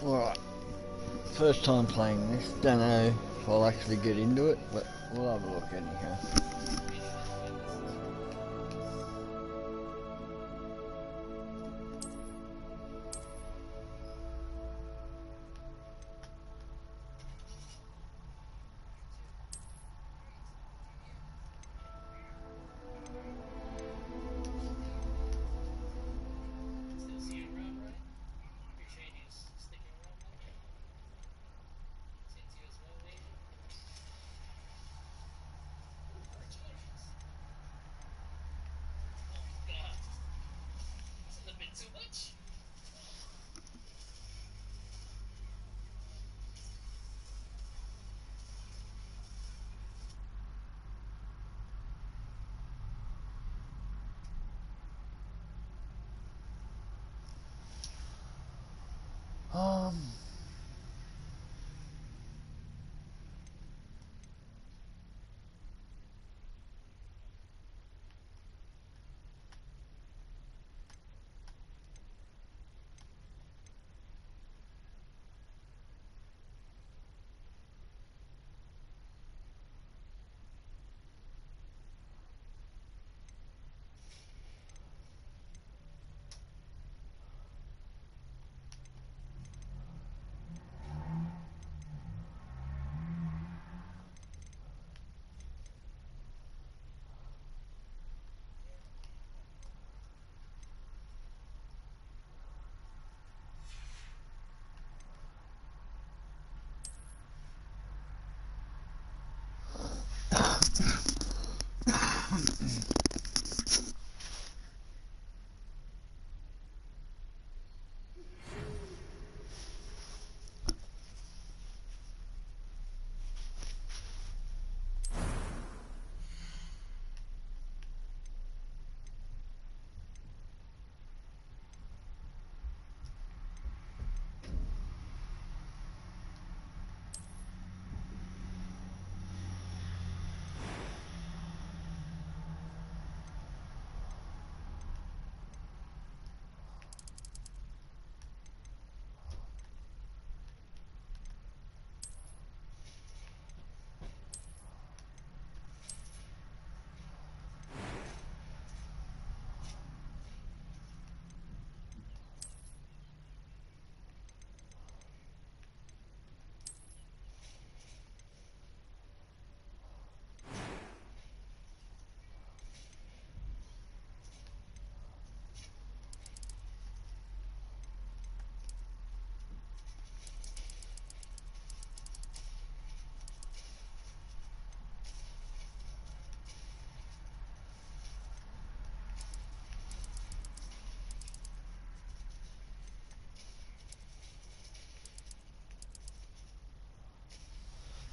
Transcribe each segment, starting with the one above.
Alright, first time playing this, don't know if I'll actually get into it, but we'll have a look anyhow. Um,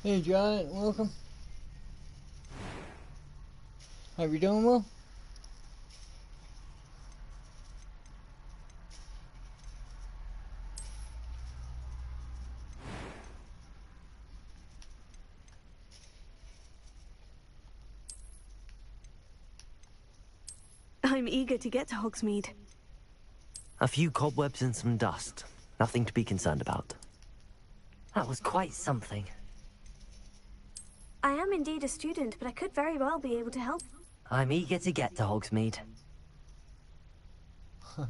Hey Giant, welcome. Hope you're doing well. I'm eager to get to Hogsmeade. A few cobwebs and some dust. Nothing to be concerned about. That was quite something. I am indeed a student, but I could very well be able to help. I'm eager to get to Hogsmeade. Right,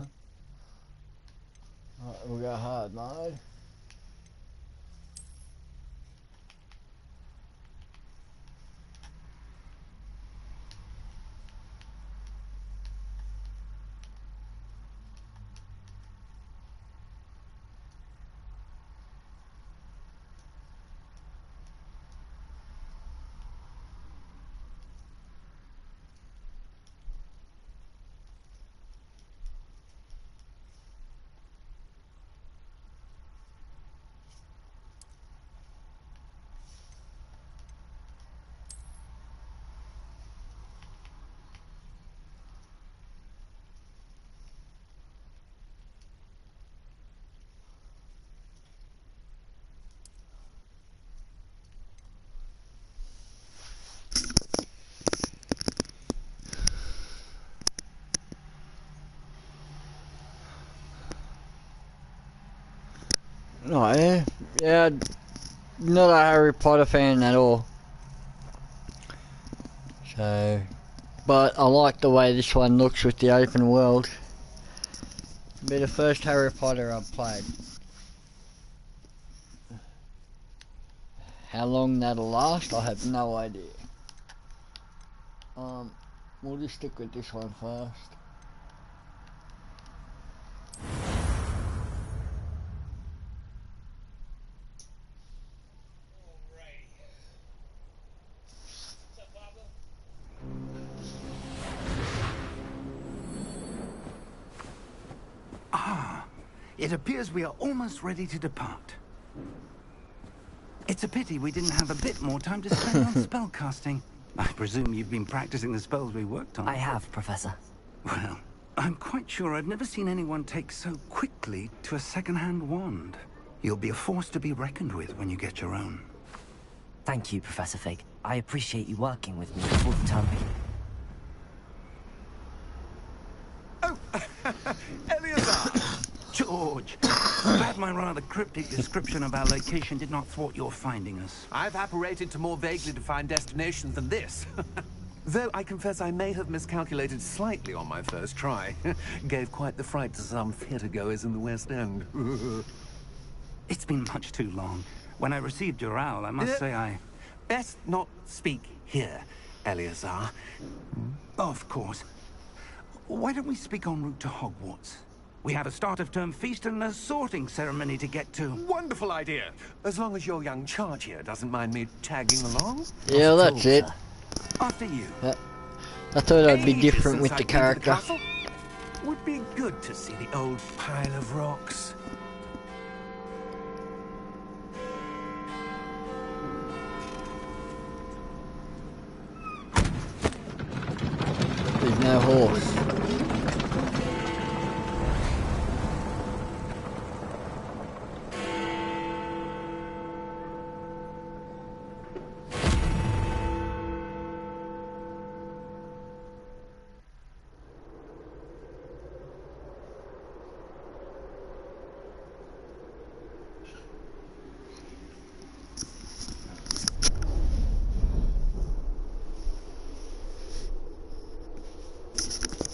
we'll go hard mode. Oh yeah, yeah. Not a Harry Potter fan at all. So, but I like the way this one looks with the open world. It'll be the first Harry Potter I've played. How long that'll last, I have no idea. We'll just stick with this one first. It appears we are almost ready to depart. It's a pity we didn't have a bit more time to spend on spellcasting. I presume you've been practicing the spells we worked on. I have, Professor. Well, I'm quite sure I've never seen anyone take so quickly to a second-hand wand. You'll be a force to be reckoned with when you get your own. Thank you, Professor Fig. I appreciate you working with me before the term begins. Eleazar! George, glad my rather cryptic description of our location did not thwart your finding us. I've apparated to more vaguely defined destinations than this. Though I confess I may have miscalculated slightly on my first try. Gave quite the fright to some theatre-goers in the West End. It's been much too long. When I received your owl, I must say I... Best not speak here, Eleazar. Of course. Why don't we speak en route to Hogwarts? We have a start-of-term feast and a sorting ceremony to get to. Wonderful idea. As long as your young charge here doesn't mind me tagging along. Yeah, that's it. After you. I thought I'd be Ages different since with I've the been to character. castle. Would be good to see the old pile of rocks. There's no horse.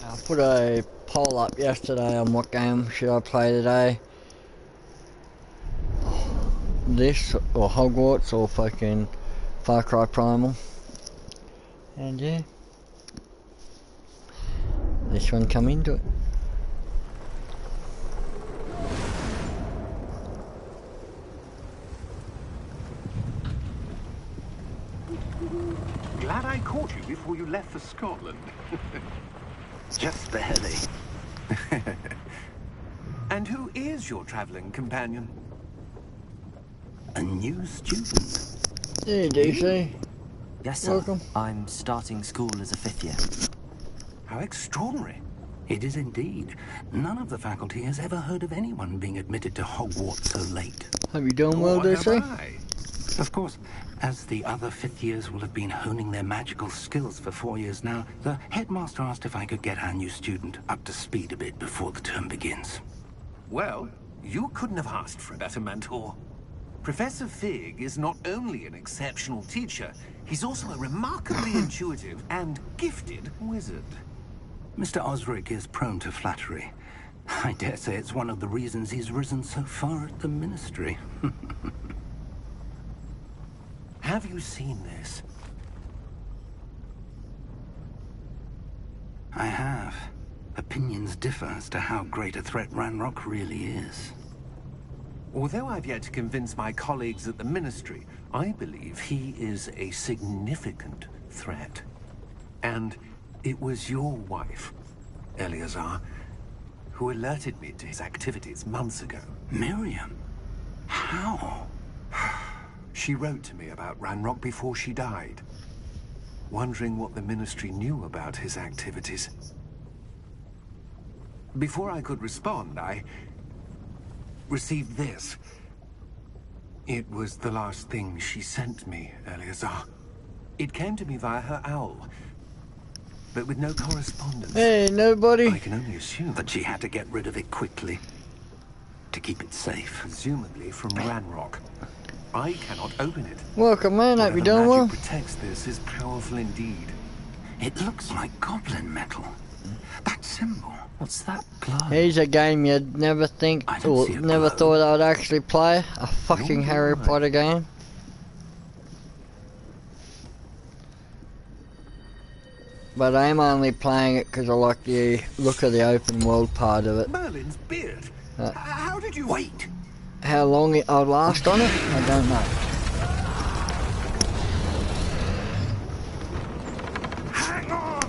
I put a poll up yesterday on what game should I play today. This or Hogwarts or fucking Far Cry Primal. And yeah, this one come into it. Glad I caught you before you left for Scotland. Just barely. And who is your traveling companion? A new student. Hey DC, Yes, sir. welcome. I'm starting school as a 5th year. How extraordinary. It is indeed. None of the faculty has ever heard of anyone being admitted to Hogwarts so late. Hope you doing well, What have DC? I? Of course, as the other fifth years will have been honing their magical skills for 4 years now, the headmaster asked if I could get our new student up to speed a bit before the term begins. Well, you couldn't have asked for a better mentor. Professor Fig is not only an exceptional teacher, he's also a remarkably intuitive and gifted wizard. Mr. Osric is prone to flattery. I dare say it's one of the reasons he's risen so far at the Ministry. Have you seen this? I have. Opinions differ as to how great a threat Ranrock really is. Although I've yet to convince my colleagues at the Ministry, I believe he is a significant threat. And it was your wife, Eleazar, who alerted me to his activities months ago. Miriam? How? She wrote to me about Ranrock before she died, wondering what the Ministry knew about his activities. Before I could respond, I received this. It was the last thing she sent me, Eleazar. It came to me via her owl, but with no correspondence. Hey, nobody. I can only assume That she had to get rid of it quickly. to keep it safe. Presumably from Ranrock. I cannot open it. Welcome, man. Hope you're doing well. Magic protects this is powerful indeed. It looks like goblin metal. That symbol. What's that glow? Here's a game you'd never think, or never thought I'd actually play. A fucking Harry Potter game. But I'm only playing it because I like the look of the open world part of it. Merlin's beard. How did you wait? How long I'll last on it, I don't know. Hang on!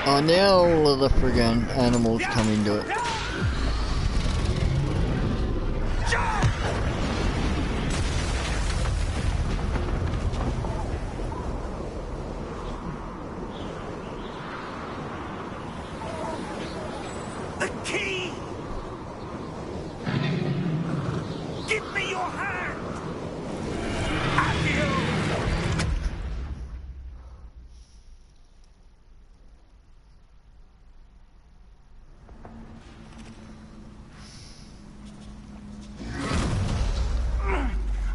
Oh, now all of the friggin' animals come into it. The key! Give me your hand! Have you?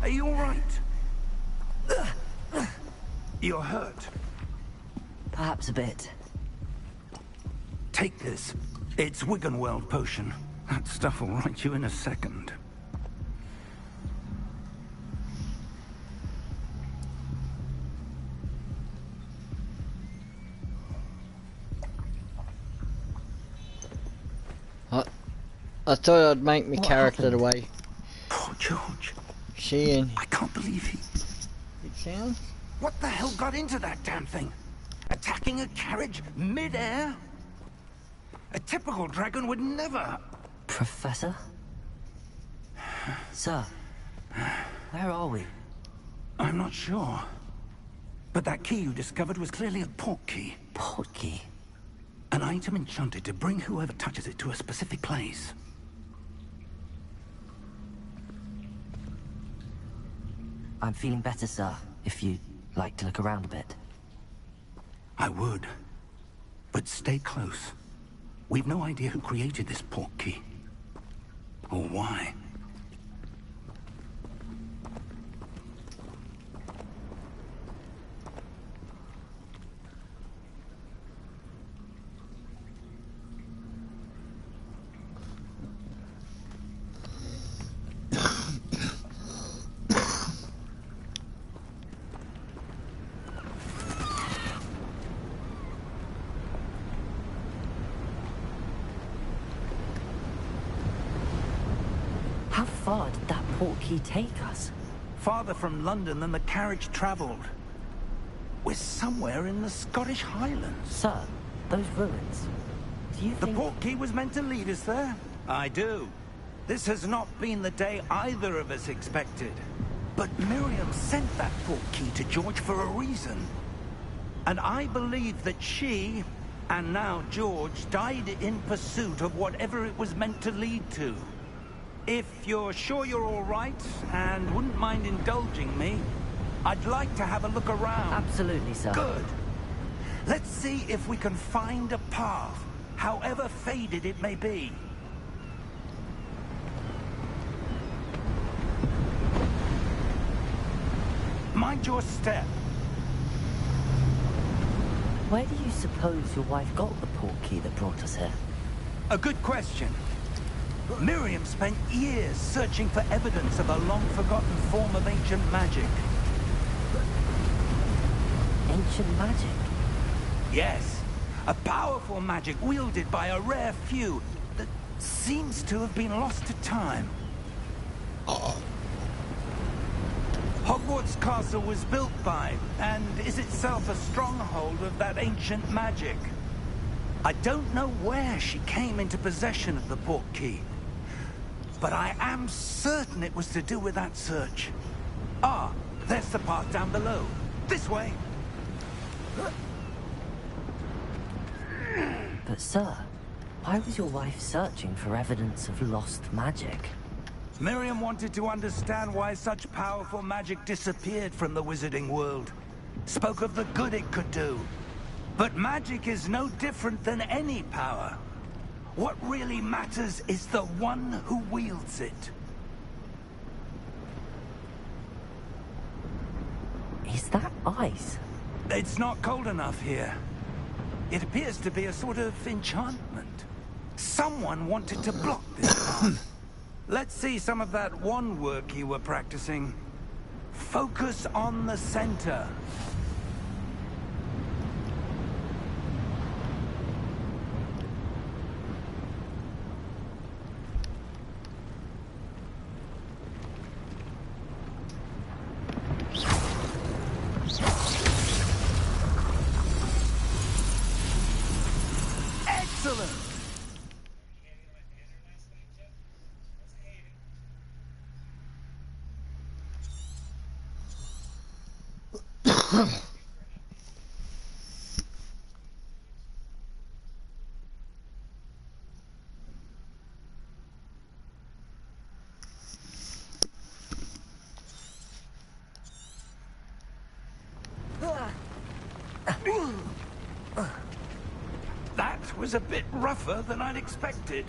Are you all right? You're hurt. Perhaps a bit. Take this. It's Wiggenweld potion. That stuff will right you in a second. I thought I'd make my character the way Poor George. she and I can't believe he... it sounds. What the hell got into that damn thing? Attacking a carriage mid-air? A typical dragon would never... Professor? Sir, where are we? I'm not sure. But that key you discovered was clearly a port key. Port key? An item enchanted to bring whoever touches it to a specific place. I'm feeling better, sir, if you'd like to look around a bit. I would. But stay close. We've no idea who created this port key. Or why. How far did that port key take us? Farther from London than the carriage traveled. We're somewhere in the Scottish Highlands. Sir, those ruins. Do you The think... port key was meant to lead us there? I do. This has not been the day either of us expected. But Miriam sent that port key to George for a reason. And I believe that she, and now George, died in pursuit of whatever it was meant to lead to. If you're sure you're all right, and wouldn't mind indulging me, I'd like to have a look around. Absolutely, sir. Good. Let's see if we can find a path, however faded it may be. Mind your step. Where do you suppose your wife got the port key that brought us here? A good question. Miriam spent years searching for evidence of a long-forgotten form of ancient magic. Ancient magic? Yes, a powerful magic wielded by a rare few that seems to have been lost to time. Hogwarts Castle was built by, and is itself a stronghold of that ancient magic. I don't know where she came into possession of the port key, but I am certain it was to do with that search. Ah, there's the path down below. This way. But sir, Why was your wife searching for evidence of lost magic? Miriam wanted to understand why such powerful magic disappeared from the wizarding world. Spoke of the good it could do. But magic is no different than any power. What really matters is the one who wields it. Is that ice? It's not cold enough here. It appears to be a sort of enchantment. Someone wanted to block this path. Let's see some of that wand work you were practicing. Focus on the center. Excellent! That was a bit rougher than I'd expected.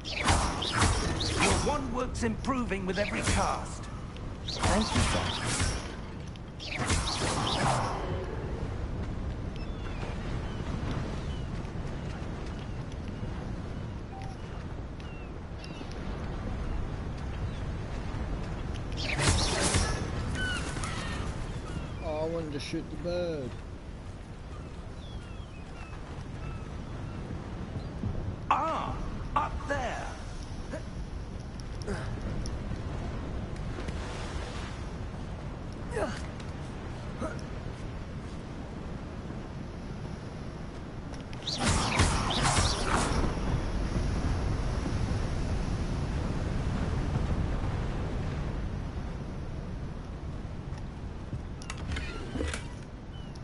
Your wand work's improving with every cast. Thank you, sir. Oh, I wanted to shoot the bird. Ah, up there.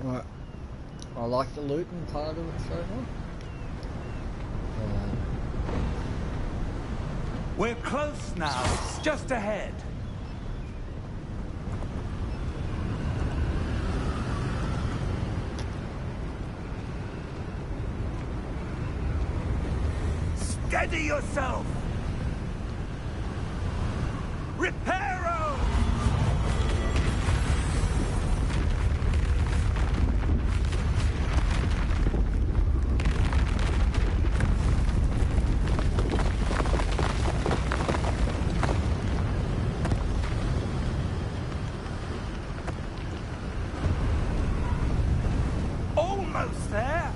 Right. I like the looting part of it so far. We're close now. It's just ahead. Steady yourself! Reparo! Almost there!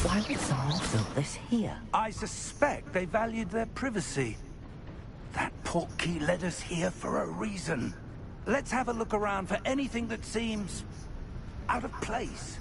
Why would someone build this here? I suspect they valued their privacy. That portkey led us here for a reason. Let's have a look around for anything that seems out of place.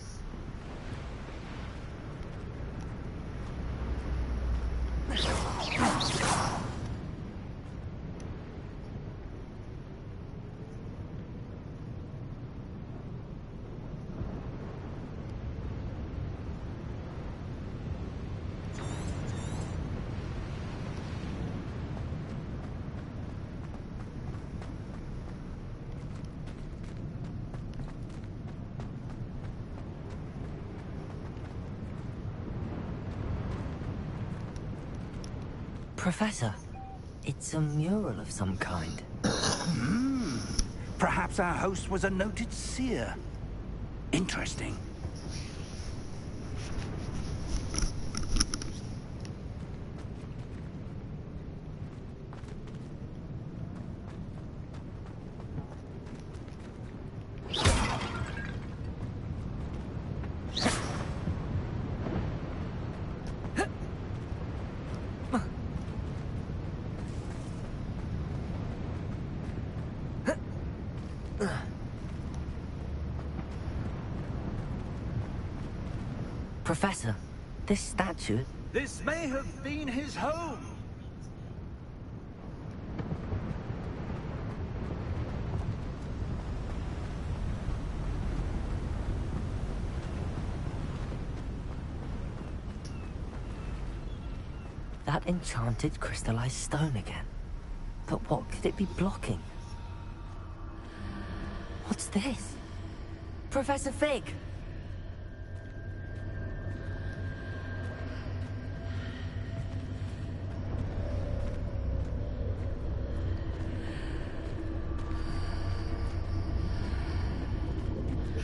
Professor, it's a mural of some kind. Perhaps our host was a noted seer. Interesting. Professor, this statue... This may have been his home. That enchanted crystallized stone again. But what could it be blocking? What's this? Professor Fig!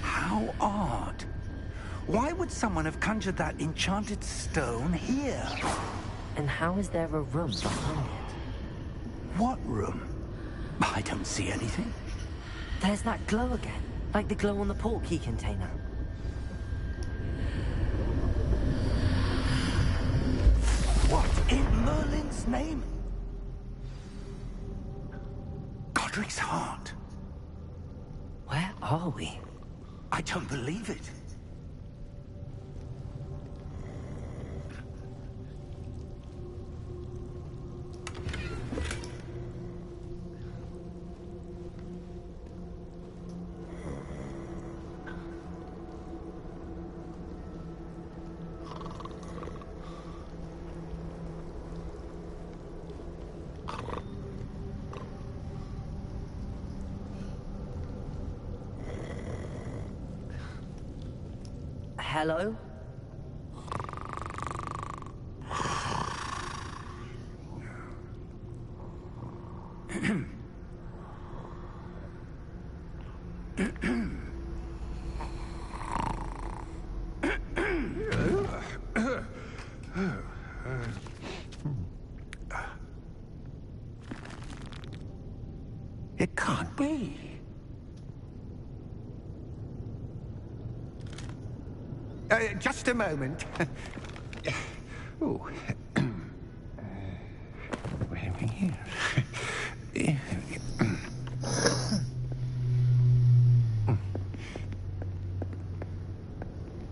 How odd. Why would someone have conjured that enchanted stone here? And how is there a room behind it? What room? I don't see anything. There's that glow again, like the glow on the portkey container. What in Merlin's name? Godric's heart. Where are we? I don't believe it. Hello? It can't be. Just a moment. Oh. Where are we here?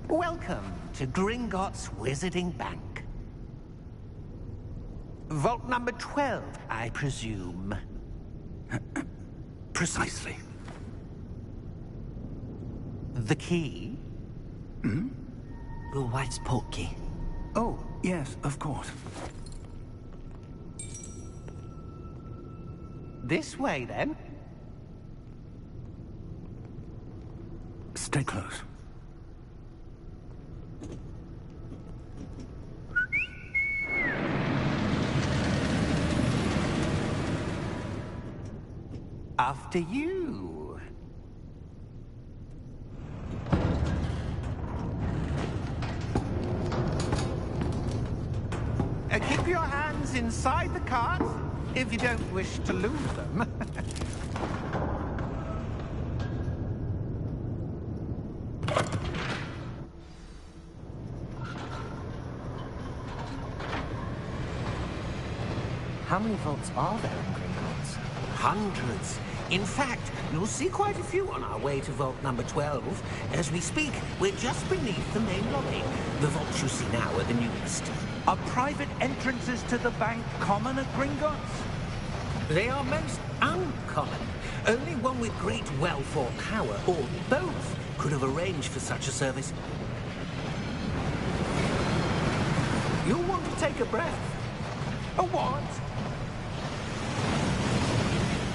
Welcome to Gringotts Wizarding Bank. Vault number 12, I presume. Precisely. The key? Hmm? Your wife's portkey. Oh, yes, of course. This way, then. Stay close. After you. Keep your hands inside the cart if you don't wish to lose them. How many vaults are there in Gringotts? Hundreds. In fact, you'll see quite a few on our way to vault number 12. As we speak, we're just beneath the main lobby. The vaults you see now are the newest. Are private entrances to the bank common at Gringotts? They are most uncommon. Only one with great wealth or power, or both, could have arranged for such a service. You'll want to take a breath. A what?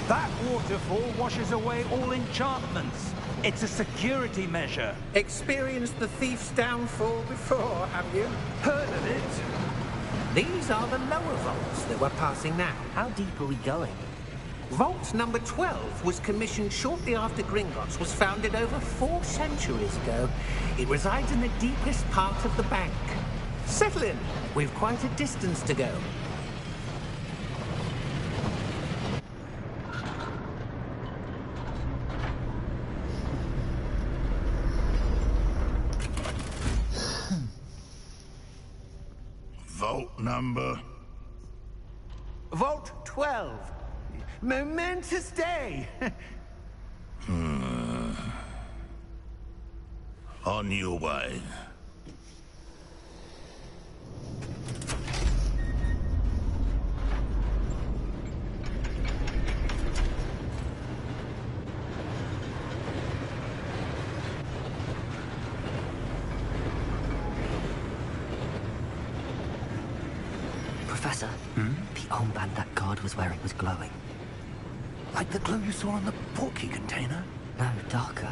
That waterfall washes away all enchantments. It's a security measure. Experienced the thief's downfall before, have you? Heard of it? These are the lower vaults that we're passing now. How deep are we going? Vault number 12 was commissioned shortly after Gringotts was founded over 4 centuries ago. It resides in the deepest part of the bank. Settle in. We've quite a distance to go. Vault number? Vault 12. Momentous day. On your way. Professor, the armband that guard was wearing was glowing. Like the glow you saw on the portkey container? No, darker.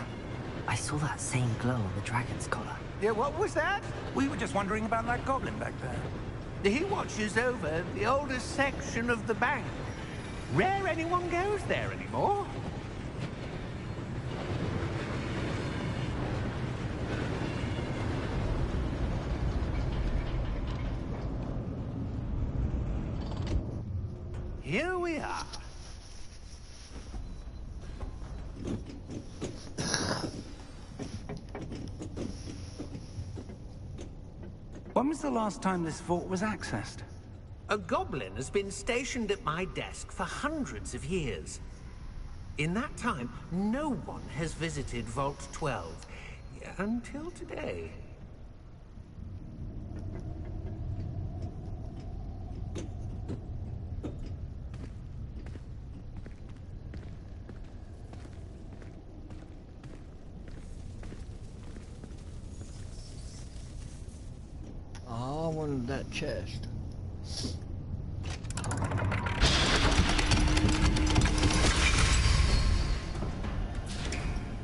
I saw that same glow on the dragon's collar. Yeah, what was that? We were just wondering about that goblin back there. He watches over the oldest section of the bank. Rare anyone goes there anymore. Here we are. When was the last time this vault was accessed? A goblin has been stationed at my desk for hundreds of years. In that time, no one has visited Vault 12. Until today. Oh, I wanted that chest.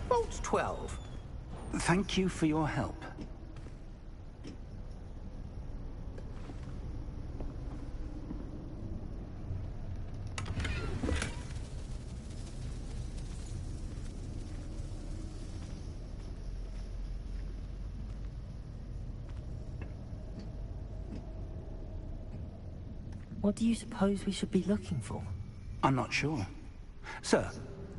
Vault 12. Thank you for your help. What do you suppose we should be looking for? I'm not sure. Sir,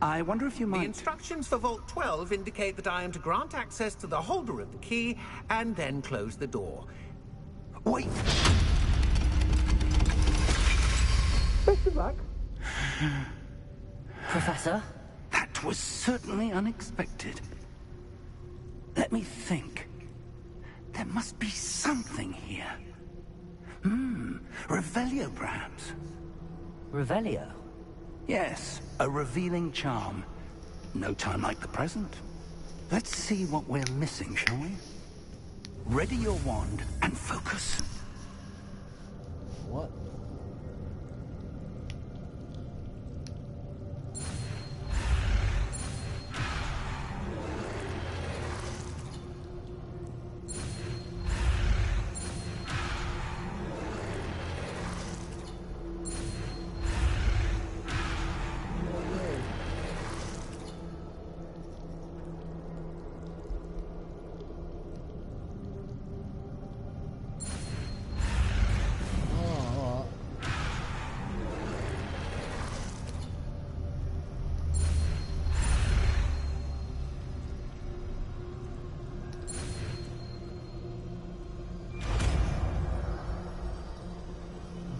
I wonder if you The might... instructions for Vault 12 indicate that I am to grant access to the holder of the key and then close the door. Wait! Best of luck. Professor? That was certainly unexpected. Let me think. There must be something here. Revelio, perhaps? Revelio? Yes, a revealing charm. No time like the present. Let's see what we're missing, shall we? Ready your wand and focus. What?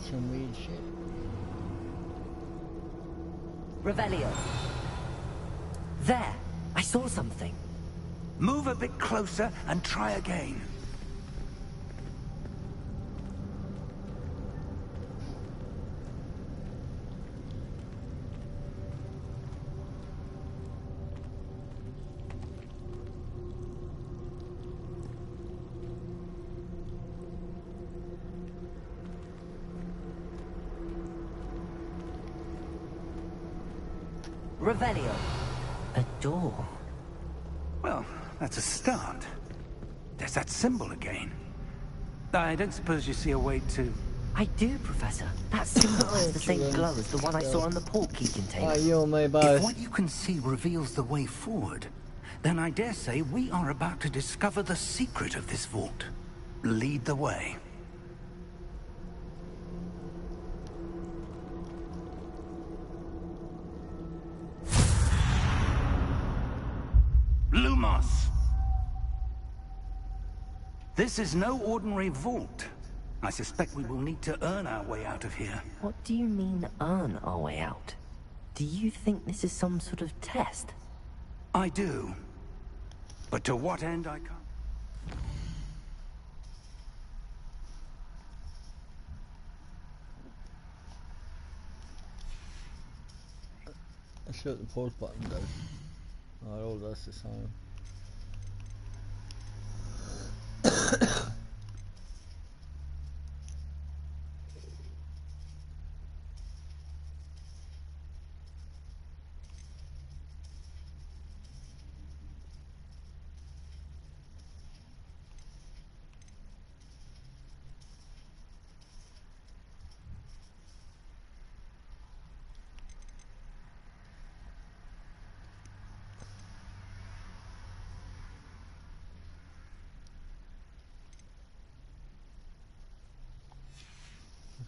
Some weird shit. Revelio. There! I saw something. Move a bit closer and try again. Revelio. A door. Well, that's a start. There's that symbol again. I don't suppose you see a way to... I do, Professor. That symbol has the same glow as the one I saw on the portkey container. Oh, you and me If both. what you can see reveals the way forward, then I dare say we are about to discover the secret of this vault. Lead the way. Lumos! This is no ordinary vault. I suspect we will need to earn our way out of here. What do you mean, earn our way out? Do you think this is some sort of test? I do. But to what end, I can't... Let's see what the pause button does. Oh, it all does the same.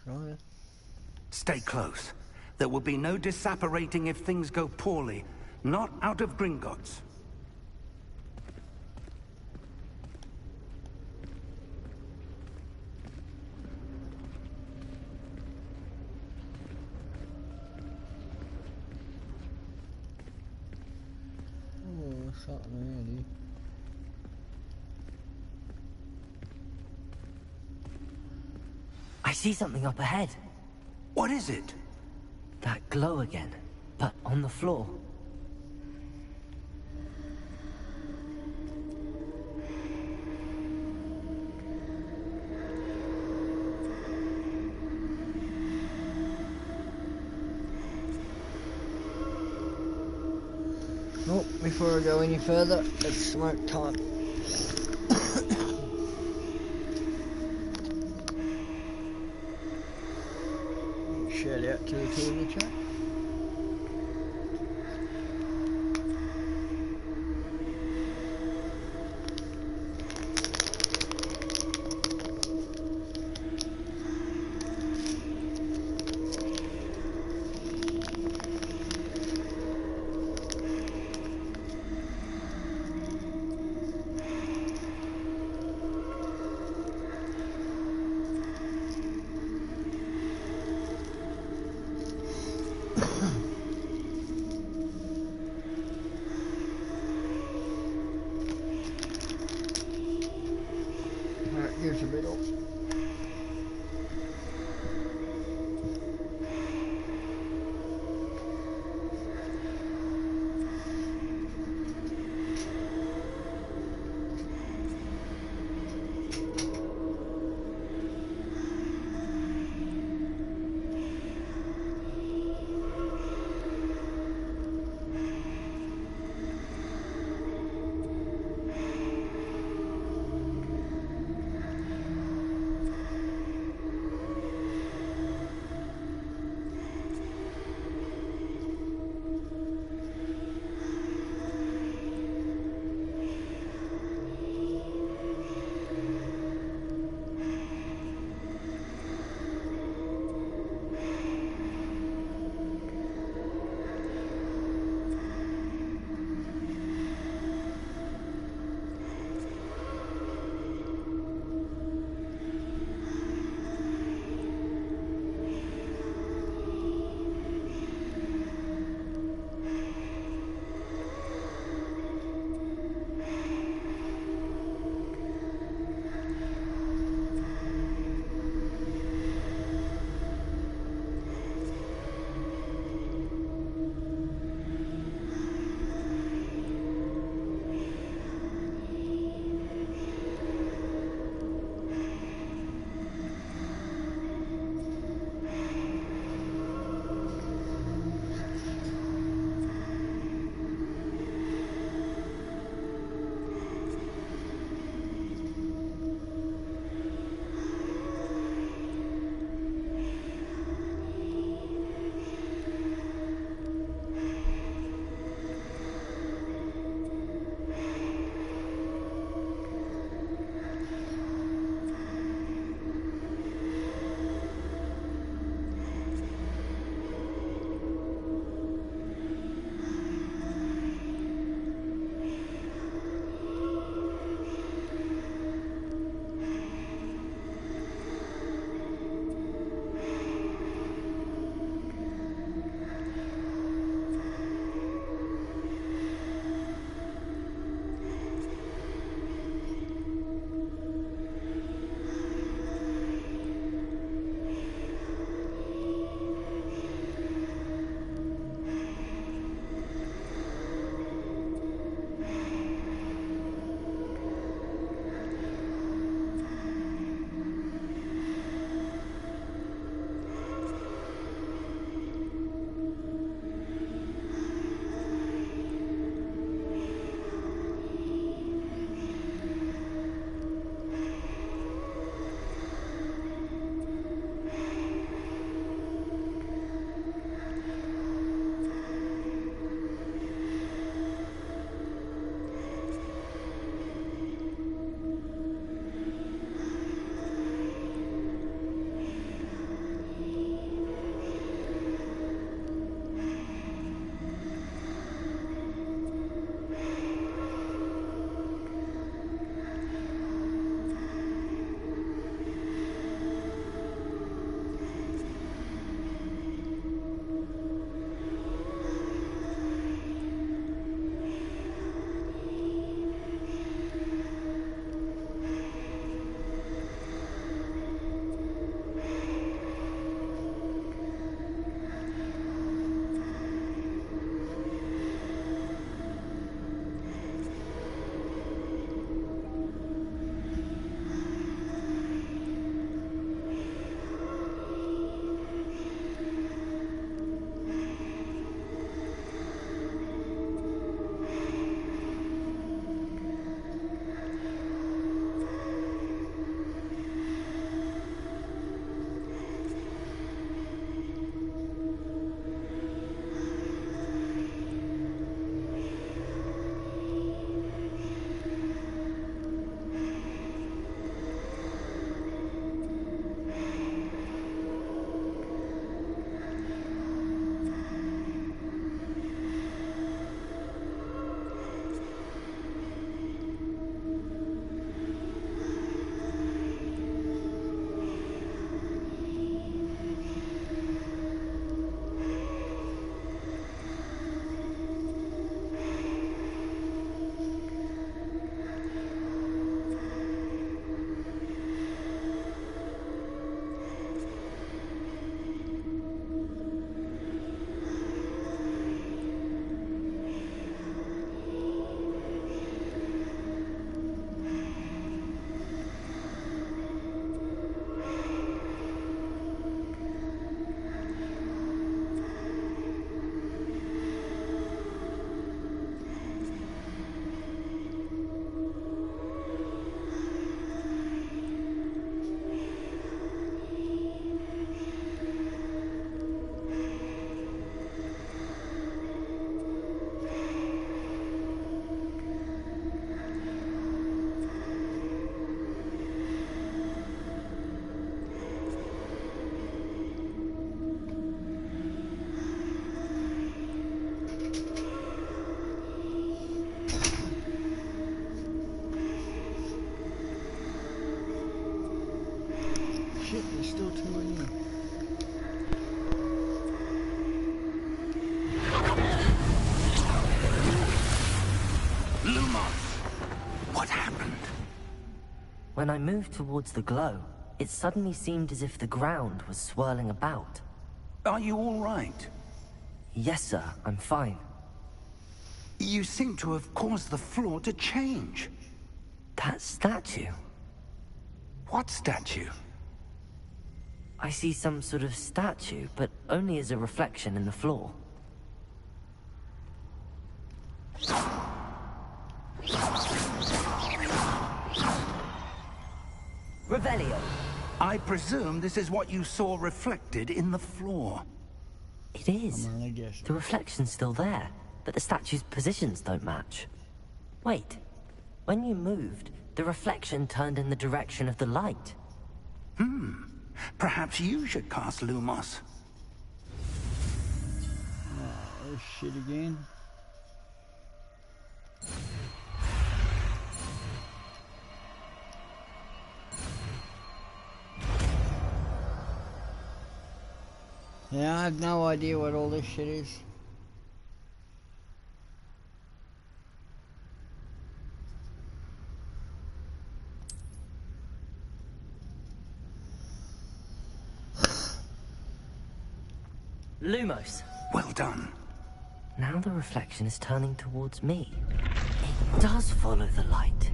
Right. Stay close. There will be no disapparating if things go poorly. Not out of Gringotts. Oh, something handy. I see something up ahead. What is it? That glow again, but on the floor. Oh, before I go any further, it's smoke time. Shout out to the two in the chat. When I moved towards the glow, it suddenly seemed as if the ground was swirling about. Are you all right? Yes, sir, I'm fine. You seem to have caused the floor to change. That statue? What statue? I see some sort of statue, but only as a reflection in the floor. Revelio. I presume this is what you saw reflected in the floor. It is. Come on, I guess. The reflection's still there, but the statue's positions don't match. Wait. When you moved, the reflection turned in the direction of the light. Perhaps you should cast Lumos. Oh, shit again. Yeah, I have no idea what all this shit is. Lumos. Well done. Now the reflection is turning towards me. It does follow the light.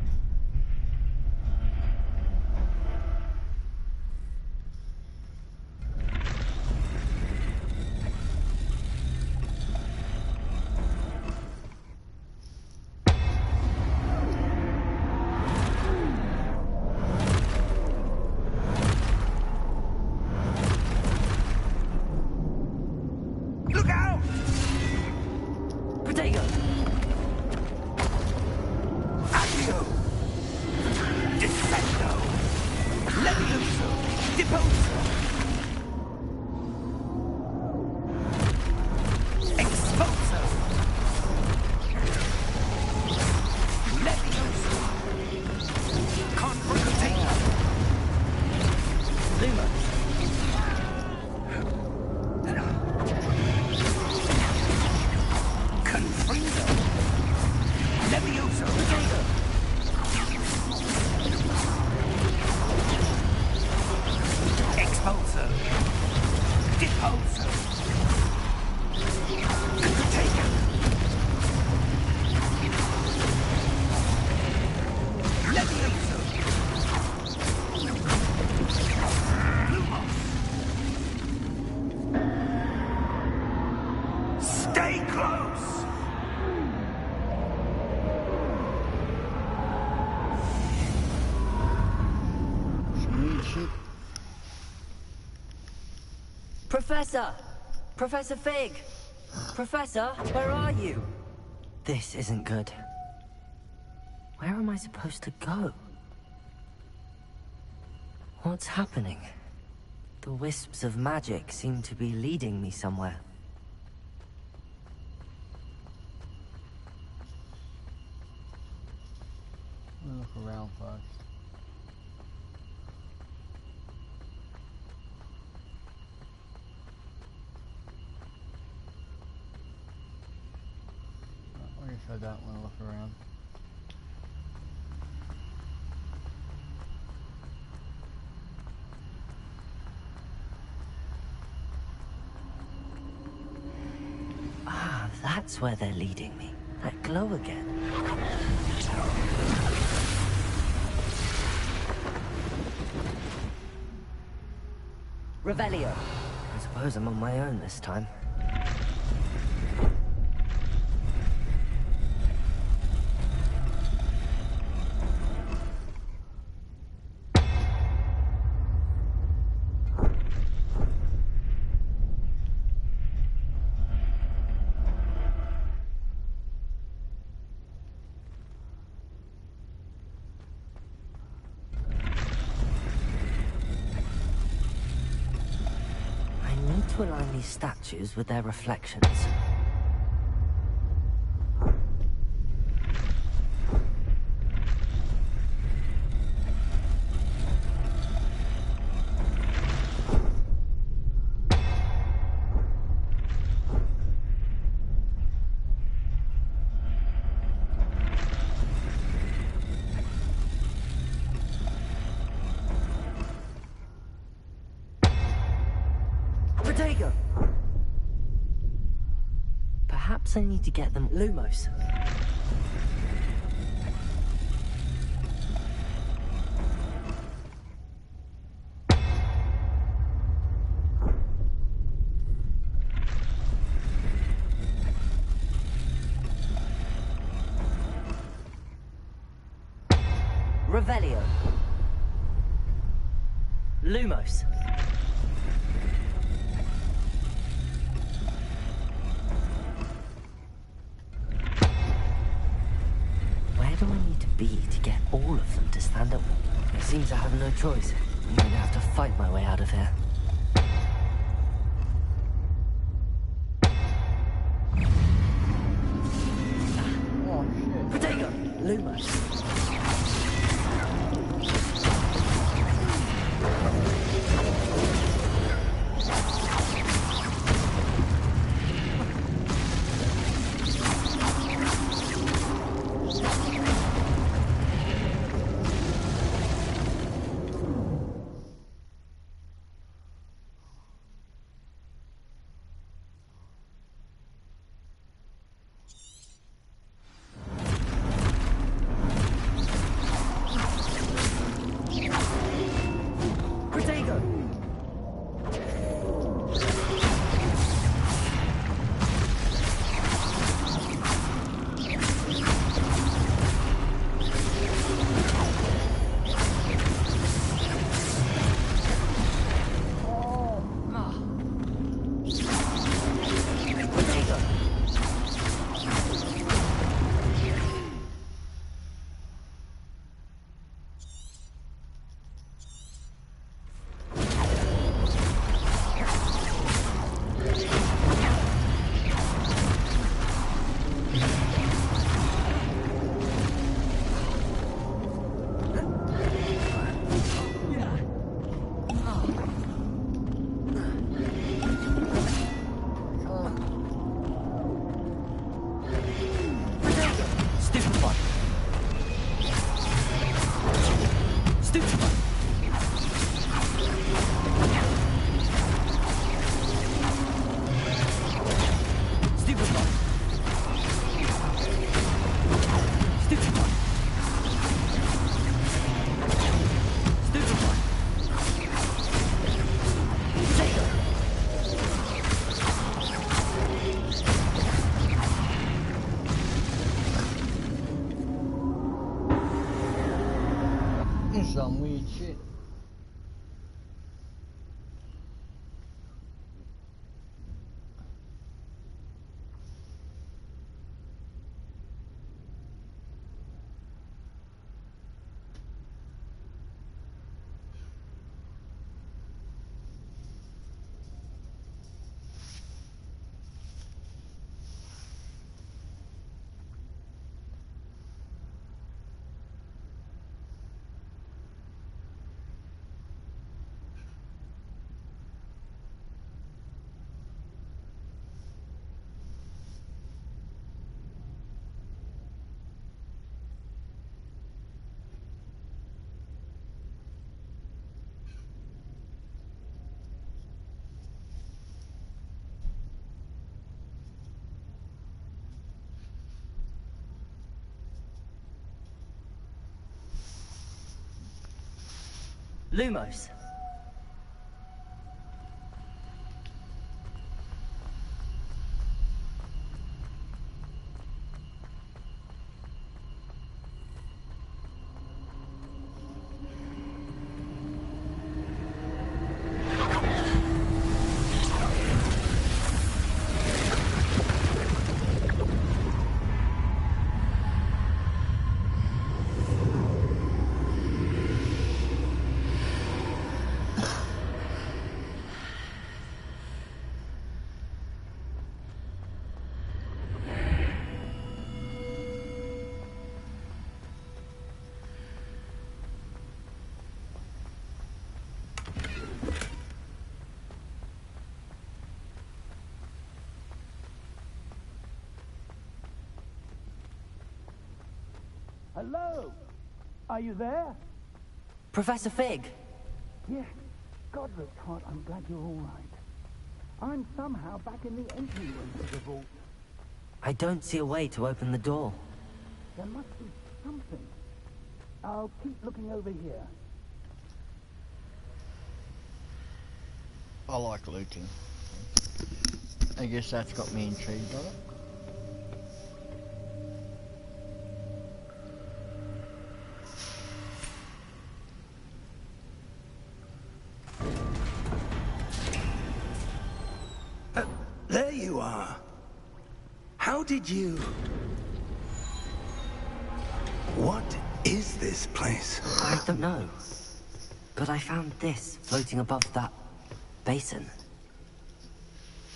Look out! Potato! Accio! Defendo! Levioso! Deposo! Exposo! Levioso! Confrontato! Lumos. Confringo! Levioso! Potato! Expulso! Deposo! Potato! Levioso! Lumos! Stay close! Some weird shit. Professor! Professor Fig! Professor, where are you? This isn't good. Where am I supposed to go? What's happening? The wisps of magic seem to be leading me somewhere. I'll look around first. I guess I don't want to look around. Ah, that's where they're leading me. That glow again. Revelio. I suppose I'm on my own this time. To align these statues with their reflections. Perhaps I need to get them... Lumos. Revelio. Lumos. Where do I need to be to get all of them to stand up? It seems I have no choice. I'm going to have to fight my way out of here. Oh shit. Protego. Lumos. Some weird shit. Lumos. Hello? Are you there? Professor Fig. Yes. Godric's heart, I'm glad you're all right. I'm somehow back in the entry room to the vault. I don't see a way to open the door. There must be something. I'll keep looking over here. I like looting. I guess that's got me intrigued on it. There you are. How did you... What is this place? I don't know. But I found this floating above that basin.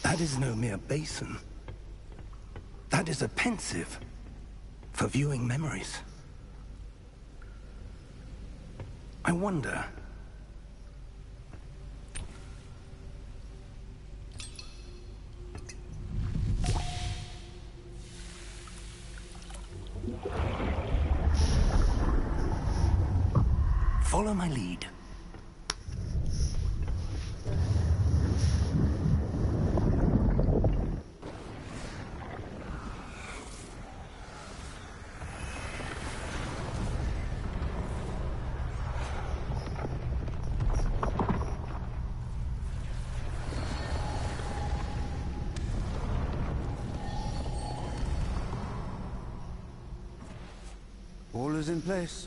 That is no mere basin. That is a pensive for viewing memories. I wonder... Follow my lead. All is in place.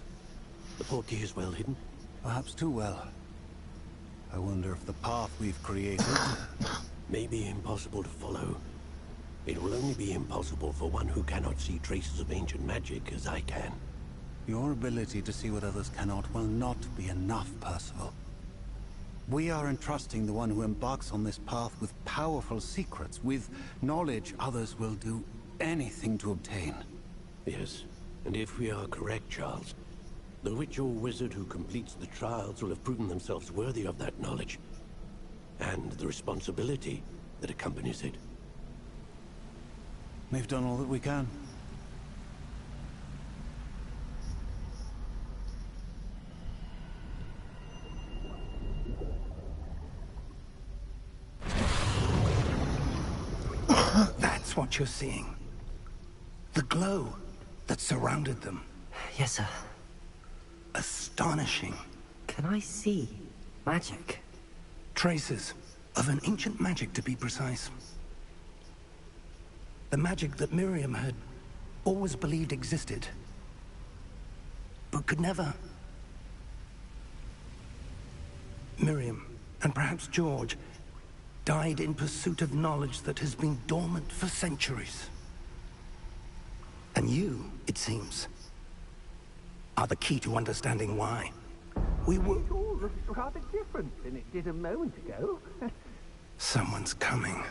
The portkey is well hidden. Perhaps too well. I wonder if the path we've created... may be impossible to follow. It will only be impossible for one who cannot see traces of ancient magic as I can. Your ability to see what others cannot will not be enough, Percival. We are entrusting the one who embarks on this path with powerful secrets, with knowledge others will do anything to obtain. Yes, and if we are correct, Charles, the witch or wizard who completes the trials will have proven themselves worthy of that knowledge, and the responsibility that accompanies it. We've done all that we can. That's what you're seeing. The glow that surrounded them. Yes, sir. Astonishing. Can I see magic? Traces of an ancient magic, to be precise. The magic that Miriam had always believed existed, but could never. Miriam, and perhaps George, died in pursuit of knowledge that has been dormant for centuries. And you, it seems, are the key to understanding why. We were... It all looks rather different than it did a moment ago. Someone's coming.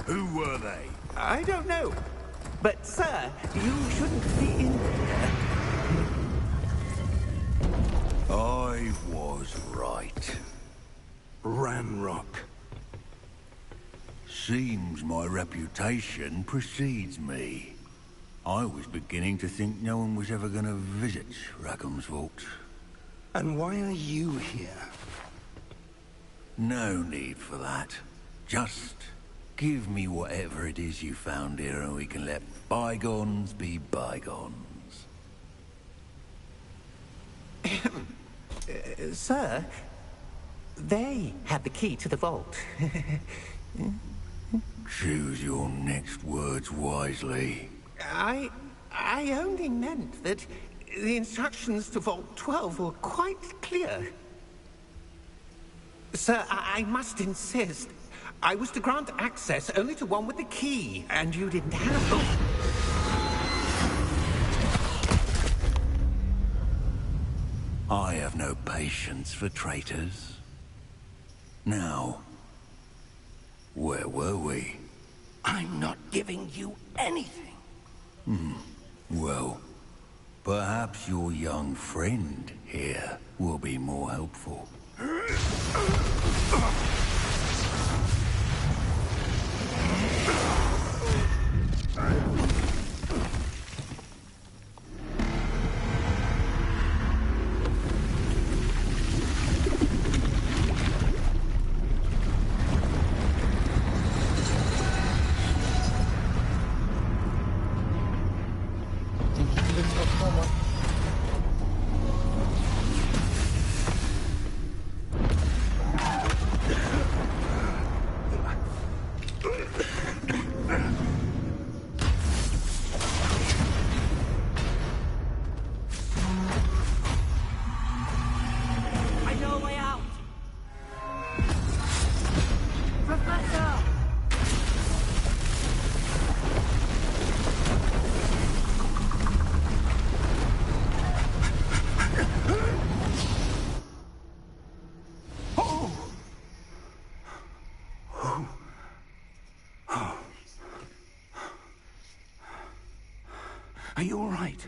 Who were they? I don't know. But, sir, you shouldn't be in here. I was right. Ranrock. Seems my reputation precedes me. I was beginning to think no one was ever going to visit Rackham's vault. And why are you here? No need for that. Just give me whatever it is you found here and we can let bygones be bygones. Sir, they had the key to the vault. Choose your next words wisely. I only meant that the instructions to Vault 12 were quite clear. Sir, I must insist. I was to grant access only to one with the key, and you didn't have them. I have no patience for traitors. Now, where were we? I'm not giving you anything. Well, perhaps your young friend here will be more helpful. Are you all right?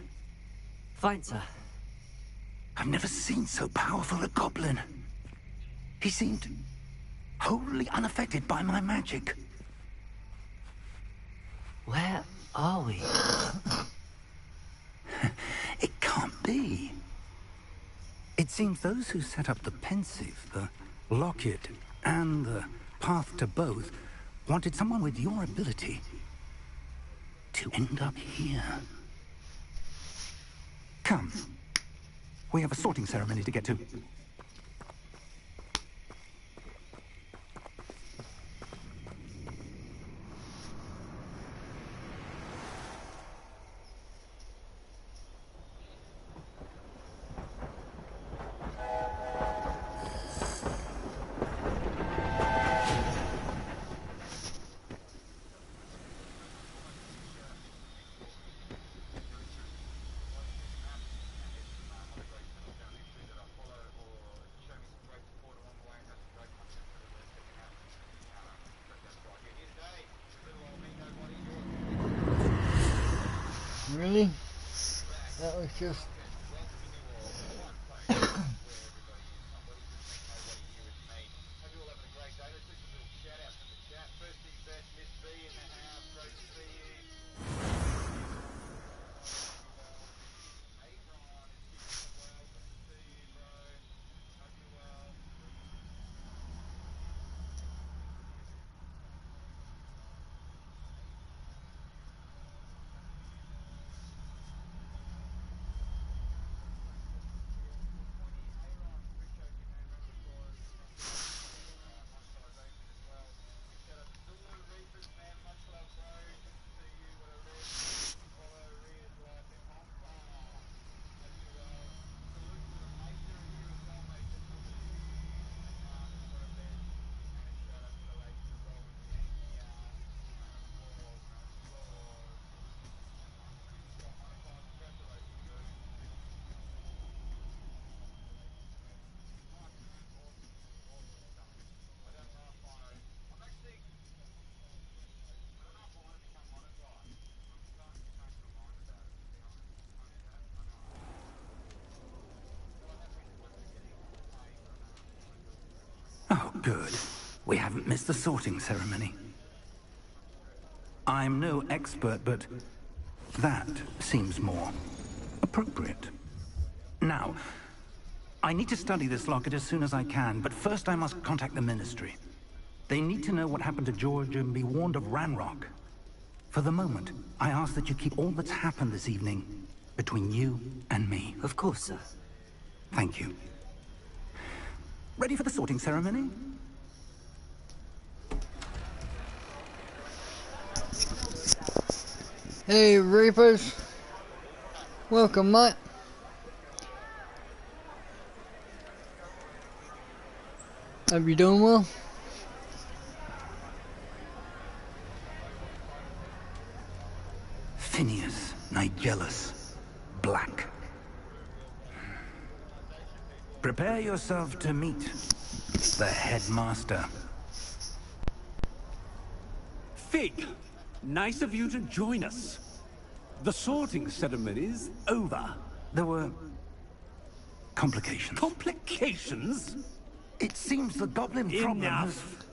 Fine, sir. I've never seen so powerful a goblin. He seemed wholly unaffected by my magic. Where are we? It can't be. It seems those who set up the pensive, the locket, and the path to both wanted someone with your ability to end up here. Come. We have a sorting ceremony to get to. Really? That was just... Oh, good. We haven't missed the sorting ceremony. I'm no expert, but that seems more appropriate. Now, I need to study this locket as soon as I can, but first I must contact the Ministry. They need to know what happened to George and be warned of Ranrock. For the moment, I ask that you keep all that's happened this evening between you and me. Of course, sir. Thank you. Ready for the sorting ceremony? Hey, Reapers. Welcome, mate. Hope you doing well. Phineas, Nigellus, Black. Prepare yourself to meet the headmaster. Fig, nice of you to join us. The sorting ceremony's over. There were complications. Complications? It seems the goblin problem has... Enough!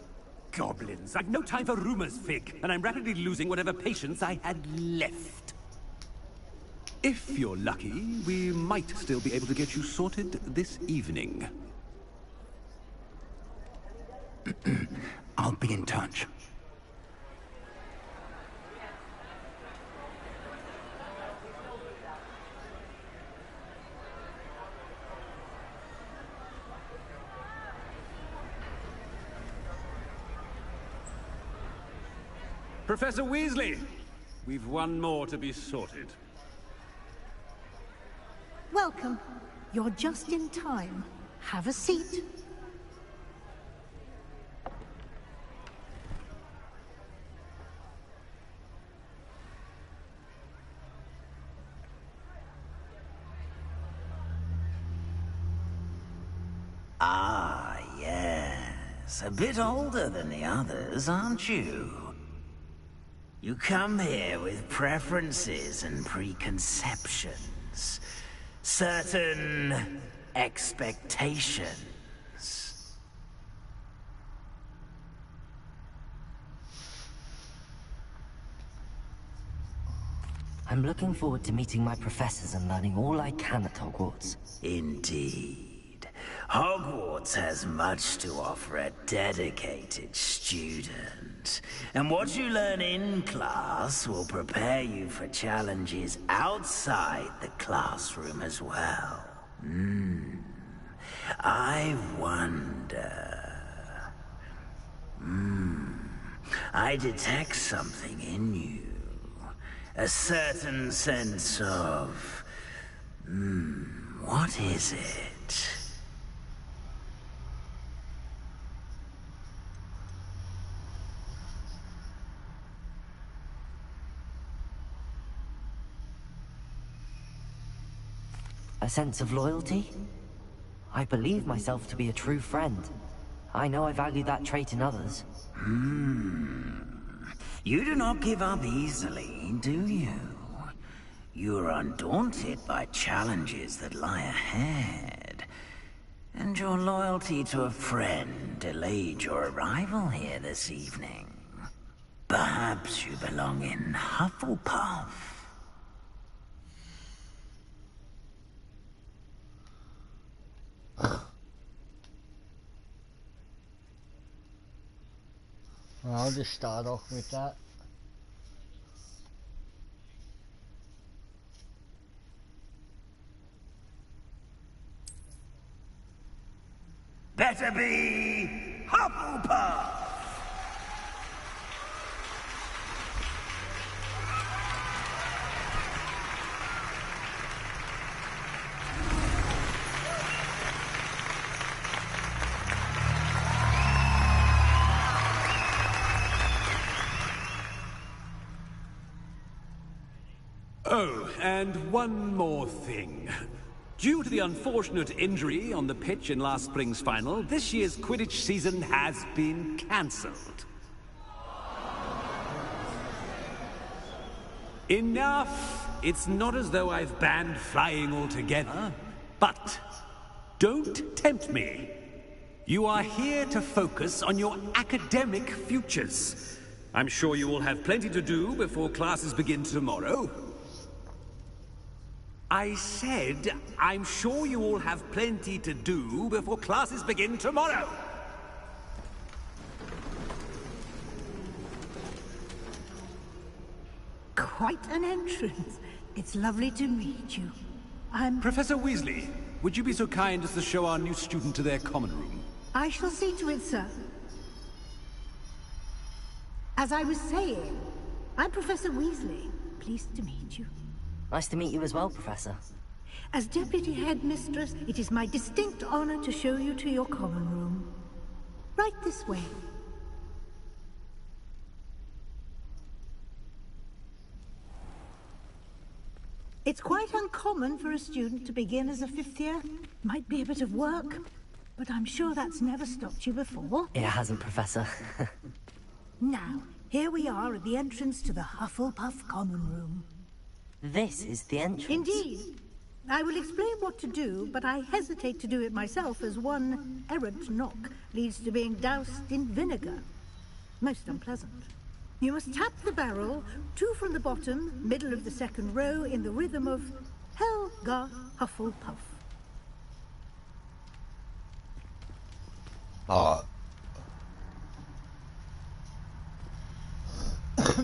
Goblins. I've no time for rumors, Fig, and I'm rapidly losing whatever patience I had left. If you're lucky, we might still be able to get you sorted this evening. I'll be in touch. Professor Weasley, we've one more to be sorted. Welcome. You're just in time. Have a seat. Ah, yes. A bit older than the others, aren't you? You come here with preferences and preconceptions. Certain expectations. I'm looking forward to meeting my professors and learning all I can at Hogwarts. Indeed. Hogwarts has much to offer a dedicated student. And what you learn in class will prepare you for challenges outside the classroom as well. I wonder... I detect something in you. A certain sense of... what is it? A sense of loyalty? I believe myself to be a true friend. I know I value that trait in others. You do not give up easily, do you? You are undaunted by challenges that lie ahead. And your loyalty to a friend delayed your arrival here this evening. Perhaps you belong in Hufflepuff. Well, I'll just start off with that. Better be Hufflepuff! Oh, and one more thing. Due to the unfortunate injury on the pitch in last spring's final, this year's Quidditch season has been cancelled. Enough! It's not as though I've banned flying altogether, but don't tempt me. You are here to focus on your academic futures. I'm sure you will have plenty to do before classes begin tomorrow. I said, I'm sure you all have plenty to do before classes begin tomorrow. Quite an entrance. It's lovely to meet you. I'm... Professor Weasley, would you be so kind as to show our new student to their common room? I shall see to it, sir. As I was saying, I'm Professor Weasley. Pleased to meet you. Nice to meet you as well, Professor. As Deputy Headmistress, it is my distinct honor to show you to your common room. Right this way. It's quite uncommon for a student to begin as a fifth year. Might be a bit of work, but I'm sure that's never stopped you before. It hasn't, Professor. Now, here we are at the entrance to the Hufflepuff common room. This is the entrance. Indeed. I will explain what to do, but I hesitate to do it myself as one errant knock leads to being doused in vinegar. Most unpleasant. You must tap the barrel, 2 from the bottom, middle of the second row, in the rhythm of Helga Hufflepuff.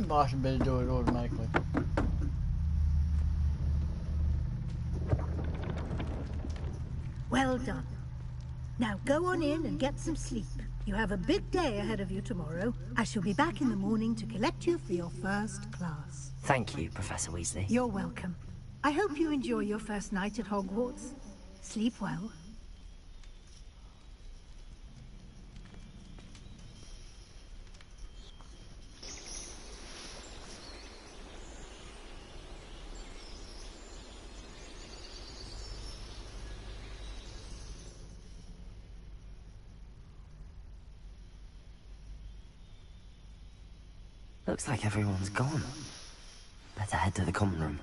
Martin better do it automatically. Well done. Now go on in and get some sleep. You have a big day ahead of you tomorrow. I shall be back in the morning to collect you for your first class. Thank you, Professor Weasley. You're welcome. I hope you enjoy your first night at Hogwarts. Sleep well. Looks like everyone's gone. Better head to the common room.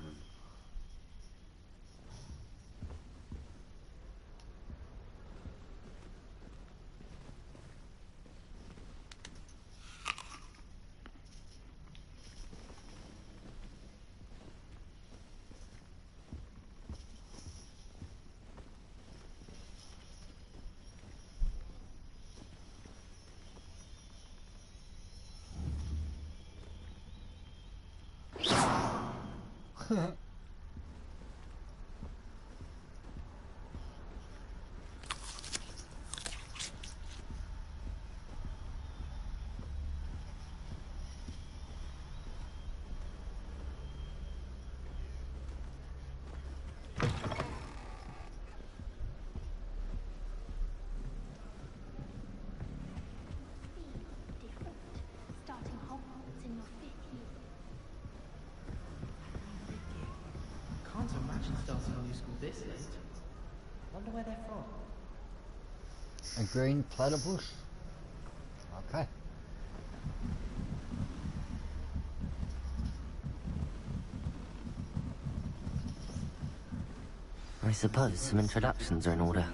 Starting Hogwarts in your 5th year. Can't imagine starting a new school this late. Wonder where they're from. A green platypus? Okay. I suppose some introductions are in order.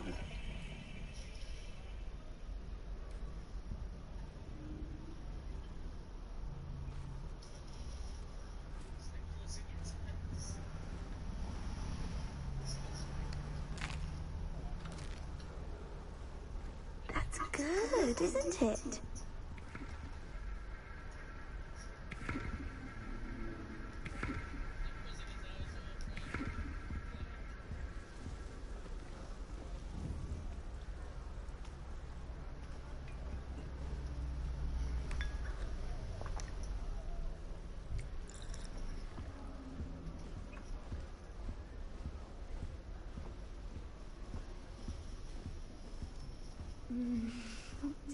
That's good, isn't it?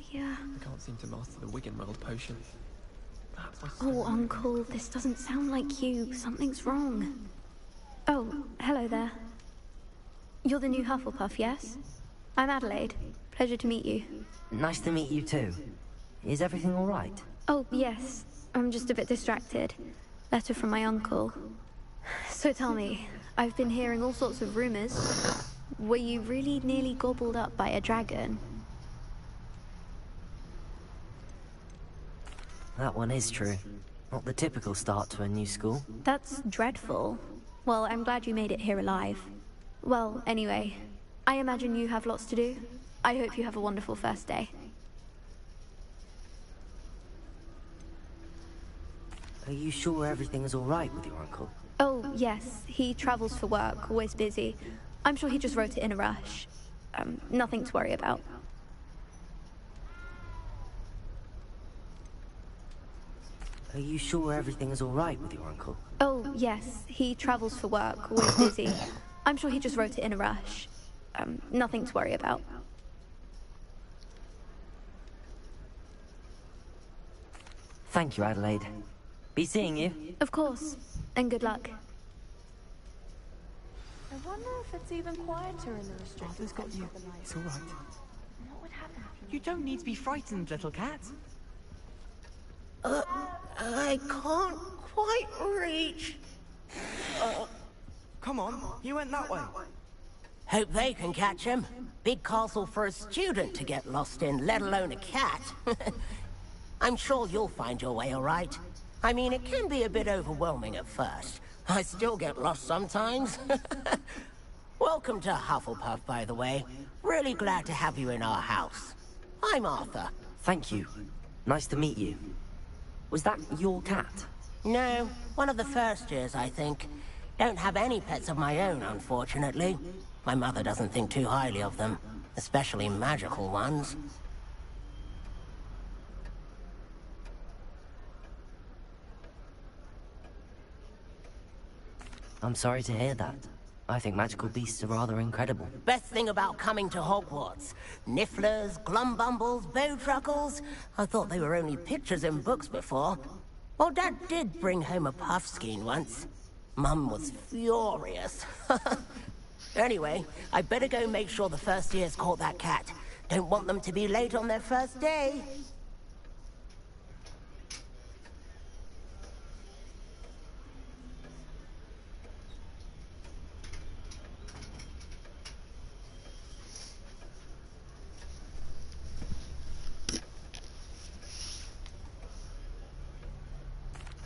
Yeah. I can't seem to master the Wiggenweld potion. Perhaps Oh, Uncle, this doesn't sound like you. Something's wrong. Oh, hello there. You're the new Hufflepuff, yes? I'm Adelaide. Pleasure to meet you. Nice to meet you too. Is everything all right? Oh, yes. I'm just a bit distracted. Letter from my uncle. So tell me, I've been hearing all sorts of rumors. Were you really nearly gobbled up by a dragon? That one is true. Not the typical start to a new school. That's dreadful. Well, I'm glad you made it here alive. Well, anyway, I imagine you have lots to do. I hope you have a wonderful first day. Are you sure everything is all right with your uncle? Oh, yes. He travels for work, always busy. I'm sure he just wrote it in a rush. Nothing to worry about. Are you sure everything is all right with your uncle? Oh, yes. He travels for work, always busy. I'm sure he just wrote it in a rush. Nothing to worry about. Thank you, Adelaide. Be seeing you. Of course. And good luck. I wonder if it's even quieter in the restricted Arthur's got you. It's all right. What would happen if You don't need to be frightened, little cat. I can't quite reach. Come on, you went that way. Hope they can catch him. Big castle for a student to get lost in, let alone a cat. I'm sure you'll find your way all right. I mean, it can be a bit overwhelming at first. I still get lost sometimes. Welcome to Hufflepuff, by the way. Really glad to have you in our house. I'm Arthur. Thank you. Nice to meet you. Was that your cat? No, one of the first years, I think. Don't have any pets of my own, unfortunately. My mother doesn't think too highly of them, especially magical ones. I'm sorry to hear that. I think magical beasts are rather incredible. Best thing about coming to Hogwarts. Nifflers, glumbumbles, bowtruckles. I thought they were only pictures in books before. Well, Dad did bring home a puffskein once. Mum was furious. Anyway, I better go make sure the first years caught that cat. Don't want them to be late on their first day.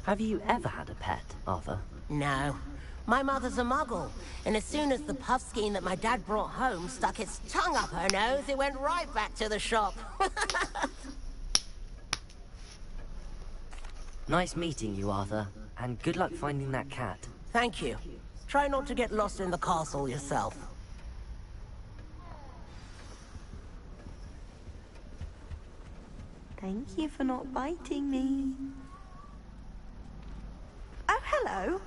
Have you ever had a pet, Arthur? No. My mother's a muggle, and as soon as the puffskein that my dad brought home stuck its tongue up her nose, it went right back to the shop. Nice meeting you, Arthur, and good luck finding that cat. Thank you. Try not to get lost in the castle yourself. Thank you for not biting me. Oh, hello.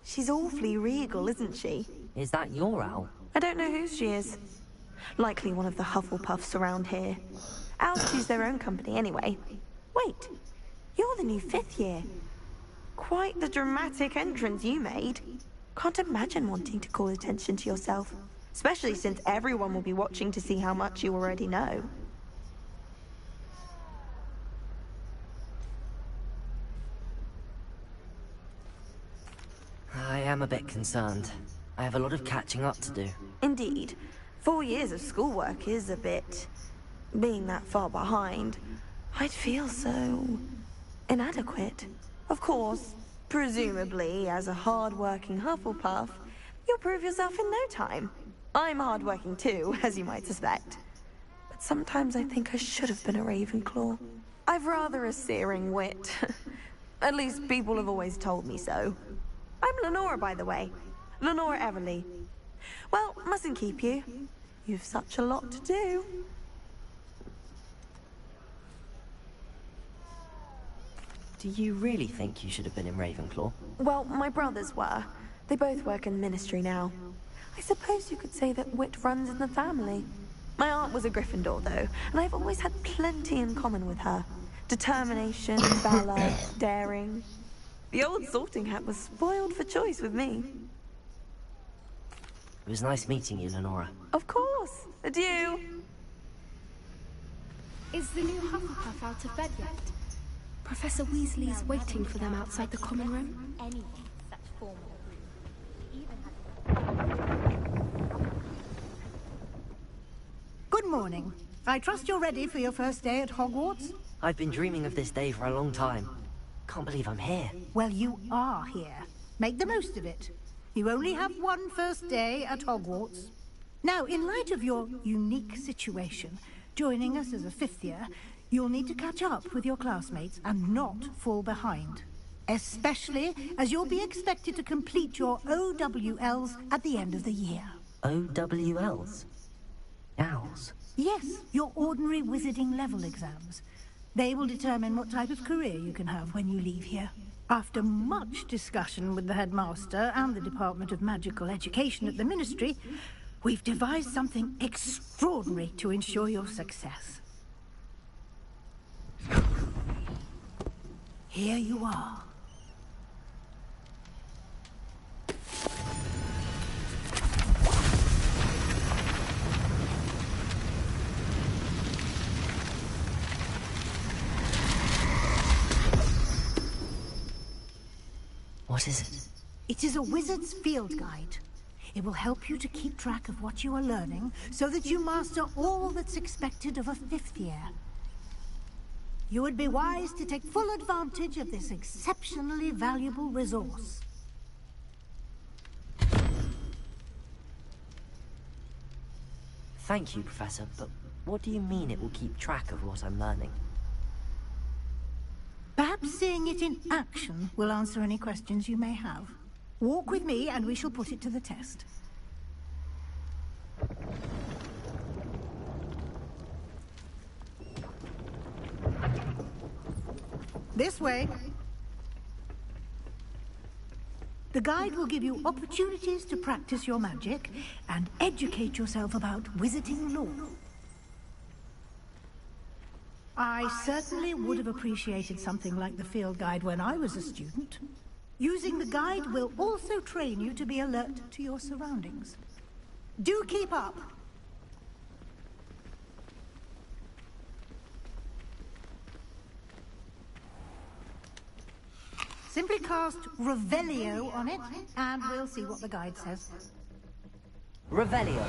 She's awfully regal, isn't she? Is that your owl? I don't know whose she is. Likely one of the Hufflepuffs around here. Owls choose their own company anyway. Wait, you're the new 5th year. Quite the dramatic entrance you made. Can't imagine wanting to call attention to yourself, especially since everyone will be watching to see how much you already know. I am a bit concerned. I have a lot of catching up to do. Indeed. 4 years of schoolwork is a bit... being that far behind. I'd feel so... inadequate. Of course, presumably, as a hard-working Hufflepuff, you'll prove yourself in no time. I'm hard-working too, as you might suspect. But sometimes I think I should have been a Ravenclaw. I've rather a searing wit. At least people have always told me so. I'm Lenora, by the way. Lenora Everly. Well, mustn't keep you. You've such a lot to do. Do you really think you should have been in Ravenclaw? Well, my brothers were. They both work in the Ministry now. I suppose you could say that wit runs in the family. My aunt was a Gryffindor, though, and I've always had plenty in common with her. Determination, valor, daring. The old sorting hat was spoiled for choice with me. It was nice meeting you, Lenora. Of course. Adieu. Is the new Hufflepuff out of bed yet? Professor Weasley's waiting for them outside the common room. Anyone such formal. Good morning. I trust you're ready for your first day at Hogwarts? I've been dreaming of this day for a long time. Can't believe I'm here. Well, you are here. Make the most of it. You only have one first day at Hogwarts. Now, in light of your unique situation, joining us as a 5th year, you'll need to catch up with your classmates and not fall behind. Especially as you'll be expected to complete your OWLs at the end of the year. OWLs? Owls? Yes, your ordinary wizarding level exams. They will determine what type of career you can have when you leave here. After much discussion with the headmaster and the Department of Magical Education at the Ministry, we've devised something extraordinary to ensure your success. Here you are. What is it? It is a wizard's field guide. It will help you to keep track of what you are learning so that you master all that's expected of a 5th year. You would be wise to take full advantage of this exceptionally valuable resource. Thank you, Professor, but what do you mean it will keep track of what I'm learning? Perhaps seeing it in action will answer any questions you may have. Walk with me and we shall put it to the test. This way. The guide will give you opportunities to practice your magic and educate yourself about wizarding lore. I certainly would have appreciated something like the field guide when I was a student. Using the guide will also train you to be alert to your surroundings. Do keep up! Simply cast Revelio on it, and we'll see what the guide says. Revelio.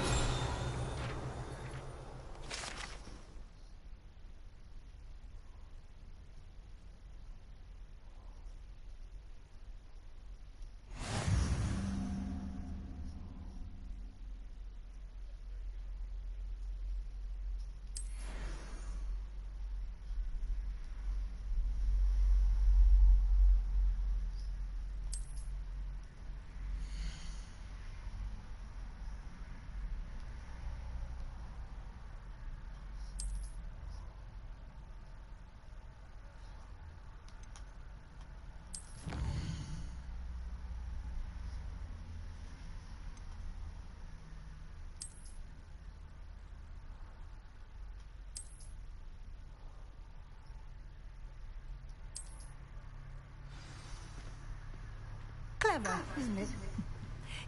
Clever, isn't it?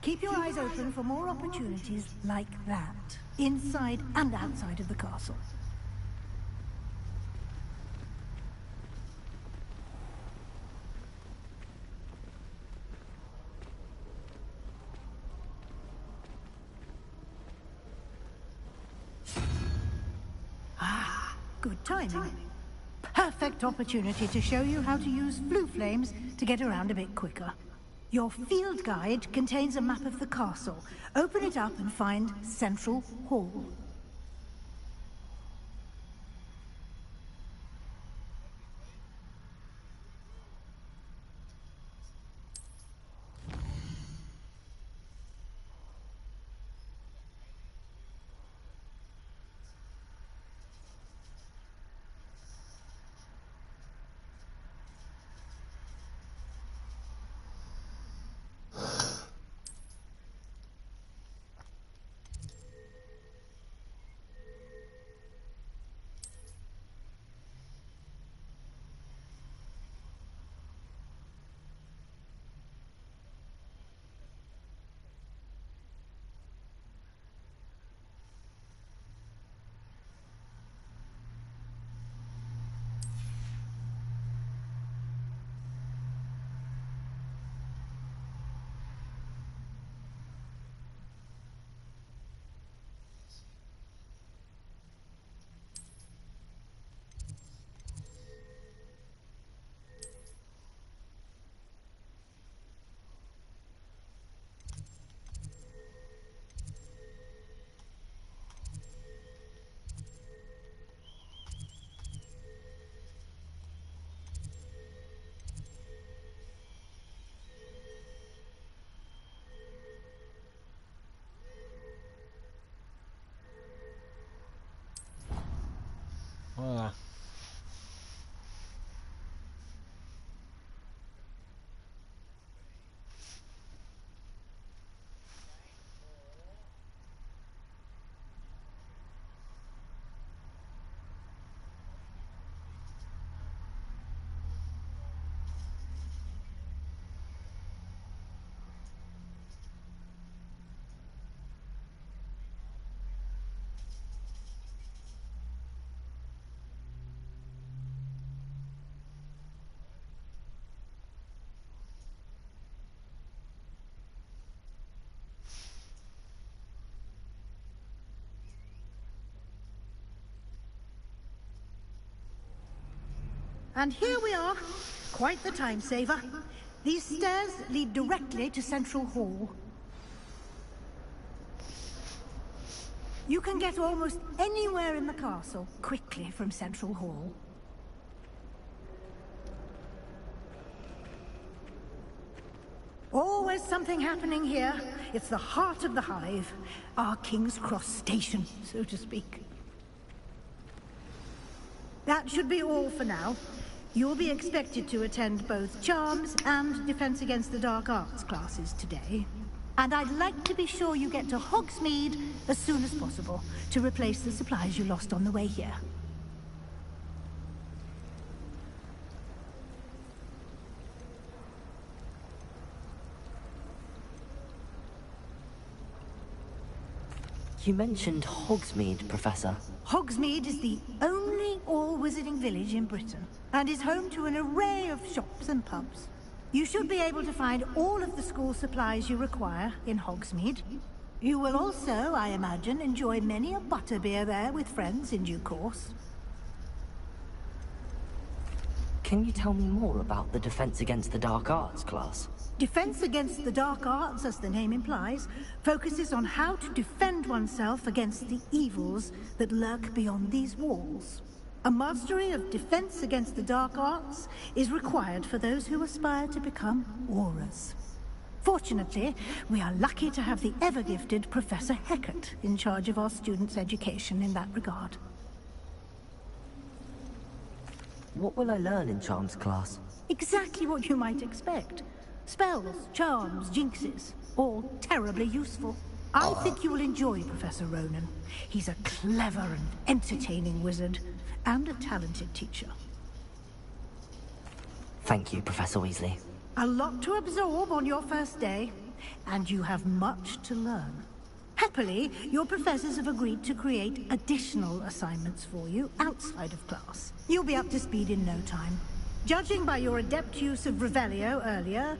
Keep your eyes open for more opportunities like that, inside and outside of the castle. Ah, good timing. Perfect opportunity to show you how to use blue flames to get around a bit quicker. Your field guide contains a map of the castle. Open it up and find Central Hall. Ah. And here we are. Quite the time saver. These stairs lead directly to Central Hall. You can get almost anywhere in the castle quickly from Central Hall. Always something happening here. It's the heart of the hive. Our King's Cross station, so to speak. That should be all for now. You'll be expected to attend both Charms and Defense Against the Dark Arts classes today. And I'd like to be sure you get to Hogsmeade as soon as possible to replace the supplies you lost on the way here. You mentioned Hogsmeade, Professor. Hogsmeade is the only all-wizarding village in Britain, and is home to an array of shops and pubs. You should be able to find all of the school supplies you require in Hogsmeade. You will also, I imagine, enjoy many a butterbeer there with friends in due course. Can you tell me more about the Defense Against the Dark Arts class? Defense Against the Dark Arts, as the name implies, focuses on how to defend oneself against the evils that lurk beyond these walls. A mastery of Defense Against the Dark Arts is required for those who aspire to become Aurors. Fortunately, we are lucky to have the ever-gifted Professor Heckert in charge of our students' education in that regard. What will I learn in Charms class? Exactly what you might expect. Spells, charms, jinxes, all terribly useful. I think you will enjoy Professor Ronan. He's a clever and entertaining wizard, and a talented teacher. Thank you, Professor Weasley. A lot to absorb on your first day, and you have much to learn. Happily, your professors have agreed to create additional assignments for you outside of class. You'll be up to speed in no time. Judging by your adept use of Revelio earlier,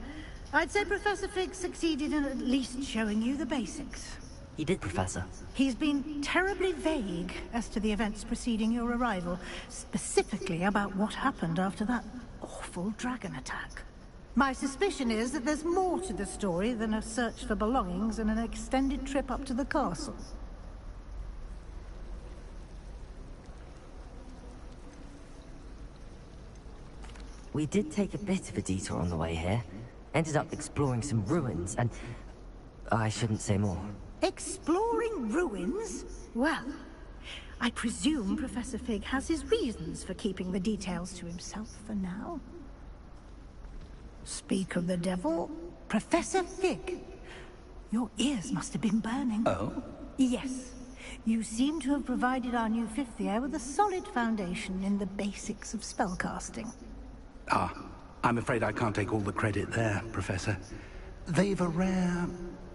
I'd say Professor Fig succeeded in at least showing you the basics. He did, Professor. He's been terribly vague as to the events preceding your arrival, specifically about what happened after that awful dragon attack. My suspicion is that there's more to the story than a search for belongings and an extended trip up to the castle. We did take a bit of a detour on the way here. Ended up exploring some ruins, and I shouldn't say more. Exploring ruins? Well, I presume Professor Fig has his reasons for keeping the details to himself for now. Speak of the devil, Professor Fig. Your ears must have been burning. Oh? Yes. You seem to have provided our new fifth year with a solid foundation in the basics of spellcasting. Ah, I'm afraid I can't take all the credit there, Professor. They've a rare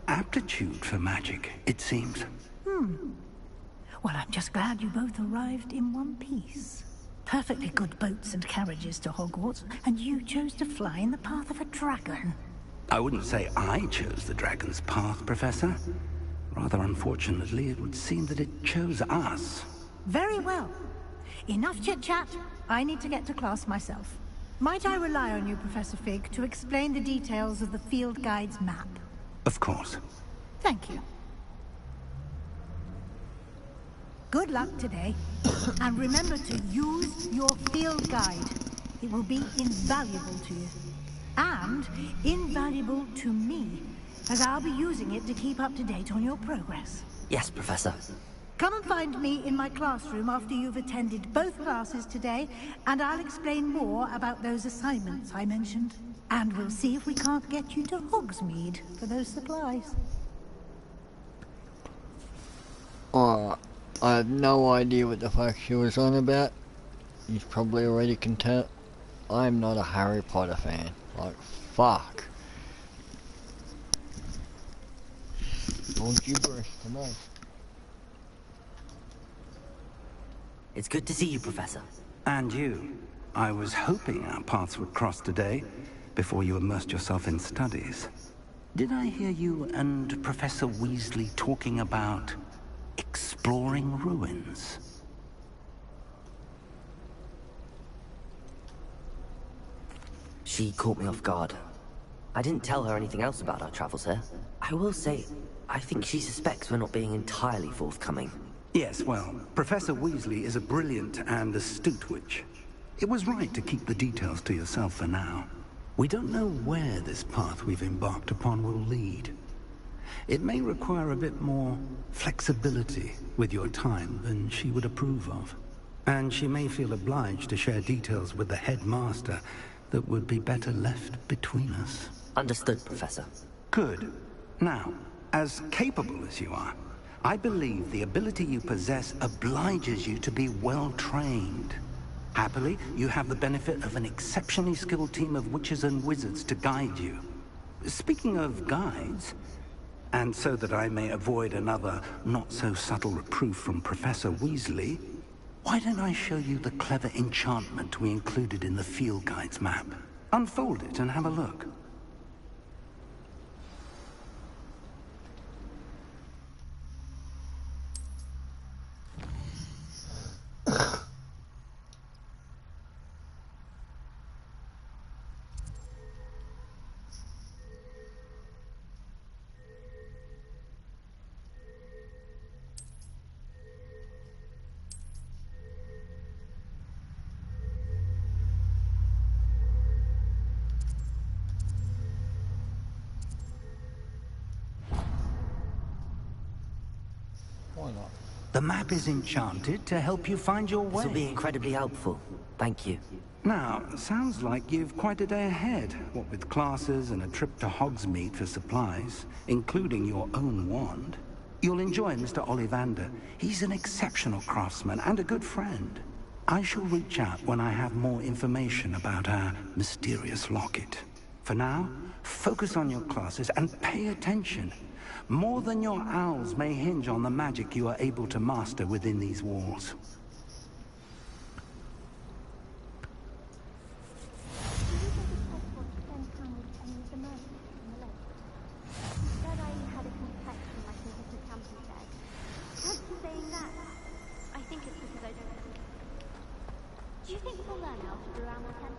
aptitude for magic, it seems. Well, I'm just glad you both arrived in one piece. Perfectly good boats and carriages to Hogwarts, and you chose to fly in the path of a dragon. I wouldn't say I chose the dragon's path, Professor. Rather unfortunately, it would seem that it chose us. Very well. Enough chit-chat. I need to get to class myself. Might I rely on you, Professor Fig, to explain the details of the field guide's map? Of course. Thank you. Good luck today, and remember to use your field guide. It will be invaluable to you, and invaluable to me, as I'll be using it to keep up to date on your progress. Yes, Professor. Come and find me in my classroom after you've attended both classes today, and I'll explain more about those assignments I mentioned. And we'll see if we can't get you to Hogsmeade for those supplies. I have no idea what the fuck she was on about. You probably already can tell. I'm not a Harry Potter fan. Like, fuck. All gibberish to me. It's good to see you, Professor. And you. I was hoping our paths would cross today, before you immersed yourself in studies. Did I hear you and Professor Weasley talking about exploring ruins? She caught me off guard. I didn't tell her anything else about our travels here. I will say, I think she suspects we're not being entirely forthcoming. Yes, well, Professor Weasley is a brilliant and astute witch. It was right to keep the details to yourself for now. We don't know where this path we've embarked upon will lead. It may require a bit more flexibility with your time than she would approve of. And she may feel obliged to share details with the headmaster that would be better left between us. Understood, Professor. Good. Now, as capable as you are, I believe the ability you possess obliges you to be well-trained. Happily, you have the benefit of an exceptionally skilled team of witches and wizards to guide you. Speaking of guides, and so that I may avoid another not-so-subtle reproof from Professor Weasley, why don't I show you the clever enchantment we included in the field guide's map? Unfold it and have a look. The map is enchanted to help you find your way. This will be incredibly helpful. Thank you. Now, sounds like you've quite a day ahead, what with classes and a trip to Hogsmeade for supplies, including your own wand. You'll enjoy Mr. Ollivander. He's an exceptional craftsman and a good friend. I shall reach out when I have more information about our mysterious locket. For now, focus on your classes and pay attention. More than your owls may hinge on the magic you are able to master within these walls. Do you think we'll learn how to brew around the tent?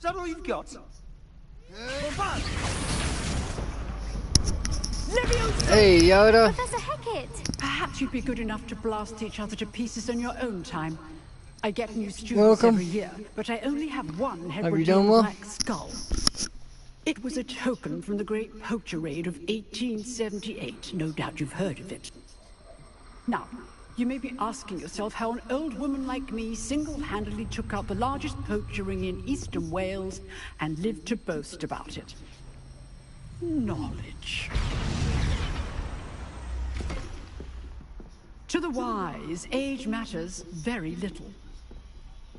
Is that all you've got? Hey, Yoda. Professor Heckett! Perhaps you'd be good enough to blast each other to pieces on your own time. I get new students Welcome. every year, but I only have one Have you done well? black skull. It was a token from the great poacher raid of 1878. No doubt you've heard of it. Now, you may be asking yourself how an old woman like me single-handedly took out the largest poacher ring in eastern Wales and lived to boast about it. Knowledge. To the wise, age matters very little.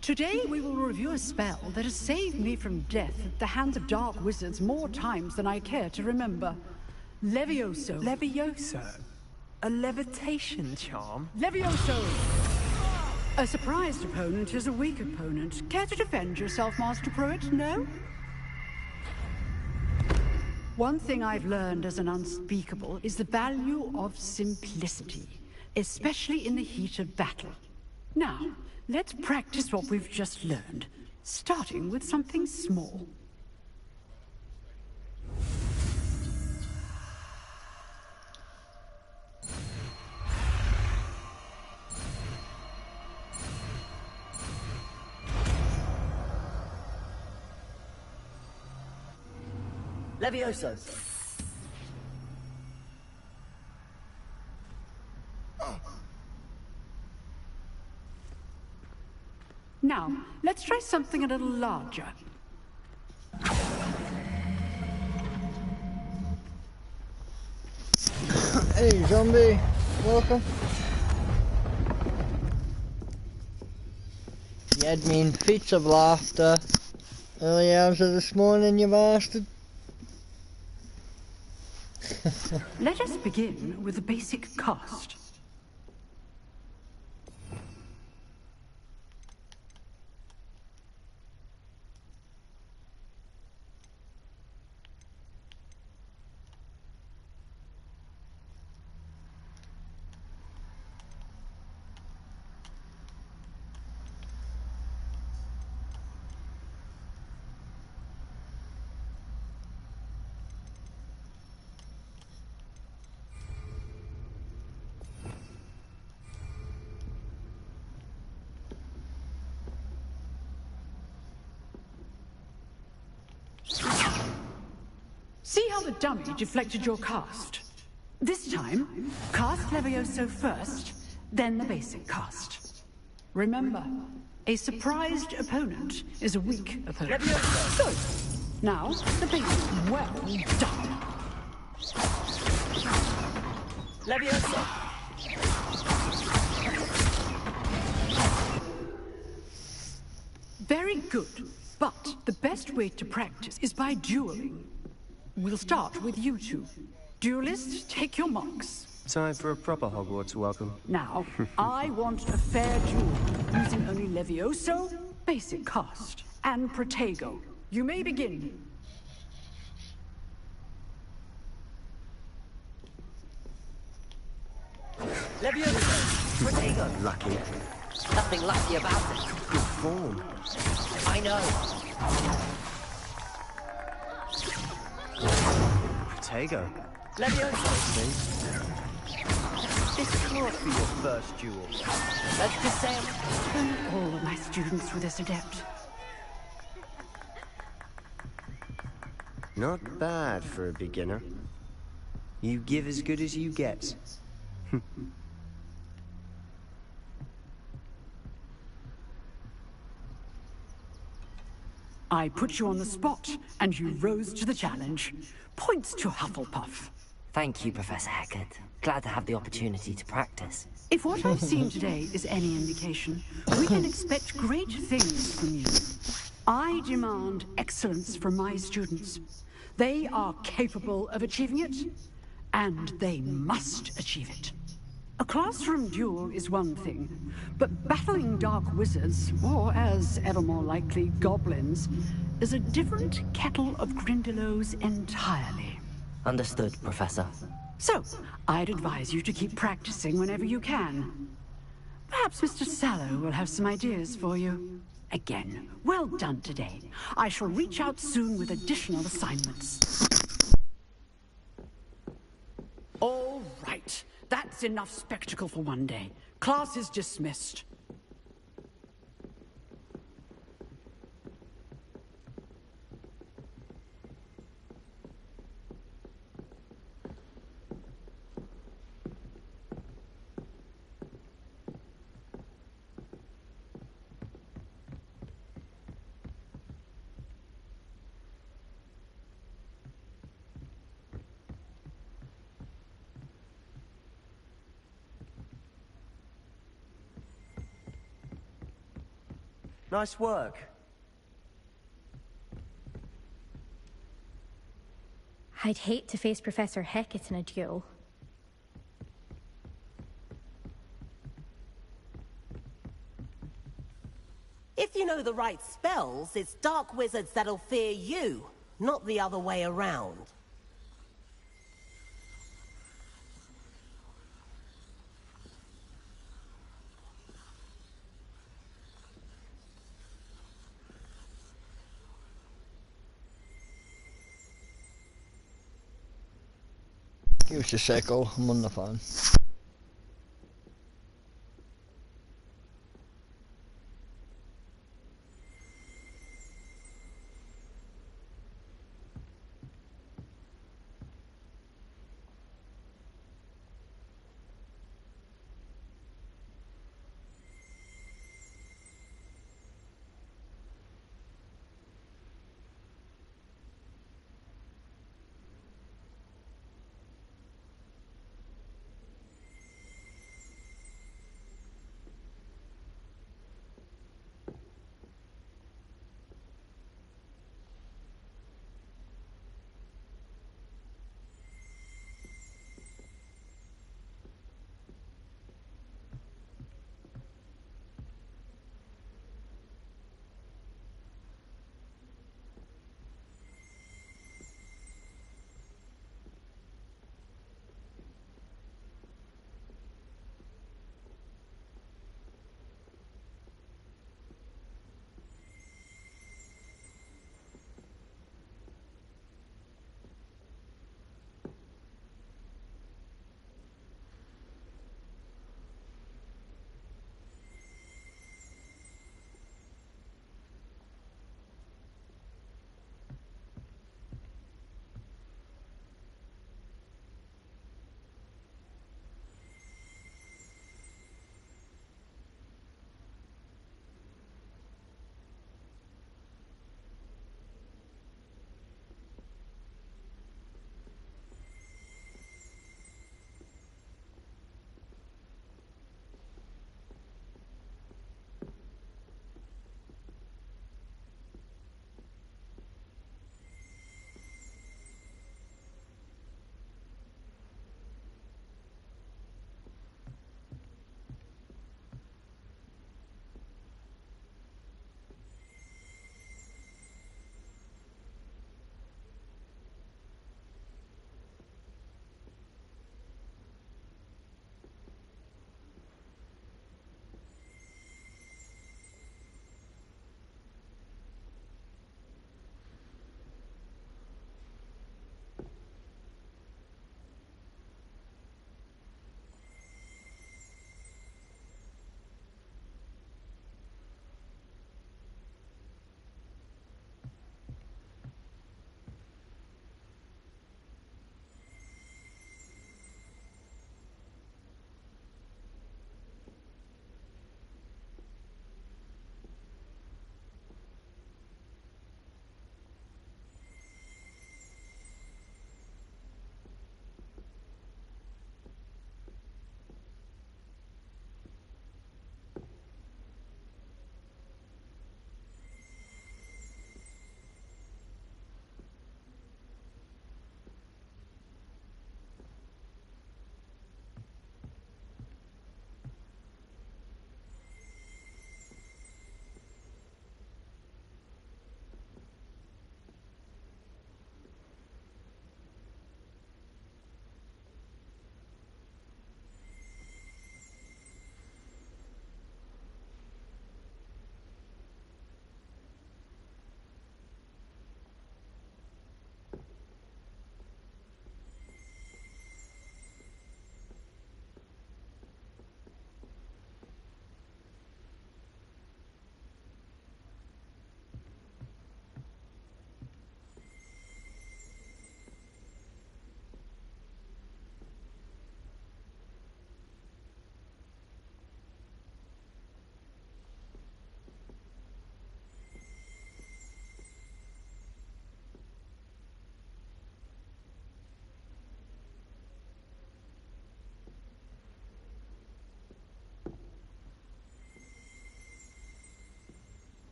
Today we will review a spell that has saved me from death at the hands of dark wizards more times than I care to remember. Levioso. Levioso? A levitation charm? Levioso! A surprised opponent is a weak opponent. Care to defend yourself, Master Pruitt? No? One thing I've learned as an unspeakable is the value of simplicity, especially in the heat of battle. Now, let's practice what we've just learned, starting with something small. Levioso. Now, let's try something a little larger. Hey, zombie. Welcome. You had me in fits of laughter early hours of this morning, you bastard. Let us begin with the basic cast. See how the dummy deflected your cast? This time, cast Levioso first, then the basic cast. Remember, a surprised opponent is a weak opponent. Levioso! Good. Now, the basic. Well done. Levioso! Very good. But the best way to practice is by dueling. We'll start with you two. Duelists, take your marks. Time for a proper Hogwarts welcome. Now, I want a fair duel, using only Levioso, basic cast, and Protego. You may begin. Levioso! Protego! Lucky. Nothing lucky about it. Good form. I know. Protego. Levioso! This can't be your first duel. Let's just say All of my students were this adept. Not bad for a beginner. You give as good as you get. I put you on the spot, and you rose to the challenge. Points to Hufflepuff. Thank you, Professor Hecat. Glad to have the opportunity to practice. If what I've seen today is any indication, we can expect great things from you. I demand excellence from my students. They are capable of achieving it, and they must achieve it. A classroom duel is one thing, but battling dark wizards, or as ever more likely, goblins, is a different kettle of Grindylows entirely. Understood, Professor. So, I'd advise you to keep practicing whenever you can. Perhaps Mr. Sallow will have some ideas for you. Again, well done today. I shall reach out soon with additional assignments. All right. That's enough spectacle for one day. Class is dismissed. Nice work. I'd hate to face Professor Hecat in a duel. If you know the right spells, it's dark wizards that'll fear you, not the other way around. Give us a sec, I'm on the phone.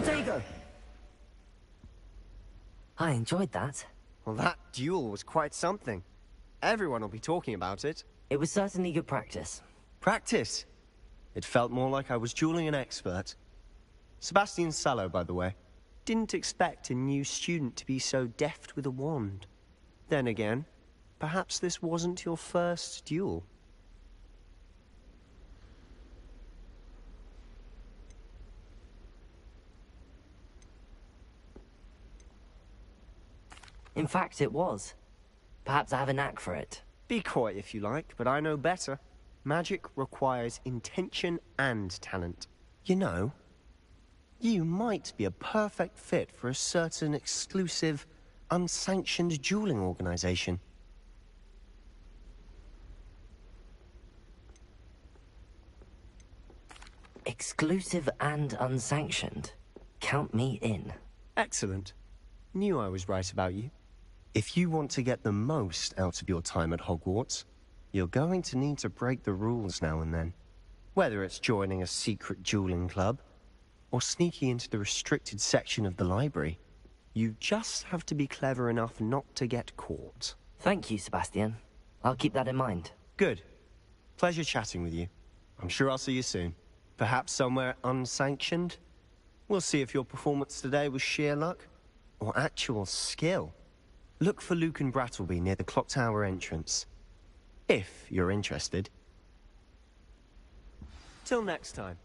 Protego! I enjoyed that. Well, that duel was quite something. Everyone will be talking about it. It was certainly good practice. Practice? It felt more like I was dueling an expert. Sebastian Sallow, by the way. Didn't expect a new student to be so deft with a wand. Then again, perhaps this wasn't your first duel. In fact, it was. Perhaps I have a knack for it. Be coy if you like, but I know better. Magic requires intention and talent. You know, you might be a perfect fit for a certain exclusive, unsanctioned dueling organization. Exclusive and unsanctioned. Count me in. Excellent. Knew I was right about you. If you want to get the most out of your time at Hogwarts, you're going to need to break the rules now and then. Whether it's joining a secret dueling club, or sneaking into the restricted section of the library, you just have to be clever enough not to get caught. Thank you, Sebastian. I'll keep that in mind. Good. Pleasure chatting with you. I'm sure I'll see you soon. Perhaps somewhere unsanctioned? We'll see if your performance today was sheer luck, or actual skill. Look for Luke and Brattleby near the clock tower entrance. If you're interested. Till next time.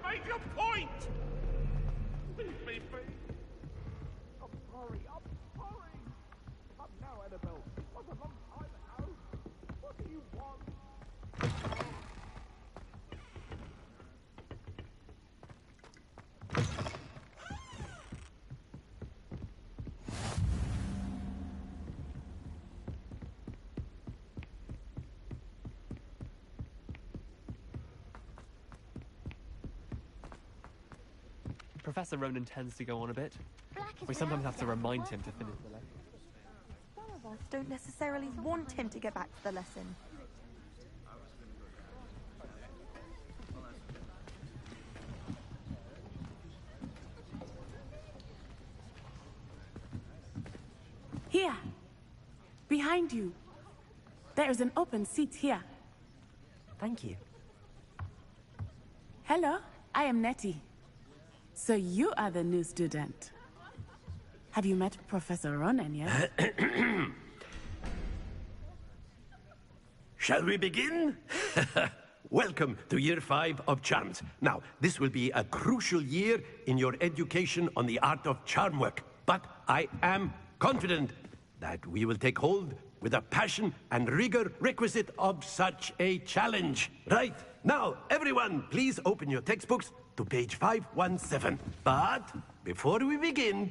Make your point! Leave me be. I'm sorry. Come now, Annabelle. It was a long time ago. What do you want? Professor Ronan tends to go on a bit. We sometimes have to remind him to finish the lesson. Some of us don't necessarily want him to get back to the lesson. Here! Behind you. There is an open seat here. Thank you. Hello, I am Nettie. So you are the new student. Have you met Professor Ronan yet? Shall we begin? Welcome to Year 5 of Charms. Now, this will be a crucial year in your education on the art of charm work. But I am confident that we will take hold with the passion and rigor requisite of such a challenge. Right, now, everyone, please open your textbooks to page 517. But before we begin,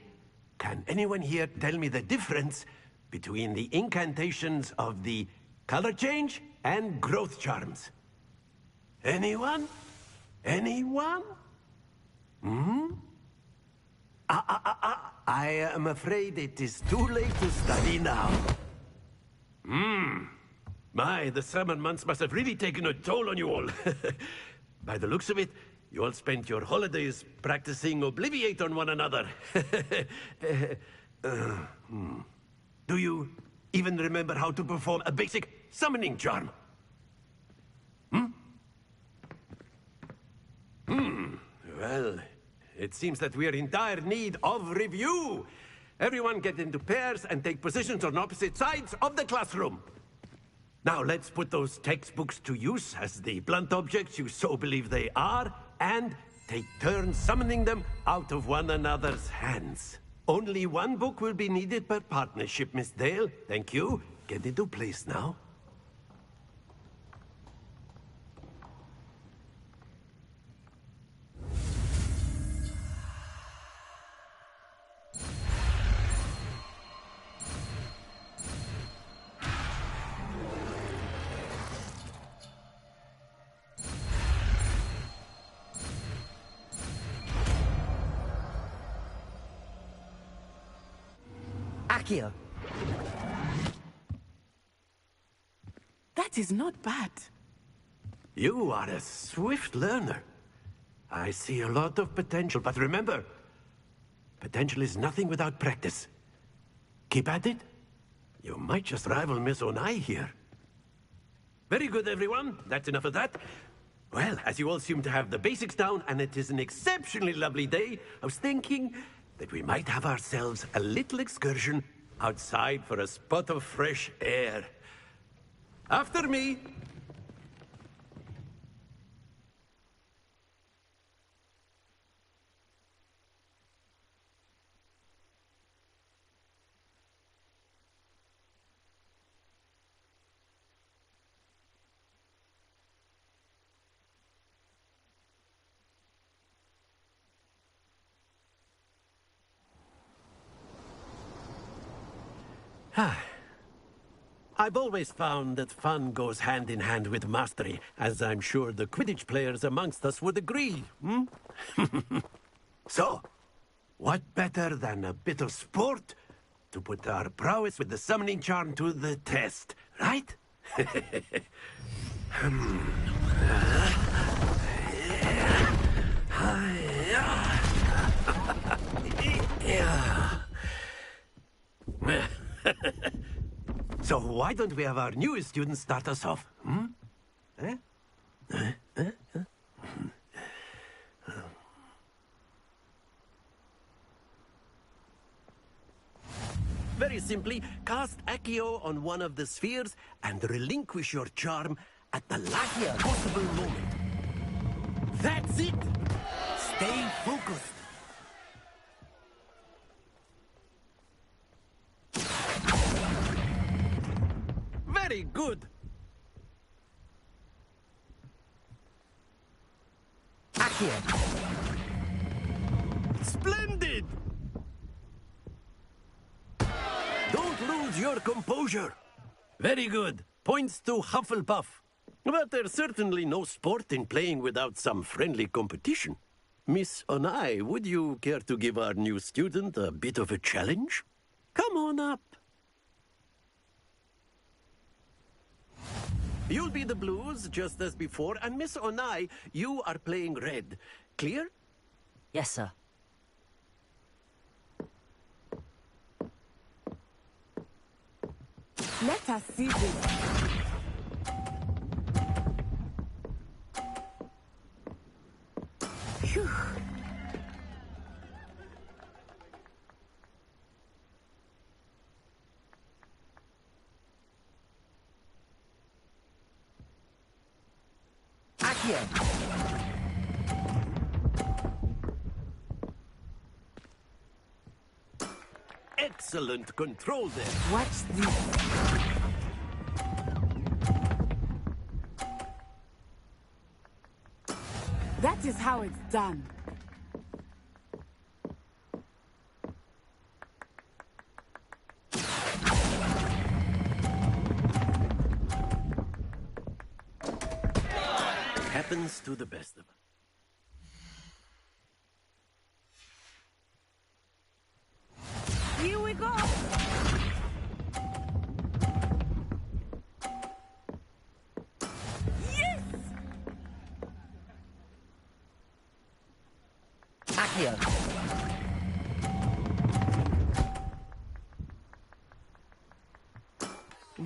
can anyone here tell me the difference between the incantations of the color change and growth charms? Anyone? Anyone? I am afraid it is too late to study now. My, the summer months must have really taken a toll on you all. By the looks of it, you all spent your holidays practicing Obliviate on one another. Do you even remember how to perform a basic summoning charm? Well, it seems that we are in dire need of review. Everyone get into pairs and take positions on opposite sides of the classroom. Now let's put those textbooks to use as the blunt objects you so believe they are, and take turns summoning them out of one another's hands. Only one book will be needed per partnership, Miss Dale. Thank you. Get into place now. Accio! That is not bad. You are a swift learner. I see a lot of potential, but remember, potential is nothing without practice. Keep at it. You might just rival Miss Onai here. Very good, everyone. That's enough of that. Well, as you all seem to have the basics down, and it is an exceptionally lovely day, I was thinking that we might have ourselves a little excursion outside for a spot of fresh air. After me! I've always found that fun goes hand in hand with mastery, as I'm sure the Quidditch players amongst us would agree, hmm? So, what better than a bit of sport to put our prowess with the summoning charm to the test, right? So why don't we have our newest student start us off, hmm? Very simply, cast Accio on one of the spheres and relinquish your charm at the last possible moment. That's it! Stay focused. Very good. Accio. Splendid! Don't lose your composure. Very good. Points to Hufflepuff. But there's certainly no sport in playing without some friendly competition. Miss Onai, would you care to give our new student a bit of a challenge? Come on up. You'll be the blues, just as before, and Miss Onai, you are playing red. Clear? Yes, sir. Let us see this. Phew. Accio! Excellent control there. Watch this. That is how it's done. Happens to the best of us. Here we go. Yes! Accio!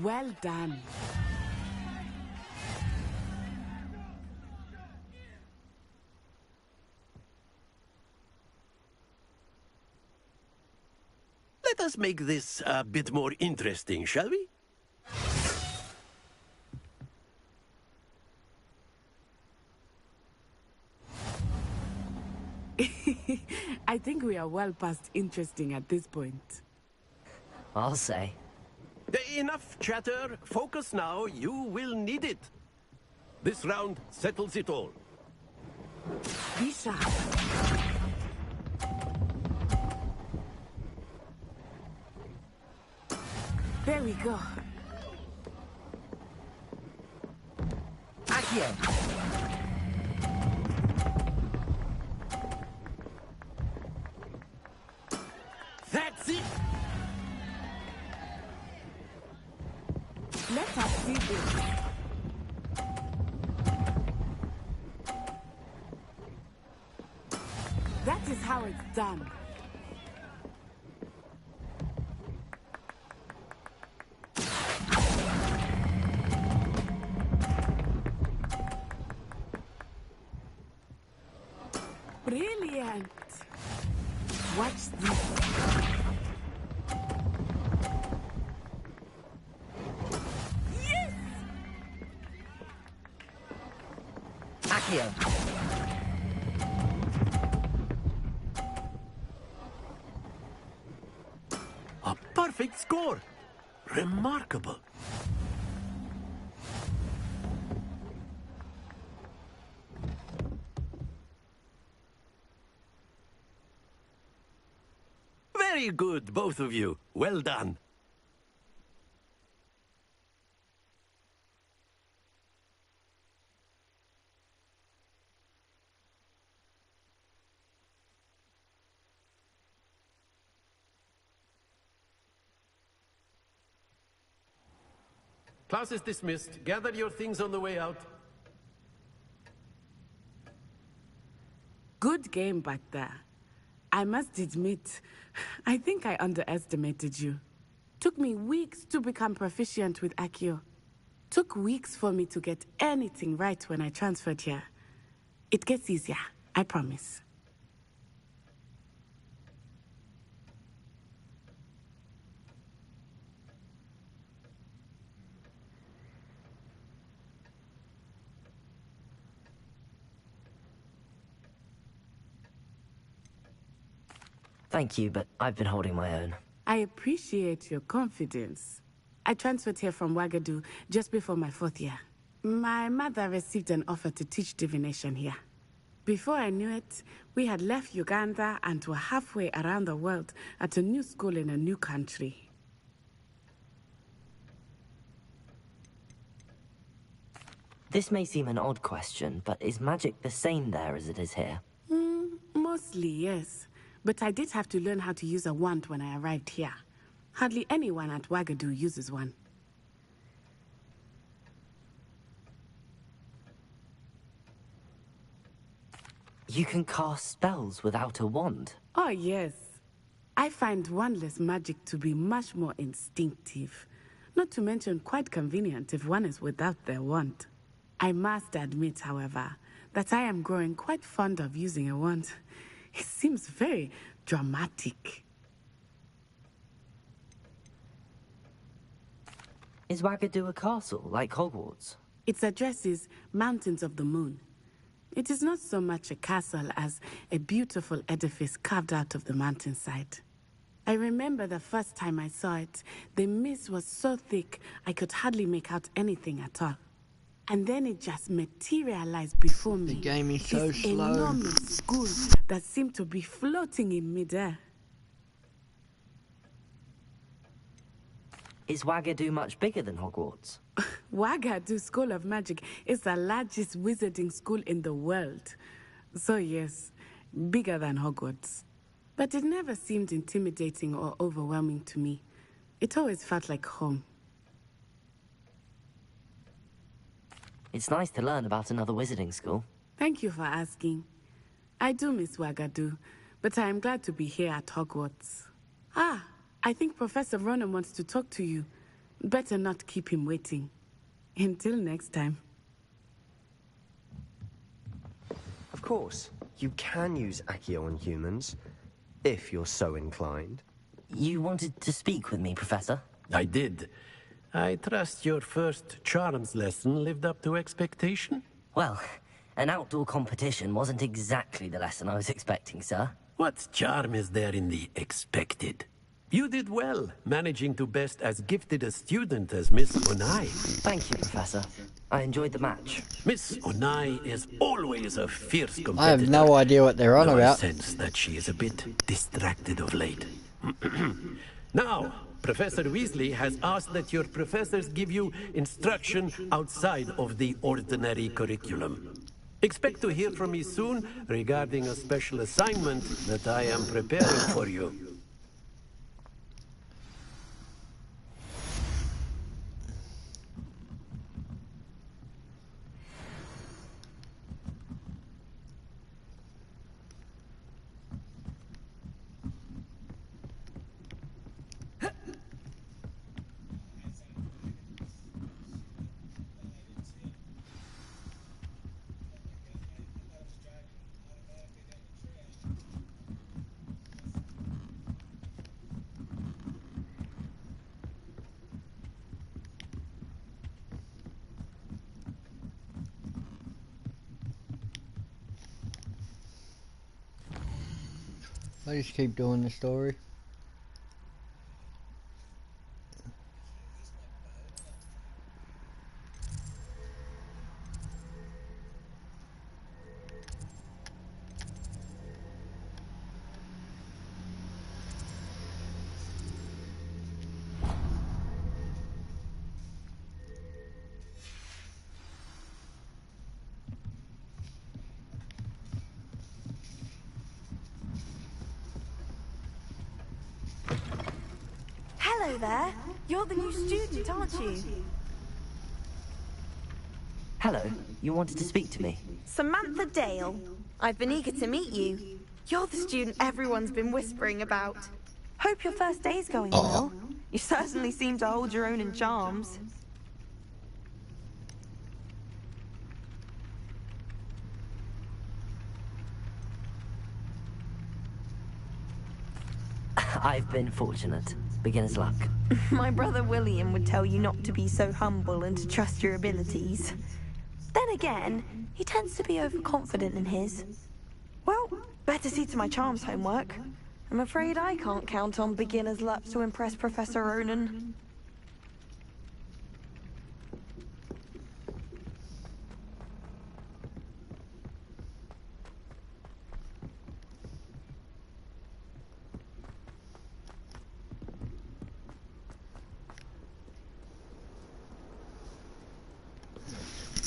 Well done. Let us make this a bit more interesting, shall we? I think we are well past interesting at this point. I'll say. Enough chatter. Focus now. You will need it. This round settles it all. Be sharp. There we go. Accio! That's it! That is how it's done. Brilliant. Watch this. Yes! Accio. A perfect score! Remarkable. Very good, both of you. Well done. Class is dismissed. Gather your things on the way out. Good game back there. I must admit, I think I underestimated you. Took me weeks to become proficient with Accio. Took weeks for me to get anything right when I transferred here. It gets easier, I promise. Thank you, but I've been holding my own. I appreciate your confidence. I transferred here from Wagadu just before my 4th year. My mother received an offer to teach divination here. Before I knew it, we had left Uganda and were halfway around the world at a new school in a new country. This may seem an odd question, but is magic the same there as it is here? Mostly, yes. But I did have to learn how to use a wand when I arrived here. Hardly anyone at Wagadu uses one. You can cast spells without a wand? Oh, yes. I find wandless magic to be much more instinctive. Not to mention quite convenient if one is without their wand. I must admit, however, that I am growing quite fond of using a wand. It seems very dramatic. Is Wagadu a castle, like Hogwarts? Its address is Mountains of the Moon. It is not so much a castle as a beautiful edifice carved out of the mountainside. I remember the first time I saw it, the mist was so thick I could hardly make out anything at all. And then it just materialized before me. The game is so this slow. enormous school that seemed to be floating in midair. Is Wagadu much bigger than Hogwarts? Wagadu School of Magic is the largest wizarding school in the world. So yes, bigger than Hogwarts. But it never seemed intimidating or overwhelming to me. It always felt like home. It's nice to learn about another wizarding school. Thank you for asking. I do miss Wagadu, but I am glad to be here at Hogwarts. Ah, I think Professor Ronan wants to talk to you. Better not keep him waiting. Until next time. Of course, you can use Accio on humans, if you're so inclined. You wanted to speak with me, Professor? I did. I trust your first charms lesson lived up to expectation? Well, an outdoor competition wasn't exactly the lesson I was expecting, sir. What charm is there in the expected? You did well, managing to best as gifted a student as Miss Onai. Thank you, Professor. I enjoyed the match. Miss Onai is always a fierce competitor. I have no idea what they're on Though about. I sense that she is a bit distracted of late. Now, Professor Weasley has asked that your professors give you instruction outside of the ordinary curriculum. Expect to hear from me soon regarding a special assignment that I am preparing for you. I just keep doing the story. Hello there. You're the new student, aren't you? Hello, you wanted to speak to me? Samantha Dale. I've been eager to meet you. You're the student everyone's been whispering about. Hope your first day's going well. You certainly seem to hold your own in charms. I've been fortunate. Beginner's luck. My brother William would tell you not to be so humble and to trust your abilities. Then again, he tends to be overconfident in his. Well, better see to my charms homework. I'm afraid I can't count on beginner's luck to impress Professor Ronan.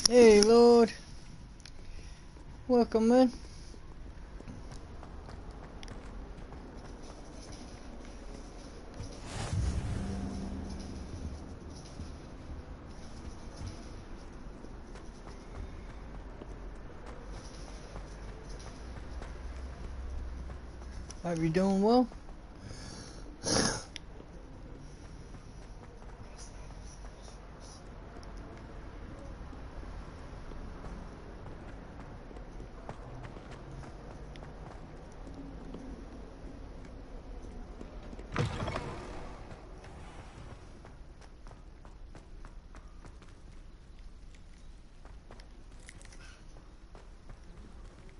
Hey Lord, welcome in. Hope you're doing well.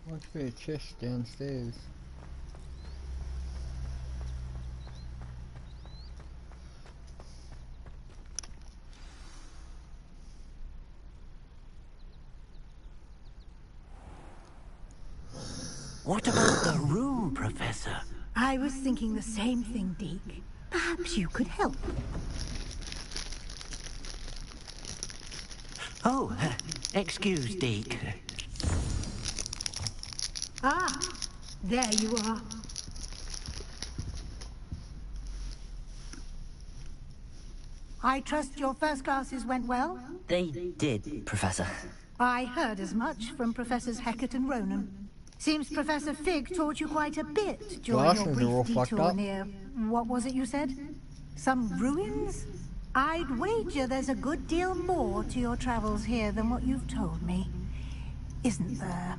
Must be a chest downstairs. What about the room, Professor? I was thinking the same thing, Deke. Perhaps you could help. Oh, excuse, Deke. Ah, there you are. I trust your first classes went well? They did, Professor. I heard as much from Professors Heckett and Ronan. Seems Professor Fig taught you quite a bit during your brief detour near... What was it you said? Some ruins? I'd wager there's a good deal more to your travels here than what you've told me. Isn't there?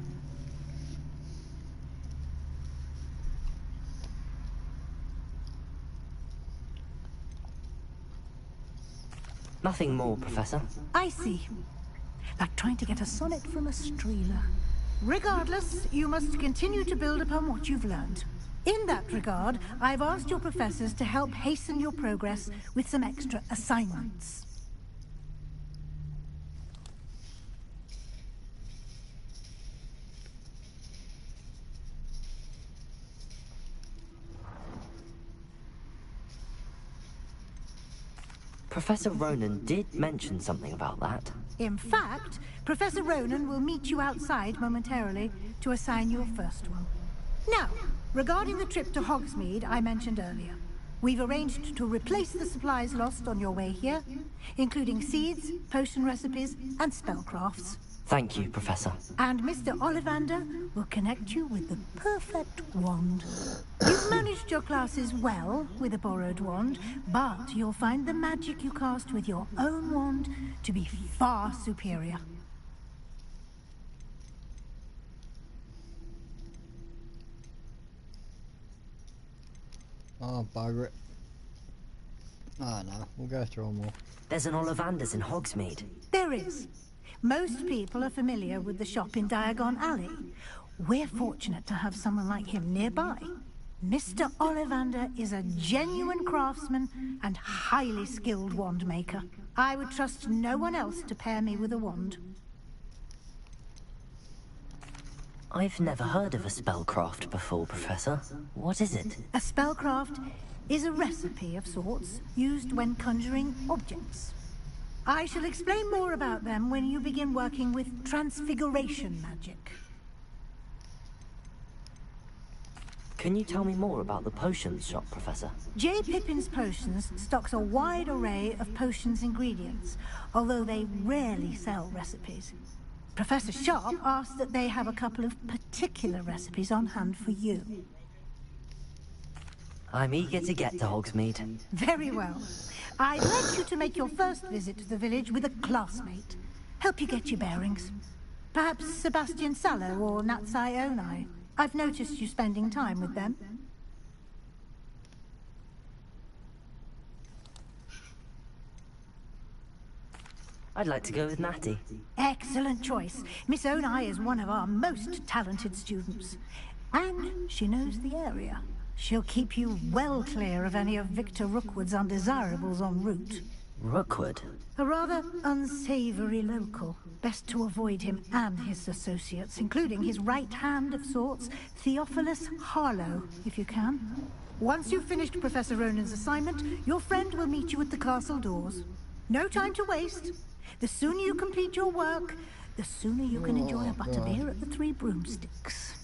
Nothing more, Professor. I see. Like trying to get a sonnet from a streeler. Regardless, you must continue to build upon what you've learned. In that regard, I've asked your professors to help hasten your progress with some extra assignments. Professor Ronan did mention something about that. In fact, Professor Ronan will meet you outside momentarily to assign your first one. Now, regarding the trip to Hogsmeade I mentioned earlier, we've arranged to replace the supplies lost on your way here, including seeds, potion recipes, and spellcrafts. Thank you, Professor. And Mr. Ollivander will connect you with the perfect wand. You've managed your classes well with a borrowed wand, but you'll find the magic you cast with your own wand to be far superior. Oh, bugger it. Oh no, we'll go through them all. There's an Ollivander's in Hogsmeade. There is. Most people are familiar with the shop in Diagon Alley. We're fortunate to have someone like him nearby. Mr. Ollivander is a genuine craftsman and highly skilled wand maker. I would trust no one else to pair me with a wand. I've never heard of a spellcraft before, Professor. What is it? A spellcraft is a recipe of sorts used when conjuring objects. I shall explain more about them when you begin working with transfiguration magic. Can you tell me more about the potions shop, Professor? J. Pippin's Potions stocks a wide array of potions ingredients, although they rarely sell recipes. Professor Sharp asked that they have a couple of particular recipes on hand for you. I'm eager to get to Hogsmeade. Very well. I'd like you to make your first visit to the village with a classmate. Help you get your bearings. Perhaps Sebastian Sallow or Natsai Onai. I've noticed you spending time with them. I'd like to go with Natty. Excellent choice. Miss Onai is one of our most talented students. And she knows the area. She'll keep you well clear of any of Victor Rookwood's undesirables en route. Rookwood? A rather unsavory local. Best to avoid him and his associates, including his right hand of sorts, Theophilus Harlow, if you can. Once you've finished Professor Ronan's assignment, your friend will meet you at the castle doors. No time to waste. The sooner you complete your work, the sooner you can enjoy a butterbeer at the Three Broomsticks.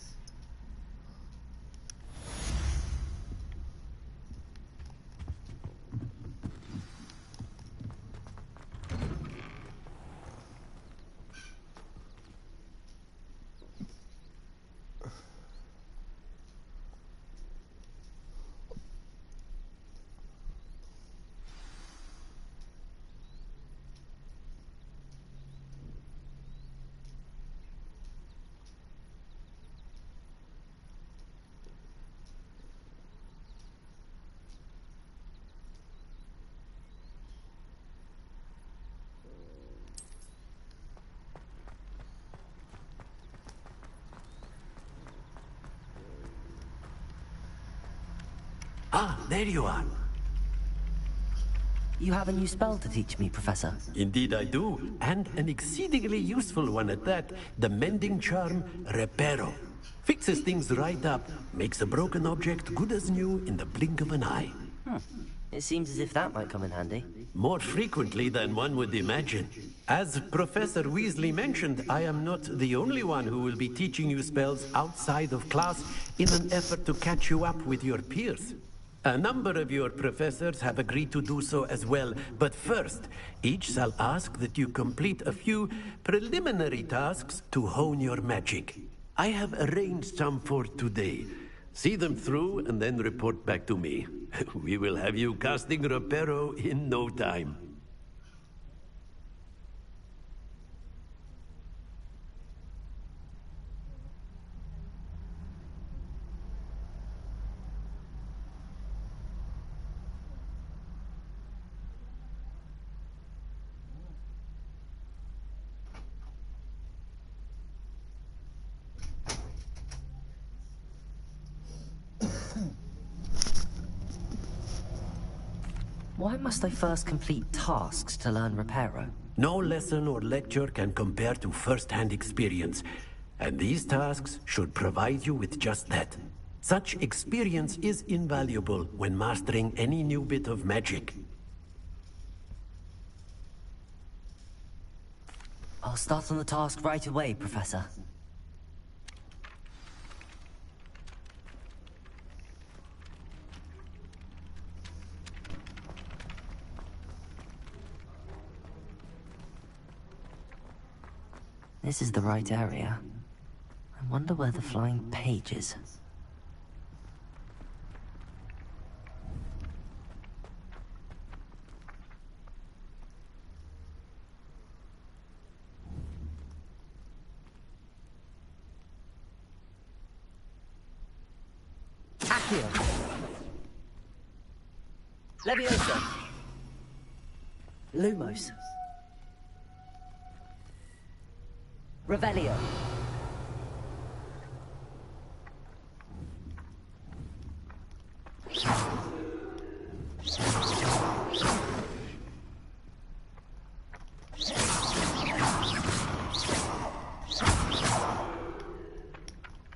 Ah, there you are. You have a new spell to teach me, Professor. Indeed I do, and an exceedingly useful one at that. The mending charm, Reparo. Fixes things right up, makes a broken object good as new in the blink of an eye. It seems as if that might come in handy. More frequently than one would imagine. As Professor Weasley mentioned, I am not the only one who will be teaching you spells outside of class in an effort to catch you up with your peers. A number of your professors have agreed to do so as well, but first, each shall ask that you complete a few preliminary tasks to hone your magic. I have arranged some for today. See them through and then report back to me. We will have you casting Reparo in no time. Why must I first complete tasks to learn Reparo? No lesson or lecture can compare to first-hand experience, and these tasks should provide you with just that. Such experience is invaluable when mastering any new bit of magic. I'll start on the task right away, Professor. This is the right area. I wonder where the flying page is. Accio. Leviosa. Lumos. Revelio.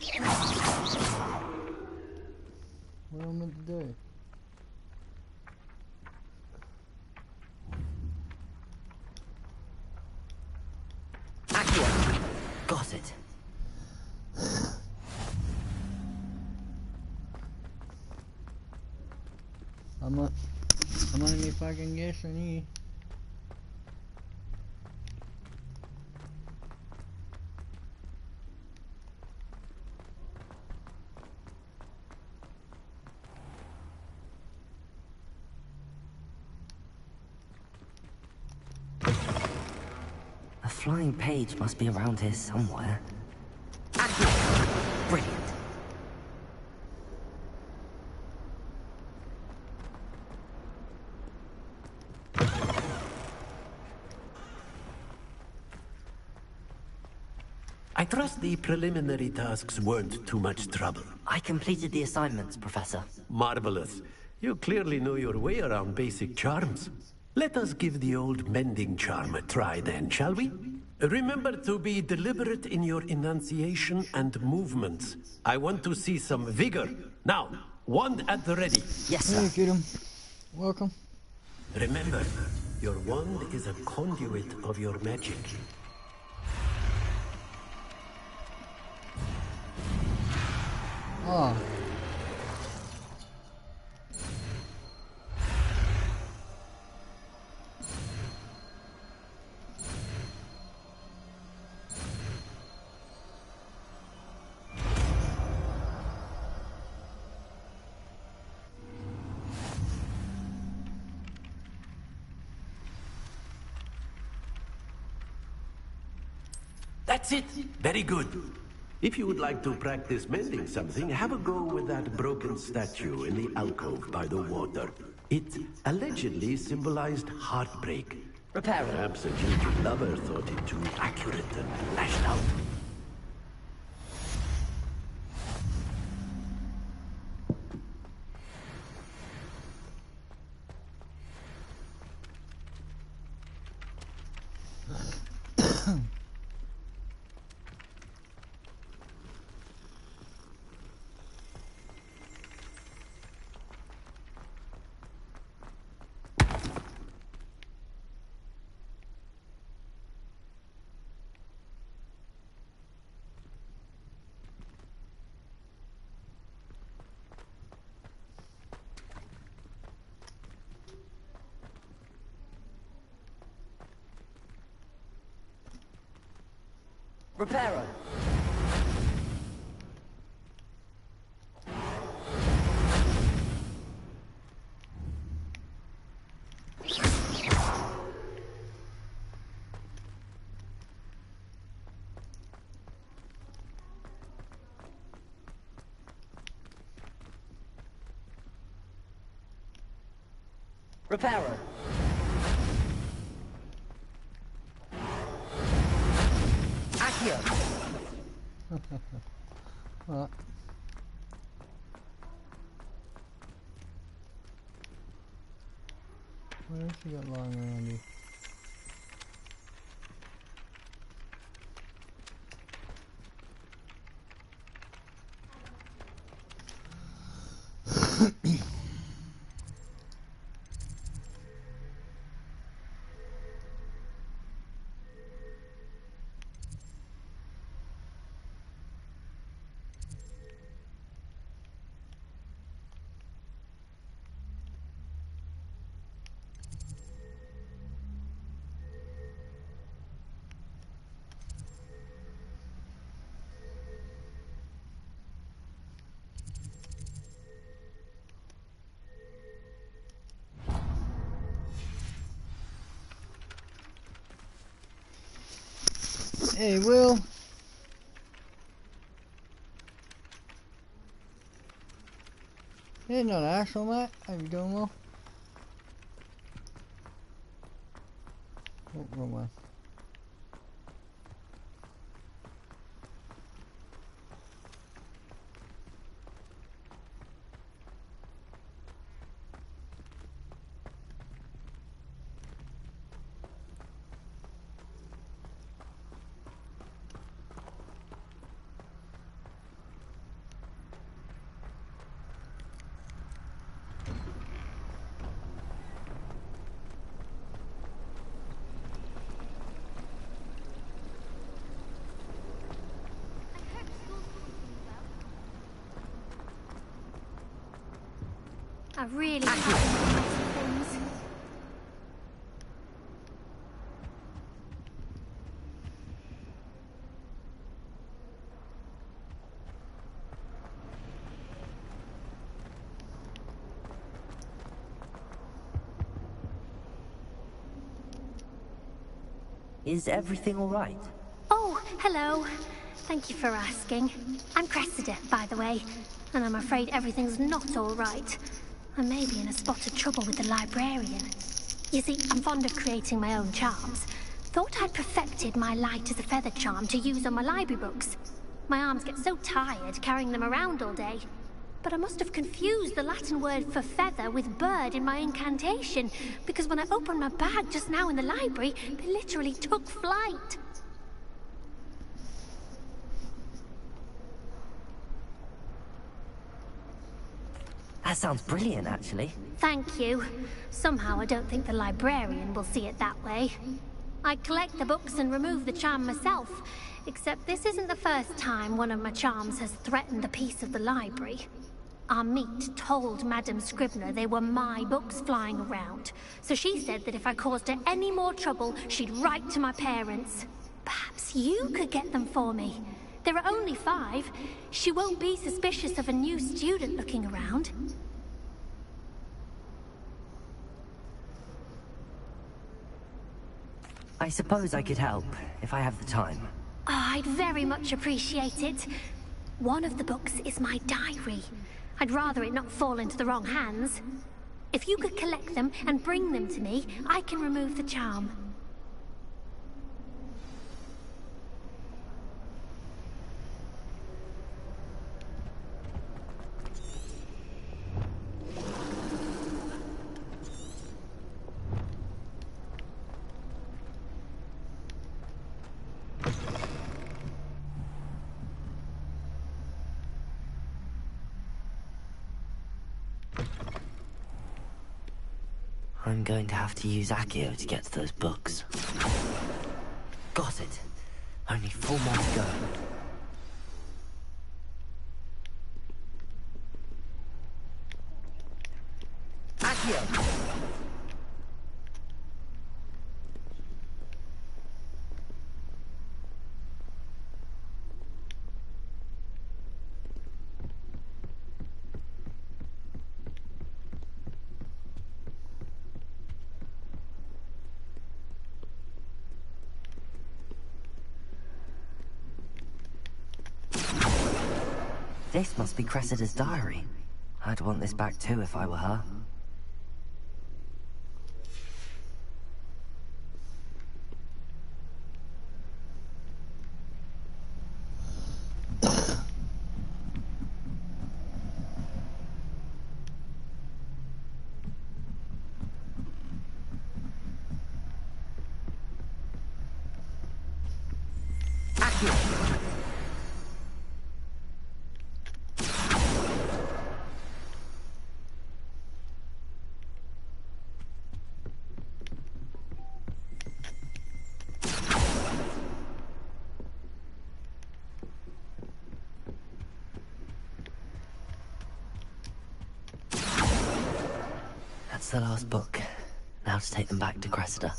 What am I meant to do? Accio! Got it. I'm only fucking guessing here. A flying page must be around here somewhere. Accio! Brilliant. I trust the preliminary tasks weren't too much trouble. I completed the assignments, Professor. Marvelous. You clearly know your way around basic charms. Let us give the old mending charm a try then, shall we? Remember to be deliberate in your enunciation and movements. I want to see some vigor. Now, wand at the ready. Yes, sir. Hey, get him. Welcome. Remember, your wand is a conduit of your magic. Oh. That's it. Very good. If you would like to practice mending something, have a go with that broken statue in the alcove by the water. It allegedly symbolized heartbreak. Repair it. Perhaps a guilty lover thought it too accurate and lashed out. Reparo. Reparo. Accio. What? What else you got lying around here? Hey, Will. Hey, not an asshole, mate. How you doing, Will? Oh, wrong one. I really have things. Is everything all right? Oh, hello. Thank you for asking. I'm Cressida, by the way, and I'm afraid everything's not all right. I may be in a spot of trouble with the librarian. You see, I'm fond of creating my own charms. Thought I'd perfected my light as a feather charm to use on my library books. My arms get so tired carrying them around all day. But I must have confused the Latin word for feather with bird in my incantation, because when I opened my bag just now in the library, they literally took flight. That sounds brilliant, actually. Thank you. Somehow I don't think the librarian will see it that way. I collect the books and remove the charm myself, except this isn't the first time one of my charms has threatened the peace of the library. Amit told Madame Scribner they were my books flying around, so she said that if I caused her any more trouble, she'd write to my parents. Perhaps you could get them for me. There are only 5. She won't be suspicious of a new student looking around. I suppose I could help, if I have the time. Oh, I'd very much appreciate it. One of the books is my diary. I'd rather it not fall into the wrong hands. If you could collect them and bring them to me, I can remove the charm. I'm going to have to use Accio to get to those books. Got it. Only 4 more to go. Accio! This must be Cressida's diary. I'd want this back too if I were her. That's the last book. Now to take them back to Cressida.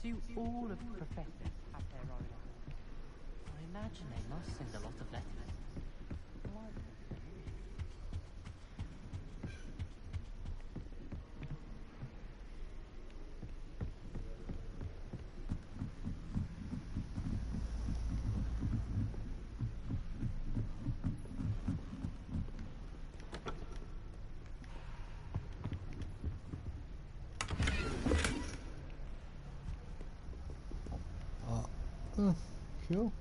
Do all of the professors have their own? I imagine they must send a lot of letters. Sure.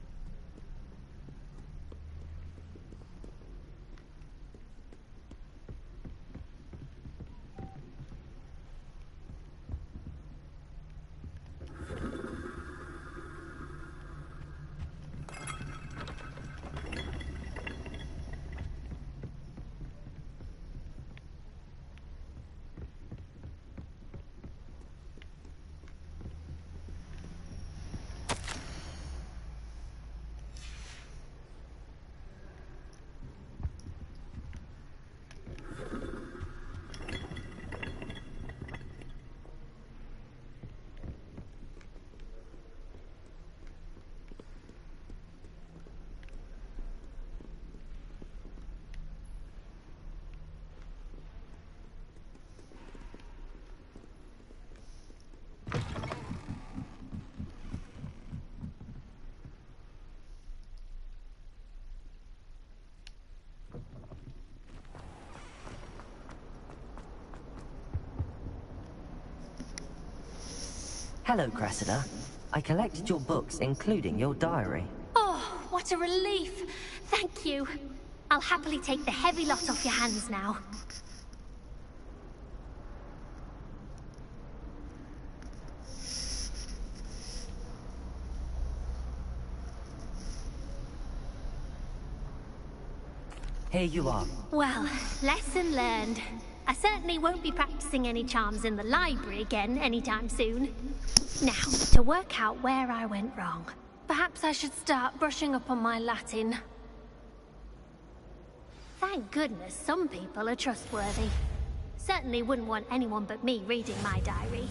Hello, Cressida. I collected your books, including your diary. Oh, what a relief. Thank you. I'll happily take the heavy lot off your hands now. Here you are. Well, lesson learned. I certainly won't be practicing any charms in the library again anytime soon. Now, to work out where I went wrong. Perhaps I should start brushing up on my Latin. Thank goodness some people are trustworthy. Certainly wouldn't want anyone but me reading my diary.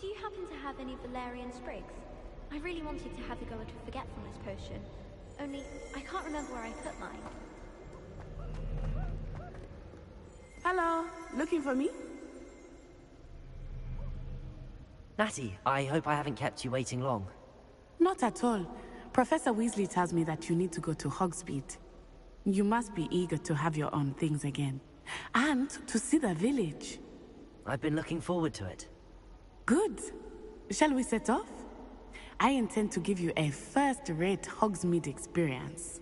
Do you happen to have any valerian sprigs? I really wanted to have a go at a forgetfulness potion. Only, I can't remember where I put mine. Hello, looking for me? Natty, I hope I haven't kept you waiting long. Not at all. Professor Weasley tells me that you need to go to Hogsmeade. You must be eager to have your own things again. And to see the village. I've been looking forward to it. Good. Shall we set off? I intend to give you a first-rate Hogsmeade experience.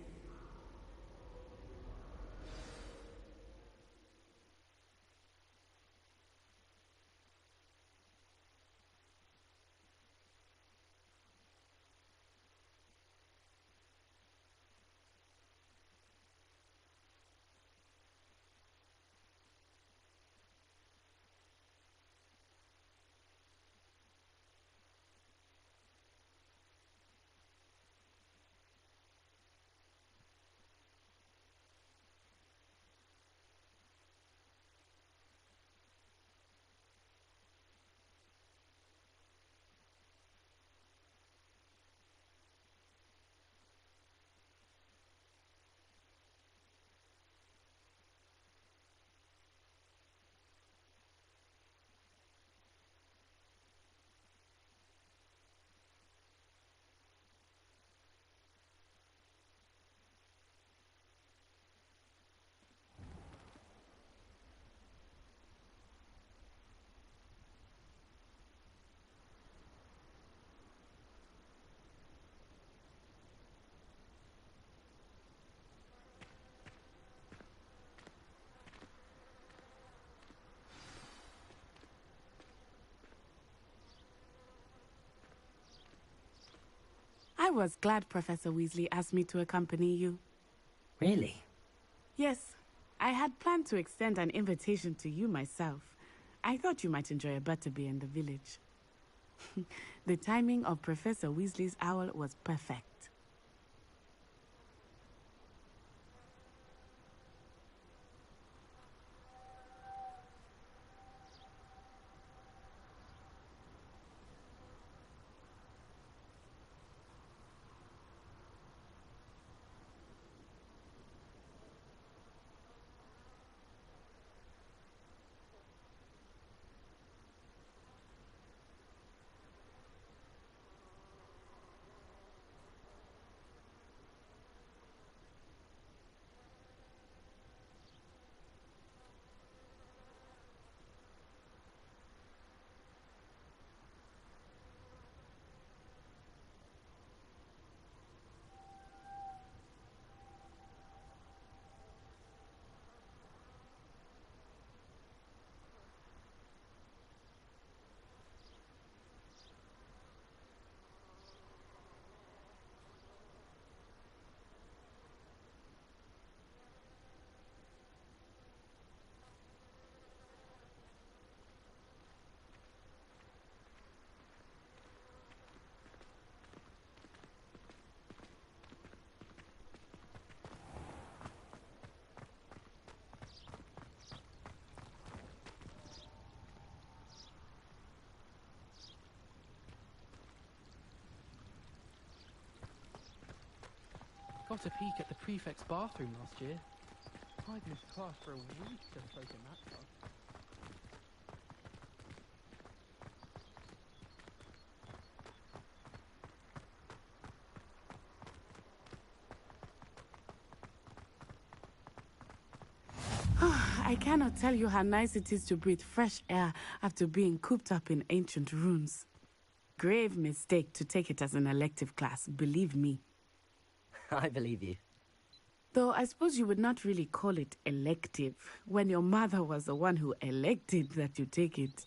I was glad Professor Weasley asked me to accompany you. Really? Yes, I had planned to extend an invitation to you myself. I thought you might enjoy a butterbeer in the village. The timing of Professor Weasley's owl was perfect. got a peek at the prefect's bathroom last year. I'd miss class for a week to soak in that stuff. I cannot tell you how nice it is to breathe fresh air after being cooped up in ancient ruins. Grave mistake to take it as an elective class, believe me. I believe you. Though I suppose you would not really call it elective when your mother was the one who elected that you take it.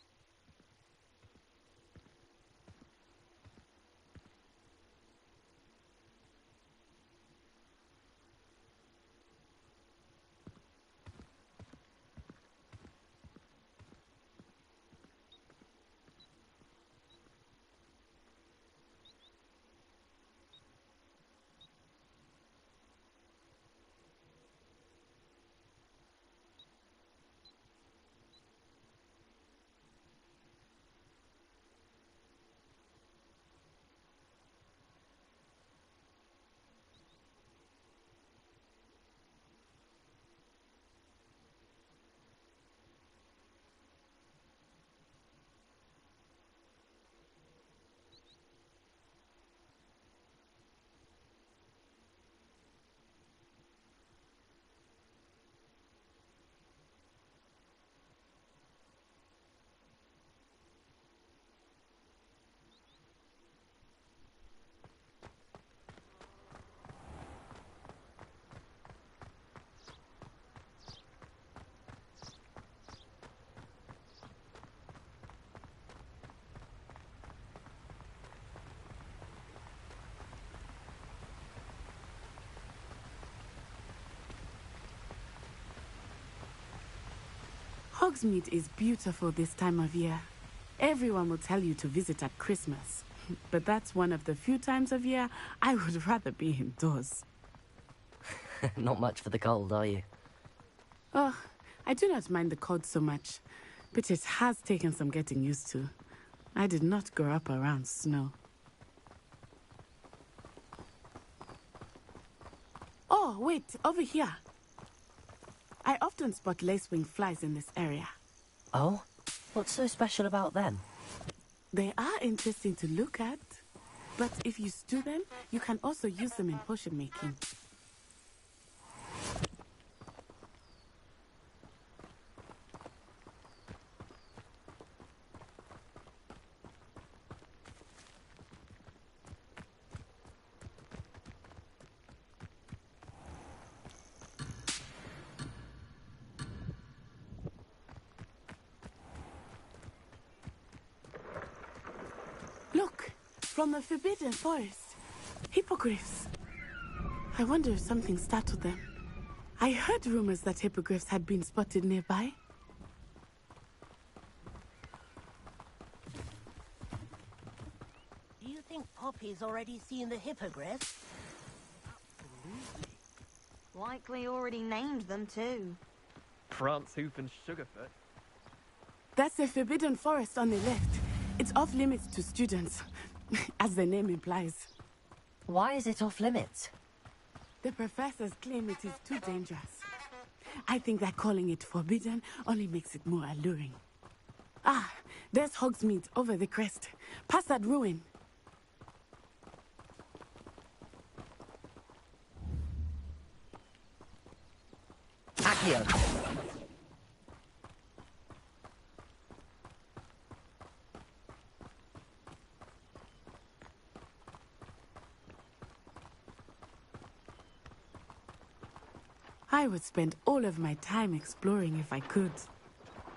Hogsmeade is beautiful this time of year. Everyone will tell you to visit at Christmas. But that's one of the few times of year I would rather be indoors. Not much for the cold, are you? Oh, I do not mind the cold so much, but it has taken some getting used to. I did not grow up around snow. Oh, wait, over here. I often spot lacewing flies in this area. Oh? What's so special about them? They are interesting to look at, but if you stew them, you can also use them in potion making. Look, from the Forbidden Forest. Hippogriffs. I wonder if something startled them. I heard rumors that hippogriffs had been spotted nearby. Do you think Poppy's already seen the hippogriff? Likely already named them too. France Hoof and Sugarfoot. That's the Forbidden Forest on the left. It's off limits to students, as the name implies. Why is it off limits? The professors claim it is too dangerous. I think that calling it forbidden only makes it more alluring. Ah, there's Hogsmeade over the crest. Past that ruin. Accio! I would spend all of my time exploring if I could.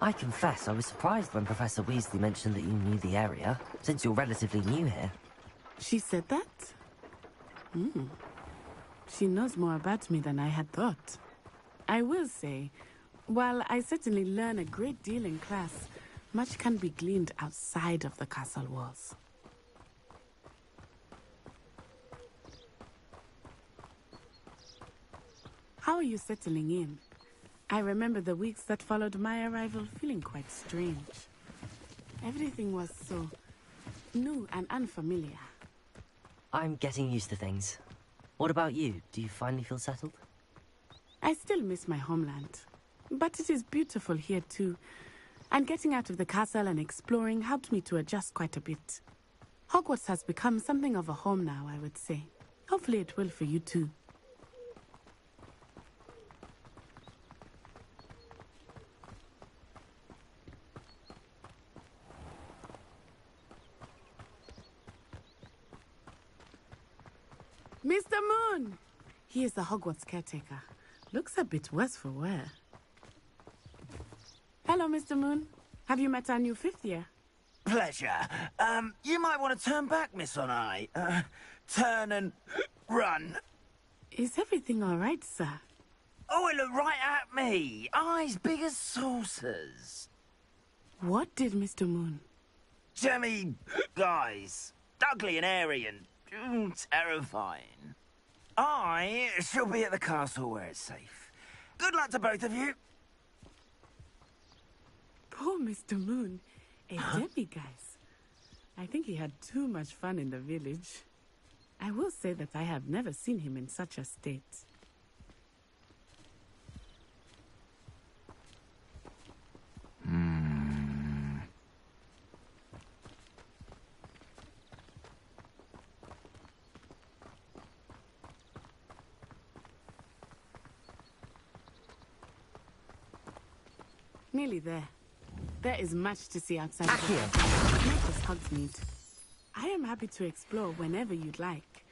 I confess I was surprised when Professor Weasley mentioned that you knew the area, since you're relatively new here. She said that? She knows more about me than I had thought. I will say, while I certainly learn a great deal in class, much can be gleaned outside of the castle walls. How are you settling in? I remember the weeks that followed my arrival feeling quite strange. Everything was so new and unfamiliar. I'm getting used to things. What about you? Do you finally feel settled? I still miss my homeland. But it is beautiful here too. And getting out of the castle and exploring helped me to adjust quite a bit. Hogwarts has become something of a home now, I would say. Hopefully it will for you too. Mr. Moon! He is the Hogwarts caretaker. Looks a bit worse for wear. Hello, Mr. Moon. Have you met our new fifth year? Pleasure. You might want to turn back, Miss I. Turn and run. Is everything all right, sir? Oh, it looked right at me. Eyes big as saucers. What did Mr. Moon? Jemmy guys. Ugly and airy and terrifying. I shall be at the castle where it's safe. Good luck to both of you. Poor Mr. Moon. A demi-guise. I think he had too much fun in the village. I will say that I have never seen him in such a state. Nearly there. There is much to see outside of the castle, not just Hogsmeade. I am happy to explore whenever you'd like.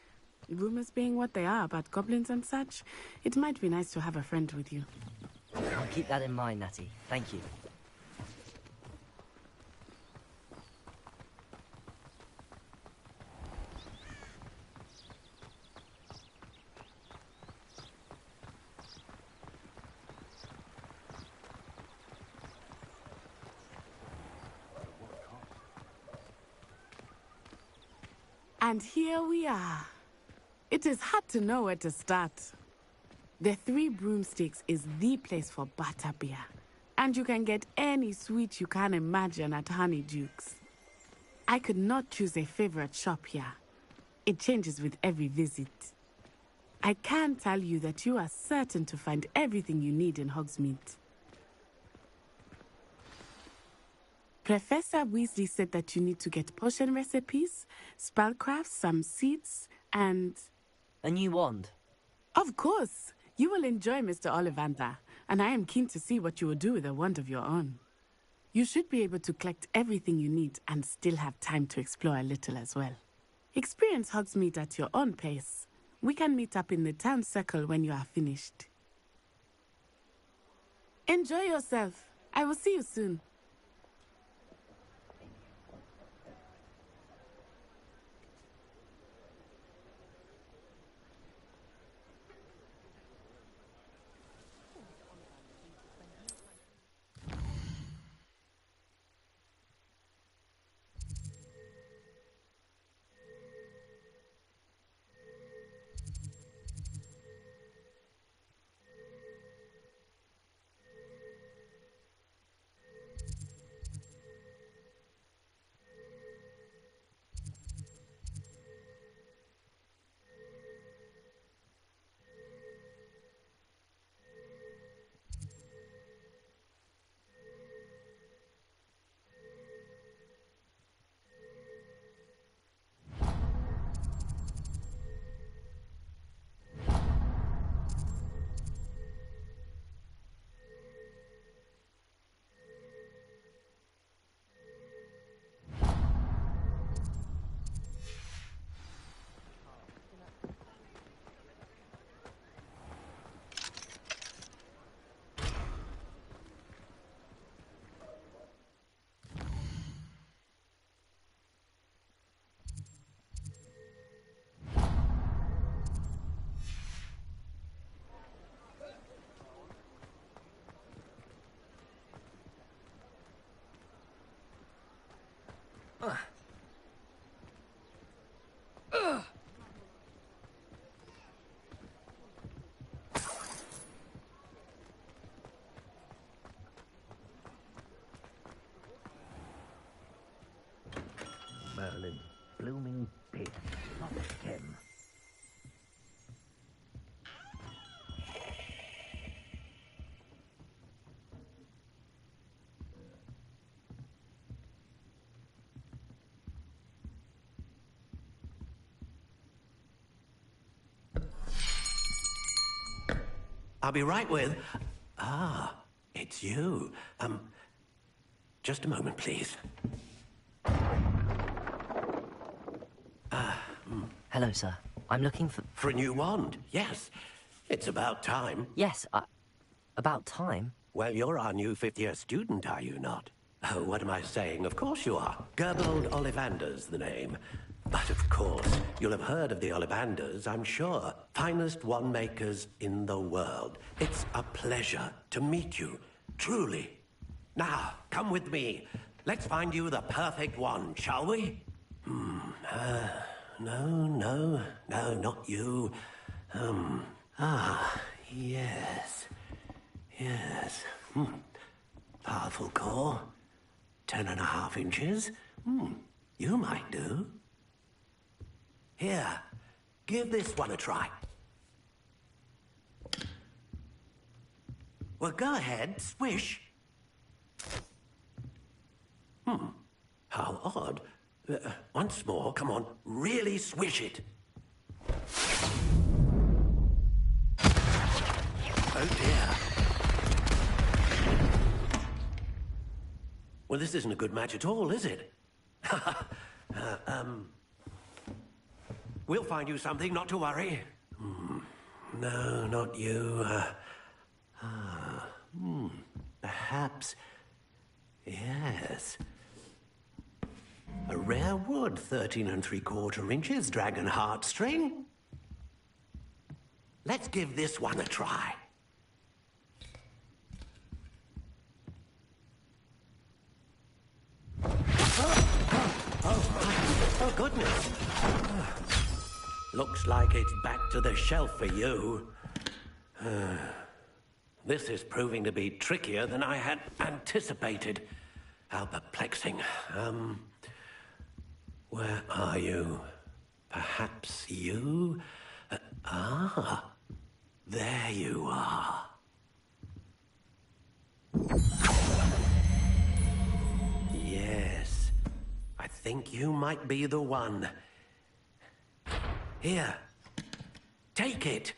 Rumors being what they are about goblins and such, it might be nice to have a friend with you. I'll keep that in mind, Natty. Thank you. And here we are. It is hard to know where to start. The Three Broomsticks is the place for butterbeer. And you can get any sweet you can imagine at Honeydukes. I could not choose a favorite shop here. It changes with every visit. I can tell you that you are certain to find everything you need in Hogsmeade. Professor Weasley said that you need to get potion recipes, spellcrafts, some seeds, and... A new wand? Of course! You will enjoy Mr. Ollivander, and I am keen to see what you will do with a wand of your own. You should be able to collect everything you need and still have time to explore a little as well. Experience Hogsmeade at your own pace. We can meet up in the town circle when you are finished. Enjoy yourself. I will see you soon. Merlin, blooming pig, not him. I'll be right with... Ah, it's you. Just a moment, please. Hello, sir. I'm looking for... For a new wand, yes. It's about time. Yes, about time? Well, you're our new fifth-year student, are you not? Oh, what am I saying? Of course you are. Gerbold Ollivander's the name. But of course, you'll have heard of the Ollivanders, I'm sure. Finest wand makers in the world. It's a pleasure to meet you, truly. Now, come with me. Let's find you the perfect wand, shall we? No, not you. Yes. Yes. Powerful core. 10.5 inches. You might do. Here, give this one a try. Well, go ahead, swish. How odd. Once more, come on, really swish it. Oh dear. Well, this isn't a good match at all, is it? We'll find you something, not to worry. No, not you. Perhaps... Yes. A rare wood, 13 3/4 inches, dragon heartstring. Let's give this one a try. Oh, goodness. Looks like it's back to the shelf for you. This is proving to be trickier than I had anticipated. How perplexing. Where are you? Perhaps you? There you are. Yes, I think you might be the one. Here, take it.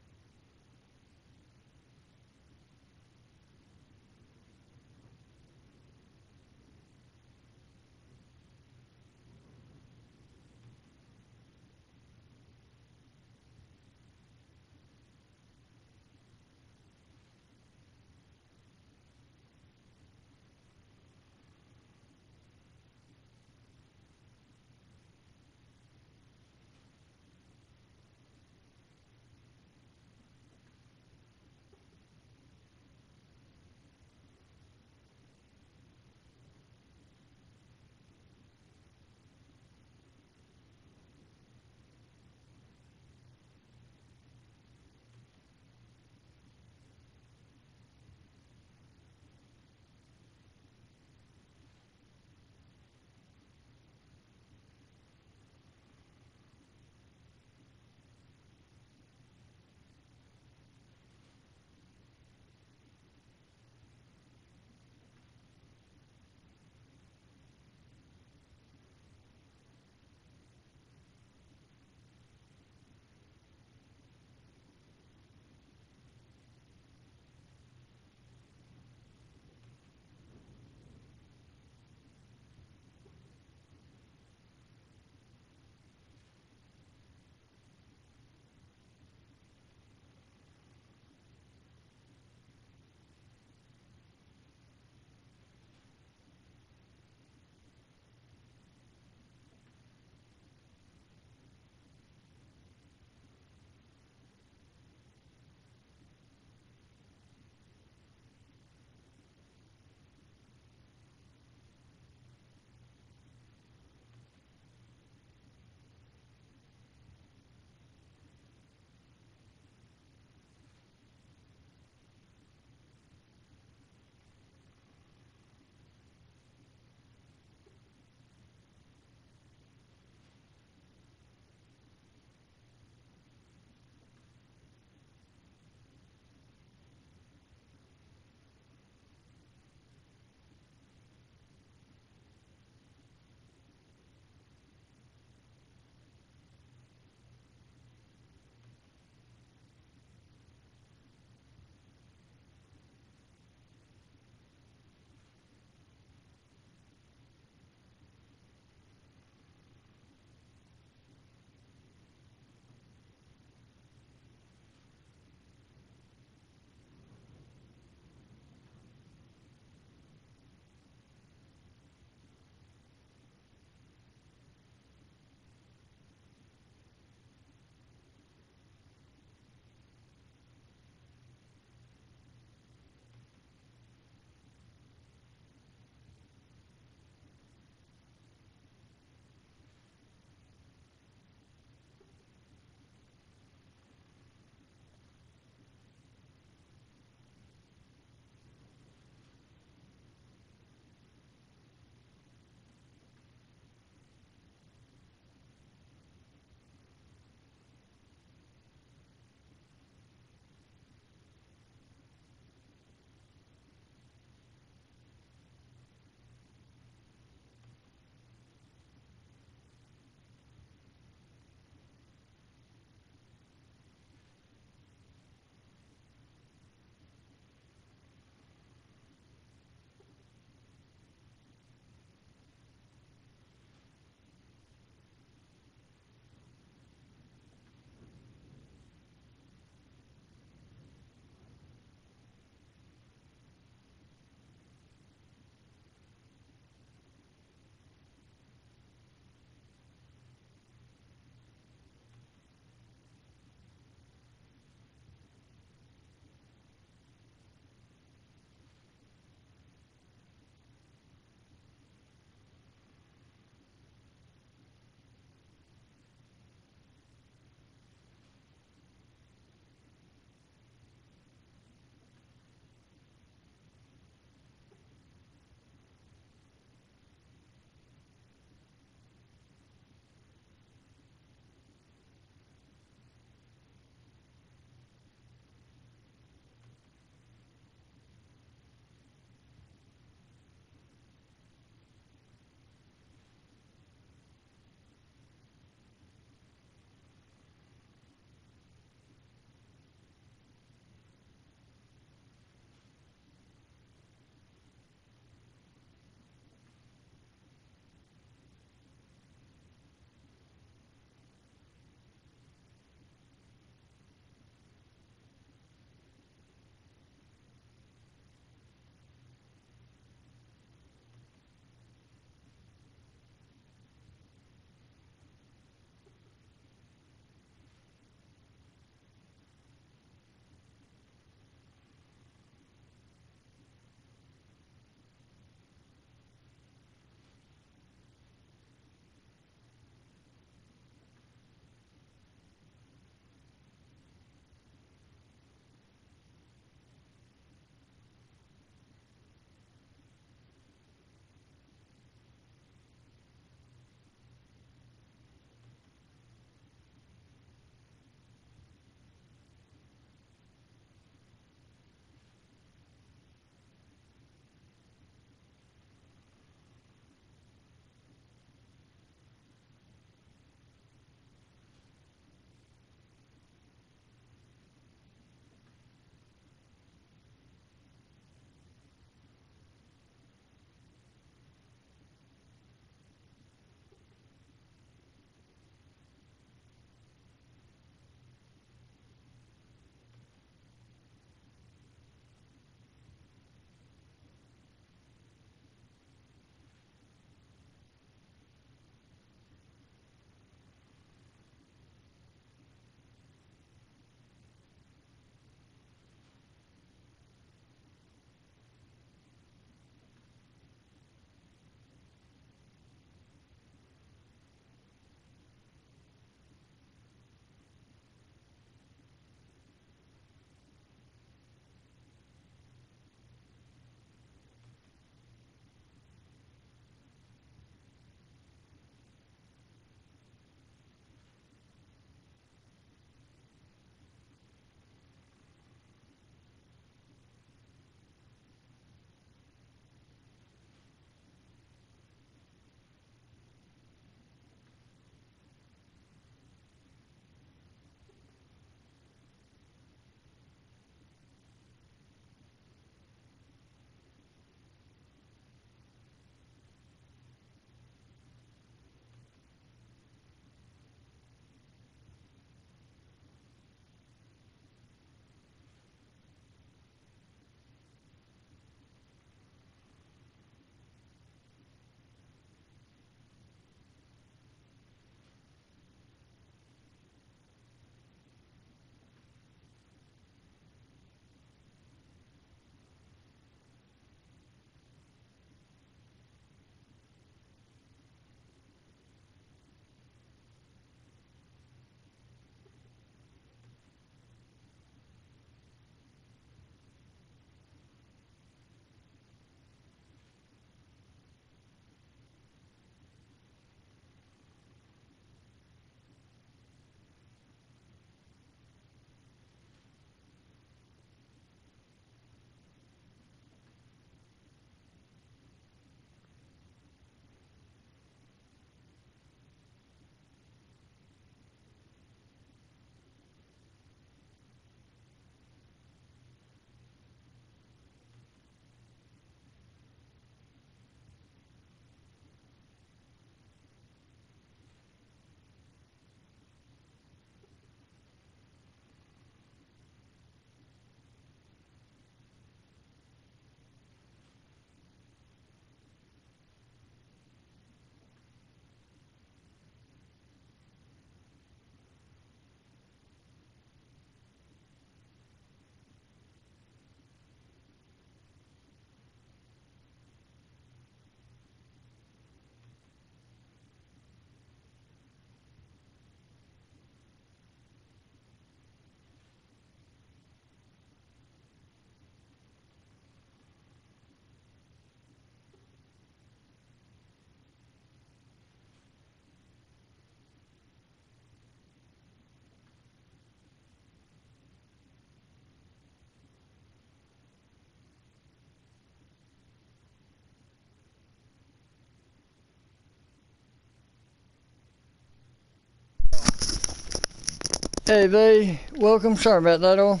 Hey V, welcome. Sorry about that all.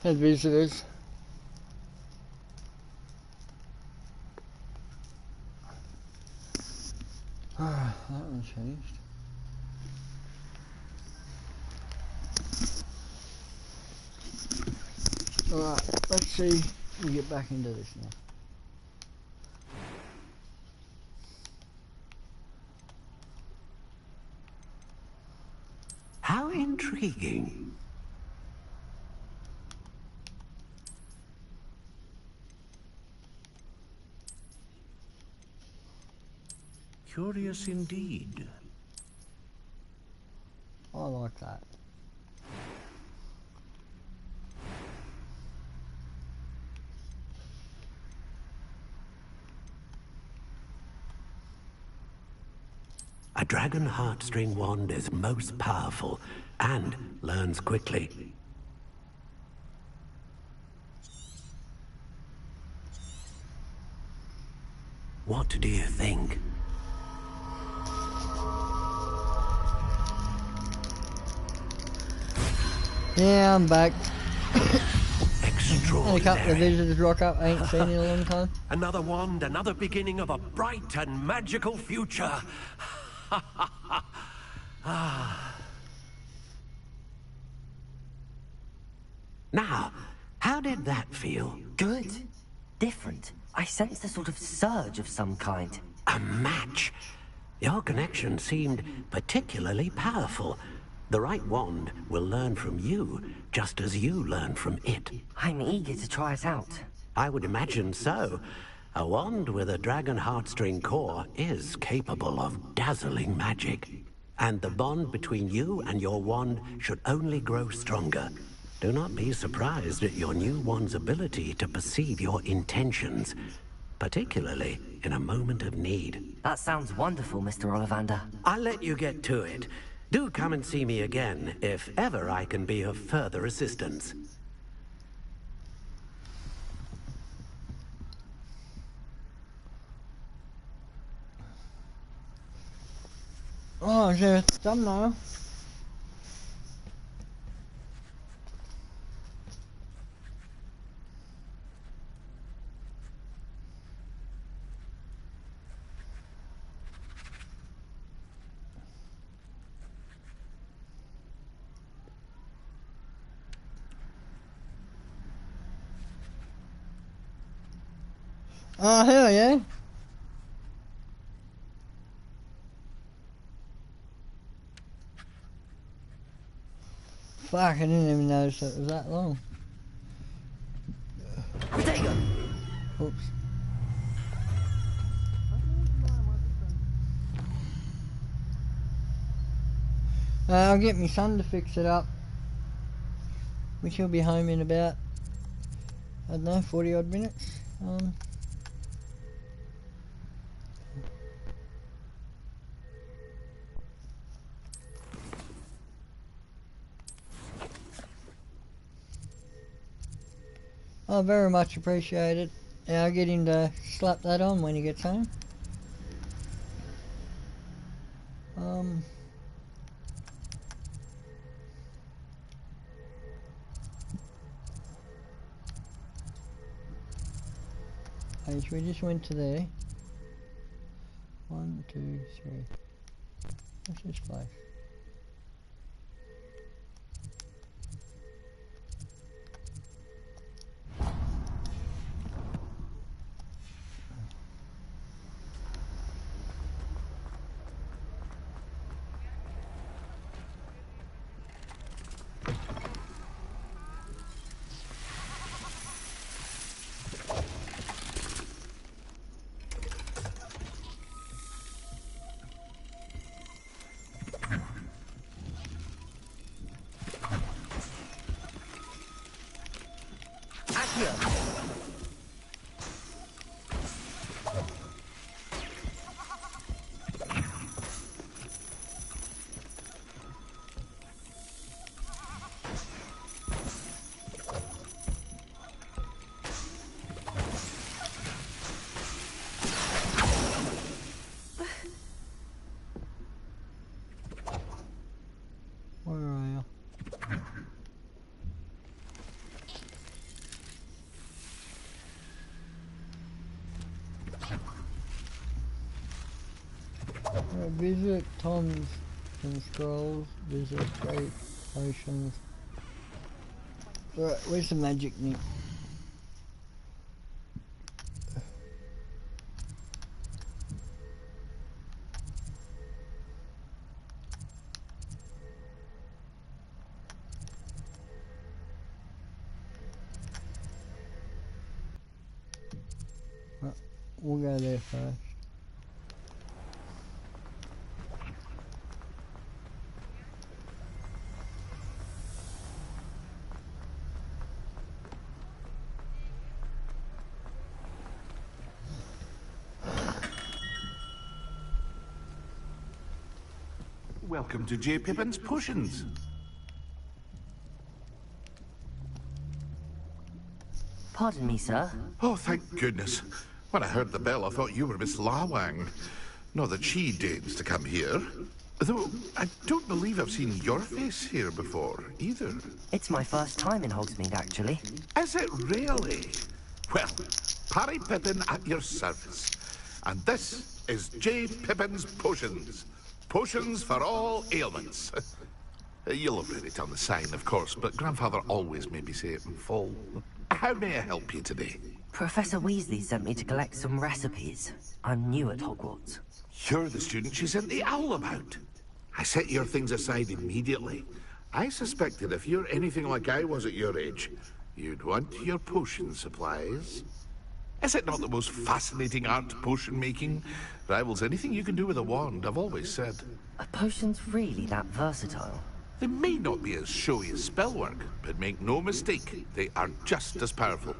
Had visitors. Ah, that one changed. Alright, let's see. We get back into this now. How intriguing. Curious indeed. I like that. A dragon heartstring wand is most powerful and learns quickly. What do you think? Yeah, I'm back. Extraordinary. Had a couple of visitors rock up, I ain't seen in a long time. Another wand, another beginning of a bright and magical future. Now, how did that feel? Good. Different. I sensed a sort of surge of some kind. A match. Your connection seemed particularly powerful. The right wand will learn from you, just as you learn from it. I'm eager to try it out. I would imagine so. A wand with a dragon heartstring core is capable of dazzling magic. And the bond between you and your wand should only grow stronger. Do not be surprised at your new wand's ability to perceive your intentions, particularly in a moment of need. That sounds wonderful, Mr. Ollivander. I'll let you get to it. Do come and see me again, if ever I can be of further assistance. Oh, is there a thumbnail? Oh, hell yeah. Fuck, I didn't even notice it was that long. Oops. I'll get my son to fix it up, which he'll be home in about, I don't know, 40 odd minutes. Oh, very much appreciated. Yeah, I'll get him to slap that on when he gets home. We just went to there. 1, 2, 3. What's this place? Visit Tom's and Scrolls, visit Great Potions. Right, where's the magic Nick? We'll go there first. Welcome to J. Pippin's Potions. Pardon me, sir. Oh, thank goodness. When I heard the bell, I thought you were Miss Lawang. Not that she deigns to come here. Though, I don't believe I've seen your face here before, either. It's my first time in Hogsmeade, actually. Is it really? Well, Parry Pippin at your service. And this is J. Pippin's Potions. Potions for all ailments. You'll have read it on the sign, of course, but Grandfather always made me say it in full. How may I help you today? Professor Weasley sent me to collect some recipes. I'm new at Hogwarts. You're the student she sent the owl about. I set your things aside immediately. I suspected if you're anything like I was at your age, you'd want your potion supplies. Is it not the most fascinating art, potion making? Rivals anything you can do with a wand, I've always said. Are potions really that versatile? They may not be as showy as spellwork, but make no mistake, they are just as powerful.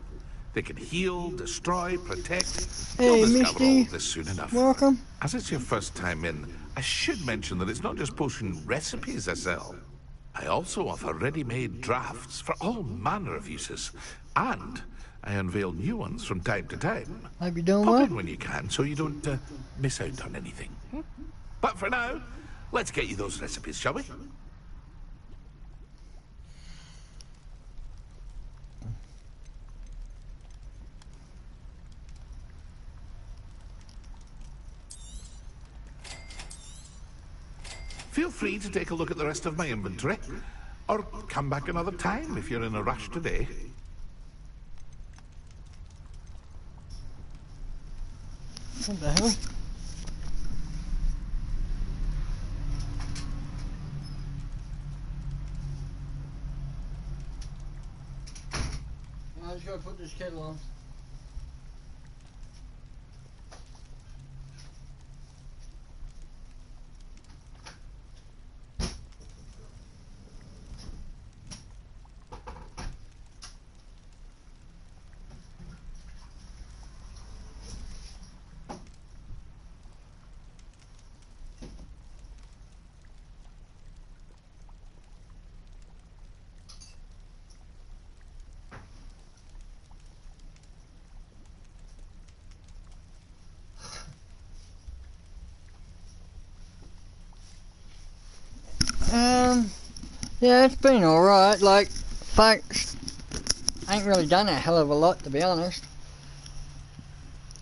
They can heal, destroy, protect. Hey, You'll discover Misty. all this soon enough. Welcome. As it's your first time in, I should mention that it's not just potion recipes I sell. I also offer ready-made drafts for all manner of uses. And I unveil new ones from time to time. Hope you're doing Pop well. in when you can so you don't miss out on anything. But for now, let's get you those recipes, shall we? Feel free to take a look at the rest of my inventory, or come back another time if you're in a rush today. What the hell? I just gotta put this kettle on. Yeah, it's been alright, like, folks, I ain't really done a hell of a lot, to be honest.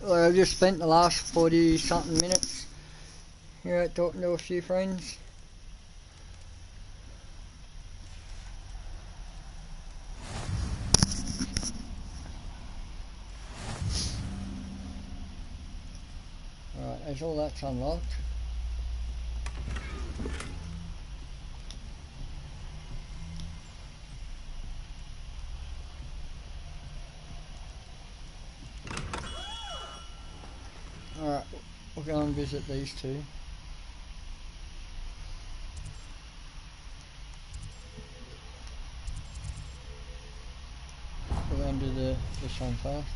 Like, I've just spent the last 40 something minutes here out talking to a few friends. Alright, as all that's unlocked. Alright, we'll go and visit these two. We'll go and do this one first.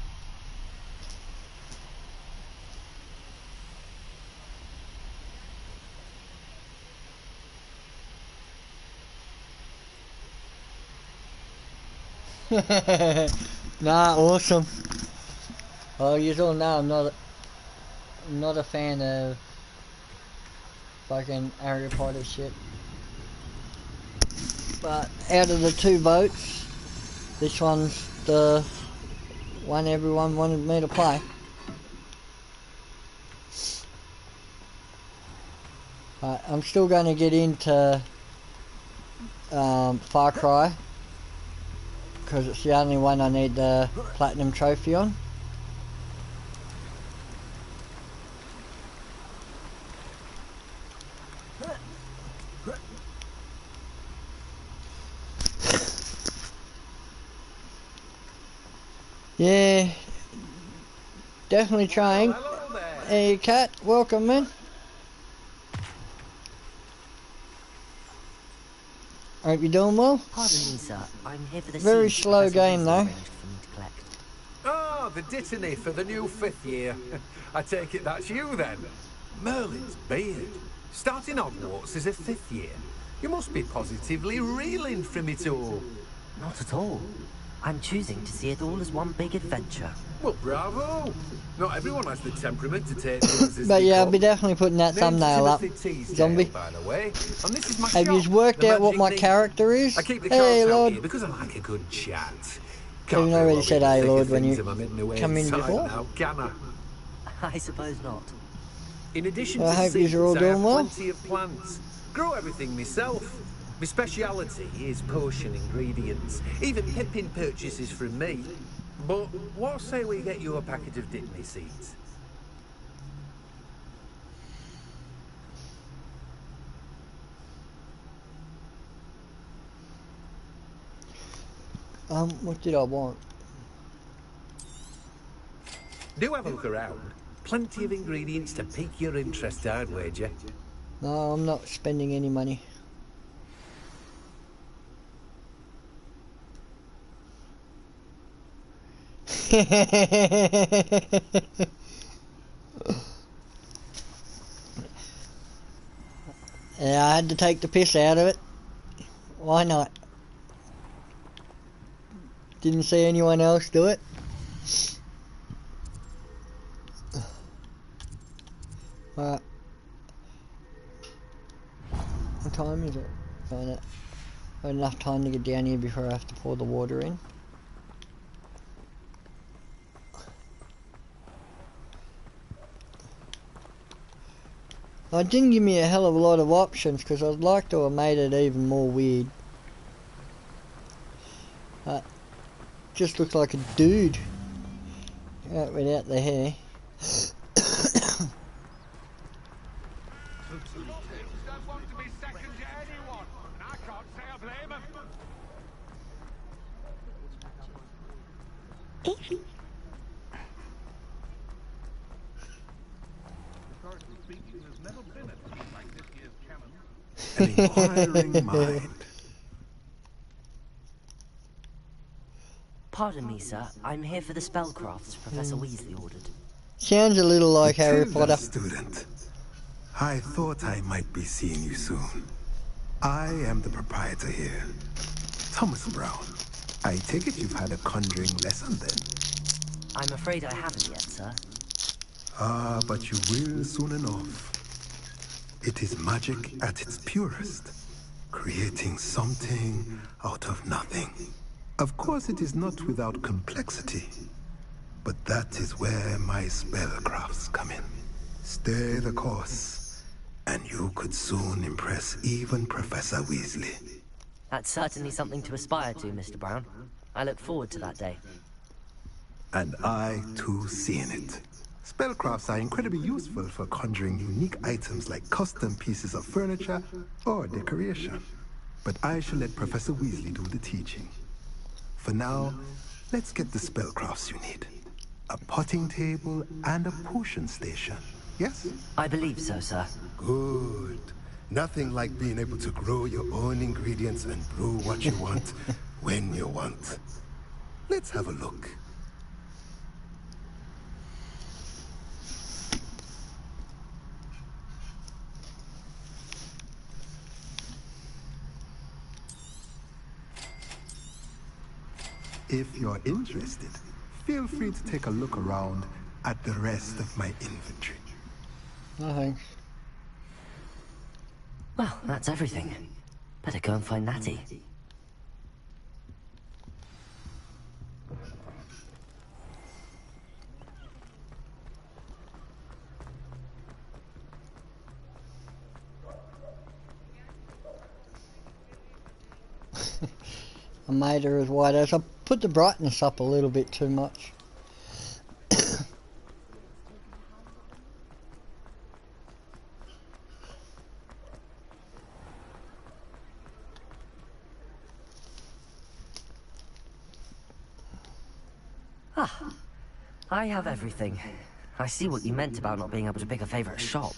Nah, awesome. Oh, you all know I'm not a fan of fucking Harry Potter shit. But out of the two votes, this one's the one everyone wanted me to play. I'm still going to get into Far Cry because it's the only one I need the platinum trophy on. Yeah, definitely trying. Hey Cat, welcome man. Hope you're doing well. Pardon me, sir. I'm here for the Very seeds slow Professor game Weasley though. arranged for me to collect. Oh, the dittany for the new 5th year. I take it that's you then. Merlin's beard. Starting Hogwarts as a 5th year. You must be positively reeling from it all. Not at all. I'm choosing to see it all as one big adventure. Well, bravo! Not everyone has the temperament to take things as But they yeah, I'll come. be definitely putting that Name's thumbnail up. Timothy Teasdale, Zombie. by the way. And this is my Have shop, you worked the out what Magic my Needle. character is? I keep the Hey carts out Lord. here because I like a good chat. Haven't Can't already well said be the hey thick of Lord when things you if I'm hitting away come in inside before? now, can I? I suppose not. In addition I to hope seeds, you're all I doing have well. plenty of plants. Grow everything myself. My speciality is potion ingredients. Even Pippin purchases from me. But what say we get you a packet of dittany seeds? What did I want? Do have a look around. Plenty of ingredients to pique your interest, I'd wager. No, I'm not spending any money. Yeah, I had to take the piss out of it. Why not? Didn't see anyone else do it. Alright. What time is it? Find it. Got enough time to get down here before I have to pour the water in. It didn't give me a hell of a lot of options because I'd like to have made it even more weird. Just looks like a dude without the hair. An inquiring mind. Pardon me, sir. I'm here for the spellcrafts Professor Weasley ordered. Sounds a little like Harry Matilda, Potter. student. I thought I might be seeing you soon. I am the proprietor here, Thomas Brown. I take it you've had a conjuring lesson then? I'm afraid I haven't yet, sir. Ah, but you will soon enough. It is magic at its purest, creating something out of nothing. Of course, it is not without complexity, but that is where my spellcrafts come in. Stay the course, and you could soon impress even Professor Weasley. That's certainly something to aspire to, Mr. Brown. I look forward to that day. And I, too, seeing it. Spellcrafts are incredibly useful for conjuring unique items like custom pieces of furniture or decoration. But I shall let Professor Weasley do the teaching. For now, let's get the spellcrafts you need. A potting table and a potion station, yes? I believe so, sir. Good. Nothing like being able to grow your own ingredients and brew what you want, when you want. Let's have a look. If you're interested, feel free to take a look around at the rest of my inventory. No thanks. Well, that's everything. Better go and find Natty. I made her as white as I put the brightness up a little bit too much. I have everything. I see what you meant about not being able to pick a favorite shop.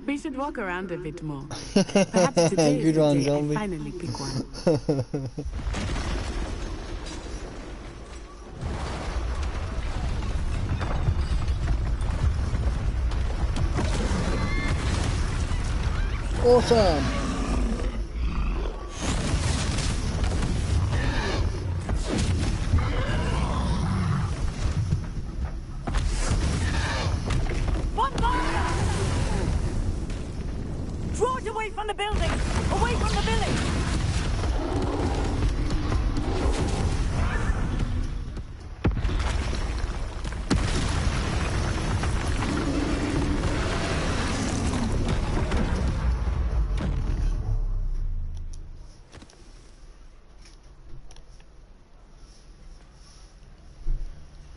We should walk around a bit more. Perhaps today is the day I finally pick one. Awesome. Draw it away from the building! Away from the village!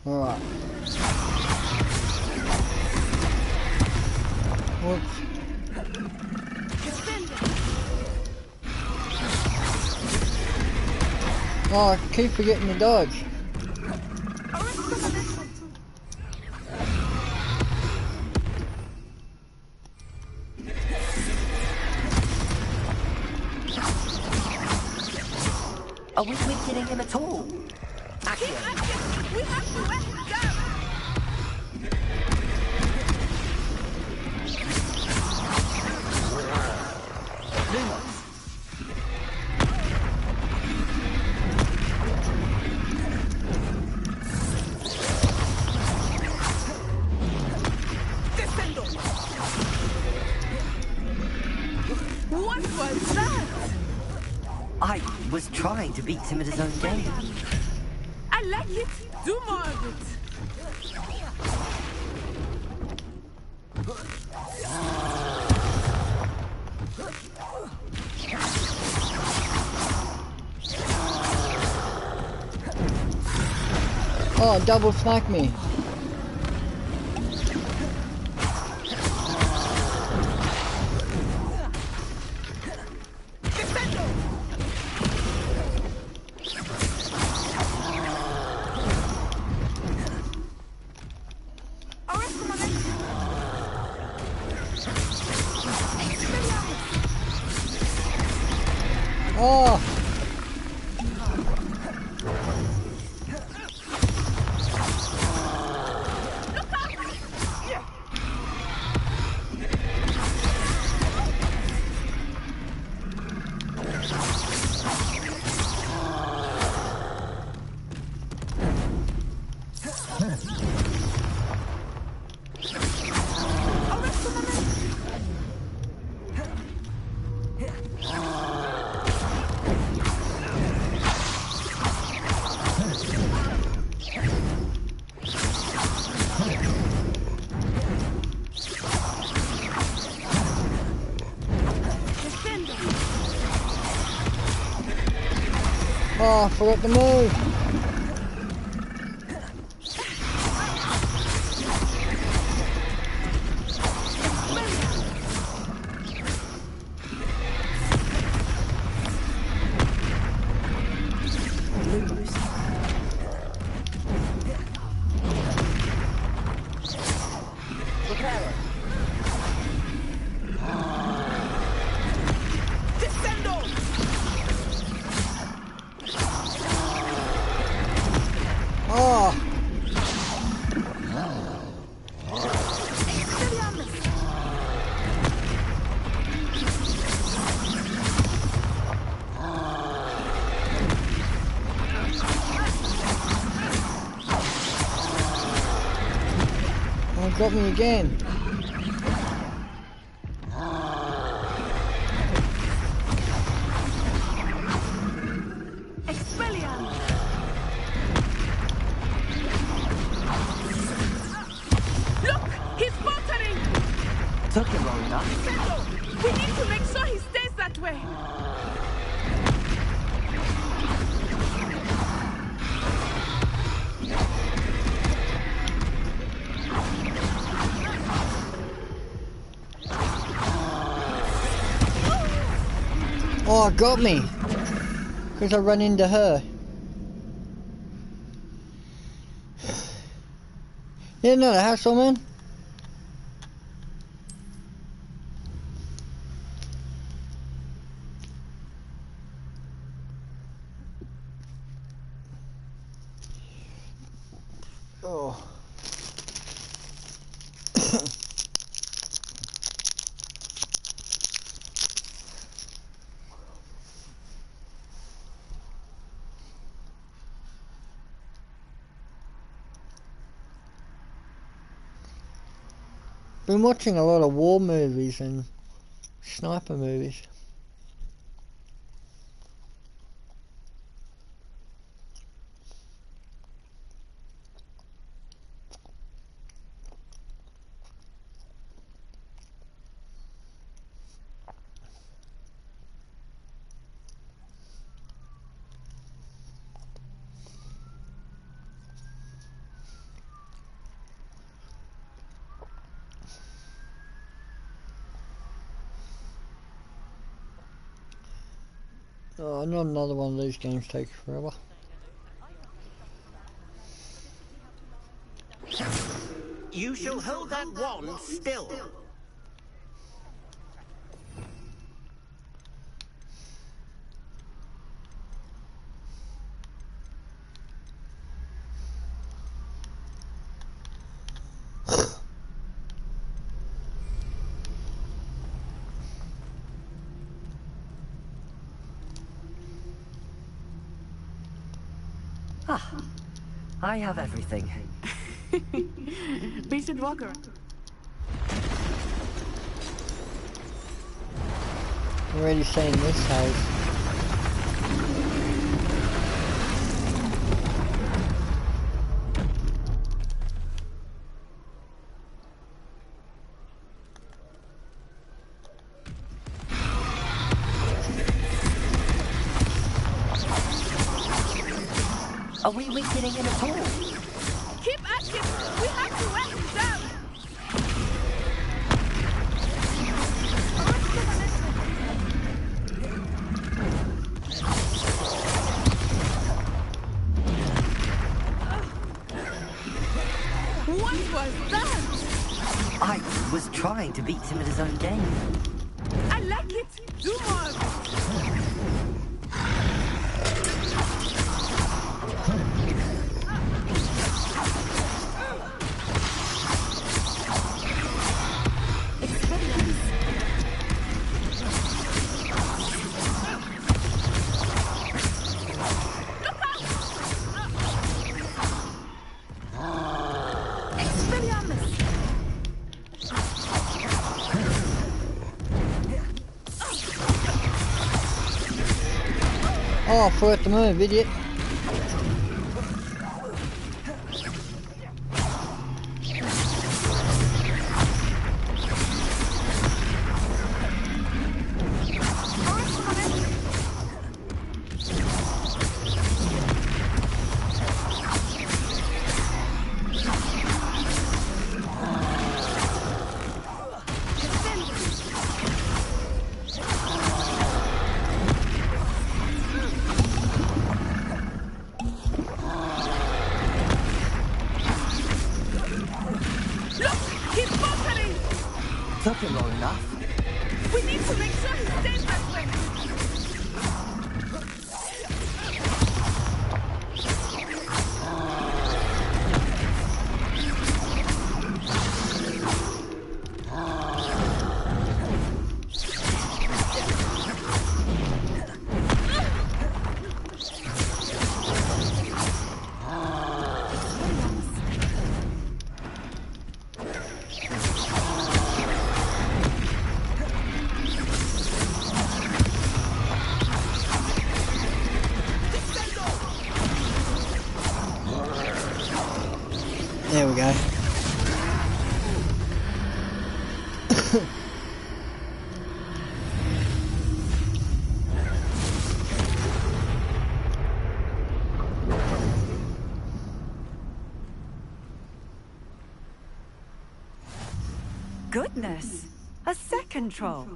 Alright. Whoops. Oh, I keep forgetting to dodge. Are we hitting him at all? Action! We have to let him go! What was that? I was trying to beat him at his own game. I like it. Do more of it. Oh, double smack me. Oh! Oh, I forgot to move. Oh! Oh, got me again. Took him long enough. We need to make sure he stays that way. Oh, it got me. Because I ran into her. Yeah, not a hassle, man. Oh. Been watching a lot of war movies and sniper movies. Oh, not another one of these games takes forever. You shall hold that wand still. Ah, I have everything. We should walk around. I'm already saying this house. Are we weakening him at all? Keep at him! We have to wear him down! What was that? I was trying to beat him at his own game. I like it! Do more! Oh, I forgot to move, idiot. Took him long enough. We need to make sure he stays that way! There we go. Goodness! A second troll.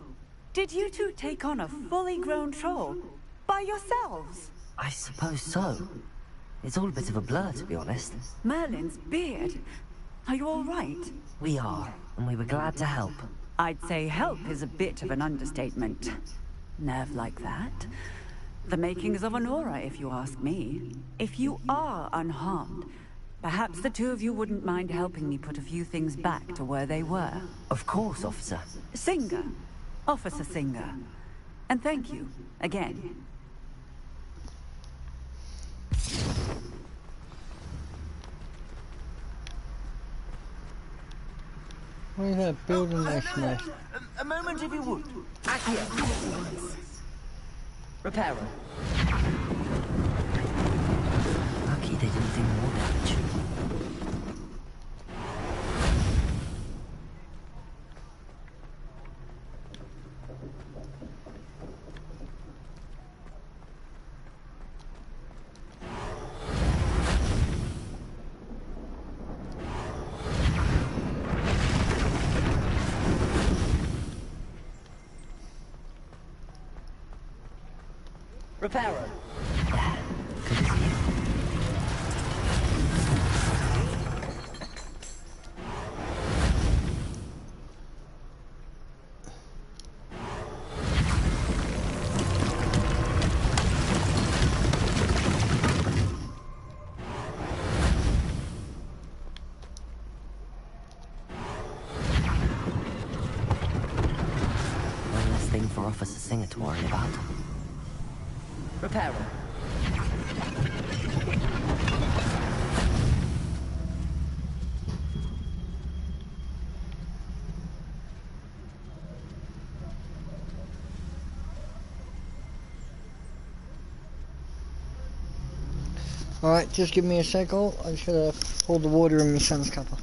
Did you two take on a fully grown troll by yourselves? I suppose so. It's all a bit of a blur, to be honest. Merlin's beard. Are you all right? We are, and we were glad to help. I'd say help is a bit of an understatement. Nerve like that. The makings of an aura, if you ask me. If you are unharmed, perhaps the two of you wouldn't mind helping me put a few things back to where they were. Of course, officer. Singer. Officer Singer. And thank you, again. What is that building they smashed? A moment if you would. Repairer. Lucky they didn't do more damage. Repairer. One less thing for Officer Singer to worry about. Repairer. Alright, just give me a sec. Oh, I should have pulled the water in my son's cuppa.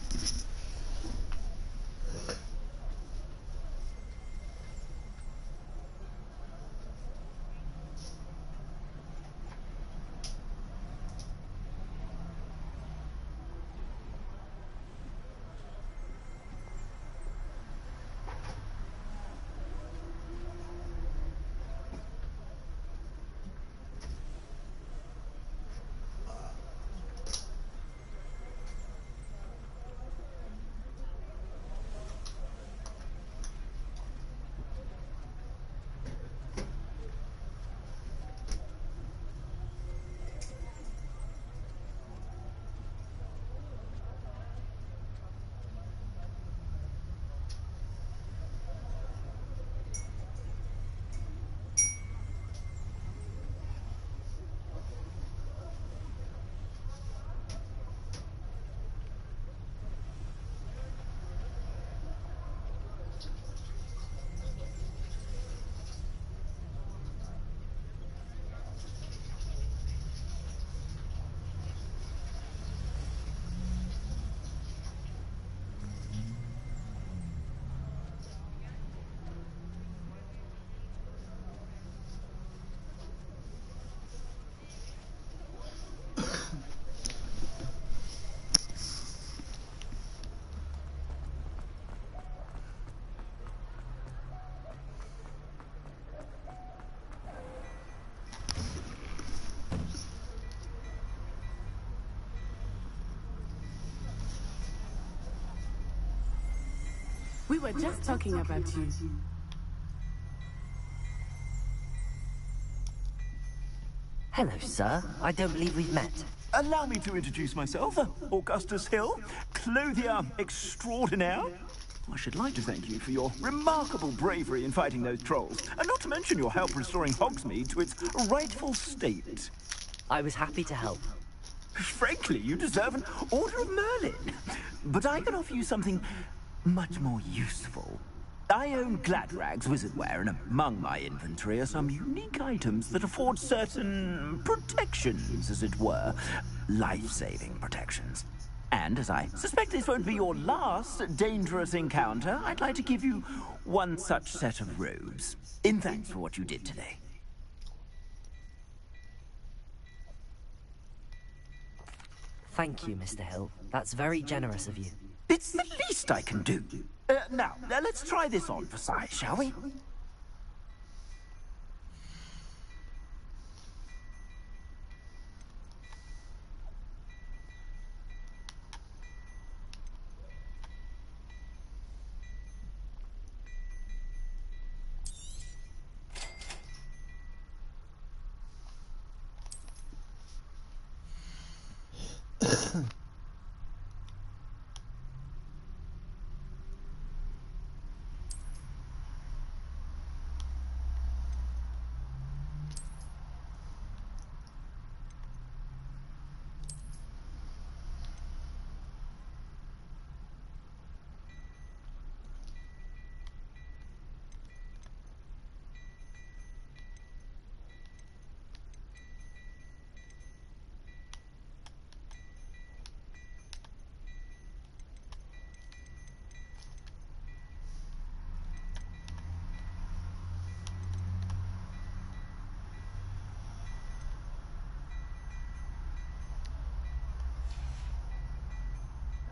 We were just talking about you. Hello, sir. I don't believe we've met. Allow me to introduce myself, Augustus Hill, clothier extraordinaire. I should like to thank you for your remarkable bravery in fighting those trolls, and not to mention your help restoring Hogsmeade to its rightful state. I was happy to help. Frankly, you deserve an Order of Merlin. But I can offer you something much more useful. I own Gladrag's wizardware, and among my inventory are some unique items that afford certain protections, as it were. Life-saving protections. And as I suspect this won't be your last dangerous encounter, I'd like to give you one such set of robes, in thanks for what you did today. Thank you, Mr. Hill. That's very generous of you. It's the least I can do. Now, let's try this on for size, shall we?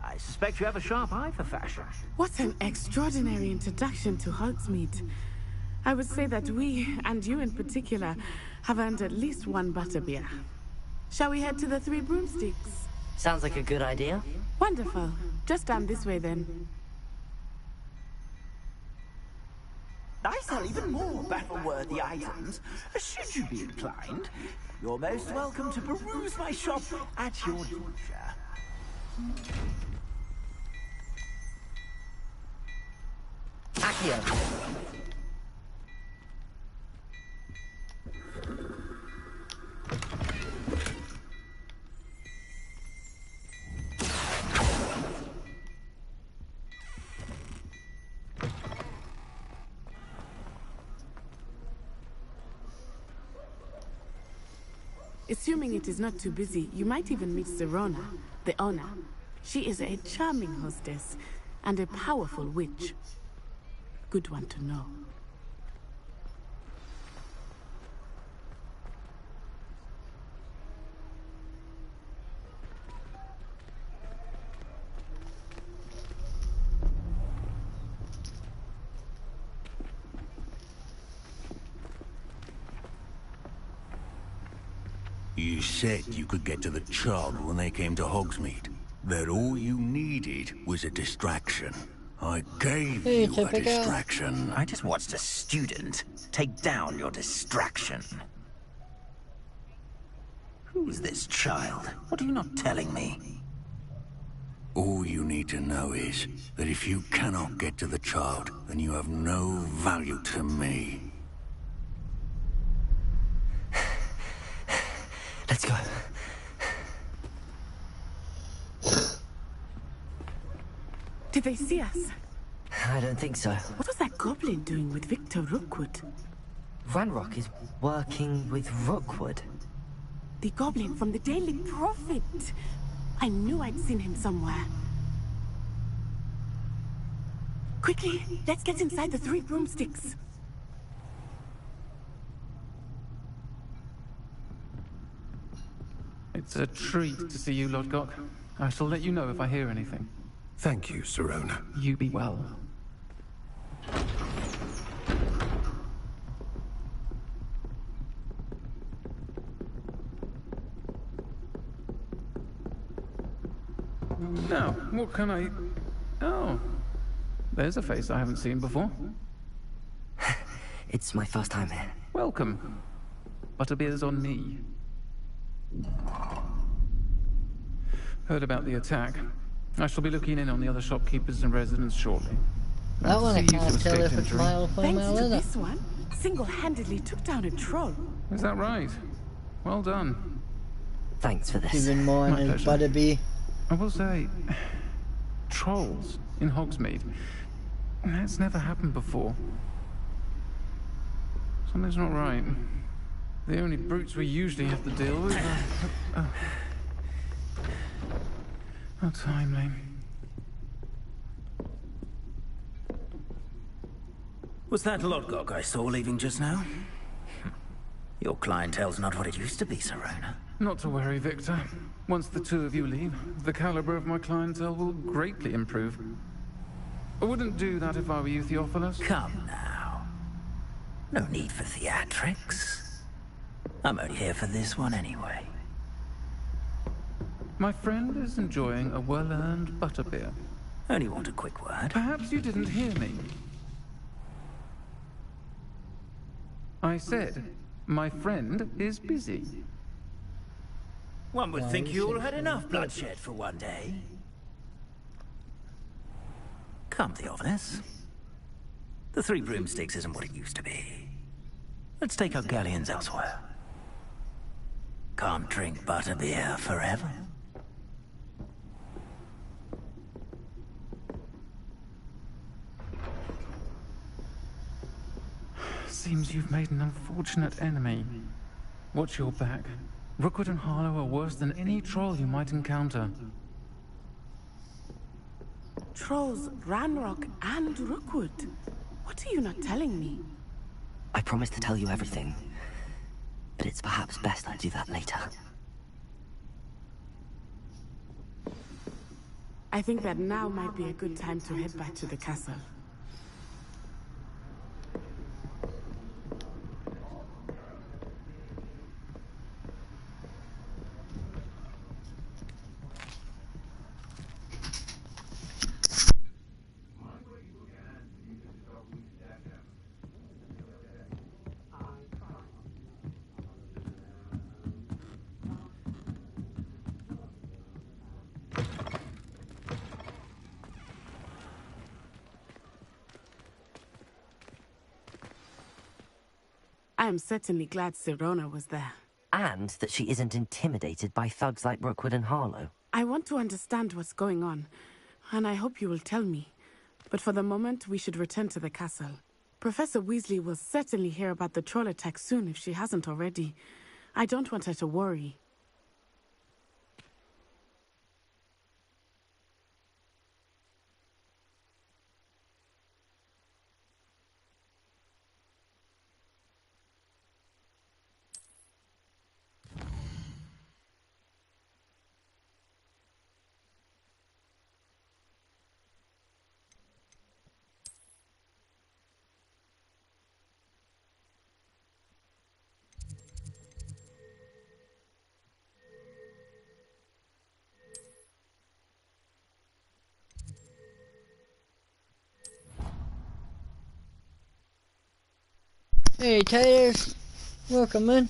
I suspect you have a sharp eye for fashion. What an extraordinary introduction to Hogsmeade. I would say that we, and you in particular, have earned at least one butterbeer. Shall we head to the Three Broomsticks? Sounds like a good idea. Wonderful. Just down this way then. I sell even more battle-worthy items. Should you be inclined, you're most welcome to peruse my shop at your leisure. Accio. Assuming it is not too busy, you might even meet Serona, the owner. She is a charming hostess and a powerful witch. Good one to know. You said you could get to the child when they came to Hogsmeade. That all you needed was a distraction. I gave you a distraction. I just watched a student take down your distraction. Who's this child? What are you not telling me? All you need to know is that if you cannot get to the child, then you have no value to me. Let's go. Did they see us? I don't think so. What was that goblin doing with Victor Rookwood? Ranrock is working with Rookwood. The goblin from the Daily Prophet. I knew I'd seen him somewhere. Quickly, let's get inside the Three Broomsticks. It's a treat to see you, Lodgok. I shall let you know if I hear anything. Thank you, Serona. You be well. Now, what can I... Oh. There's a face I haven't seen before. It's my first time here. Welcome. Butterbeer's on me. Heard about the attack. I shall be looking in on the other shopkeepers and residents shortly. That one I can't tell if it's male or Thanks female, to is this one, single-handedly took down a troll. Is that right? Well done. Thanks for this. Even mine is Butterbeer. I will say, trolls in Hogsmeade. That's never happened before. Something's not right. The only brutes we usually have to deal with are... How timely. Was that Lodgok I saw leaving just now? Your clientele's not what it used to be, Serona. Not to worry, Victor. Once the two of you leave, the caliber of my clientele will greatly improve. I wouldn't do that if I were you, Theophilus. Come now. No need for theatrics. I'm only here for this one anyway. My friend is enjoying a well-earned butterbeer. Only want a quick word. Perhaps you didn't hear me. I said, my friend is busy. One would No, think this you all is had really enough good. bloodshed for one day. Come, Theophilus. The Three Broomsticks isn't what it used to be. Let's take our galleons elsewhere. Can't drink butterbeer forever. Seems you've made an unfortunate enemy. Watch your back. Rookwood and Harlow are worse than any troll you might encounter. Trolls, Ranrock, and Rookwood. What are you not telling me? I promise to tell you everything, but it's perhaps best I do that later. I think that now might be a good time to head back to the castle. I am certainly glad Sirona was there. And that she isn't intimidated by thugs like Rookwood and Harlow. I want to understand what's going on, and I hope you will tell me. But for the moment, we should return to the castle. Professor Weasley will certainly hear about the troll attack soon if she hasn't already. I don't want her to worry. Hey Taters, welcome in.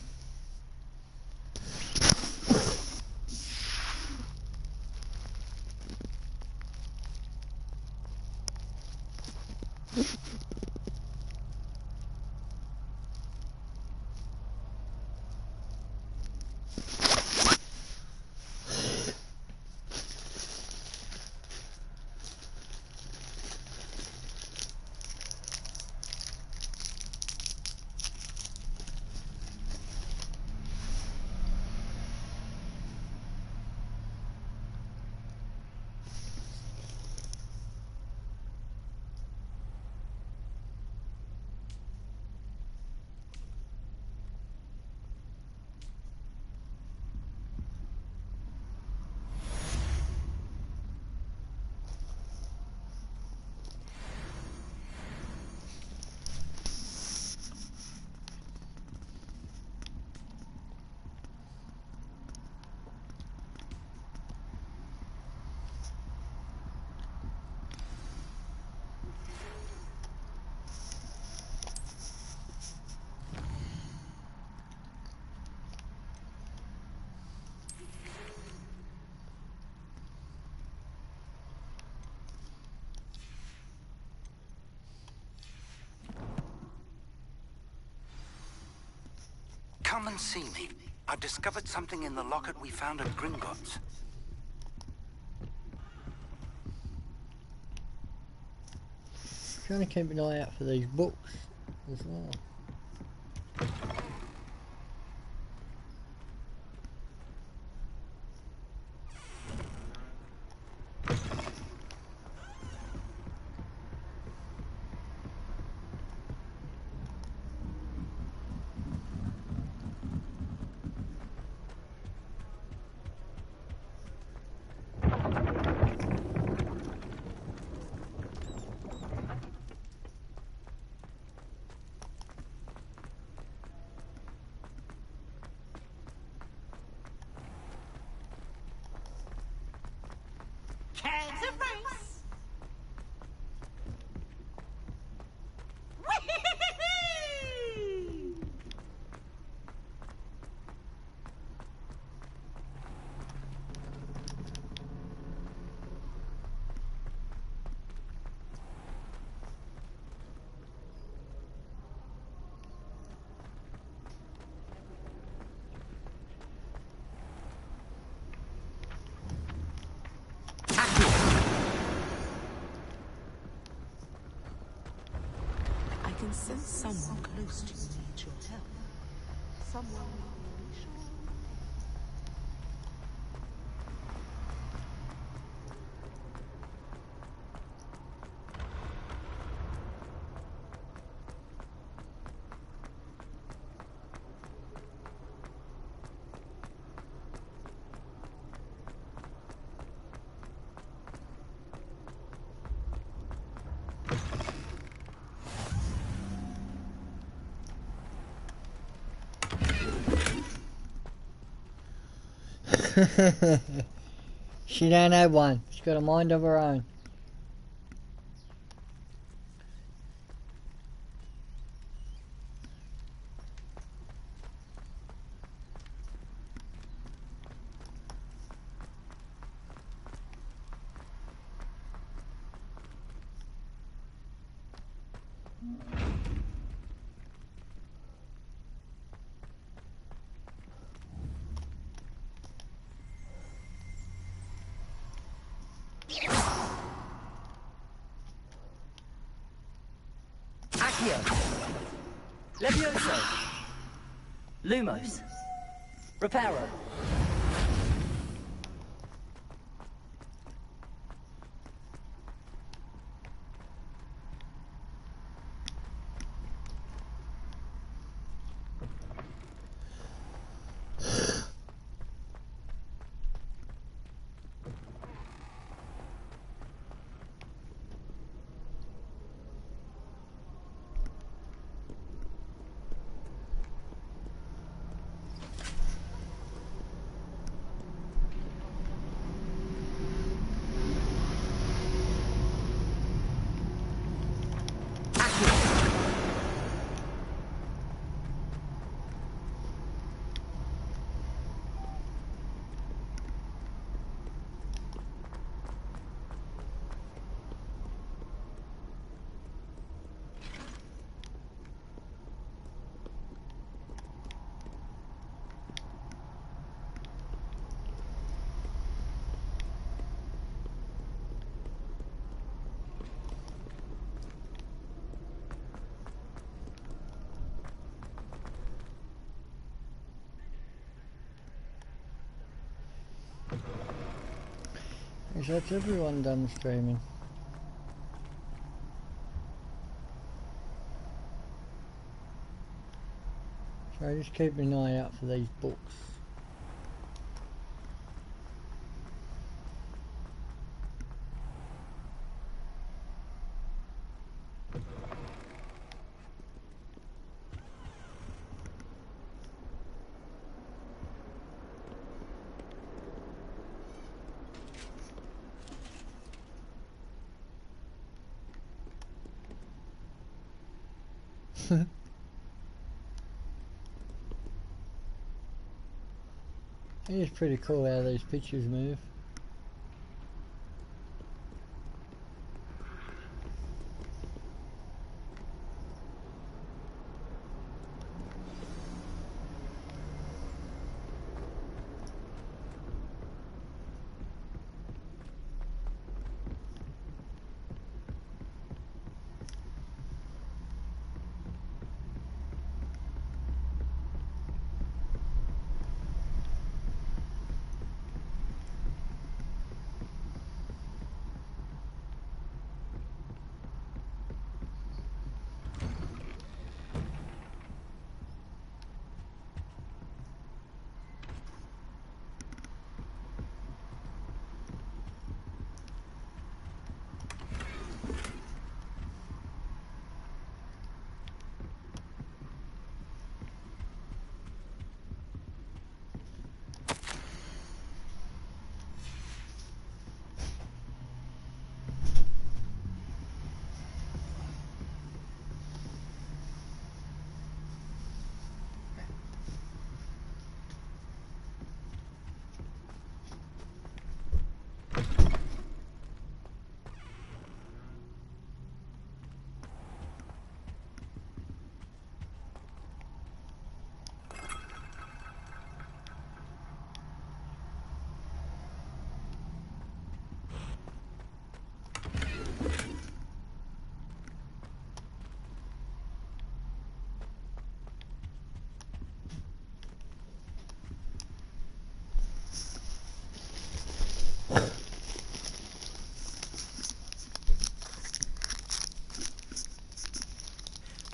Come and see me. I've discovered something in the locket we found at Gringotts. Trying to keep an eye out for these books as well. sense someone close to you needs your help. Someone we should... She don't have one. She's got a mind of her own. Accio. Levioso. Lumos. Reparo. Is that everyone done streaming? So I just keep an eye out for these books. It is pretty cool how these pictures move.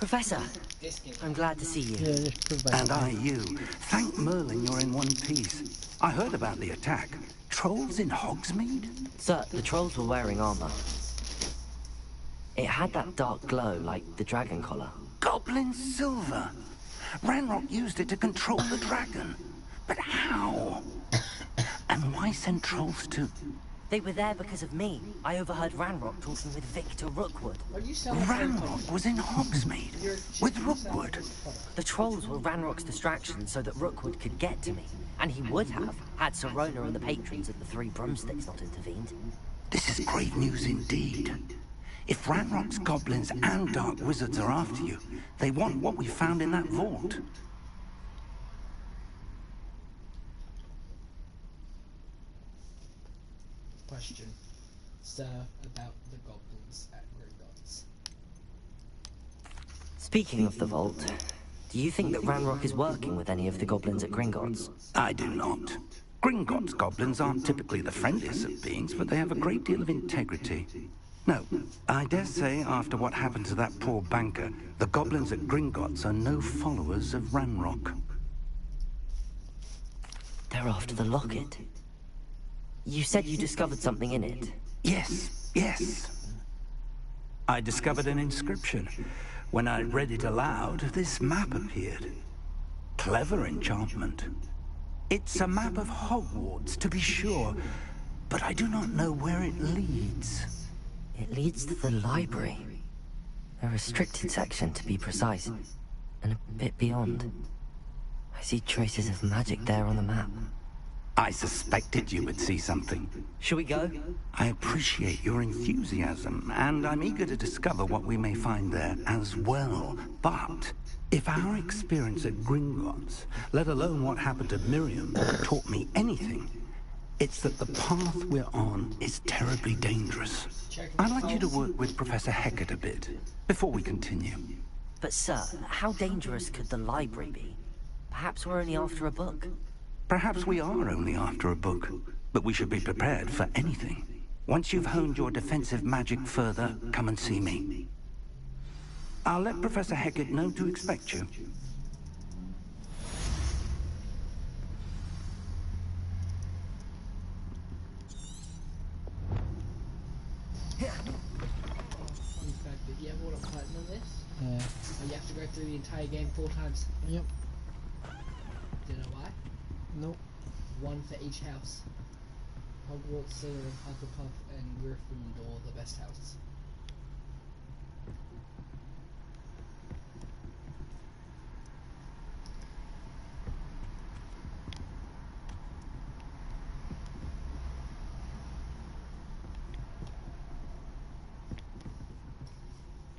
Professor, I'm glad to see you. And I you. Thank Merlin you're in one piece. I heard about the attack. Trolls in Hogsmeade? Sir, the trolls were wearing armor. It had that dark glow like the dragon collar. Goblin silver. Ranrock used it to control the dragon. But how? And why send trolls to... They were there because of me. I overheard Ranrock talking with Victor Rookwood. Ranrock was in Hogsmeade with Rookwood. The trolls were Ranrock's distraction so that Rookwood could get to me. And he would have, had Sirona and the patrons at the Three Broomsticks not intervened. This is great news indeed. If Ranrock's goblins and dark wizards are after you, they want what we found in that vault. Question, sir, about the goblins at Gringotts. Speaking of the vault, do you think that Ranrock is working with any of the goblins at Gringotts? I do not. Gringotts goblins aren't typically the friendliest of beings, but they have a great deal of integrity. No, I dare say after what happened to that poor banker, the goblins at Gringotts are no followers of Ranrock. They're after the locket. You said you discovered something in it. Yes. I discovered an inscription. When I read it aloud, this map appeared. Clever enchantment. It's a map of Hogwarts, to be sure, but I do not know where it leads. It leads to the library. A restricted section, to be precise, and a bit beyond. I see traces of magic there on the map. I suspected you would see something. Shall we go? I appreciate your enthusiasm, and I'm eager to discover what we may find there as well. But if our experience at Gringotts, let alone what happened to Miriam, taught me anything, it's that the path we're on is terribly dangerous. I'd like you to work with Professor Heckert a bit, before we continue. But sir, how dangerous could the library be? Perhaps we're only after a book. Perhaps we are only after a book, but we should be prepared for anything. Once you've honed your defensive magic further, come and see me. I'll let Professor Heckert know to expect you. Fun fact, did you ever want to platinum this? Yeah. Or you have to go through the entire game 4 times? Yep. Do you know why? Nope. 1 for each house. Hogwarts, Slytherin, Hufflepuff, and Gryffindor, the best houses.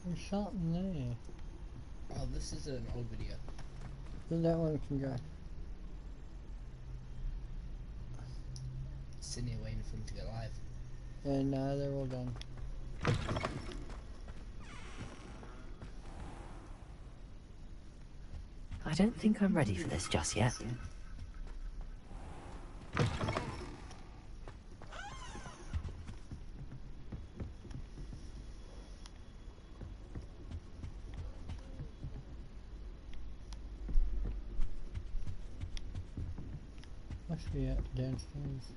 There's something there. Oh, this is an old video. Then that one can go. Sitting here waiting for him to go live. Yeah, no, they're all done. I don't think I'm ready for this just yet. Must be up downstairs.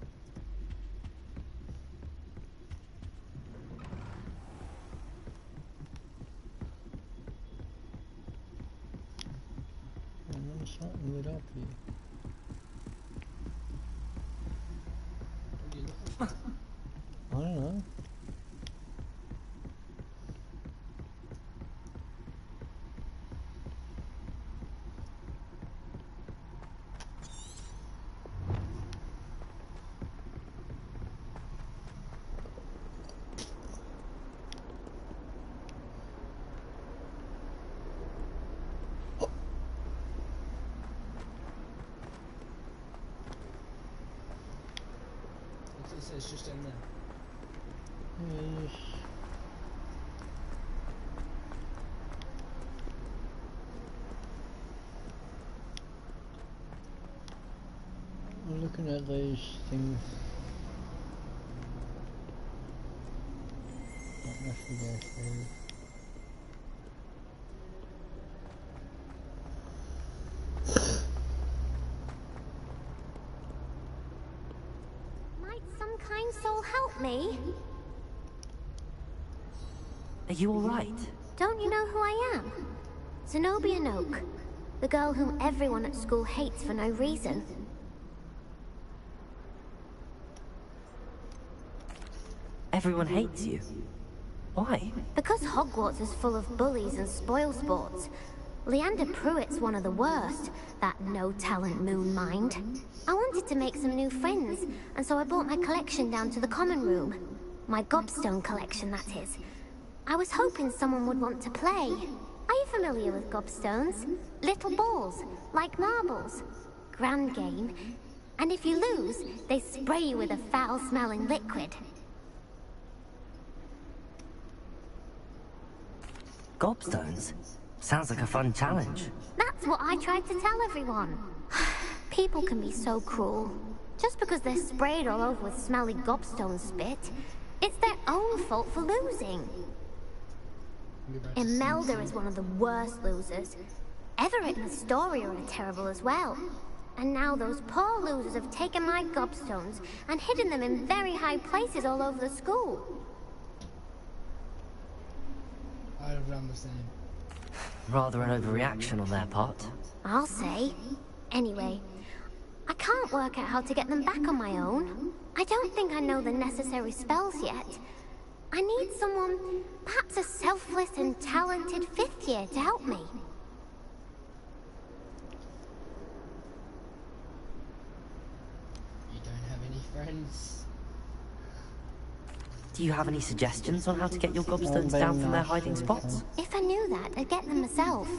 And there's something lit up here. What are you looking for? I don't know. It says just in there. Yes. I'm looking at these things. That must be there through. kind soul help me? Are you alright? Don't you know who I am? Zenobia Noak, the girl whom everyone at school hates for no reason. Everyone hates you. Why? Because Hogwarts is full of bullies and spoilsports. Leander Pruitt's one of the worst, that no-talent moon mind. I wanted to make some new friends, and so I brought my collection down to the common room. My gobstone collection, that is. I was hoping someone would want to play. Are you familiar with gobstones? Little balls, like marbles. Grand game. And if you lose, they spray you with a foul-smelling liquid. Gobstones? Sounds like a fun challenge. That's what I tried to tell everyone. People can be so cruel. Just because they're sprayed all over with smelly gobstone spit, it's their own fault for losing. Imelda is one of the worst losers. Everett and Astoria are terrible as well. And now those poor losers have taken my gobstones and hidden them in very high places all over the school. I don't understand. Rather an overreaction on their part. I'll say. Anyway, I can't work out how to get them back on my own. I don't think I know the necessary spells yet. I need someone, perhaps a selfless and talented 5th year to help me. You don't have any friends? Do you have any suggestions on how to get your gobstones down from their hiding spots? If I knew that, I'd get them myself.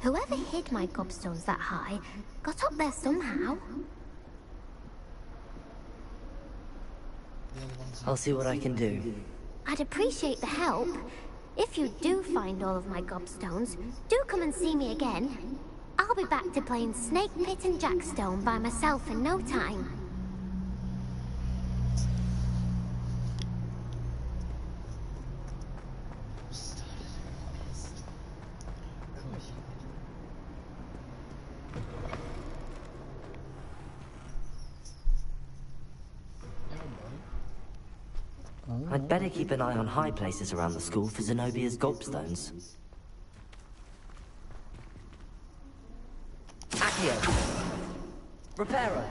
Whoever hid my gobstones that high got up there somehow. I'll see what I can do. I'd appreciate the help. If you do find all of my gobstones, do come and see me again. I'll be back to playing Snake Pit and Jackstone by myself in no time. I'd better keep an eye on high places around the school for Zenobia's gobstones. Accio! Reparo!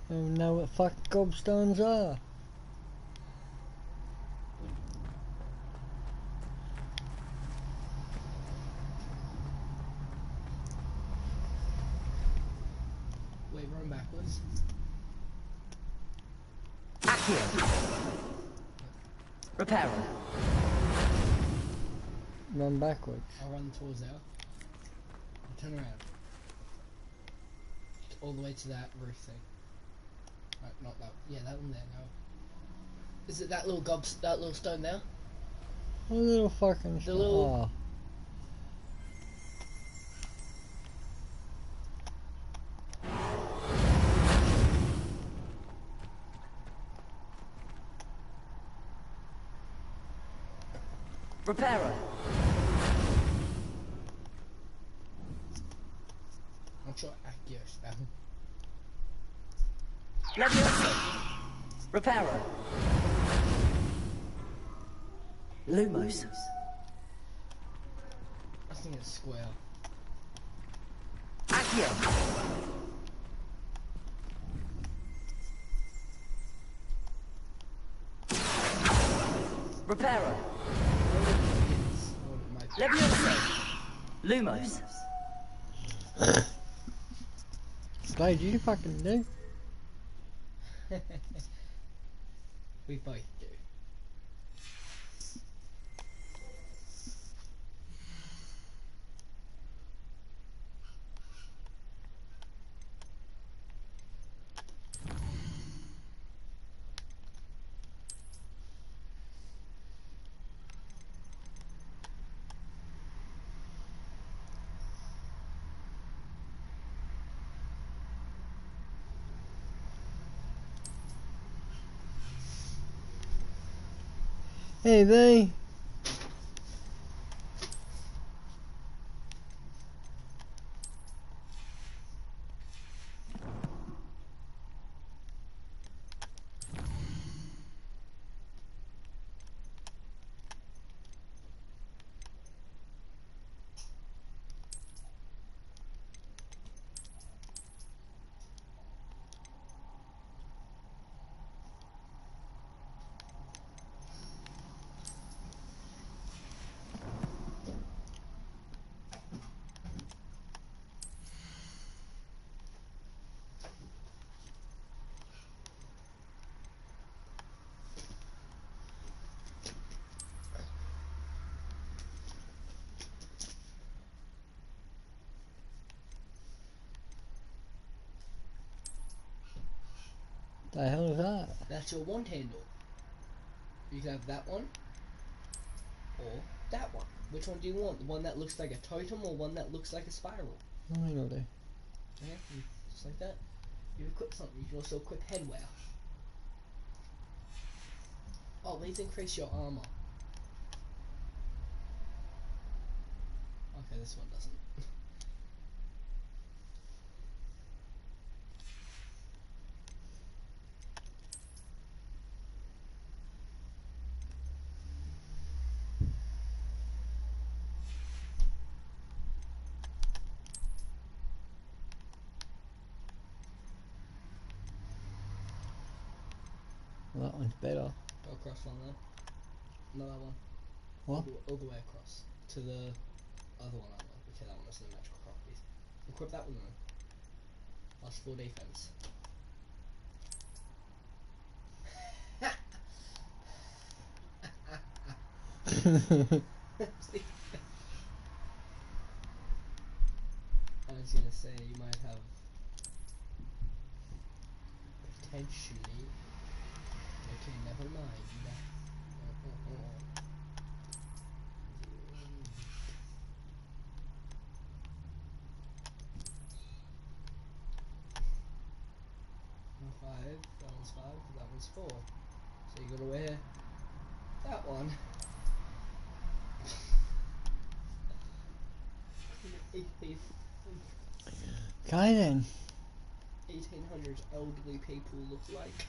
I don't know what fuck gobstones are. Wait, run backwards. Accio! Reparo! Run backwards. I'll run towards there. Turn around. All the way to that roof thing. Right, not that. Yeah, that one there now. Is it that little that little stone there? A little fucking The little... Oh. Reparo! I'll try Accio now. Leviosa! Reparo! Lumos! I think it's square. Accio! Reparo! Leviosa! Lumos! Did you fucking do? We both do. Hey, V. The hell is that? That's your wand handle. You can have that one, or that one. Which one do you want? The one that looks like a totem, or one that looks like a spiral? I don't know. Yeah, just like that. You equip something. You can also equip headwear. Oh, these increase your armor. Okay, this one doesn't. Well, that one's better. Go across one there. Another one. What? All the way across to the other one. Okay, that one has no magical properties. Equip that one then. Plus 4 defense. I was gonna say you might have potentially. Okay, never mind. Five. That one's 5. That one's 4. So you gotta wear that one. Okay then. 1800s elderly people look like.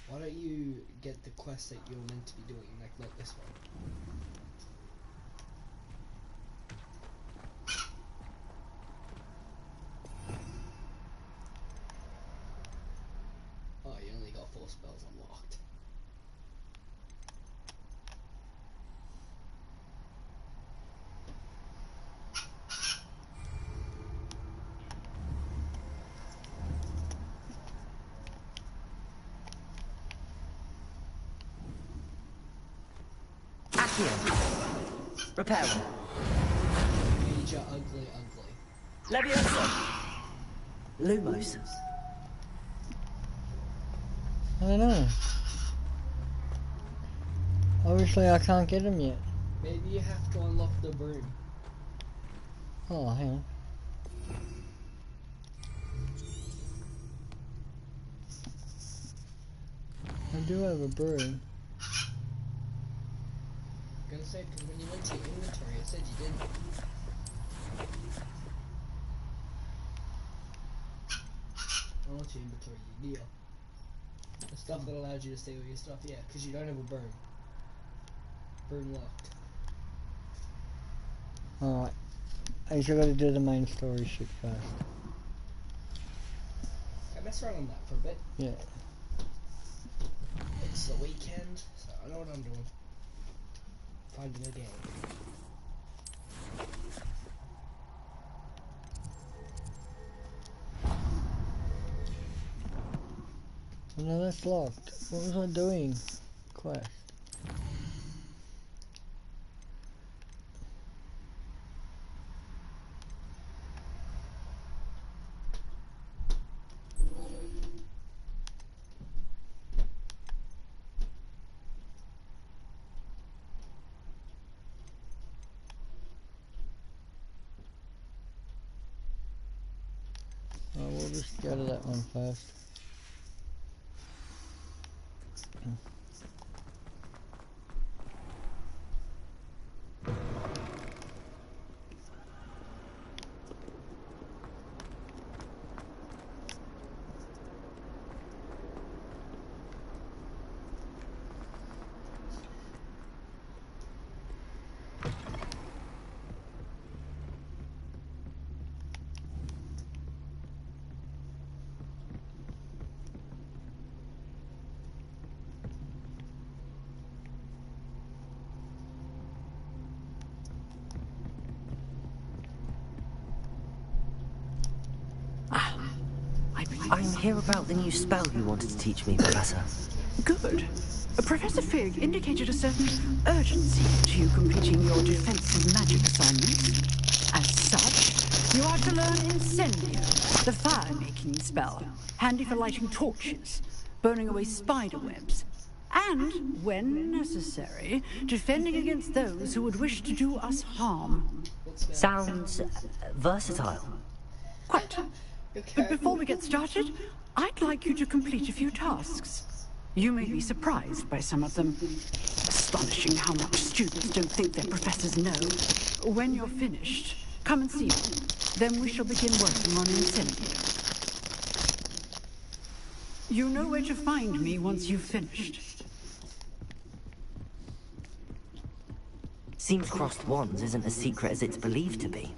Why don't you get the quest that you're meant to be doing, like not this one? Oh, you only got 4 spells unlocked. Repair one. Major ugly. Leviosa. Lumos. I don't know. Obviously I can't get them yet. Maybe you have to unlock the broom. Oh, hang on. I do have a broom. I'm gonna say, because when you went to your inventory, it said you didn't. I went to your inventory, you deal. The stuff that allowed you to stay with your stuff, yeah, because you don't have a broom. Broom locked. Alright. I just gotta do the main story shit first. I mess around on that for a bit. Yeah. It's the weekend, so I know what I'm doing. Finding a game. Oh no, that's locked. What was I doing? Quest. we'll just go to that one first. I'm here about the new spell you wanted to teach me, Professor. Good. Professor Fig indicated a certain urgency to you completing your defensive magic assignments. As such, you are to learn Incendio, the fire-making spell, handy for lighting torches, burning away spider webs, and, when necessary, defending against those who would wish to do us harm. Sounds versatile. Quite. Before we get started, I'd like you to complete a few tasks. You may be surprised by some of them. Astonishing how much students don't think their professors know. When you're finished, come and see me. Then we shall begin working on Incendio. You know where to find me once you've finished. Seems crossed wands isn't as secret as it's believed to be.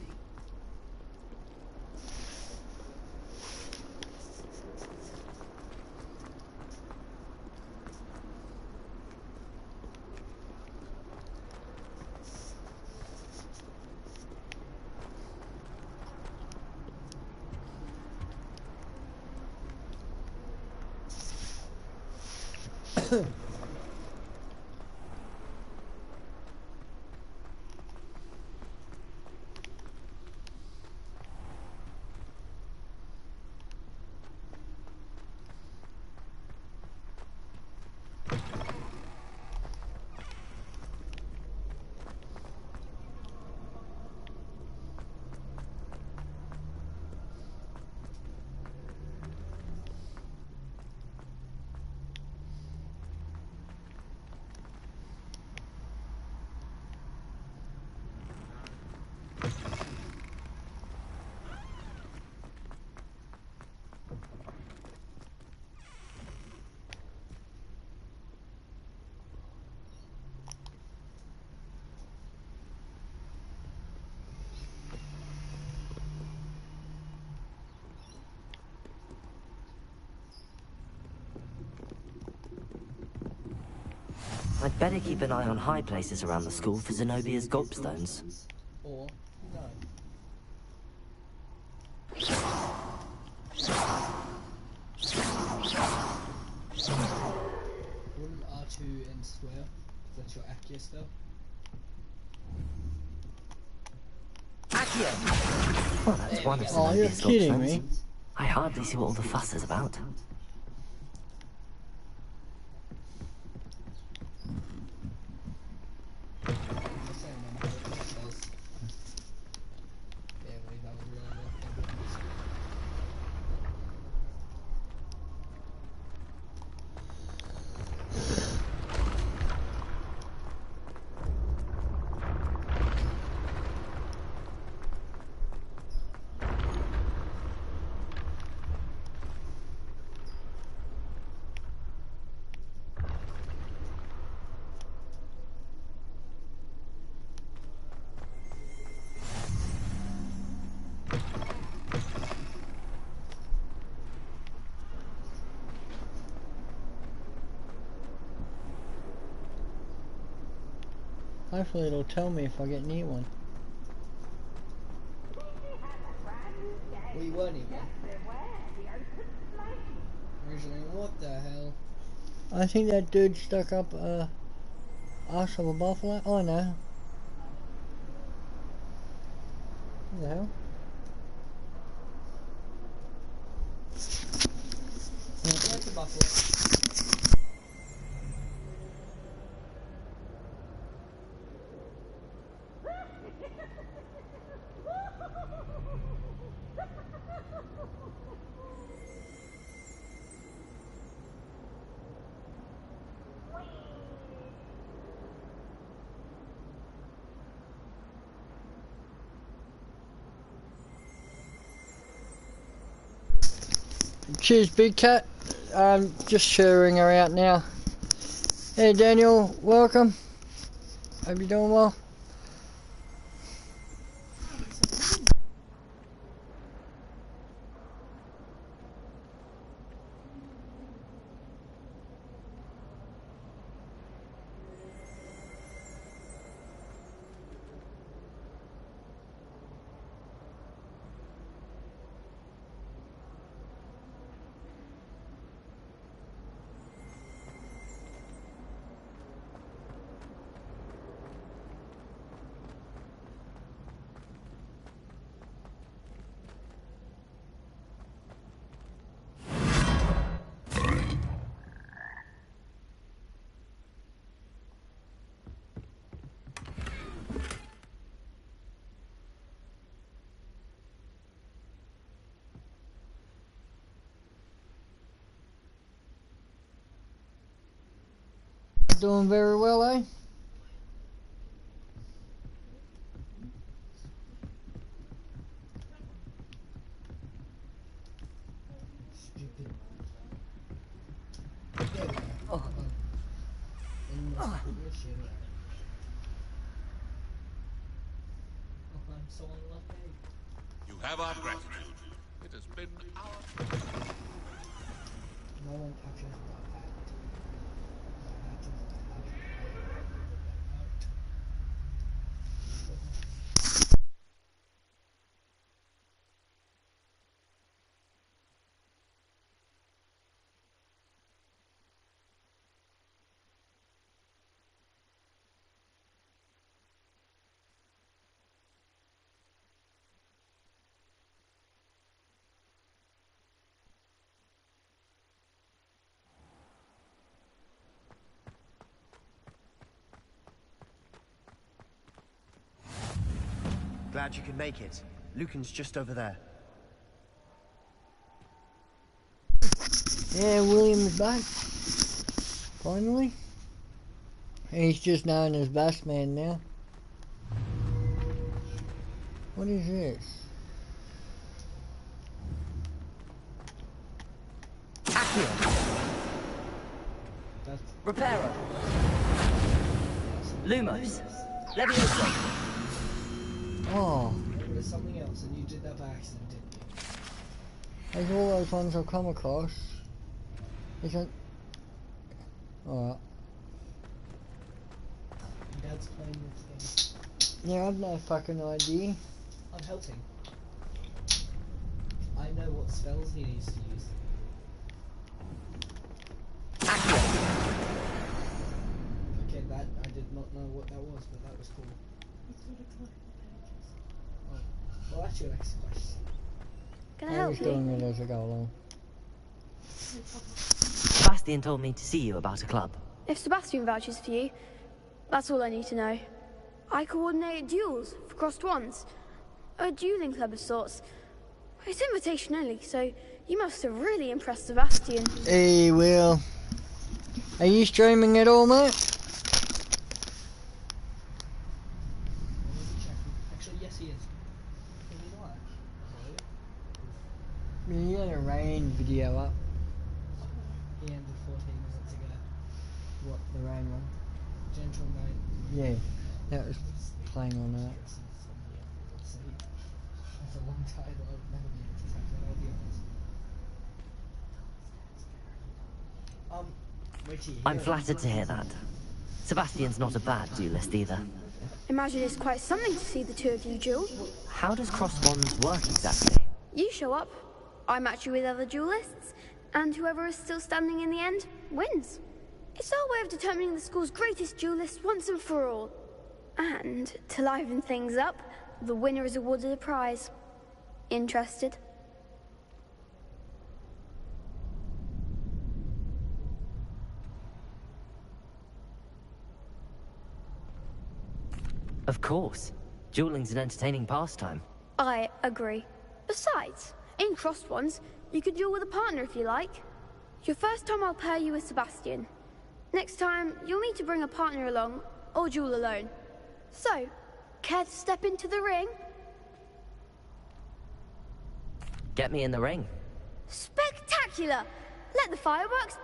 I'd better keep an eye on high places around the school for Zenobia's gobstones. Or no. Wouldn't R2 and square? That's your Accio spell. Accio! Well, that's one of Oh, you're Zenobia's kidding gobstones. me. I hardly see what all the fuss is about. Hopefully it'll tell me if I get near one. We weren't even. Originally, what the hell? I think that dude stuck up arse of a buffalo. Oh no. What the hell? That's a buffalo. Cheers, Big Cat. Just sharing her out now. Hey, Daniel, welcome. Hope you're doing well. Doing very well, eh? Stupid. Oh. I'm so unlucky. You have our gratitude. It has been our... No one touches the hat. Glad you could make it. Lucan's just over there. Yeah, William's back. Finally. He's just known as Bassman now. What is this? Reparo. Lumos. Levioso. Oh. It was something else, and you did that by accident, didn't you? There's all those ones I've come across. Isn't... Alright. Dad's playing this game. Yeah, I've no fucking idea. I'm helping. I know what spells he needs to use. Okay, that, I did not know what that was, but that was cool. Oh. Well, that's your next question. Can I I'm help just you? doing it as I go along. Sebastian told me to see you about a club. If Sebastian vouches for you, that's all I need to know. I coordinate duels for crossed wands. A dueling club of sorts. It's invitation only, so you must have really impressed Sebastian. Hey, Will. Are you streaming at all, mate? Actually, yes, he is. Can you not? You had a rain video up. He ended 14 minutes ago. What, the rain one? Gentle Knight. Yeah, that was playing on that. That's a long title. I've never been able to type that, I'll be honest. Wait till you hear I'm flattered to hear that. Sebastian's not a bad duelist either. Imagine it's quite something to see the two of you duel. How does cross wands work exactly? You show up, I match you with other duelists, and whoever is still standing in the end wins. It's our way of determining the school's greatest duelist once and for all. And to liven things up, the winner is awarded a prize. Interested? Of course. Dueling's an entertaining pastime. I agree. Besides, in crossed ones, you could duel with a partner if you like. Your first time I'll pair you with Sebastian. Next time, you'll need to bring a partner along, or duel alone. So, care to step into the ring? Get me in the ring. Spectacular! Let the fireworks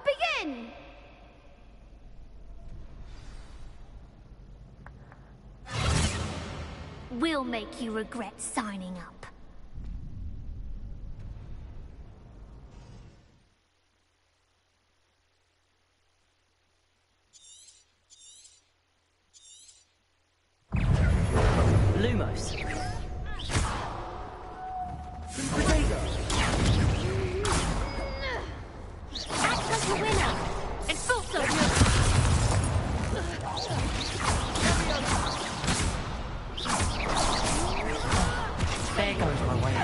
begin! We'll make you regret signing up. Lumos. Act as the winner! And also There goes my way.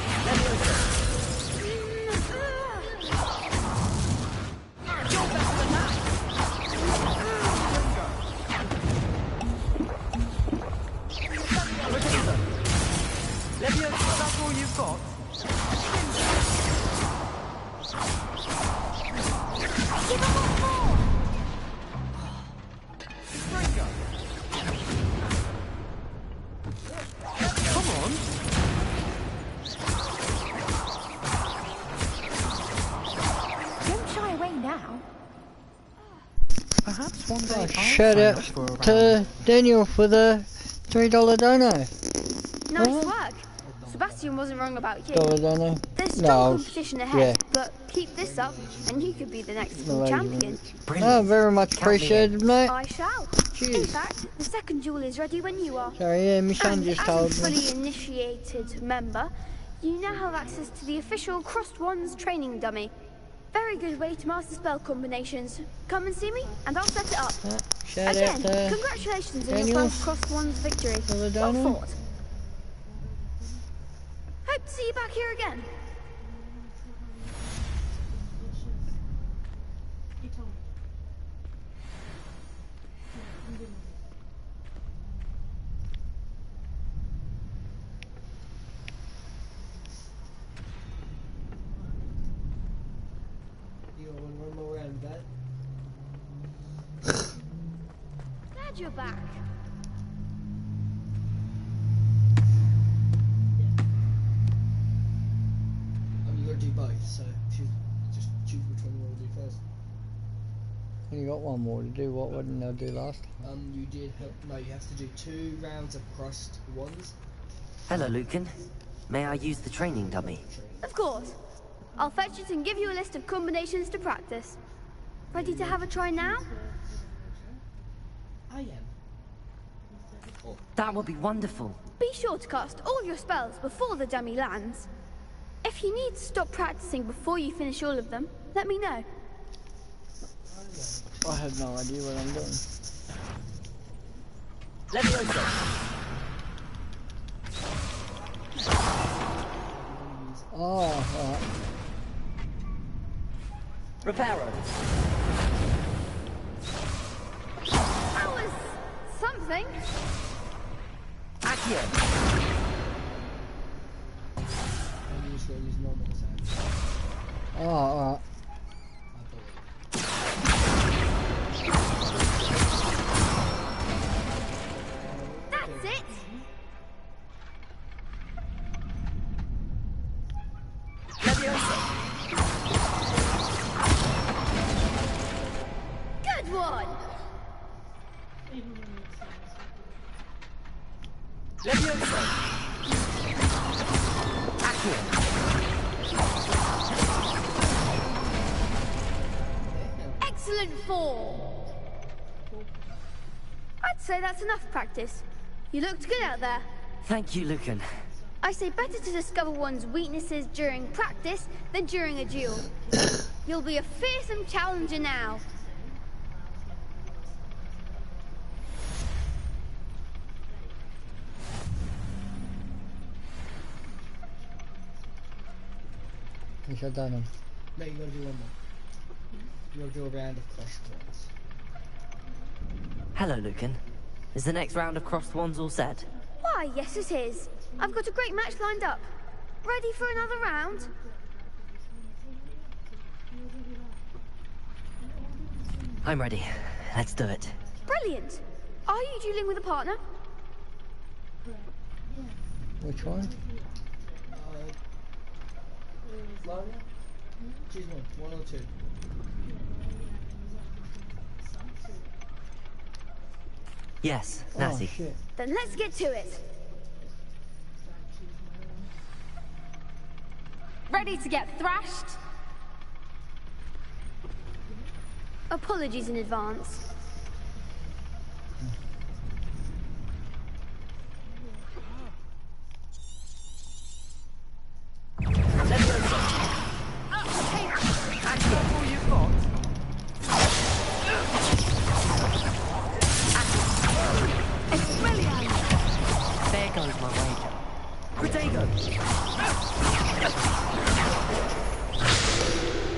Leviosa, that's all you've got? give him one more! Come on. Don't shy away now. Perhaps one day I'll Shout sign out up for a to round. Daniel for the $3 dono. Nice work. Sebastian wasn't wrong about you. Dollar dono. There's strong No, competition ahead, yeah. but keep this up and you could be the next school No, champion. Oh, very much appreciated, mate. I shall. In fact, the second duel is ready when you are. Sorry, yeah, my son And just as told a me. fully initiated member, you now have access to the official Crossed Wands training dummy. Very good way to master spell combinations. Come and see me, and I'll set it up. Shout Again, out to congratulations on your Daniel. first Crossed Wands victory. Well dono. fought. Hope to see you back here again. You want to run more around that? Glad you're back. You gotta do both, so just choose which one you want to do first. You got one more to do. What didn't I do last time? You did no, you have to do 2 rounds of Crossed Wands. Hello, Lucan. May I use the training dummy? Of course. I'll fetch it and give you a list of combinations to practice. Ready to have a try now? I am. That would be wonderful. Be sure to cast all your spells before the dummy lands. If you need to stop practicing before you finish all of them, let me know. I have no idea what I'm doing. Leviosa. Oh, alright. Reparo. That was something. Accio. I'm just gonna use normal attacks. Oh, alright. That's it. Good one. Leviosa. Accio. Excellent form. I'd say that's enough practice. You looked good out there. Thank you, Lucan. I say better to discover one's weaknesses during practice than during a duel. You'll be a fearsome challenger now. Yes, I've done them. No, you gotta do one more. You gotta do a round of Crossed Wands. Hello, Lucan. Is the next round of Crossed Wands all set? Why, yes it is. I've got a great match lined up. Ready for another round? I'm ready. Let's do it. Brilliant. Are you dueling with a partner? Which one? Lana? Choose one or two. Yes, Oh, Natty. shit. Then let's get to it. Ready to get thrashed? Apologies in advance. There goes my wager. Protego!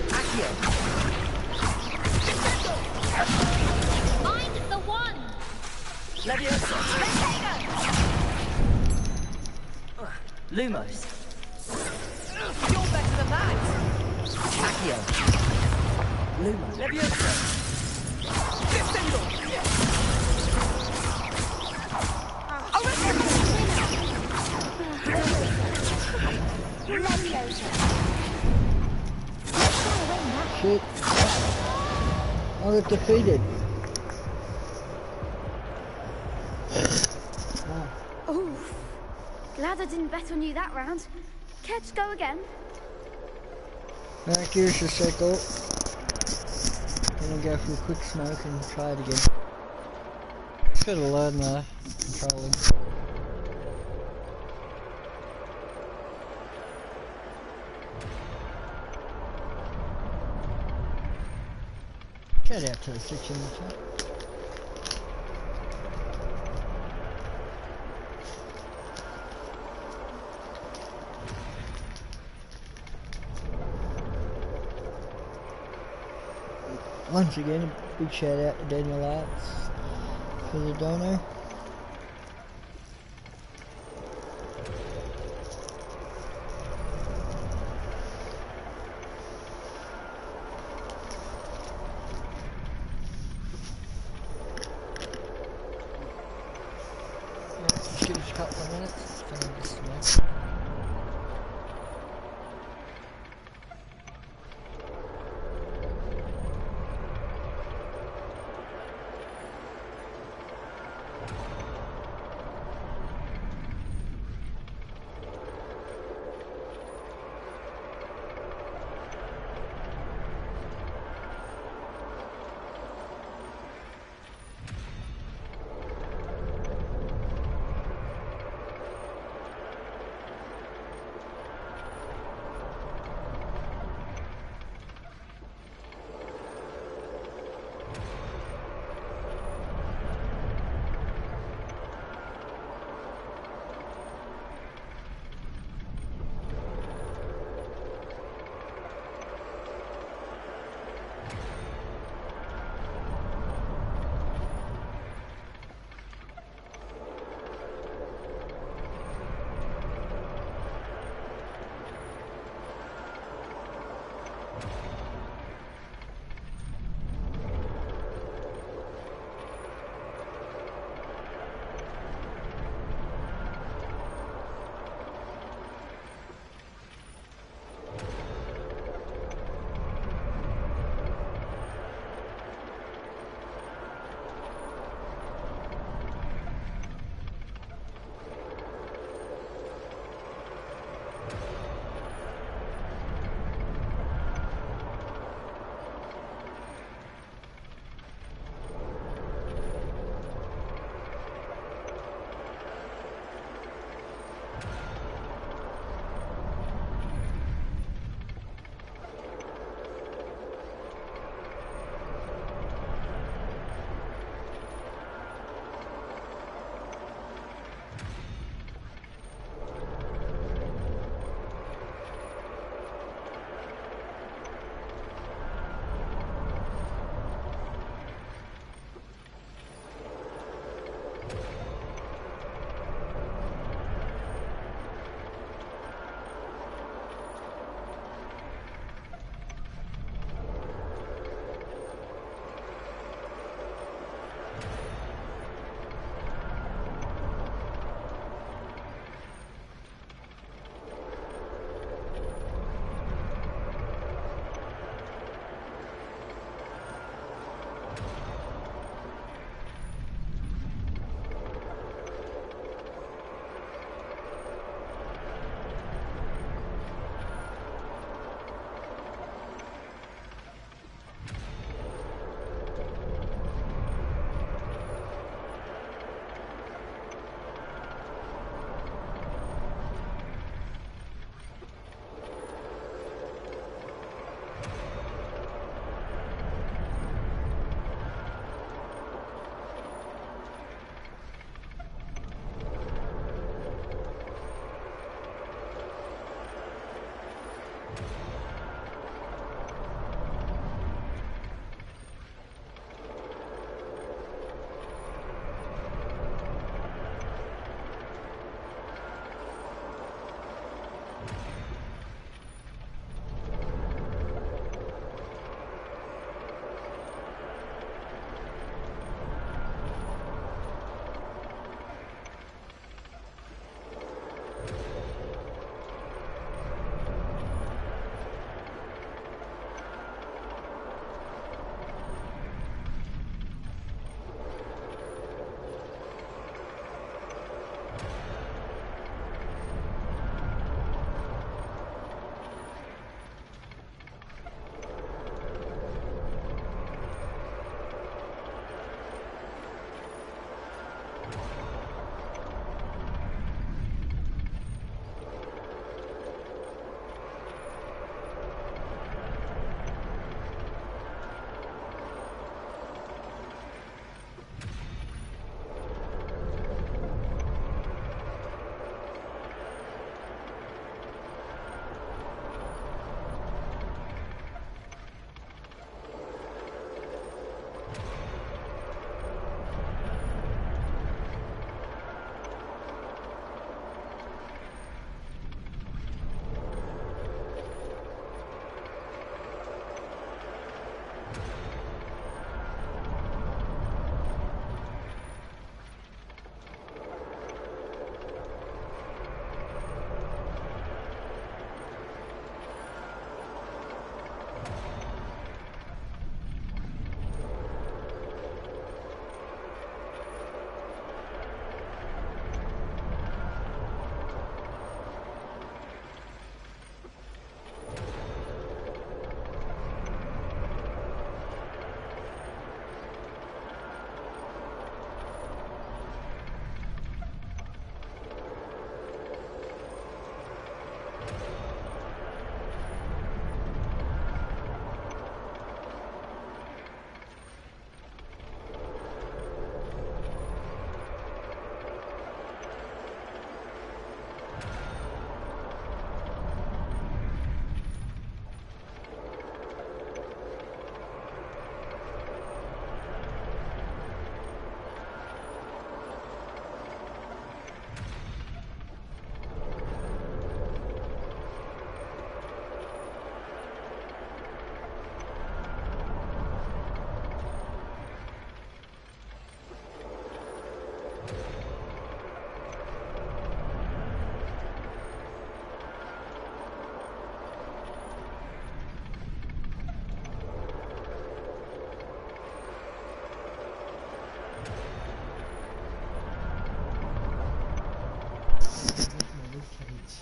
Accio! Find the one! Leviosa! Lumos! You're better than that! Accio! Lumos! Leviosa! Descendo! Shit. I was defeated. Oof. Glad I didn't bet on you that round. Care to go again? Back here's the circle. Gonna go for a quick smoke and try it again. Should have learned the controlling. Shout out to the 6 in the chat. Once again, a big shout out to Daniel Arts for the dono. Just give us a couple of minutes. Finish this smoke.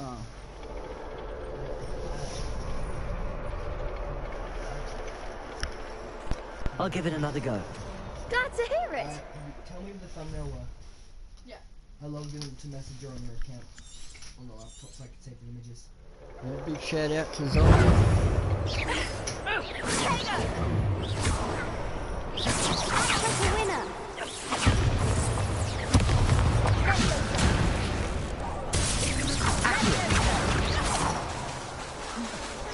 Oh. I'll give it another go. Glad to hear it. Tell me the thumbnail work. Yeah. I love giving it to Messenger on your account on the laptop so I can save the images. Yeah, big shout out to Zombie. That's a winner.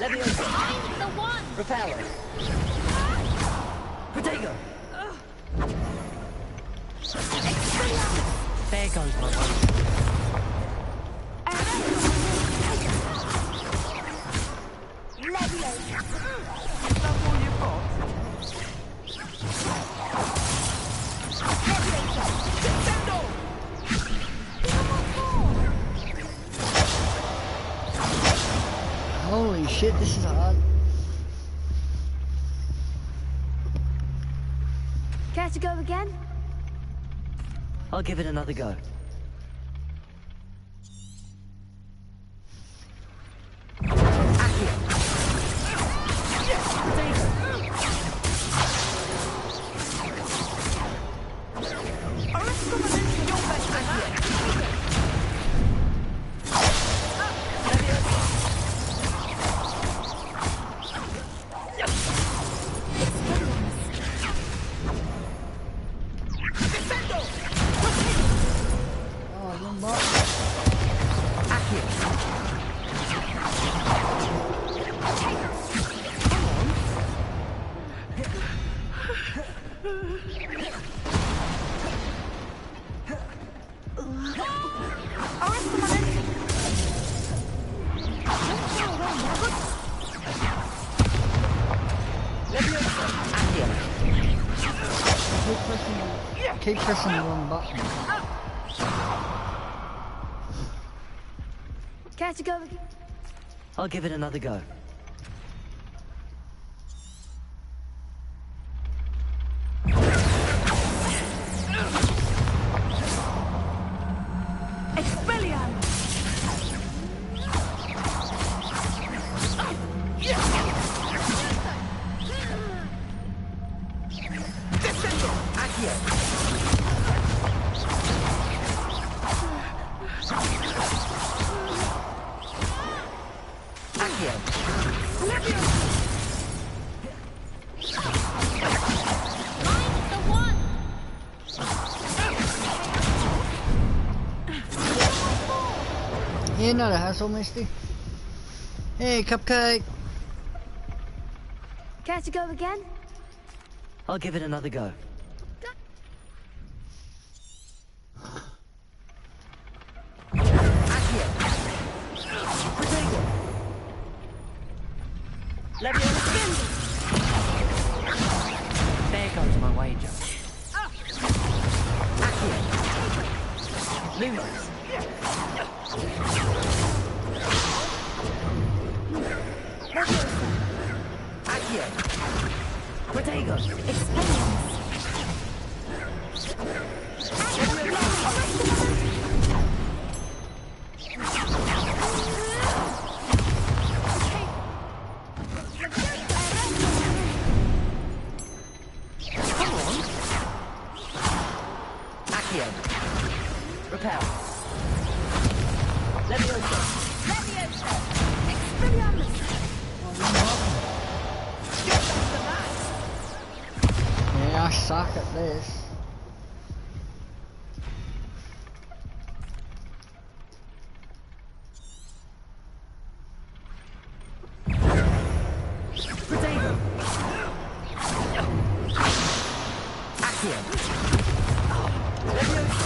Leviosa. I'm the one. Repair. Protego. There goes my one. Holy shit, this is hard. Care to go again? I'll give it another go. Keep pressing the wrong button. Care to go again? I'll give it another go. Yeah, not a hassle, Misty. Hey, Cupcake. Care to go again? I'll give it another go. There goes my wager. Lumos. Accio. Protego. Experience. Come on. Accio. Repel. Leviosa. Leviosa. Expelliarmus. Yeah, I suck at this. Protego. Accio. Leviosa.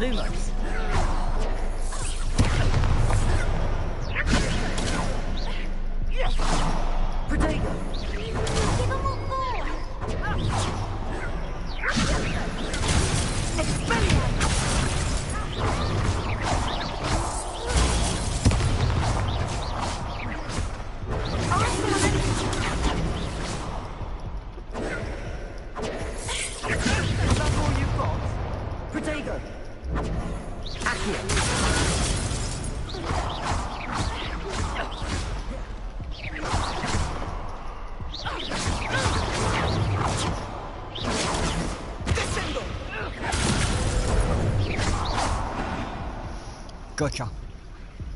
Lumos. Protego. Give them what more! Is that all you've got? Protego. Accio. Gotcha.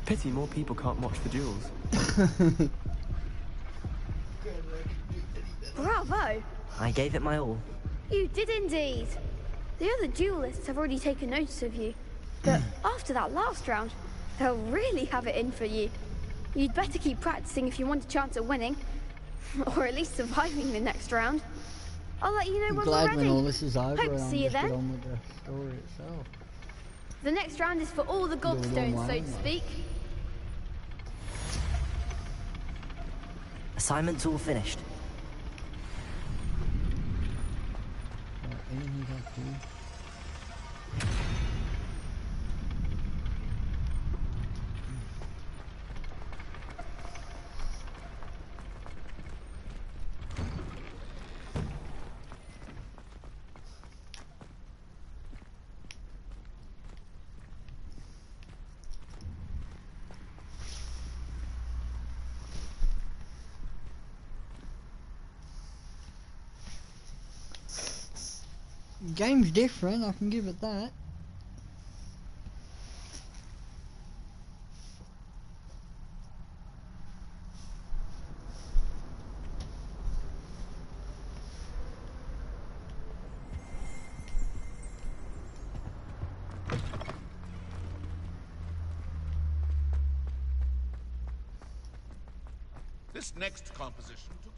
Pity more people can't watch the duels. Bravo! I gave it my all. You did indeed. The other duelists have already taken notice of you. But after that last round, they'll really have it in for you. You'd better keep practicing if you want a chance at winning. Or at least surviving the next round. I'll let you know I'm when glad we're ready. when all this is over Hope to and I'll see you just get then. on with the story itself. The next round is for all the Do it all gobstones, my so own to way. speak. Assignment's all finished. Anything I do. Game's different, I can give it that. This next composition took...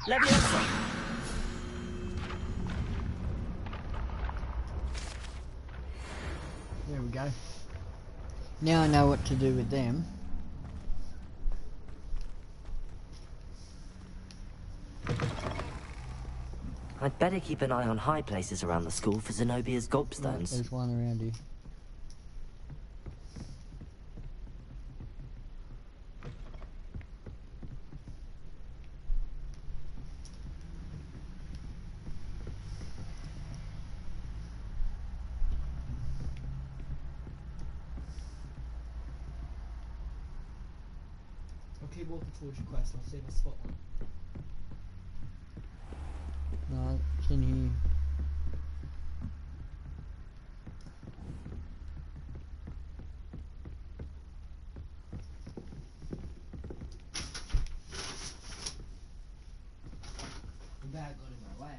Leviosa. There we go. Now I know what to do with them. I'd better keep an eye on high places around the school for Zenobia's gobstones. There's one around here. I'll keep walking towards your quest, I'll see if I spot one. No, it's in here. The bag got in my way.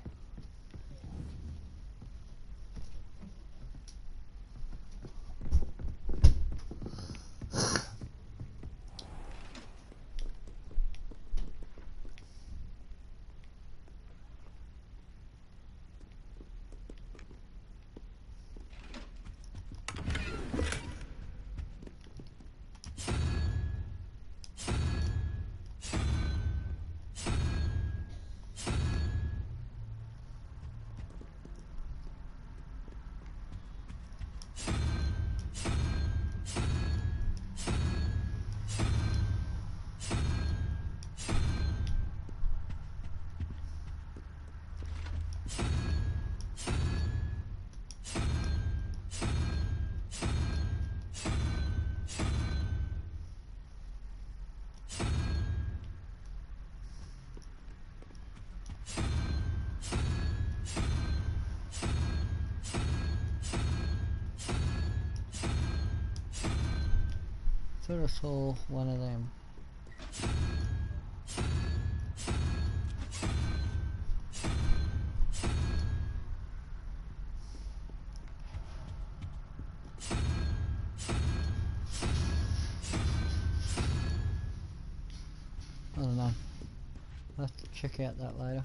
Thought I saw one of them. I don't know. I'll have to check out that later.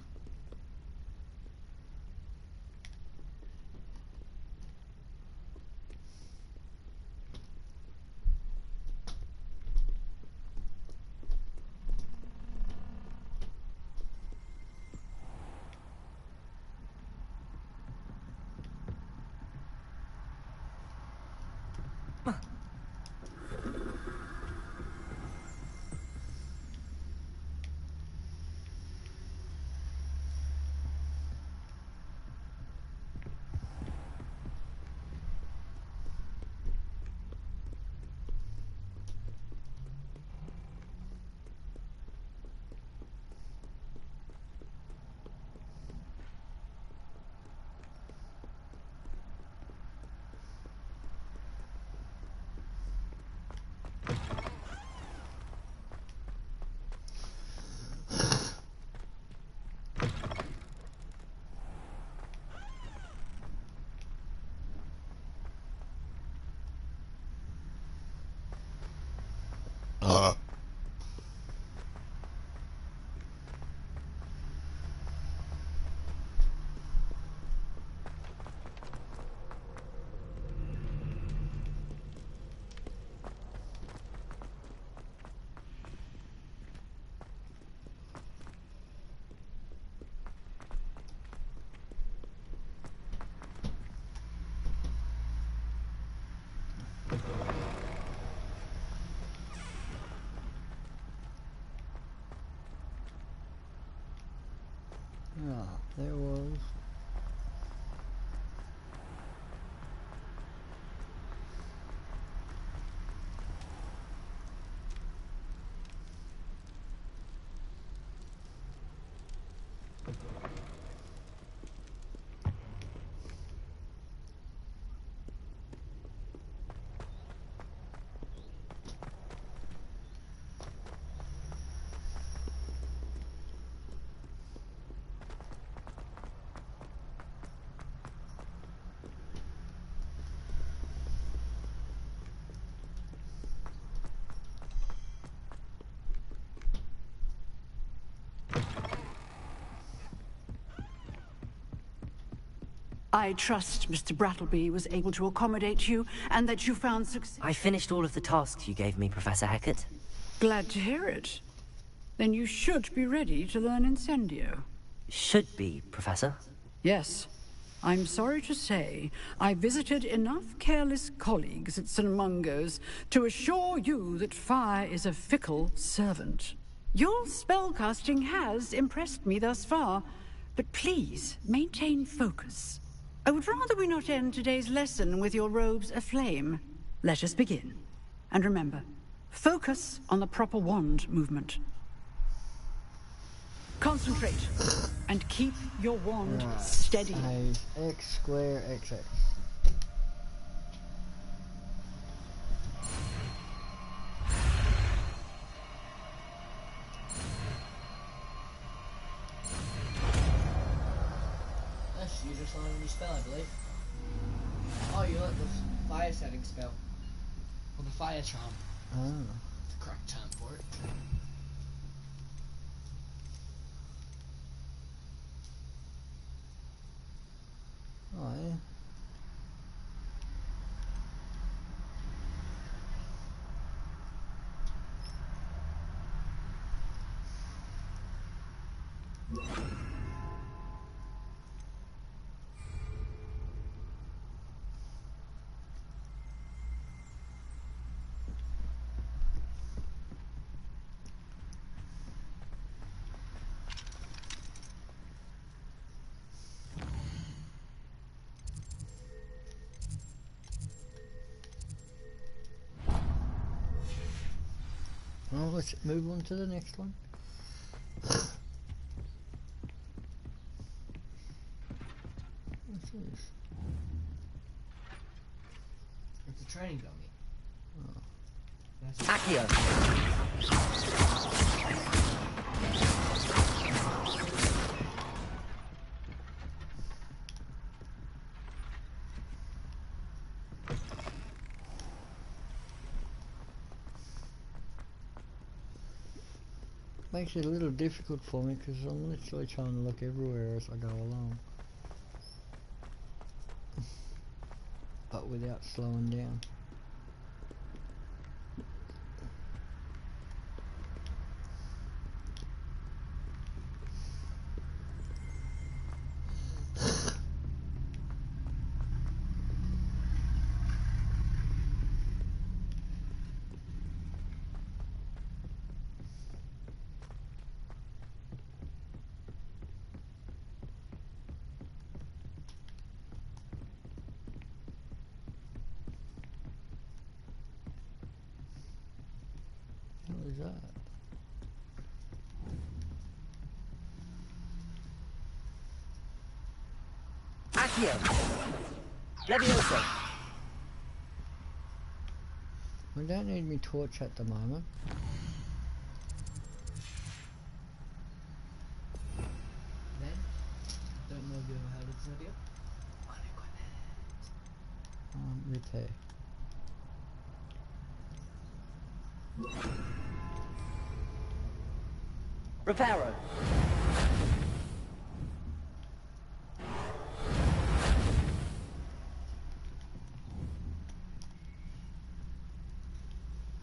Ah, there was. I trust Mr. Brattleby was able to accommodate you, and that you found success. I finished all of the tasks you gave me, Professor Hecat. Glad to hear it. Then you should be ready to learn Incendio. Should be, Professor. Yes. I'm sorry to say, I visited enough careless colleagues at St. Mungo's to assure you that fire is a fickle servant. Your spellcasting has impressed me thus far, but please maintain focus. I would rather we not end today's lesson with your robes aflame. Let us begin. And remember, focus on the proper wand movement. Concentrate, and keep your wand steady. X square XX. That's you just learned a new spell, I believe. Oh, you learned the fire setting spell. Or the fire charm. Oh. The correct term for it. Oh, yeah. Well, let's move on to the next one. What's this? It's a training dummy. Oh. It Accio. Makes it a little difficult for me because I'm literally trying to look everywhere as I go along. But without slowing down. What is that? Accio. Levioso. I don't need me torch at the moment. Then, don't know if you ever heard of this idea. Repair. Reparo.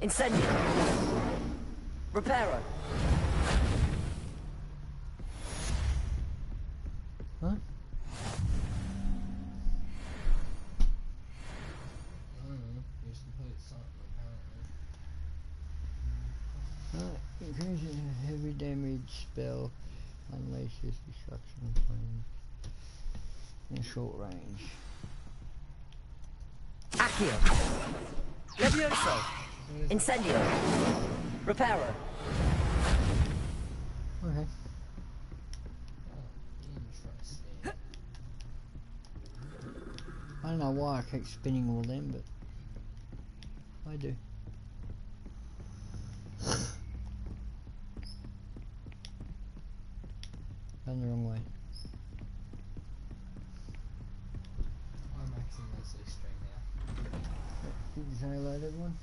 Incendio. Reparo. Huh? You're supposed something Increases a heavy damage spell, unleashes destruction flames in short range. Accio. Levioso. Incendio. Reparo. Okay. interesting. I don't know why I keep spinning all them, but I do. Gone the wrong way. I'm maxing Leslie string now. Did you say hello to everyone?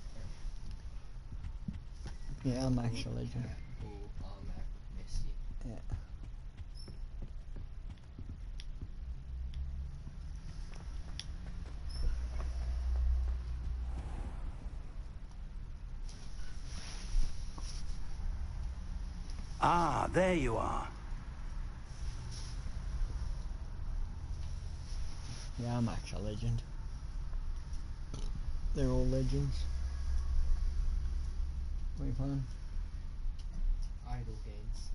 Yeah, I'm actually. Cool, I'm Misty. Yeah. Ah, there you are. Yeah, I'm actually a legend. They're all legends. What are you playing? Idle games.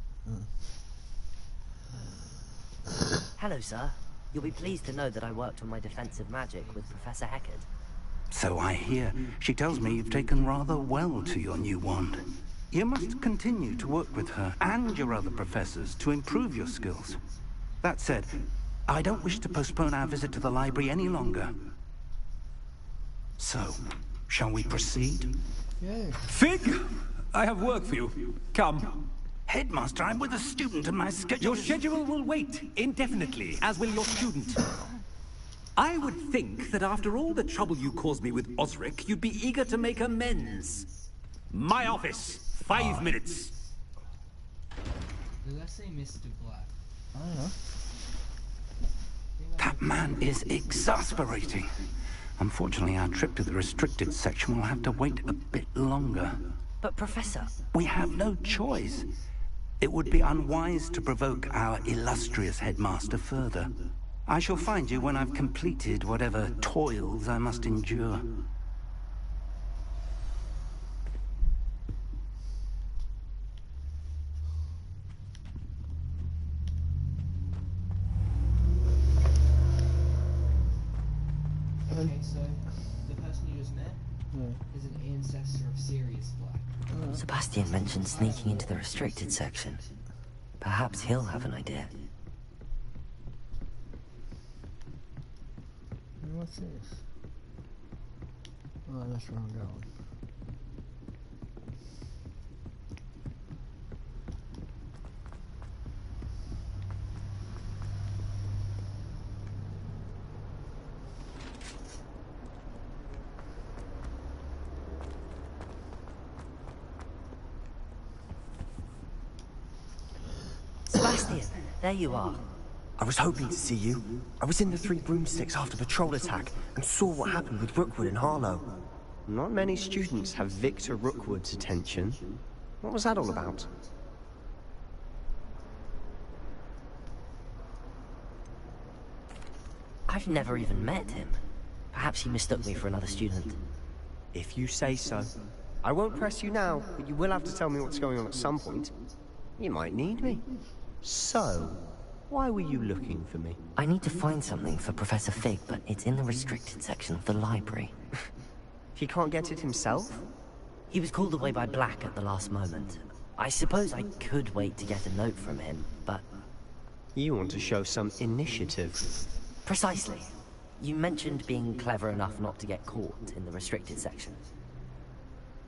Hello, sir. You'll be pleased to know that I worked on my defensive magic with Professor Heckard. So I hear. She tells me you've taken rather well to your new wand. You must continue to work with her and your other professors to improve your skills. That said, I don't wish to postpone our visit to the library any longer. So, shall we proceed? Yes. Fig, I have work for you. Come. Headmaster, I'm with a student and my schedule... Your schedule will wait indefinitely, as will your student. I would think that after all the trouble you caused me with Osric, you'd be eager to make amends. My office. 5 minutes. Did I say Mr. Black? I don't know. That man is exasperating. Unfortunately, our trip to the restricted section will have to wait a bit longer. But Professor... We have no choice. It would be unwise to provoke our illustrious headmaster further. I shall find you when I've completed whatever toils I must endure. Okay, so the person you just met is an ancestor of Sirius Black. Sebastian mentioned sneaking into the restricted section. Perhaps he'll have an idea. What's this? Oh, that's where I'm going. Sebastian, there you are. I was hoping to see you. I was in the Three Broomsticks after the troll attack and saw what happened with Rookwood and Harlow. Not many students have Victor Rookwood's attention. What was that all about? I've never even met him. Perhaps he mistook me for another student. If you say so. I won't press you now, but you will have to tell me what's going on at some point. You might need me. So, why were you looking for me? I need to find something for Professor Fig, but it's in the restricted section of the library. He can't get it himself? He was called away by Black at the last moment. I suppose I could wait to get a note from him, but... You want to show some initiative. Precisely. You mentioned being clever enough not to get caught in the restricted section.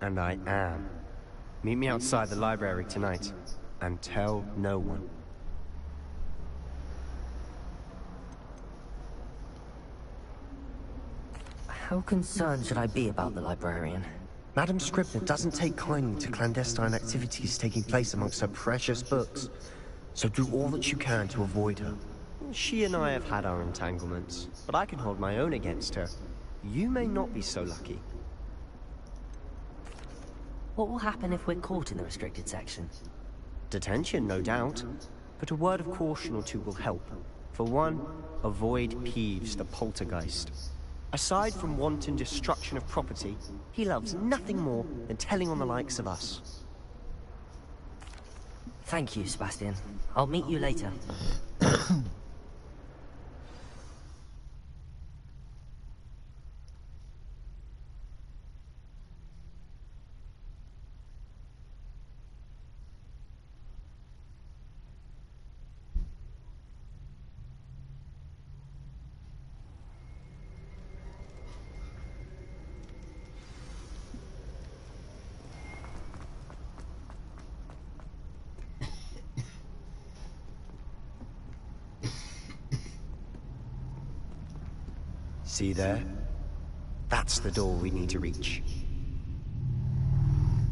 And I am. Meet me outside the library tonight, and tell no one. How concerned should I be about the librarian? Madam Scribner doesn't take kindly to clandestine activities taking place amongst her precious books, so do all that you can to avoid her. She and I have had our entanglements, but I can hold my own against her. You may not be so lucky. What will happen if we're caught in the restricted section? Detention, no doubt, but a word of caution or two will help. For one, avoid Peeves, the poltergeist. Aside from wanton destruction of property, he loves nothing more than telling on the likes of us. Thank you, Sebastian. I'll meet you later. See there? That's the door we need to reach.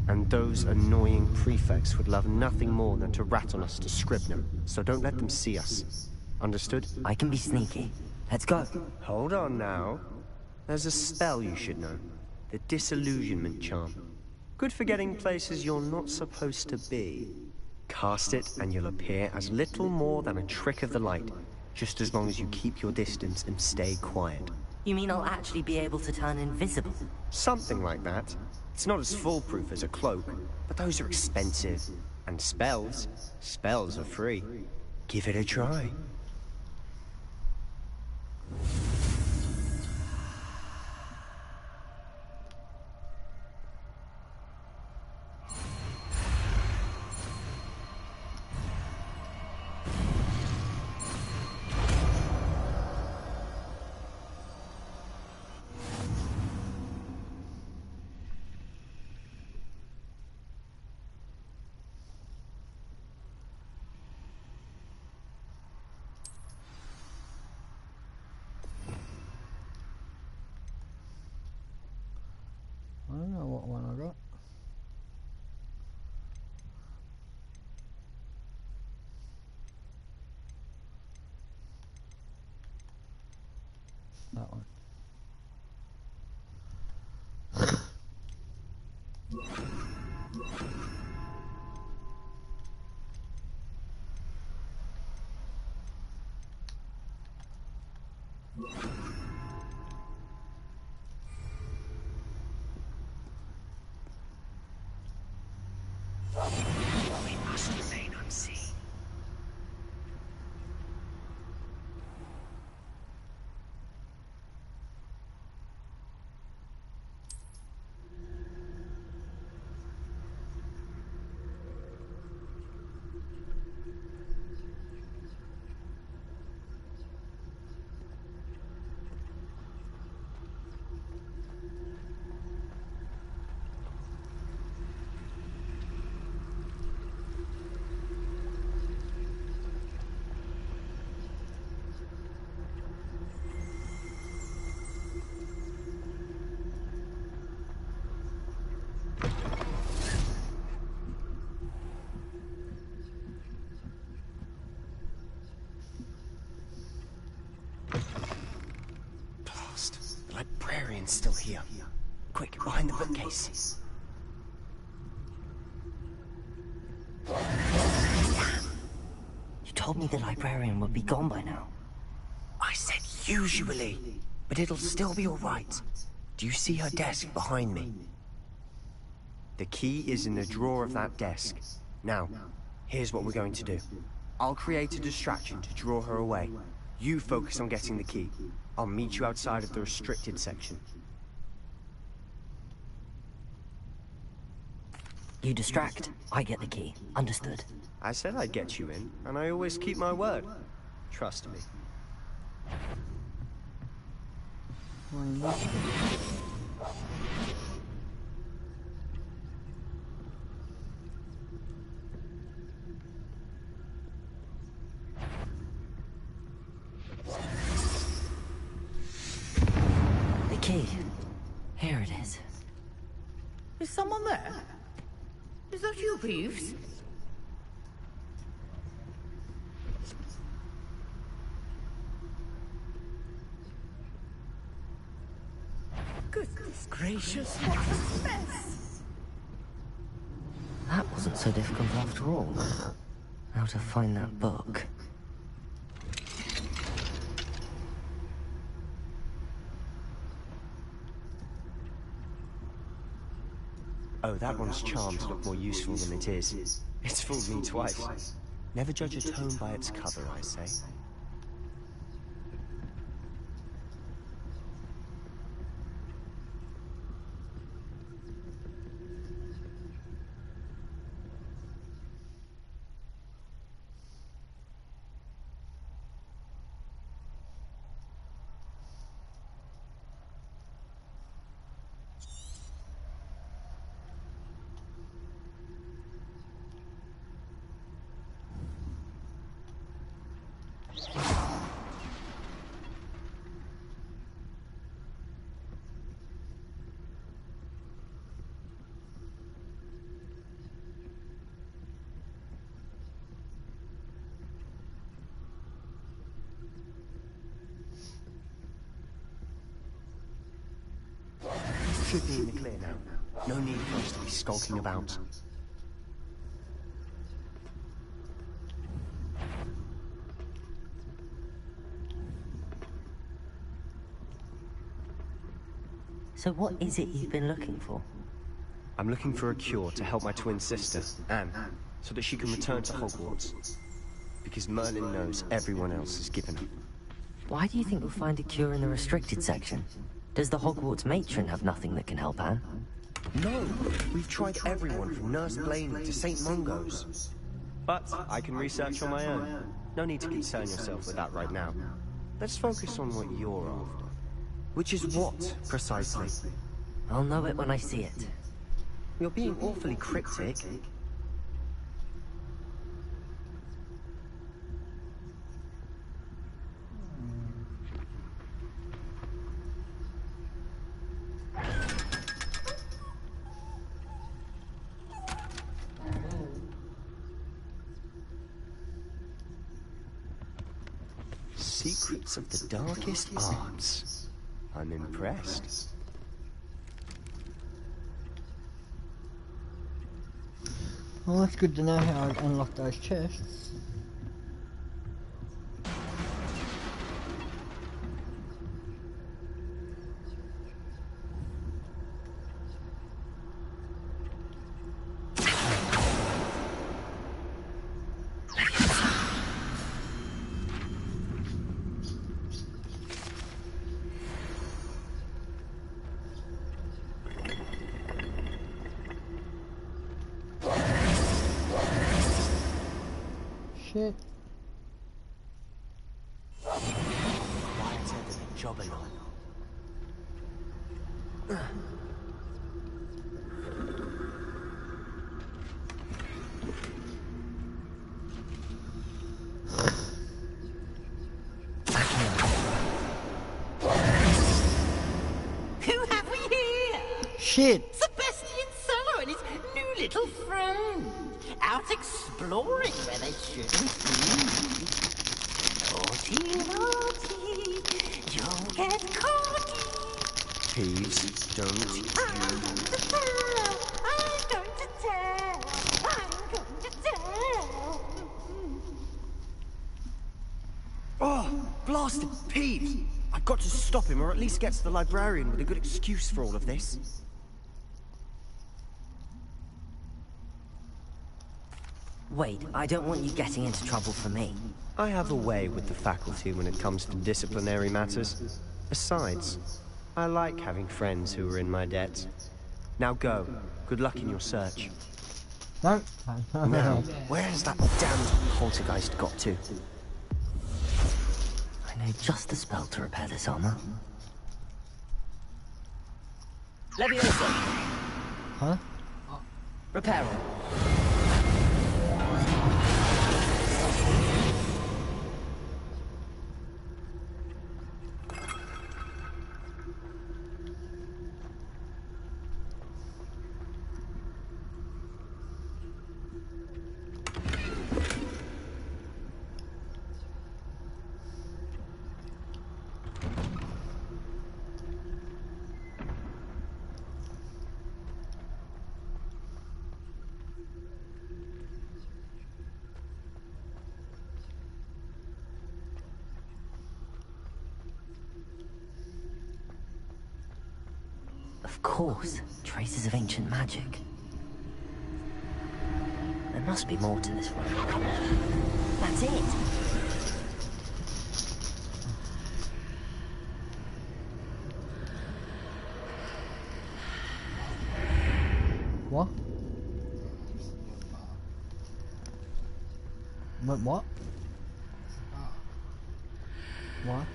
And those annoying prefects would love nothing more than to rat on us to Scribner, so don't let them see us. Understood? I can be sneaky. Let's go. Hold on now. There's a spell you should know. The Disillusionment Charm. Good for getting places you're not supposed to be. Cast it and you'll appear as little more than a trick of the light, just as long as you keep your distance and stay quiet. You mean I'll actually be able to turn invisible? Something like that. It's not as foolproof as a cloak, but those are expensive. And spells are free. Give it a try. I don't know what one I got. That one. We must remain unseen. librarian's still here. Quick, behind the bookcase. You told me the librarian would be gone by now. I said usually, but it'll still be all right. Do you see her desk behind me? The key is in the drawer of that desk. Now, here's what we're going to do. I'll create a distraction to draw her away. You focus on getting the key. I'll meet you outside of the restricted section. You distract, I get the key. Understood. I said I'd get you in, and I always keep my word. Trust me. The key. Here it is. Is someone there? Is that you, Peeves? Goodness gracious, what a mess! That wasn't so difficult after all. How to find that book. Oh, that one's charmed to look more useful than it is. It's fooled me twice. Never judge a tome by its cover, I say. Should be in the clear now. No need for us to be skulking about. So what is it you've been looking for? I'm looking for a cure to help my twin sister, Anne, so that she can return to Hogwarts. Because Merlin knows everyone else has given up. Why do you think we'll find a cure in the restricted section? Does the Hogwarts matron have nothing that can help Anne? No! We've tried everyone from Nurse Blaney to St. Mungo's. But I can research on my own. No need to concern yourself with that right now. Let's focus on what you're after. Which is what, precisely? I'll know it when I see it. You're being awfully cryptic. Secrets of the darkest arts. I'm impressed. Well, that's good to know how I unlock those chests. Shit. Quieter than a jobberknoll. Who have we here? Shit! Sebastian Cello and his new little friend. Out exploring where they shouldn't be. Naughty, naughty, you'll get caught. Peeves, don't you... Oh, blasted Peeves! I've got to stop him, or at least get to the librarian with a good excuse for all of this. Wait, I don't want you getting into trouble for me. I have a way with the faculty when it comes to disciplinary matters. Besides, I like having friends who are in my debt. Now go. Good luck in your search. No. Now, where has that damned poltergeist got to? I know just the spell to repair this armor. Leviosa! Huh? Repair it. Of course, traces of ancient magic. There must be more to this room. That's it! What? What? What?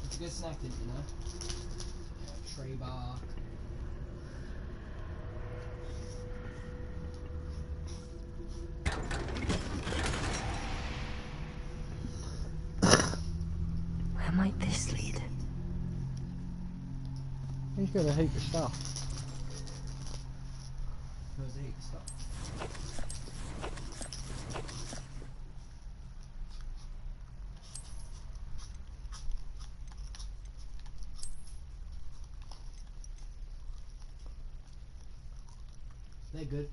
It's a good snack, you know? Tree bark. Where might this lead? He's got a heap of stuff. Where's the heap of stuff? They're good.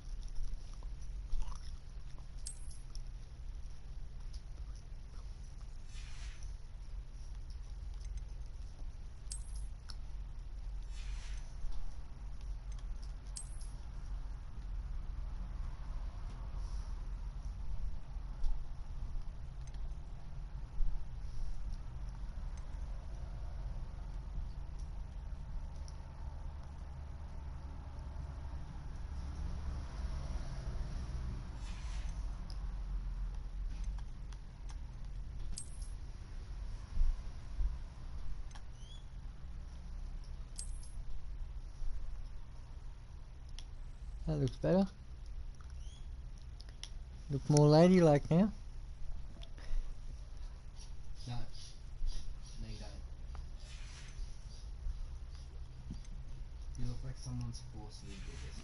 That looks better. Look more ladylike now. No. No, you don't. You look like someone's forcing you to do this.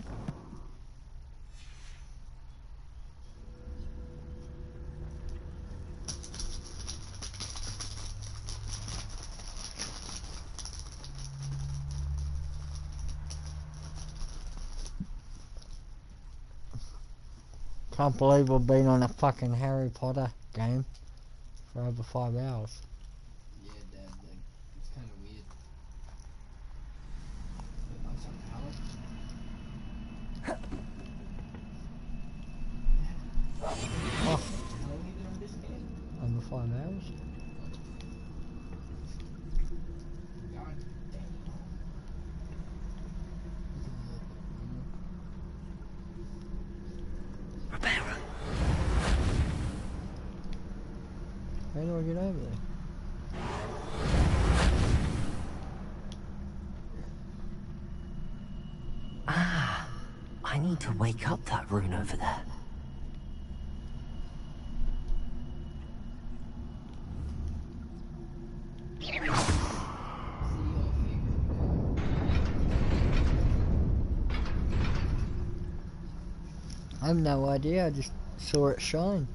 Can't believe we've been on a fucking Harry Potter game for over 5 hours. Yeah, Dad, like, it's kind of weird. Oh, sorry, Howard. Oh. How long have you been on this game? Over 5 hours. God damn it. How do I get over there? Ah, I need to wake up that rune over there. I have no idea, I just saw it shine.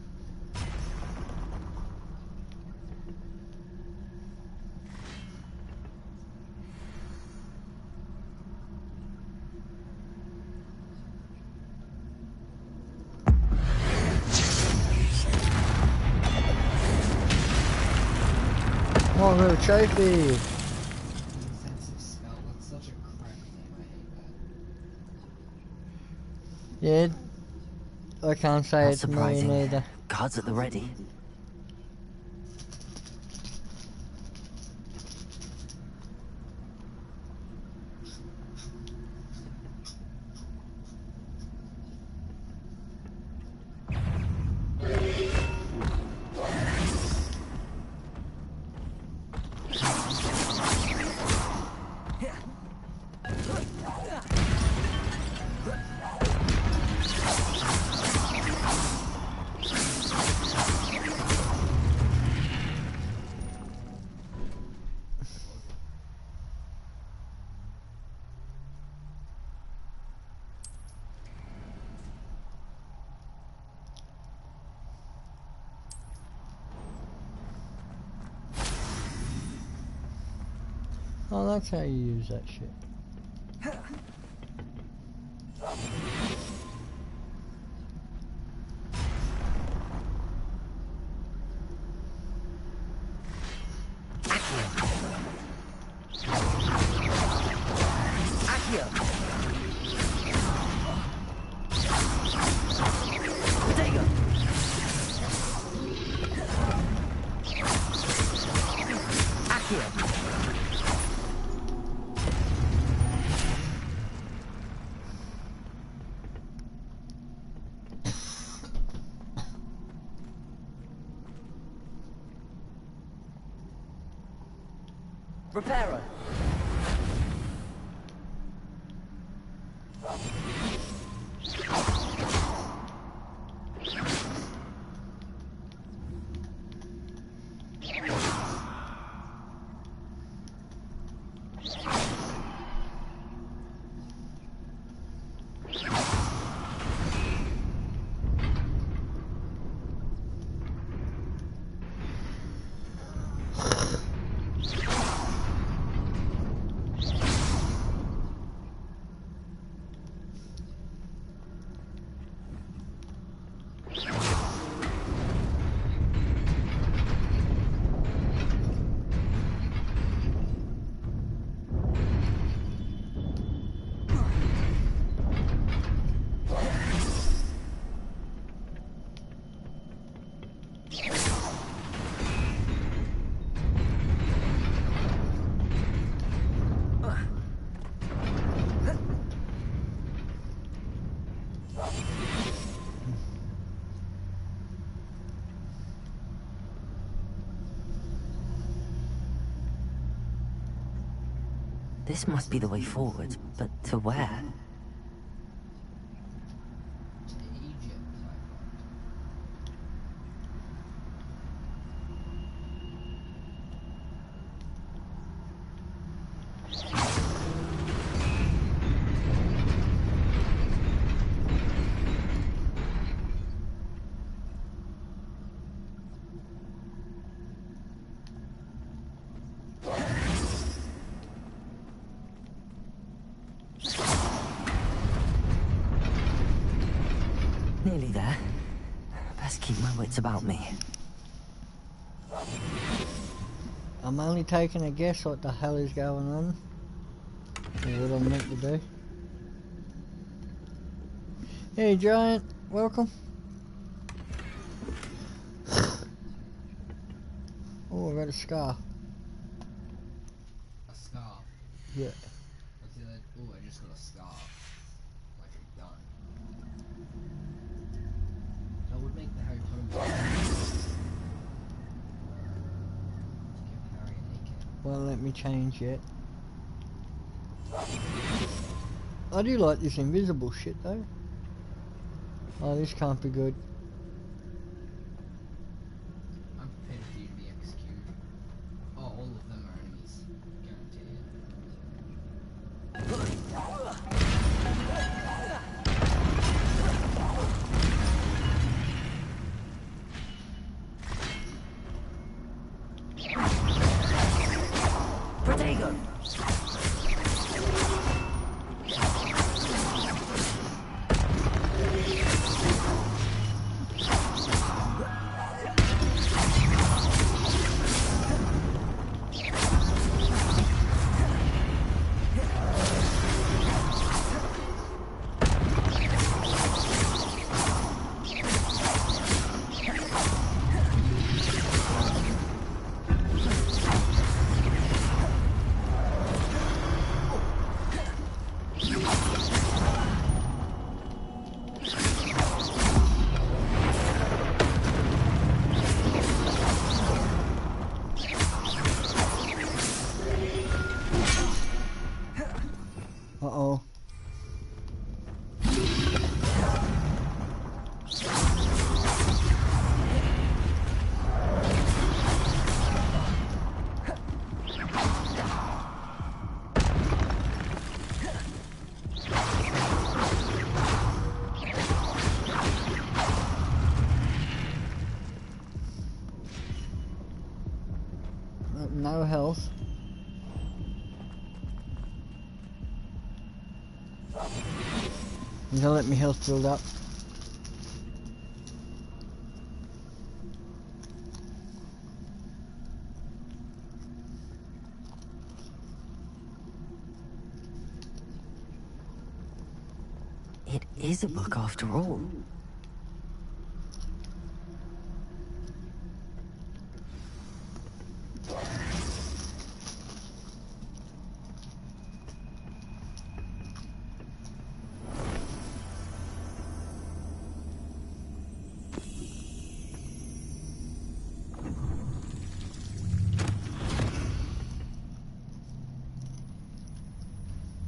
Oh, little trophy. Defensive spell. That's such a crappy name. I hate that. Yeah, I can't say Not it's me surprising. neither. Guards at the ready. Oh, that's how you use that shit. Repairer. This must be the way forward, but to where? Nearly there. Best keep my wits about me. I'm only taking a guess what the hell is going on. Or what I'm meant to do. Hey Giant, welcome. Oh, I got a scar. A scar. Yeah. What's the other? Oh, I just got a scar. Like a gun. That would make the Harry Potter movie. Give Harry an AK. Won't let me change yet. I do like this invisible shit though. Oh, this can't be good. I'm prepared for you to be executed. Oh, all of them are enemies. Guaranteed. Protego! No health. You gonna let me health build up? It is a book after all.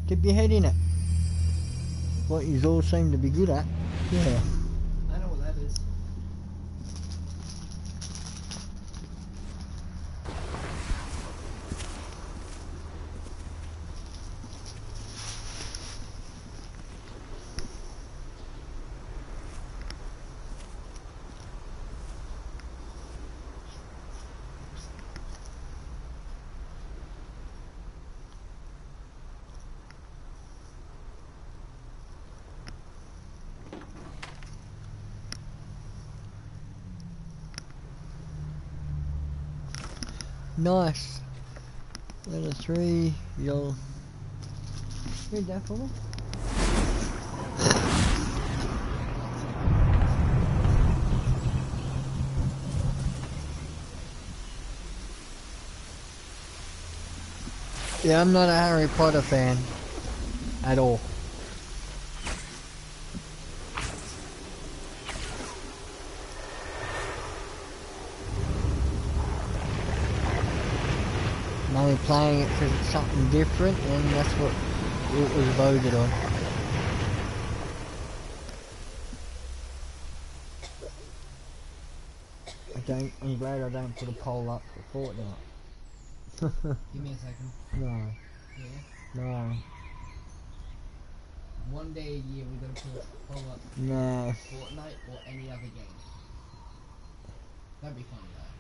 Keep your head in it. What you all seem to be good at. Yeah. I know what that is. Nice. Letter 3, you'll read that for me. Yeah, I'm not a Harry Potter fan at all. I'm only playing it because it's something different, and that's what it was voted on. I'm glad I don't put a poll up for Fortnite. Give me a second. No. Yeah? No. One day a year we're gonna put a poll up for No. Fortnite or any other game. That'd be funny though.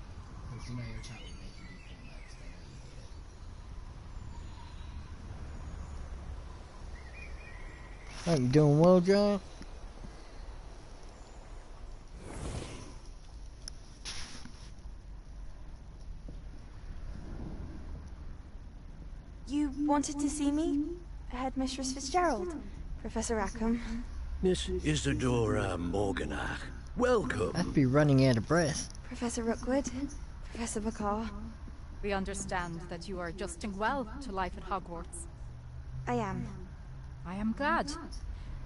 Because you know your chat would make you do Fortnite because they know you hate it. Hey, you doing well, John? You wanted to see me? Headmistress Fitzgerald? Professor Rackham? Miss Isadora Morganach, welcome. I'd be running out of breath. Professor Rookwood? Professor Bakar? We understand that you are adjusting well to life at Hogwarts. I am. I am glad.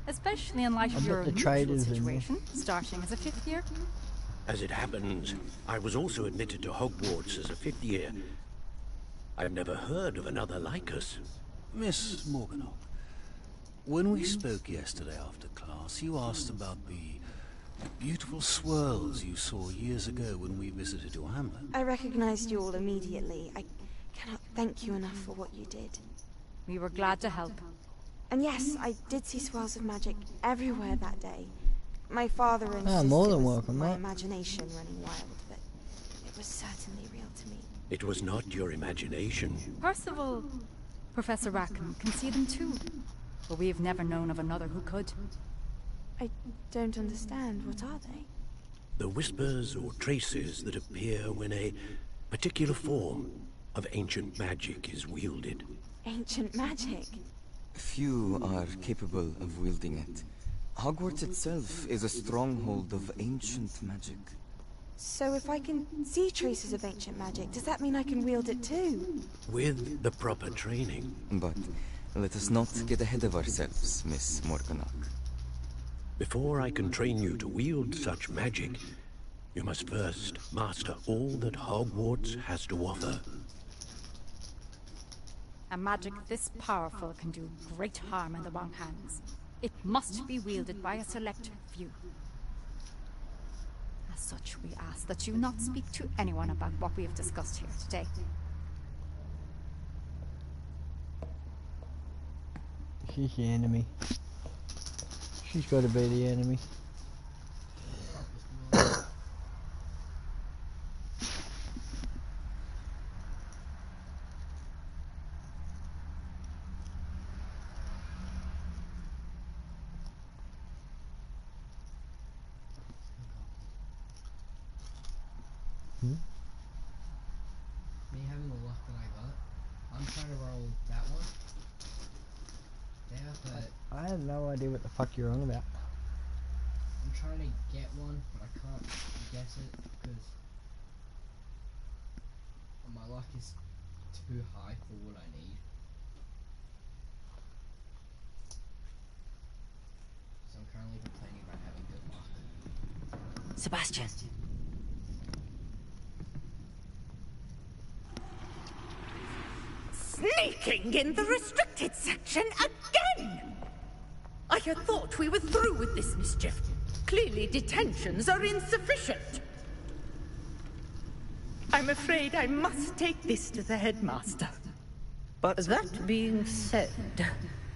Especially in light of your unusual situation, starting as a 5th year. As it happens, I was also admitted to Hogwarts as a 5th year. I've never heard of another like us. Miss Morganach, when we spoke yesterday after class, you asked about the beautiful swirls you saw years ago when we visited your hamlet. I recognized you all immediately. I cannot thank you enough for what you did. We were glad to help. And yes, I did see swirls of magic everywhere that day. My father insisted Ah, more than it was welcome, my mate. imagination running wild, but it was certainly real to me. It was not your imagination. Percival, Professor Rackham can see them too. But we've never known of another who could. I don't understand. What are they? The whispers or traces that appear when a particular form of ancient magic is wielded. Ancient magic? Few are capable of wielding it. Hogwarts itself is a stronghold of ancient magic. So if I can see traces of ancient magic, does that mean I can wield it too? With the proper training. But let us not get ahead of ourselves, Miss Morganach. Before I can train you to wield such magic, you must first master all that Hogwarts has to offer. A magic this powerful can do great harm in the wrong hands. It must be wielded by a select few. such, we ask that you not speak to anyone about what we have discussed here today. She's the enemy. She's got to be the enemy. Me having the luck that I got, I'm trying to roll that one. Yeah, but I have no idea what the fuck you're on about. I'm trying to get one, but I can't guess it because my luck is too high for what I need. So I'm currently complaining about having good luck. Sebastian. Sneaking in the restricted section again! I had thought we were through with this mischief. Clearly detentions are insufficient. I'm afraid I must take this to the headmaster. But that being said,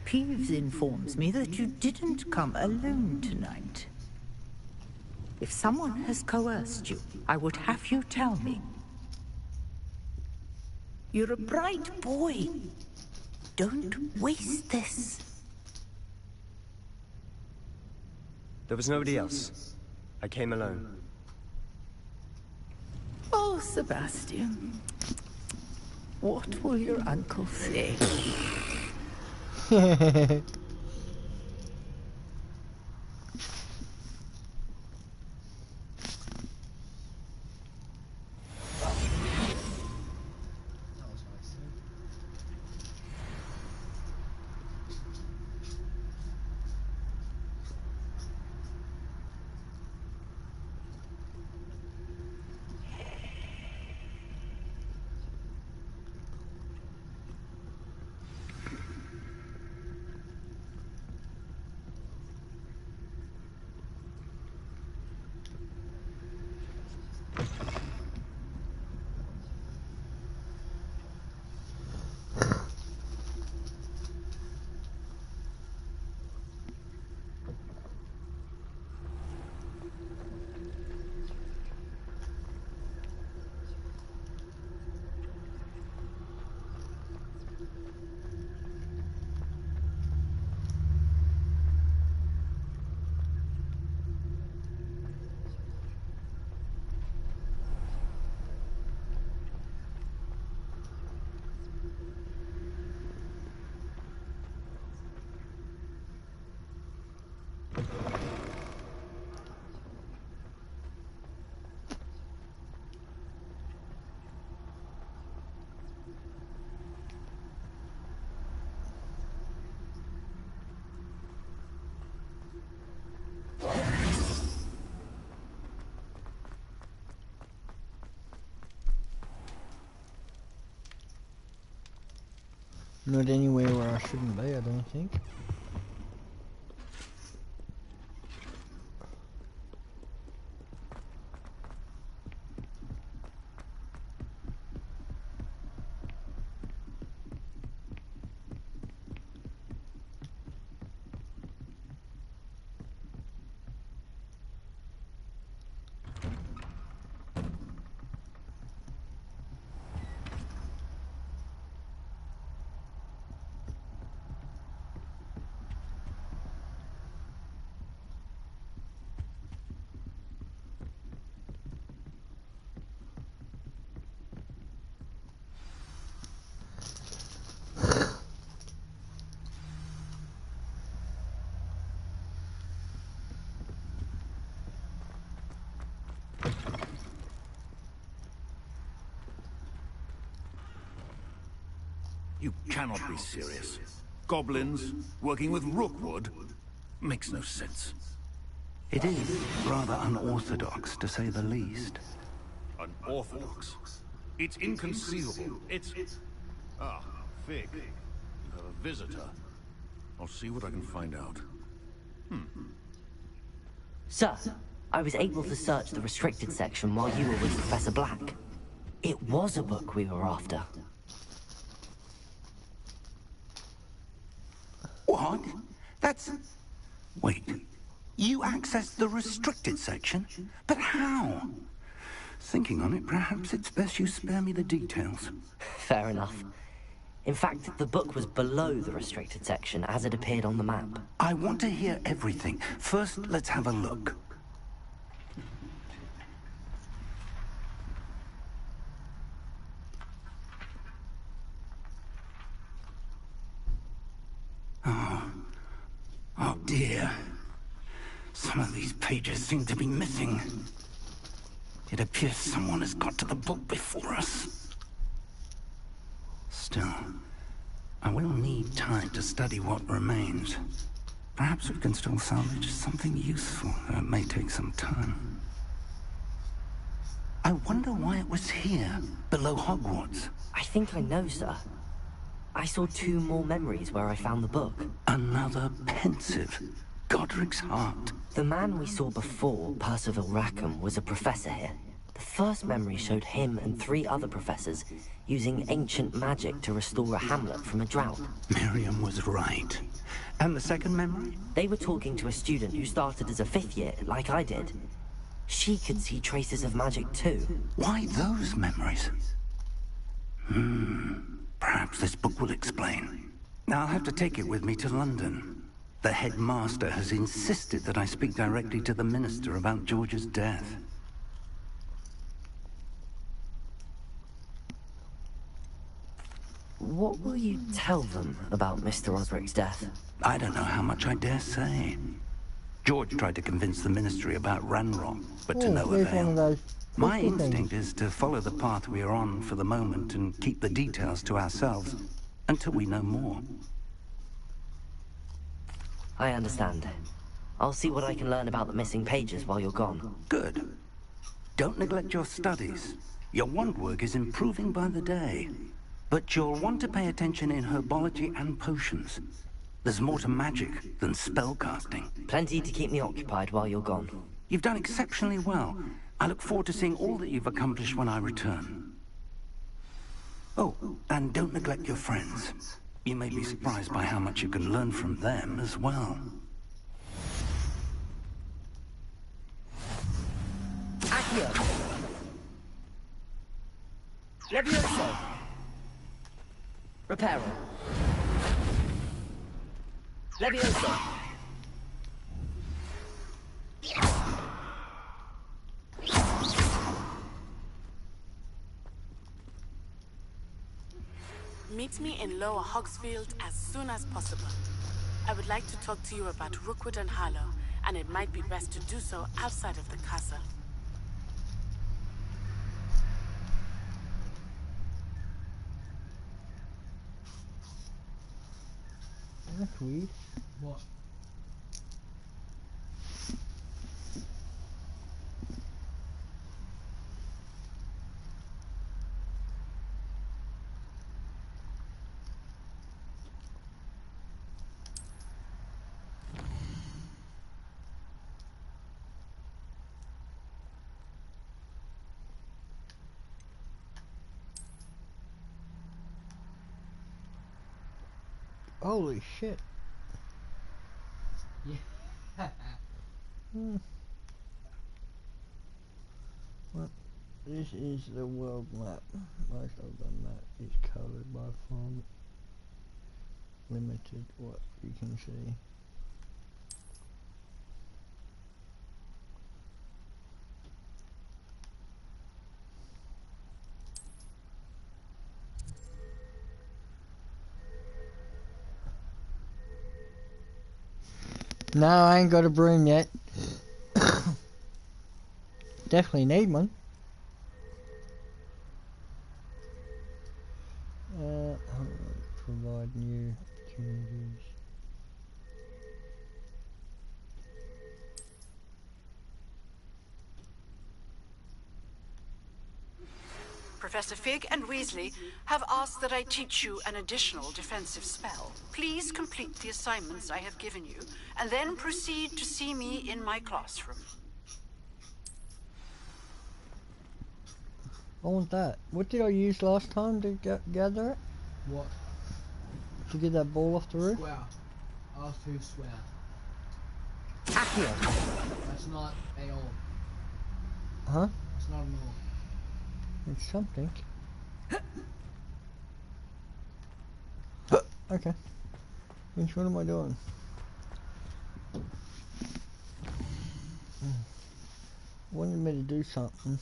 Peeves informs me that you didn't come alone tonight. If someone has coerced you, I would have you tell me. You're a bright boy. Don't waste this. There was nobody else. I came alone. Oh, Sebastian. What will your uncle say? Not anywhere where I shouldn't be, I don't think. You cannot be serious. Goblins working with Rookwood makes no sense. It is rather unorthodox, to say the least. Unorthodox? It's inconceivable. It's... Ah, Fig. You have a visitor. I'll see what I can find out. Sir, I was able to search the restricted section while you were with Professor Black. It was a book we were after. What? That's... Wait. You accessed the restricted section? But how? Thinking on it, perhaps it's best you spare me the details. Fair enough. In fact, the book was below the restricted section as it appeared on the map. I want to hear everything. First, let's have a look. Oh dear. Some of these pages seem to be missing. It appears someone has got to the book before us. Still, I will need time to study what remains. Perhaps we can still salvage something useful, though it may take some time. I wonder why it was here, below Hogwarts. I think I know, sir. I saw 2 more memories where I found the book. Another pensive. Godric's heart. The man we saw before, Percival Rackham, was a professor here. The first memory showed him and 3 other professors using ancient magic to restore a hamlet from a drought. Miriam was right. And the second memory? They were talking to a student who started as a 5th year, like I did. She could see traces of magic too. Why those memories? Perhaps this book will explain. Now I'll have to take it with me to London. The headmaster has insisted that I speak directly to the minister about George's death. What will you tell them about Mr. Osric's death? I don't know how much I dare say. George tried to convince the ministry about Ranrock, but to no avail. My instinct is to follow the path we are on for the moment and keep the details to ourselves until we know more. I understand. I'll see what I can learn about the missing pages while you're gone. Good. Don't neglect your studies. Your wand work is improving by the day. But you'll want to pay attention in herbology and potions. There's more to magic than spellcasting. Plenty to keep me occupied while you're gone. You've done exceptionally well. I look forward to seeing all that you've accomplished when I return. Oh, and don't neglect your friends. You may be surprised by how much you can learn from them as well. Accio! Levioso! Reparo! Levioso! Meet me in Lower Hogsfield as soon as possible. I would like to talk to you about Rookwood and Harlow, and it might be best to do so outside of the castle. That's weird. What? Holy shit. Yeah. Well, this is the world map. Most of the map is coloured by font. Limited what you can see. No, I ain't got a broom yet. Definitely need one. Provide new opportunities. Professor Fig and Weasley have asked that I teach you an additional defensive spell. Please complete the assignments I have given you, and then proceed to see me in my classroom. I want that. What did I use last time to gather it? What? To get that ball off the roof? Square. R2 square. Accio. That's not a orb. Huh? It's not an orb. It's something. Okay. Which one am I doing? Wanted me to do something.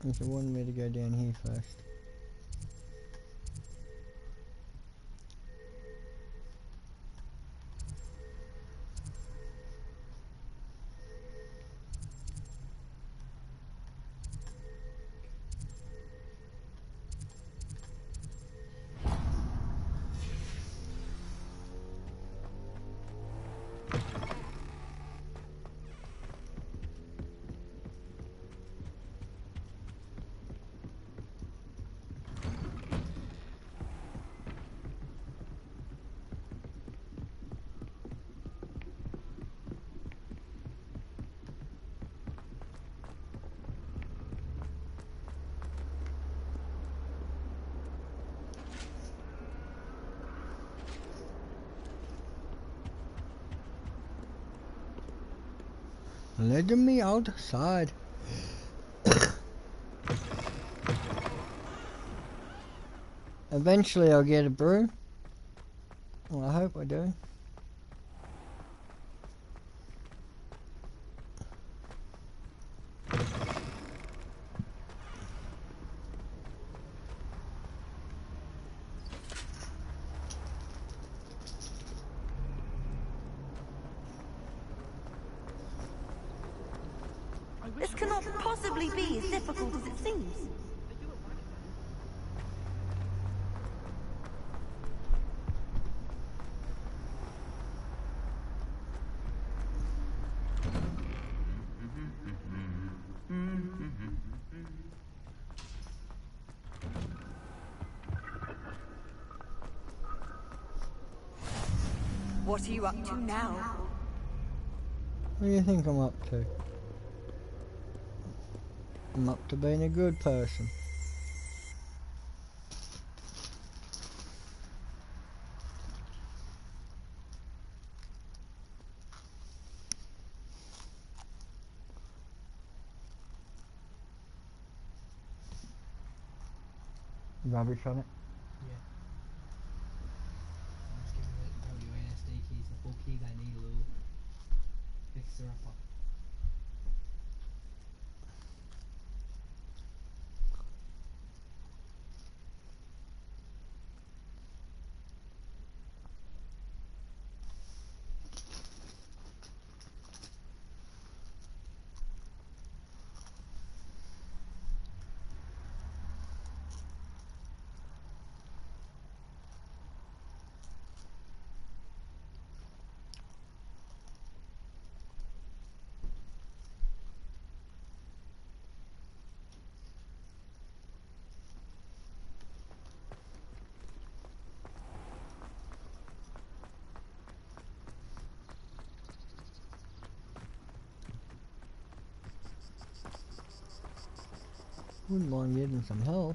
It wanted me to go down here first. Letting me outside. Eventually I'll get a broom. Well, I hope I do. This cannot possibly be as difficult as it seems. What are you up to now? What do you think I'm up to? I'm up to being a good person. Rubbish on it. Yeah. I'm just giving it WASD keys, the full keys I need a little fixer upper. Wouldn't mind getting some health.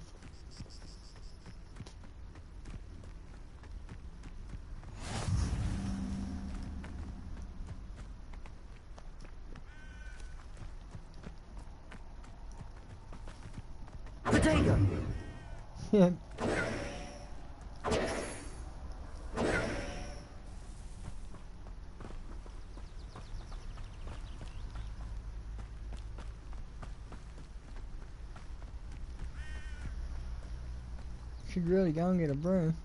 Potato! Yeah. Should really go and get a broom.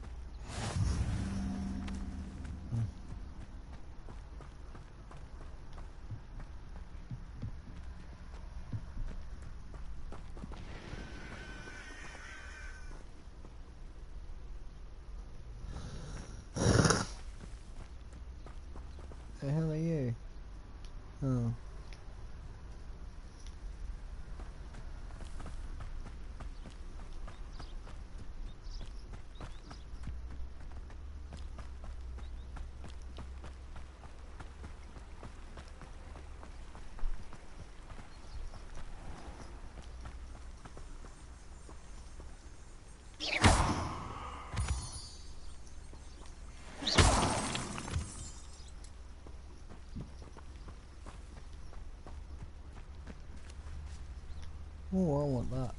The hell are you? Oh. Oh, I want that.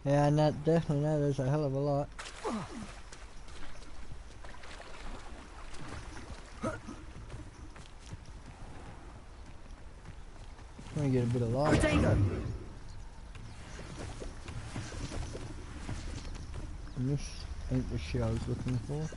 Yeah, and that definitely there's a hell of a lot. I'm gonna get a bit of light. Potato. And this ain't the shit I was looking for.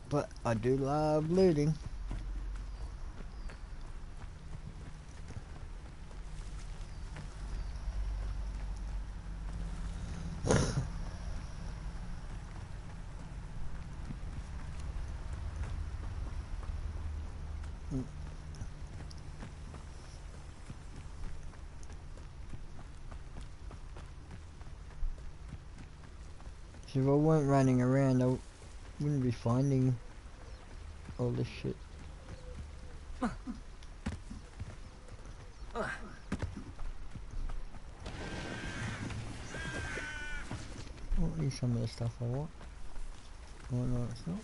But I do love looting. So if I weren't running around, I wouldn't be finding all this shit. Oh, here's some of the stuff I want. Oh no, it's not.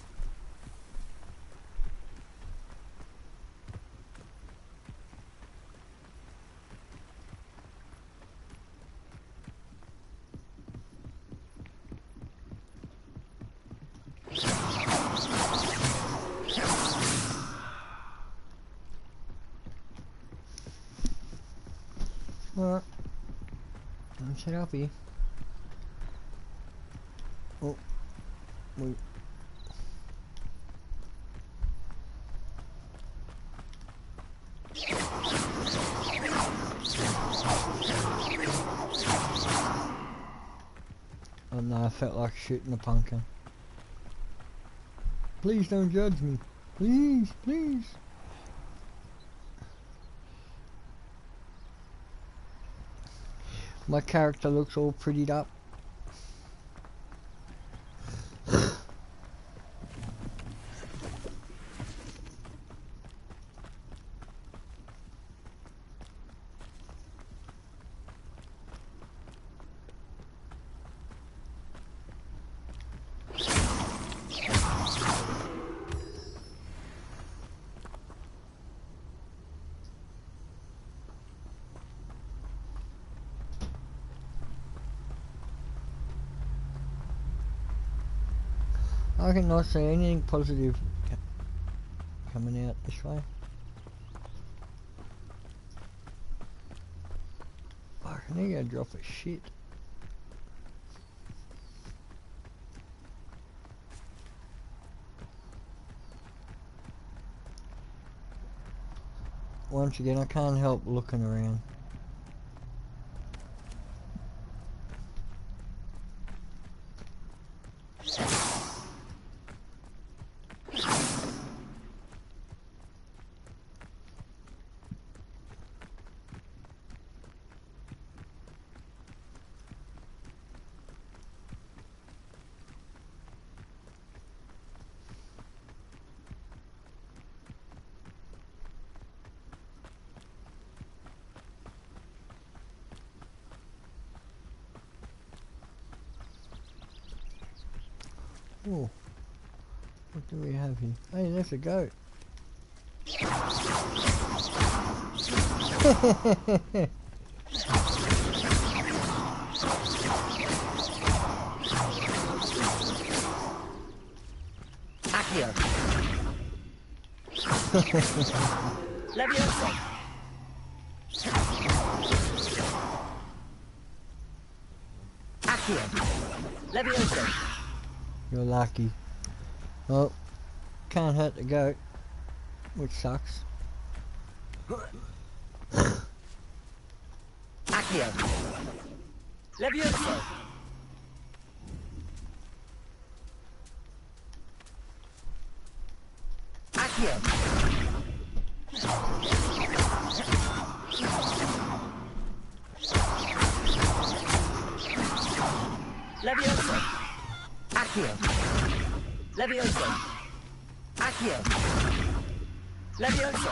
Alright. Let's head up here. Oh. Wait. Oh no, I felt like shooting a pumpkin. Please don't judge me. Please, please. My character looks all prettied up. I cannot see anything positive coming out this way. Fuck, I need to drop a shit. Once again, I can't help looking around. Oh, what do we have here? Hey, there's a goat. Accio. Levioso. Accio. Levioso. You're lucky. Well, can't hurt the goat, which sucks. Accio. Levioso. Accio. Levioso. Accio. Levioso. Accio. Levioso.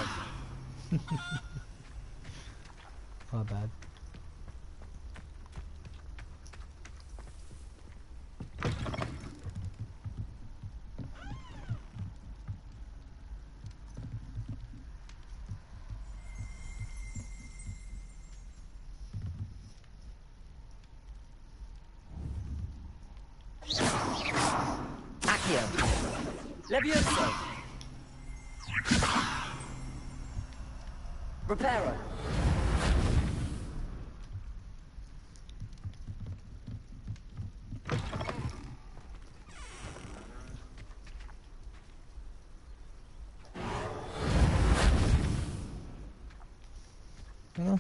My bad. Accio. Levioso. Reparo. Yeah.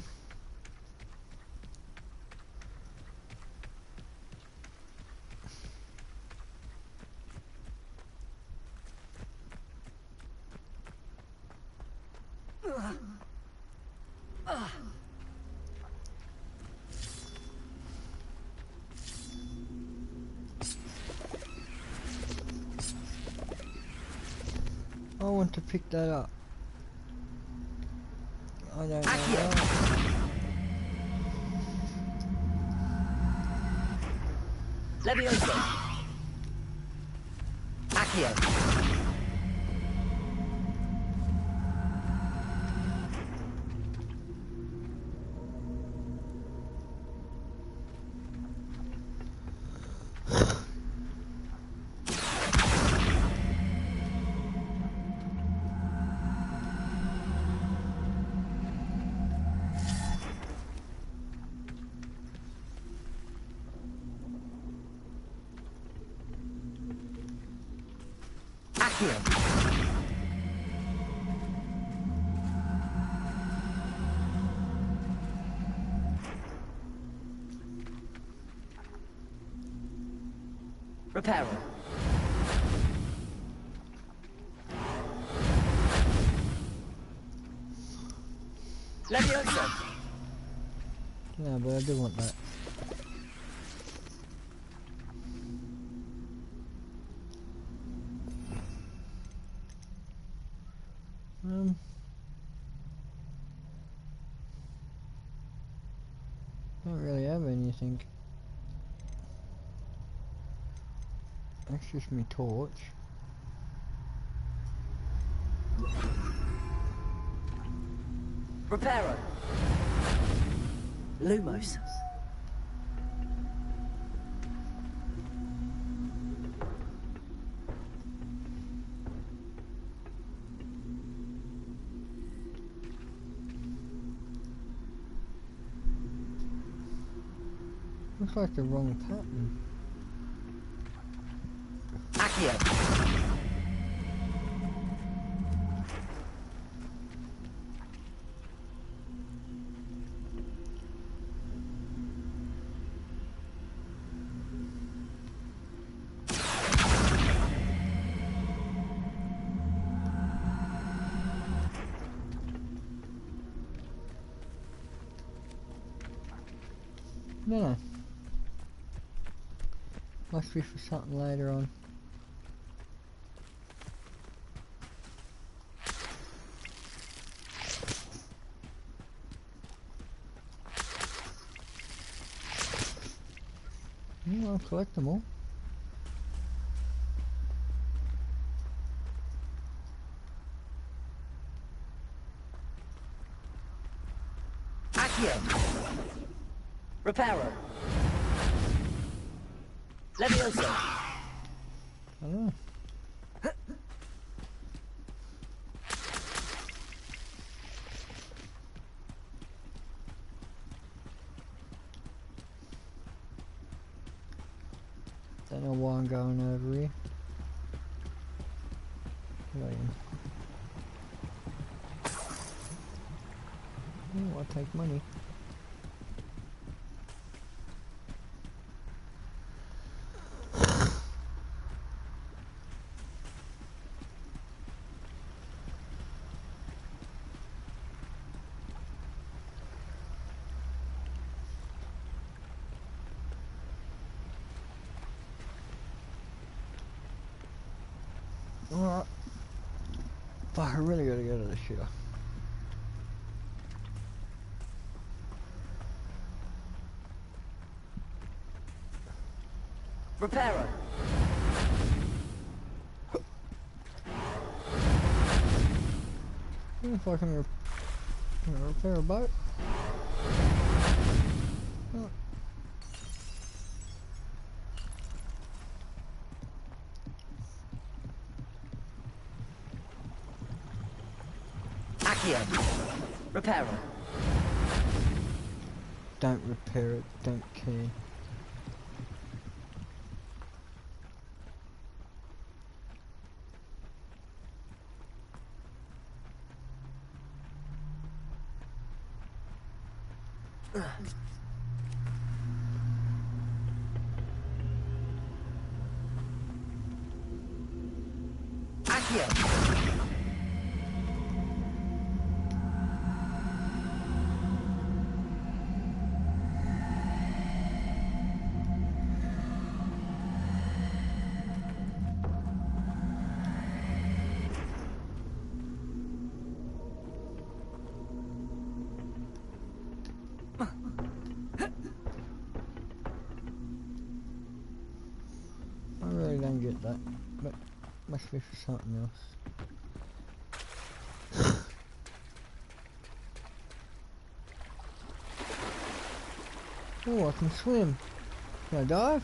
I want to pick that up. I don't know why. Levioso. Accio. Accio. Reparo. Levioso. Yeah, but I do want that. Don't really have anything. That's just my torch. Reparo. Lumos. Looks like the wrong pattern. Accio. No. Must be for something later on. I'll collect them all. Accio. Reparo. Levioso. Oh. Don't know why I'm going over here. Waiting. Oh, I'll take money. Alright. Fuck, I really gotta go to the shitter. Repairer. If I can repair a boat. Oh. Accio. Repairer. Don't repair it, don't care. Accio. I really don't get that, but must be for something else. Oh, I can swim. Can I dive?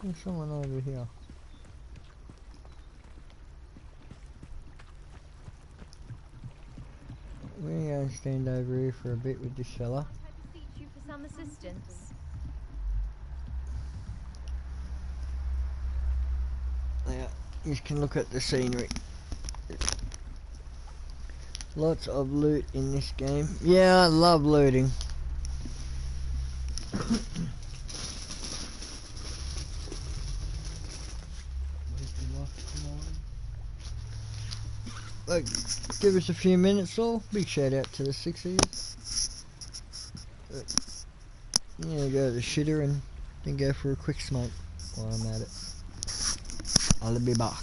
There's someone over here. We're going to stand over here for a bit with this fella. I beseech you for some assistance. Yeah, you can look at the scenery. Lots of loot in this game. Yeah, I love looting. Look, give us a few minutes or big shout out to the 6ers. Yeah, go to the shitter and then go for a quick smoke while I'm at it. I'll be back.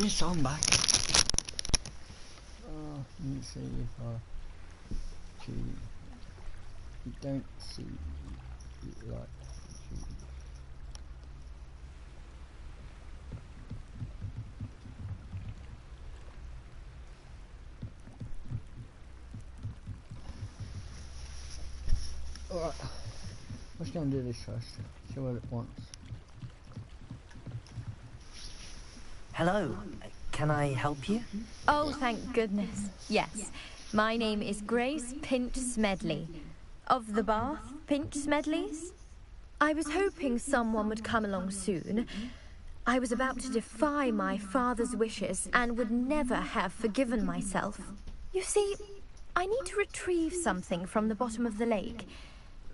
Yes, I'm back. Oh, let me see if I cheat. You don't see it like cheating. Alright, let's go and do this first. See what it wants. Hello, can I help you? Oh, thank goodness. Yes. My name is Grace Pinch Smedley. Of the Bath Pinch Smedleys? I was hoping someone would come along soon. I was about to defy my father's wishes and would never have forgiven myself. You see, I need to retrieve something from the bottom of the lake.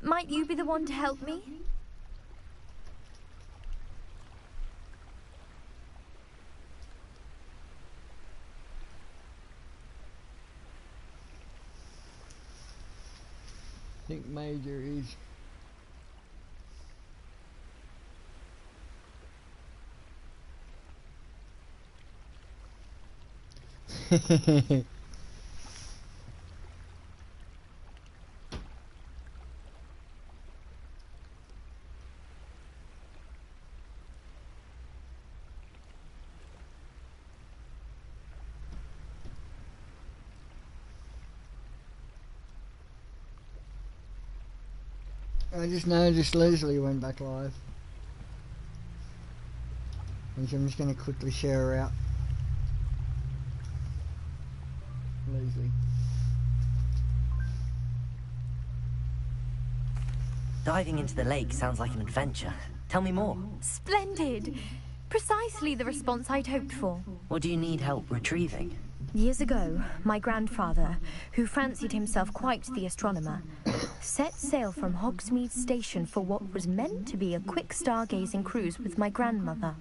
Might you be the one to help me? I think Major is I just noticed Leslie went back live. And I'm just going to quickly share her out. Leslie. Diving into the lake sounds like an adventure. Tell me more. Splendid! Precisely the response I'd hoped for. What do you need help retrieving? Years ago, my grandfather, who fancied himself quite the astronomer, set sail from Hogsmeade Station for what was meant to be a quick stargazing cruise with my grandmother.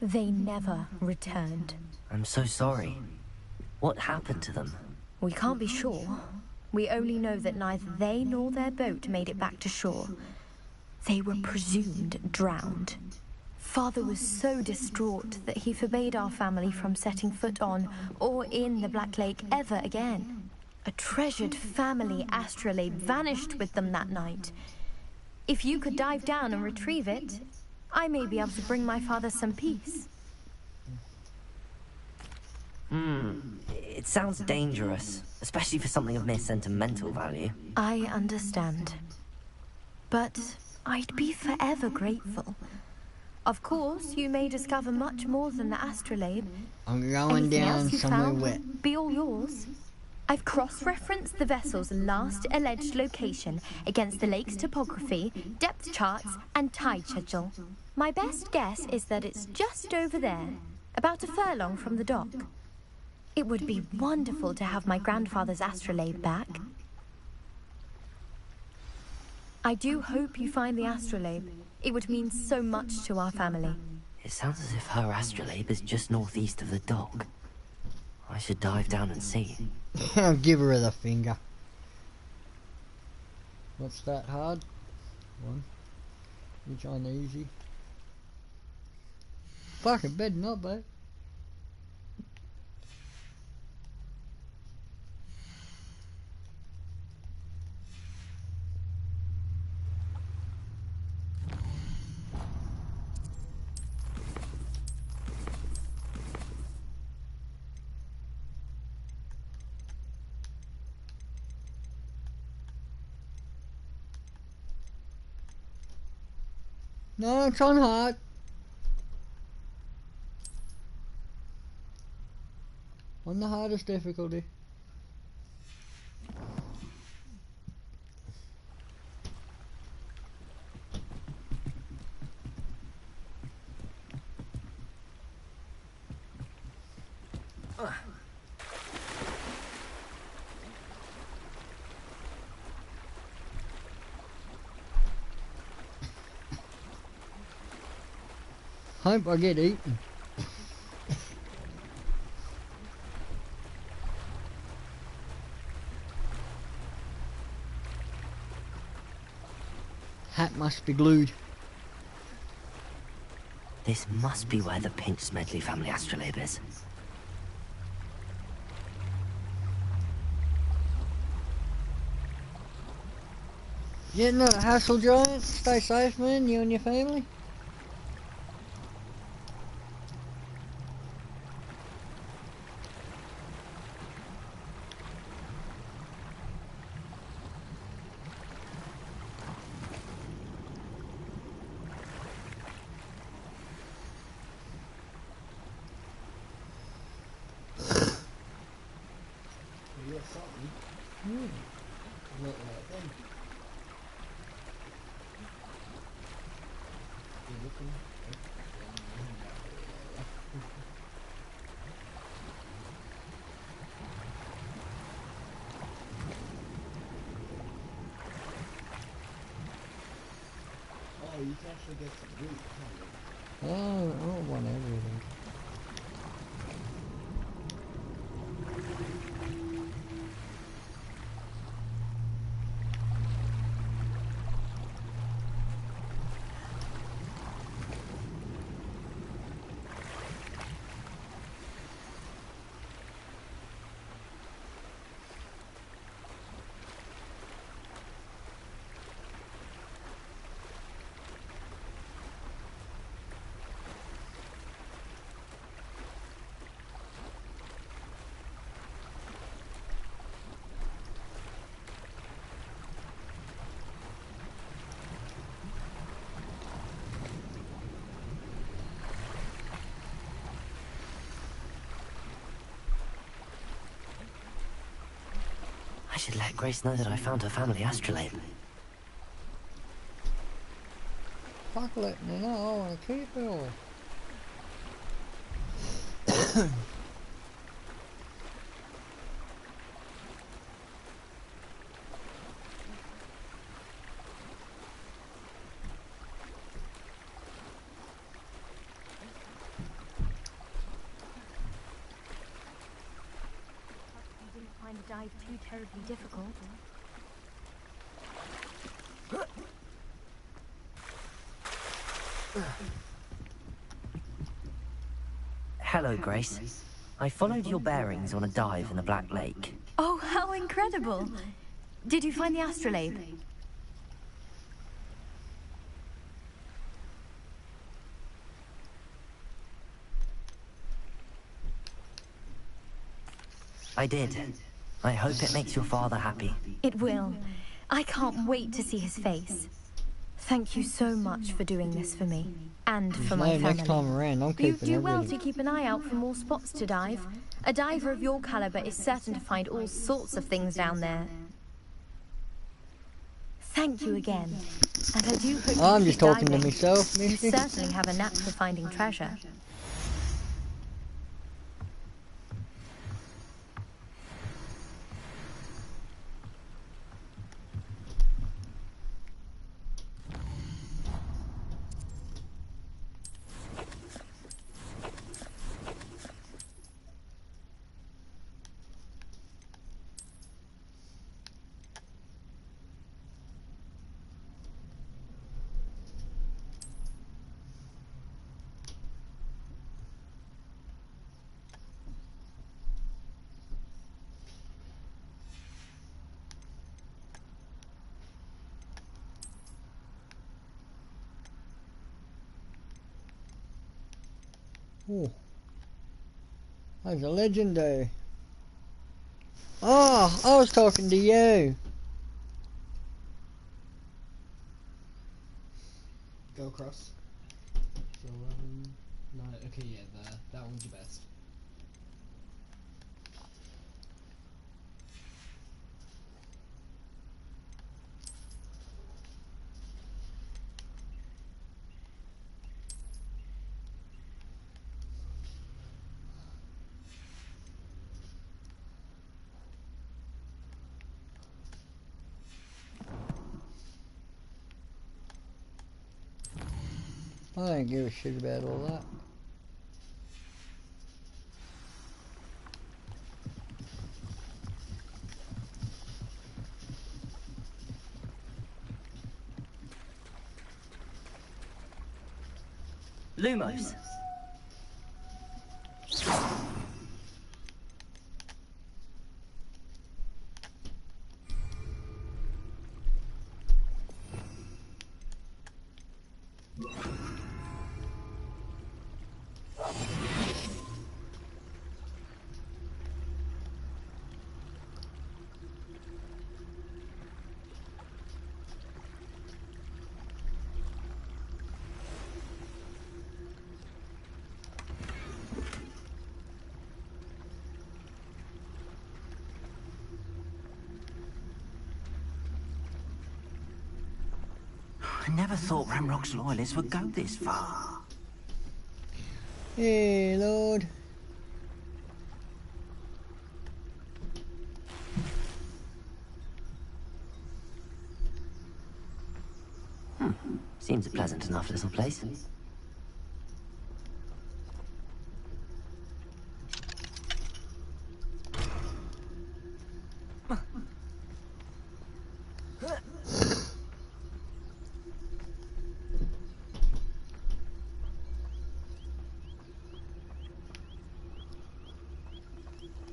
They never returned. I'm so sorry. What happened to them? We can't be sure. We only know that neither they nor their boat made it back to shore. They were presumed drowned. Father was so distraught that he forbade our family from setting foot on or in the Black Lake ever again. A treasured family astrolabe vanished with them that night. If you could dive down and retrieve it, I may be able to bring my father some peace. It sounds dangerous, especially for something of mere sentimental value. I understand. But I'd be forever grateful. Of course, you may discover much more than the astrolabe. I'm going Anything down else you somewhere found wet. would be all yours. I've cross-referenced the vessel's last alleged location against the lake's topography, depth charts, and tide schedule. My best guess is that it's just over there, about a furlong from the dock. It would be wonderful to have my grandfather's astrolabe back. I do hope you find the astrolabe. It would mean so much to our family. It sounds as if her astrolabe is just northeast of the dock. I should dive down and see. I'll give her the finger. What's that hard? One. Which on easy? Fucking bed not bad. No, it's on hard. On the hardest difficulty. Hope I get eaten. Hat must be glued. This must be where the Pinch Smedley family astrolabe is. Yeah, not a hassle, Giant. Stay safe, man, you and your family. You got something? Not like them. You're looking. Oh, you can actually get some loot, can't you? Oh, I want everything. I should let Grace know that I found her family astrolabe. Fuck letting me know, I want to keep it all. You didn't find the dive too terribly difficult. Hello, Grace. I followed your bearings on a dive in the Black Lake. Oh, how incredible! Did you find the astrolabe? I did. I hope it makes your father happy. It will. I can't wait to see his face. Thank you so much for doing this for me. And for my family. Next time around, I'm You keeping do well everything. to keep an eye out for more spots to dive. A diver of your caliber is certain to find all sorts of things down there. Thank you again. And I do hope I'm you just keep talking to diving. myself, You Misty. certainly have a knack for finding treasure. Ooh. That's a legendary. Oh, I was talking to you. Go across. So 11, 9. Okay, yeah, that one's your best. I don't give a shit about all that. Lumos. I never thought Ramrock's loyalists would go this far. Hey, Lord. Seems a pleasant enough little place.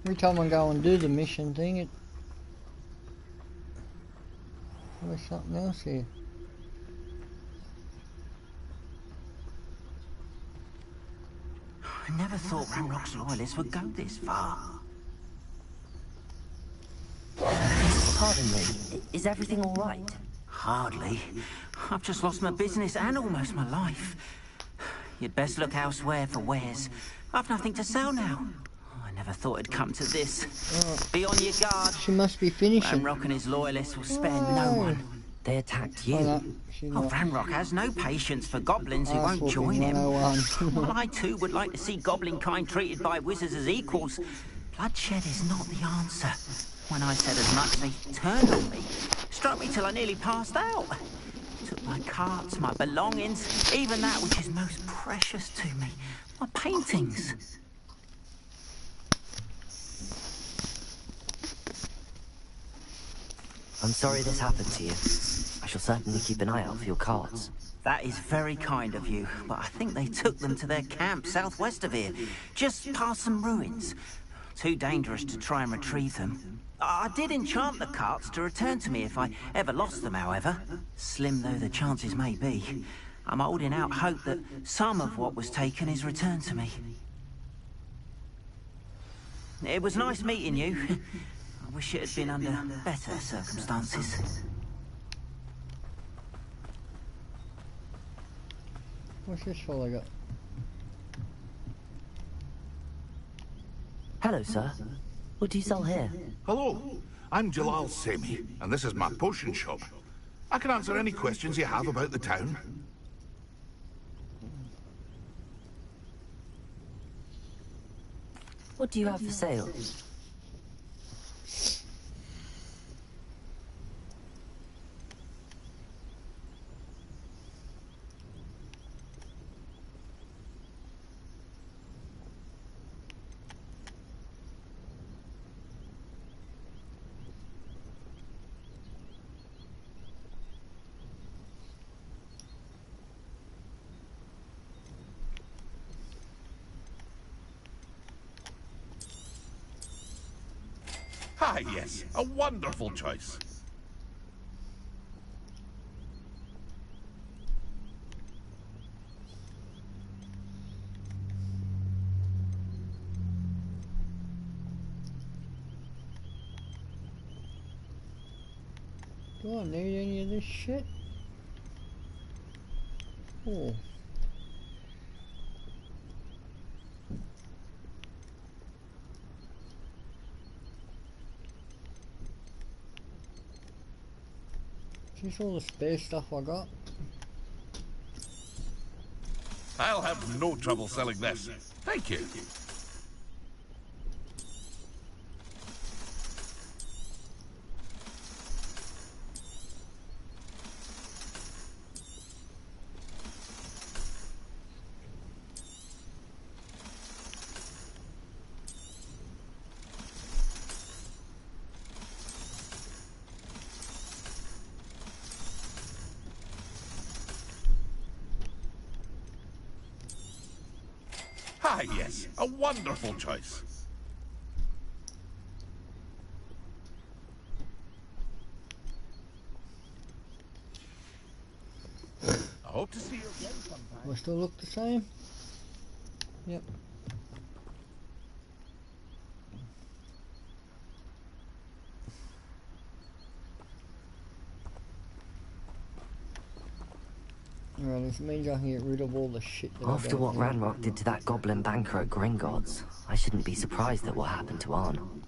Every time I go and do the mission thing, there's something else here. I never thought Ramrock's loyalists would go this far. Pardon me, is everything all right? Hardly. I've just lost my business and almost my life. You'd best look elsewhere for wares. I've nothing to sell now. I never thought it'd come to this. Be on your guard. She must be finishing. Ramrock and his loyalists will spare no one. They attacked you. Ramrock has no patience for goblins who won't join him. While I too would like to see goblin kind treated by wizards as equals, bloodshed is not the answer. When I said as much, they turned on me. Struck me till I nearly passed out. Took my carts, my belongings, even that which is most precious to me, my paintings. I'm sorry this happened to you. I shall certainly keep an eye out for your carts. That is very kind of you, but I think they took them to their camp southwest of here, just past some ruins. Too dangerous to try and retrieve them. I did enchant the carts to return to me if I ever lost them, however. Slim though the chances may be, I'm holding out hope that some of what was taken is returned to me. It was nice meeting you. I wish it had been under better circumstances. What's this all I got? Hello, sir. What do you sell here? Hello, I'm Jalal Semi, and this is my potion shop. I can answer any questions you have about the town. What do you have for sale? Ah, yes, a wonderful choice. Do I need any of this shit? Oh. Is this all the spare stuff I got? I'll have no trouble selling this. Thank you. Ah, yes, a wonderful choice. I hope to see you again sometime. Do I still look the same? Yep. Alright, this means I can get rid of all the shit that After what Ranrock did to that goblin banker at Gringotts, I shouldn't be surprised at what happened to Arn.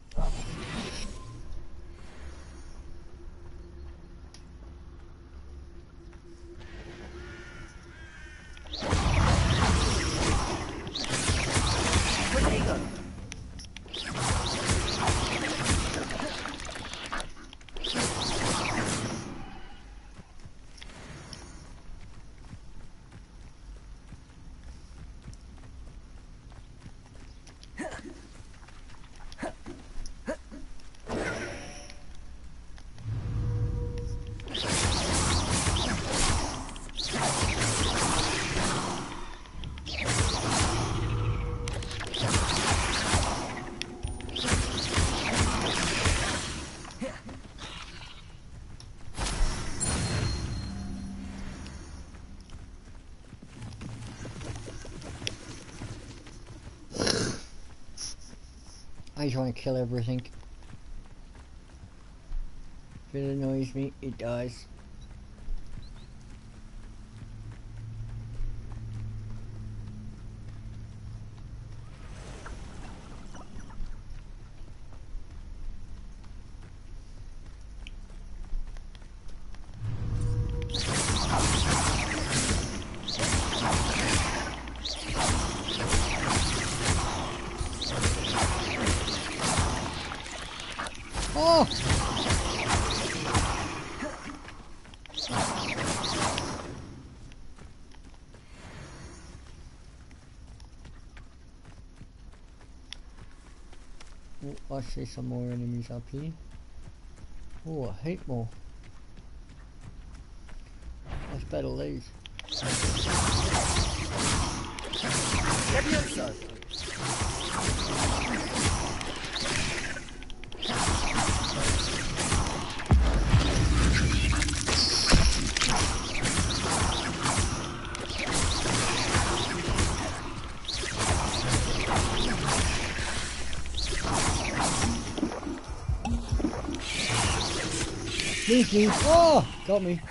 I just want to kill everything. If it annoys me, it does. Oh! Oh, I see some more enemies up here. Oh, a heap more. Let's battle these. Sneaky! Oh! Got me.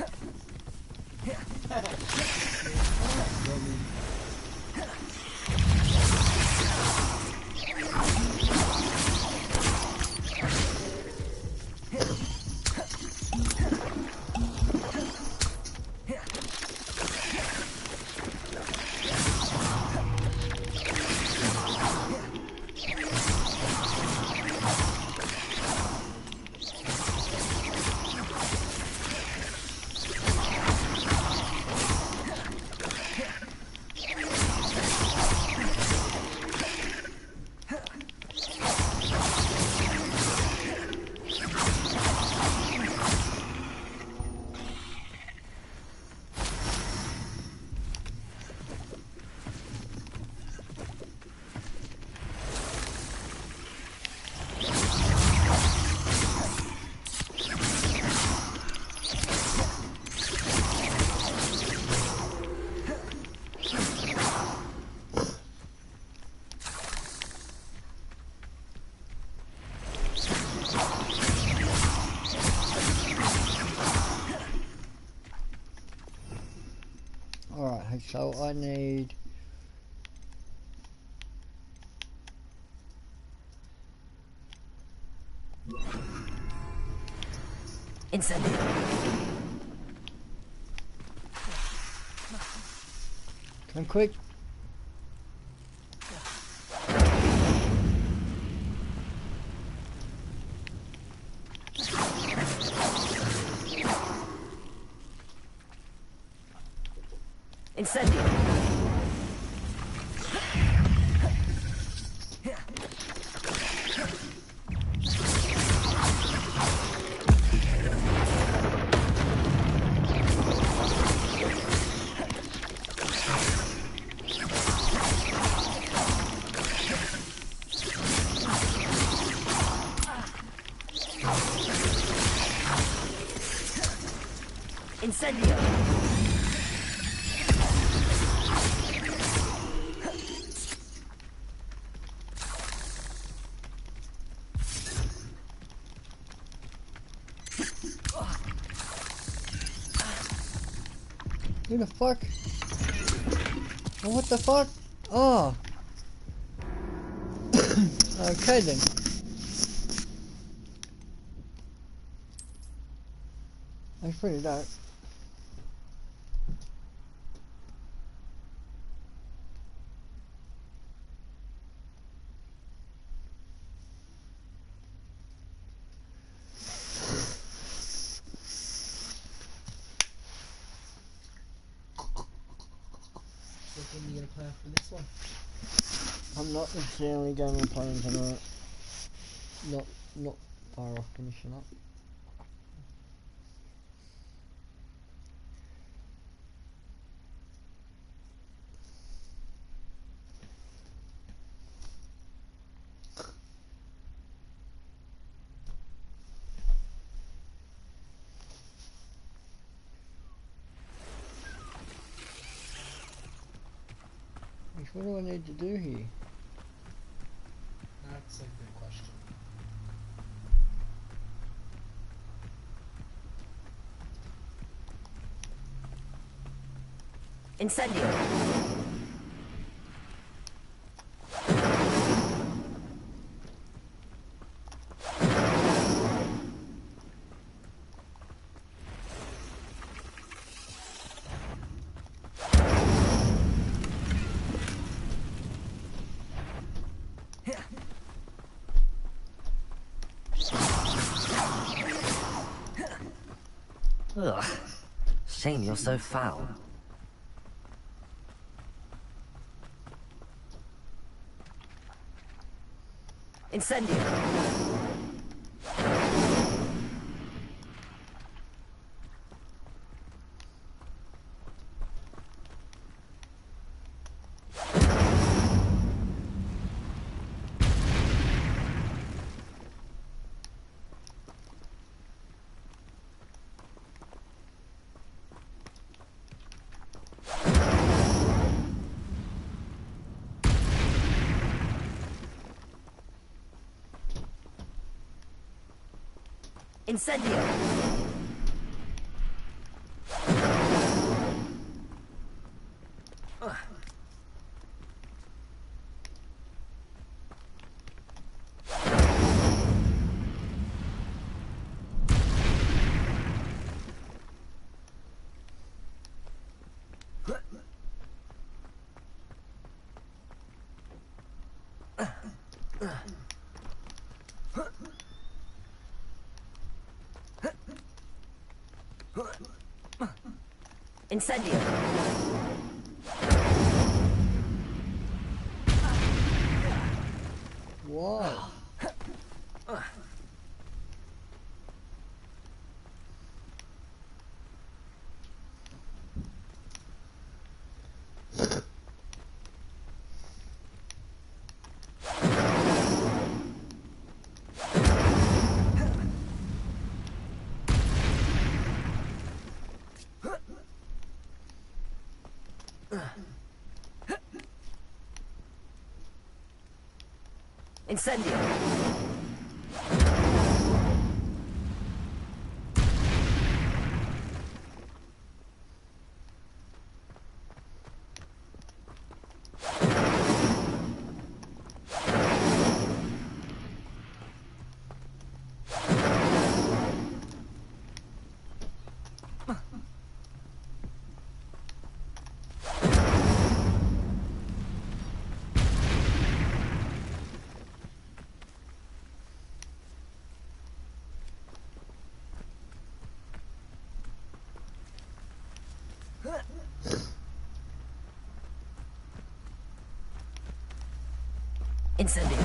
Alright, so I need... Incendio. Come quick. Incendio. Incendio! Who the fuck? Oh, what the fuck? Oh. Okay then. That's pretty dark. What game are you gonna play after this one? I'm not necessarily going to play tonight. Not far off finishing up. What do I need to do here? That's a good question. Incendio! Ugh. Shame you're so foul. Incendio! Incendio! Incendio! Wow. Incendio! Incendio!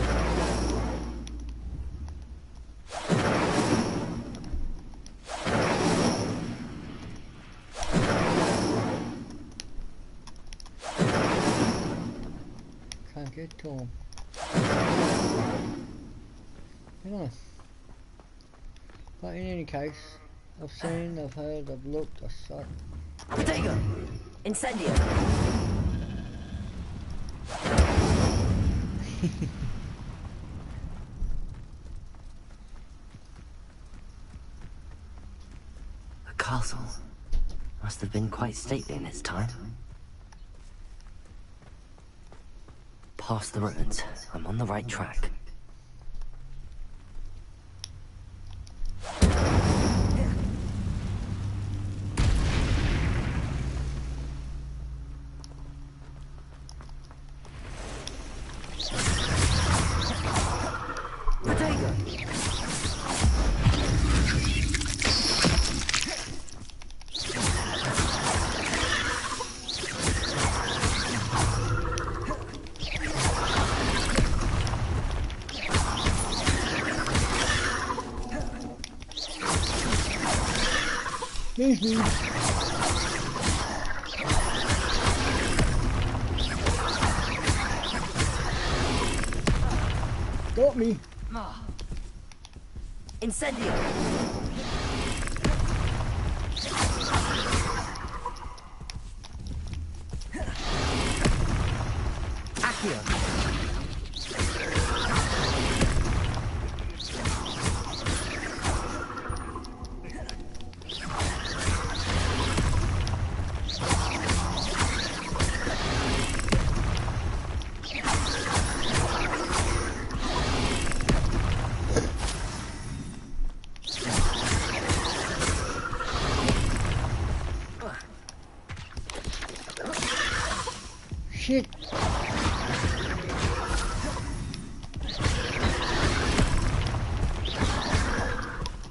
Can't get to him. Yeah. But in any case, I've seen, I've heard, I've looked, I've shot. Potato! Incendio! The castle must have been quite stately in its time. Past the ruins, I'm on the right track. Excuse me. Got me. Incendio! Accio! Shit.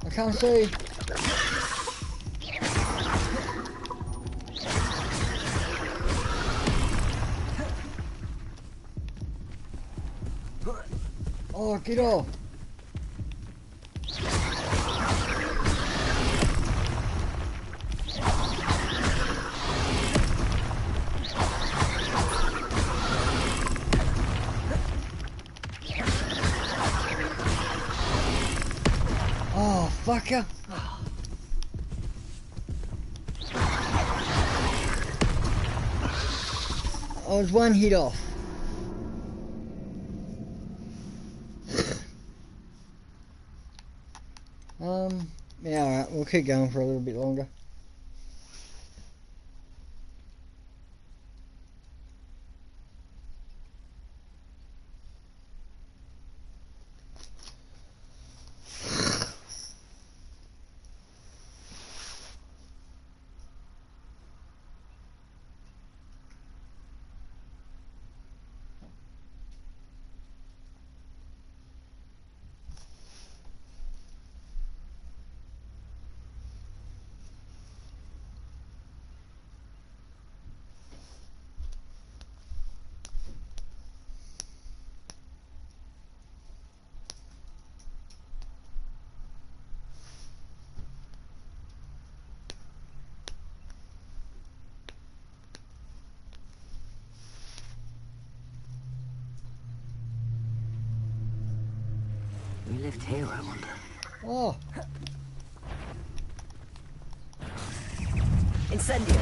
I can't see. Oh, get off. Oh, fucker. I was one hit off. Yeah, alright, we'll keep going for a little bit longer. We lived here, I wonder. Oh. Incendio!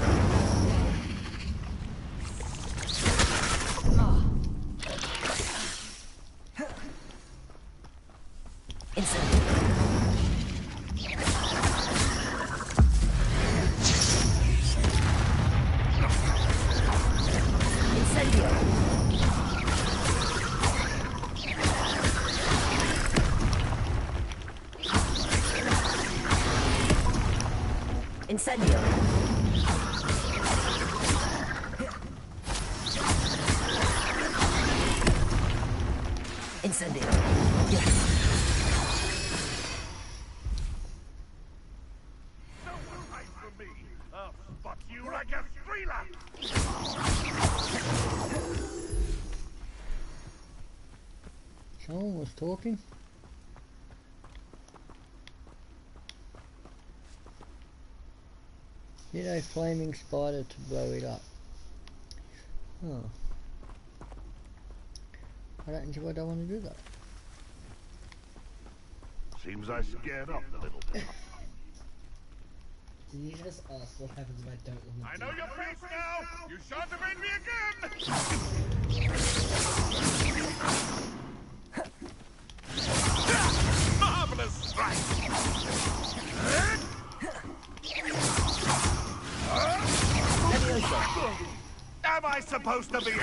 Incendio! Incendio! Yes! Spot you like a thriller! Someone was talking. Get a flaming spider to blow it up. Oh. I don't see why I don't want to do that. Seems I scared up the little bit. Did you just ask what happens if I don't want to I know your face now! You shan't evade me again! Marvelous strike! Am I supposed to be in?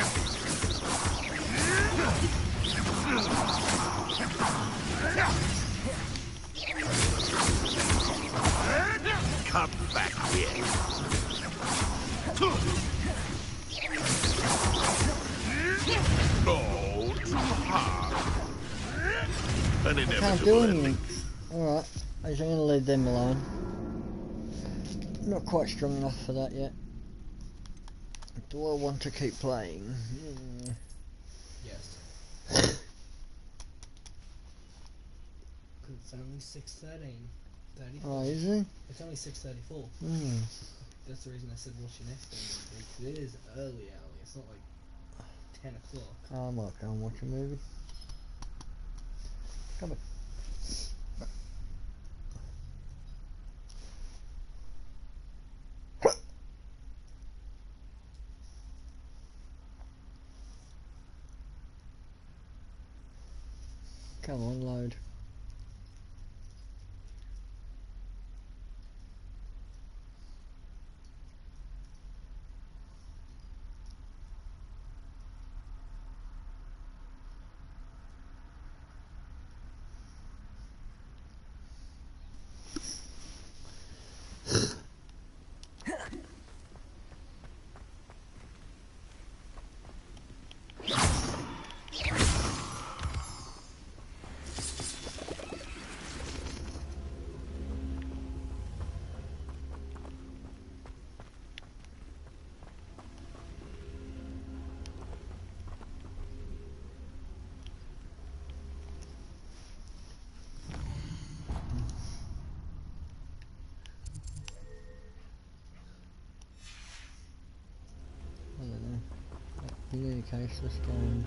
Come back here. Oh, too hard. An I can't do inevitable anything. ending. Alright, I'm just gonna leave them alone. Not quite strong enough for that yet. Do I want to keep playing? Yes. It's only 6:13. 34. Oh, is it? It's only 6:34. Mm. That's the reason I said what's your next thing? It is early. It's not like 10 o'clock. I might go and watch a movie. Come on. Come on, load. I don't know. In any case, let's go on.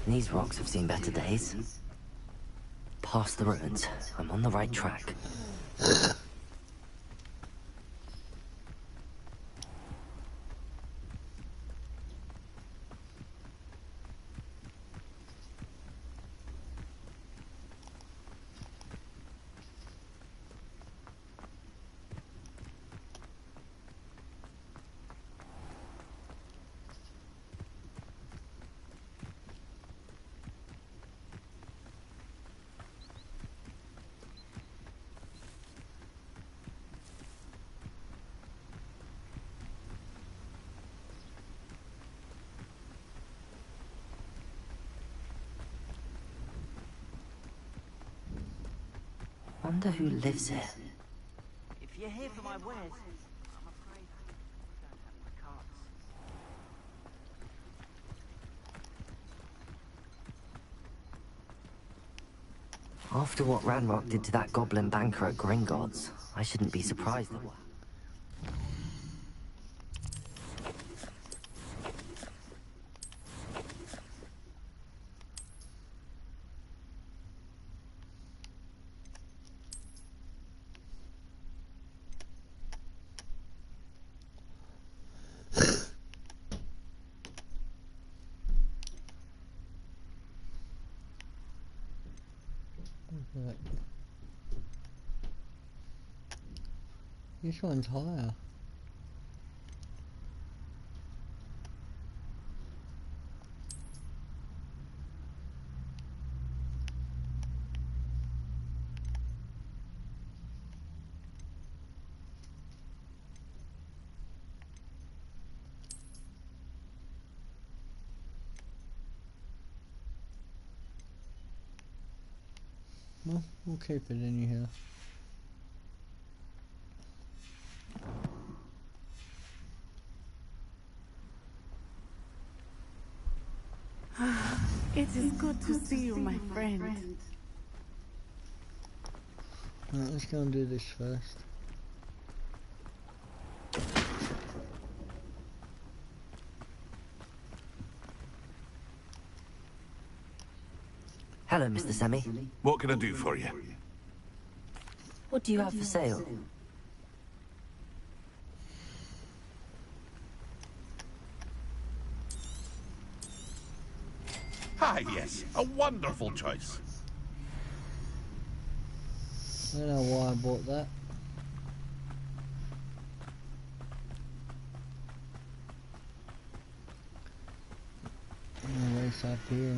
These rocks have seen better days. Past the ruins, I'm on the right track. Wonder who lives here. If you're here for my wares, I'm afraid I don't have my cards. After what Ranrock did to that goblin banker at Gringotts, I shouldn't be surprised that... Right. This one's higher. Well, we'll keep it in here. It is good to see you, my friend. Right, let's go and do this first. Hello, Mr. Semi. What can I do for you? What do you have for sale? Ah, yes. A wonderful choice. I don't know why I bought that. Race up here.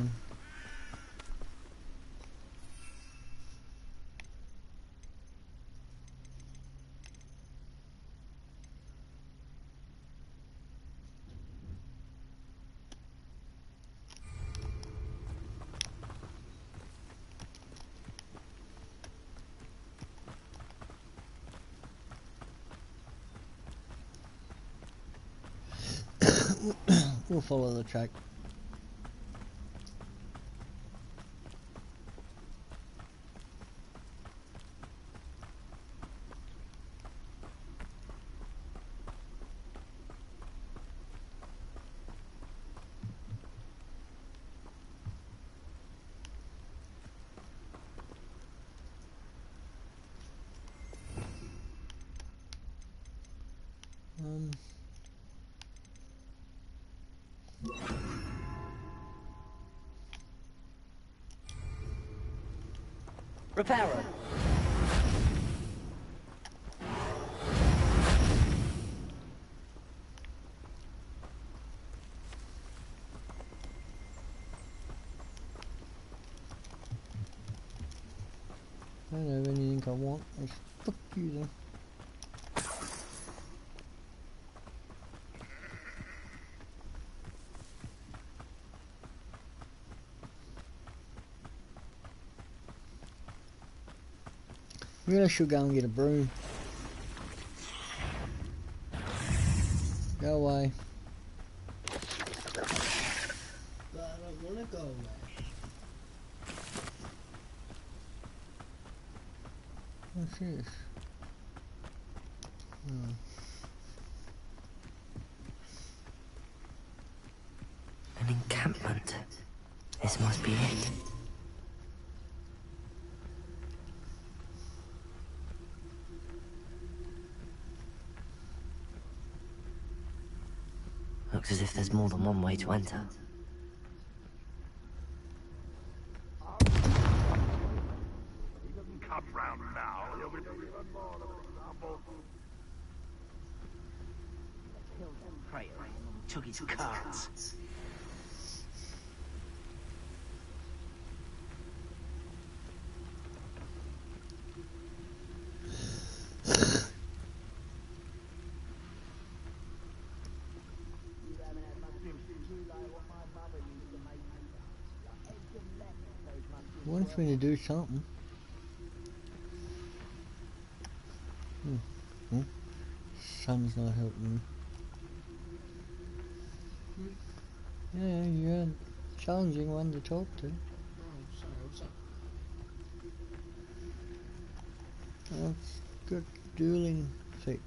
We'll follow the track. Repairer. I don't have anything I want. It's fuck you then. Maybe I should go and get a broom. Go away. But I don't want to go away. What's this? Oh. An encampment. This must be it. Looks as if there's more than one way to enter. Come round now, you'll be even more of an example. Prayer took his cards. He wants me to do something. Sun's not helping me. Yeah, you're a challenging one to talk to. Oh, sorry, what's up? I've got dueling fix.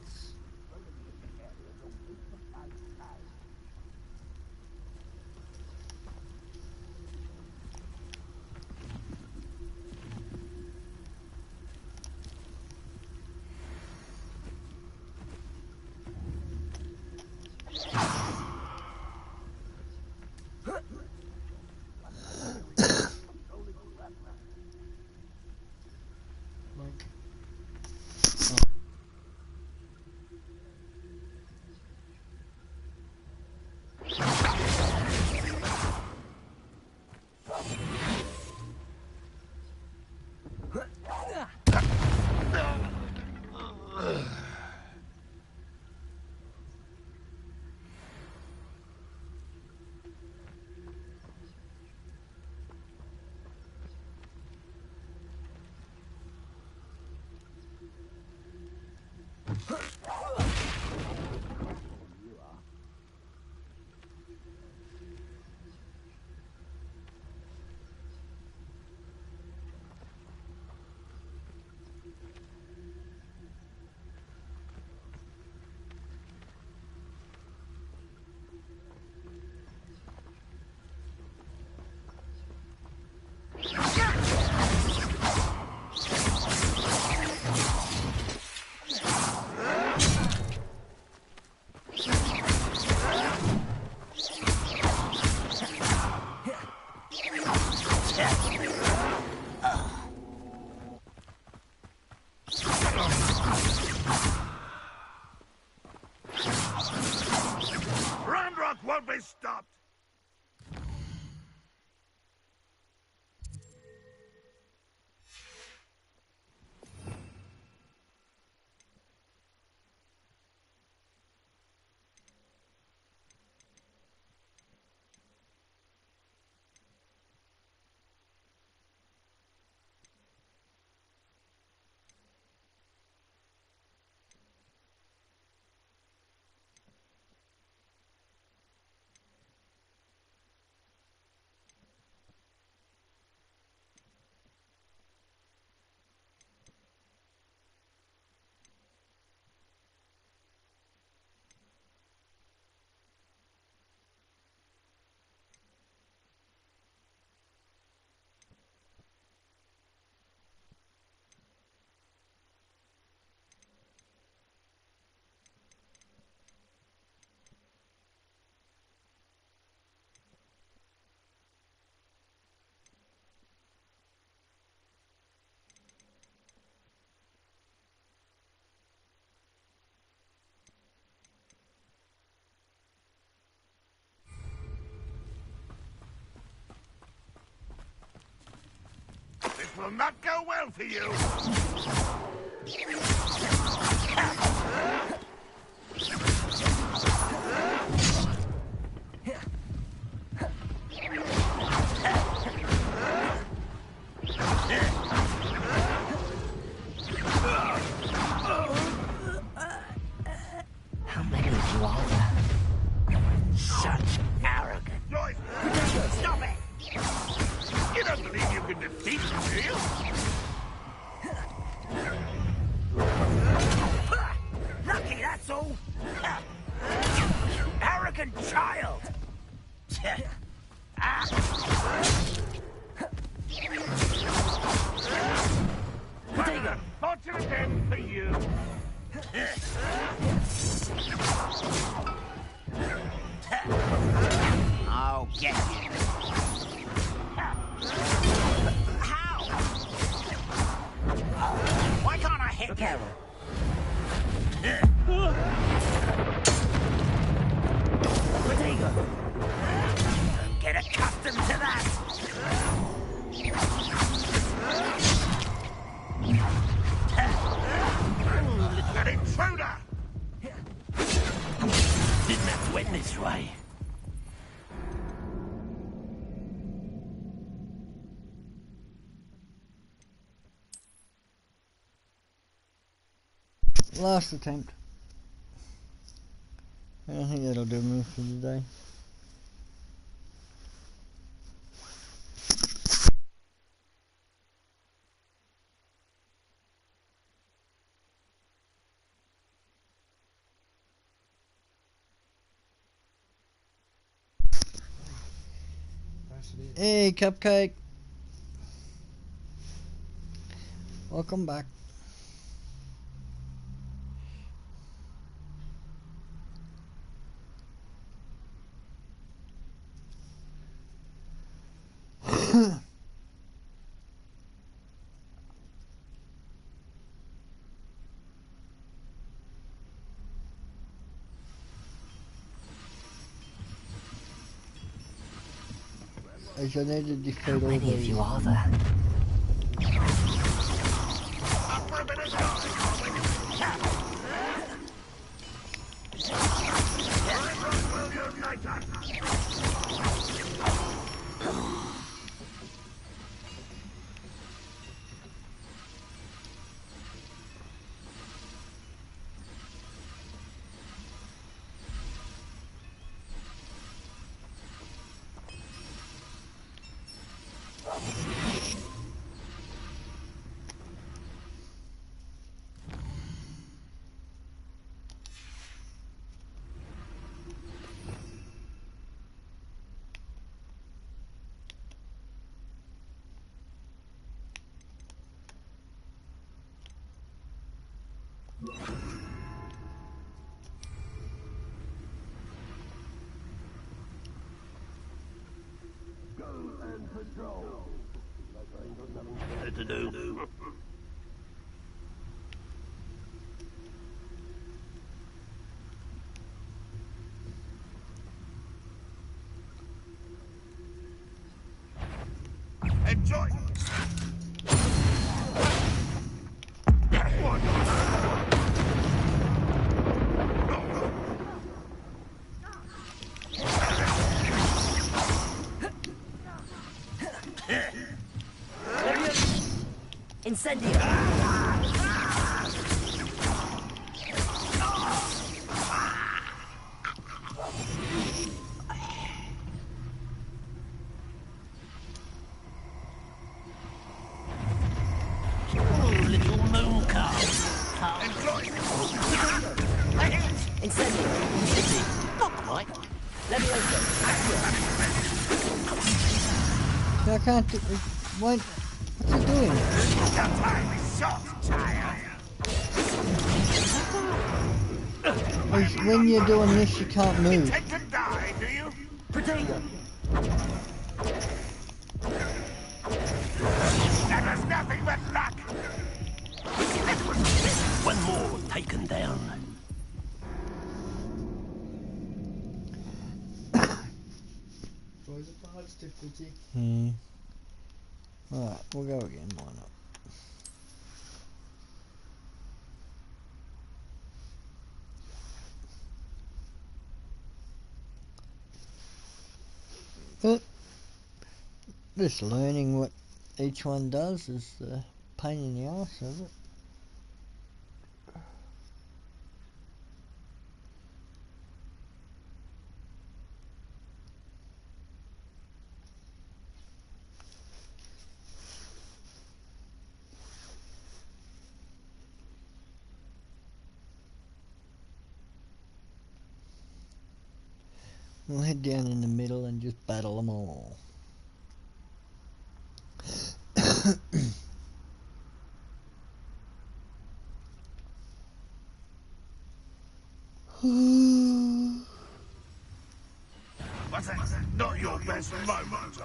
will not go well for you. How many of you are there? Such arrogance. Stop it! You don't believe you can defeat me, do you? Lucky, that's all. You arrogant child. What an unfortunate end for you. I'll get you. How? Why can't I hit you? Protego. Don't get accustomed to that. An intruder! Didn't have to end this way. Last attempt. I think that'll do me for today. Hey, Cupcake. Welcome back. I should need to defeat all How many of you are there? To do. Enjoy! Incendio! Little moon calf. Incendio! Not quite. Levioso! I can't do what? What's he doing? Your time is short, child. When you're doing this, you can't move. Intend to die, do you? Protego! That was nothing but luck. One more taken down. What was it for? It's difficulty. Hmm. Alright, we'll go again, why not? But just learning what each one does is the pain in the arse of it. We'll head down in the middle and just battle them all. What's that? Not your best moment.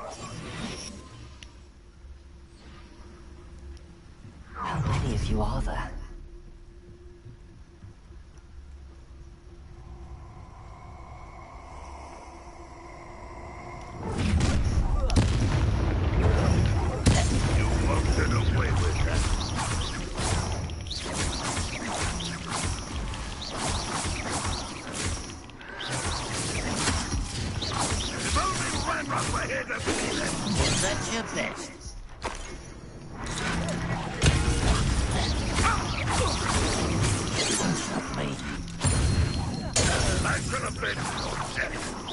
How many of you are there? You won't get away with that. If only Ranrock were here to feel it. Was that your best? Me. I should have been more careful.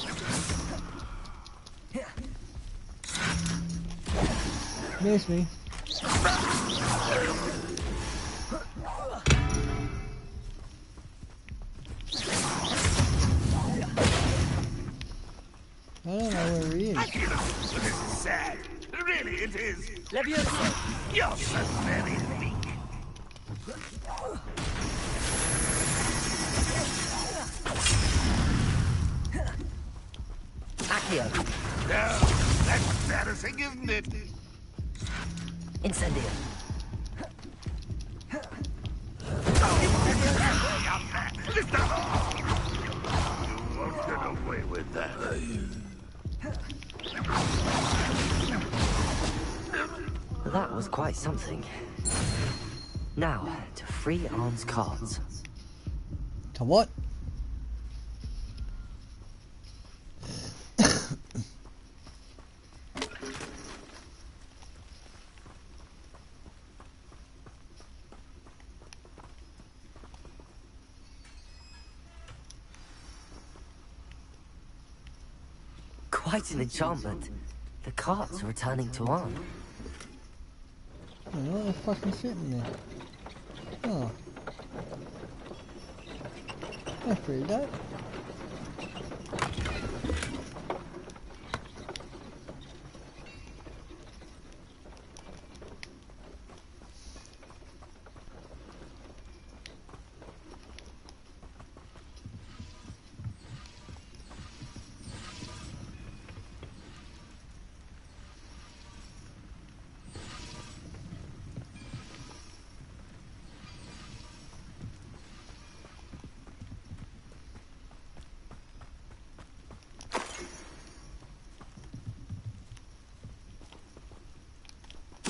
Miss me. I don't know where he is. I feel this is sad. Really, it is. Leviosa. You're so very weak. Accio. No, that's embarrassing, isn't it? Incendio. You won't get away with that. That was quite something. Now, to free Arn's cards. To what? Quite an enchantment. The cards are returning to Arn. Oh, what the fucking sitting there? Oh. That's pretty dope.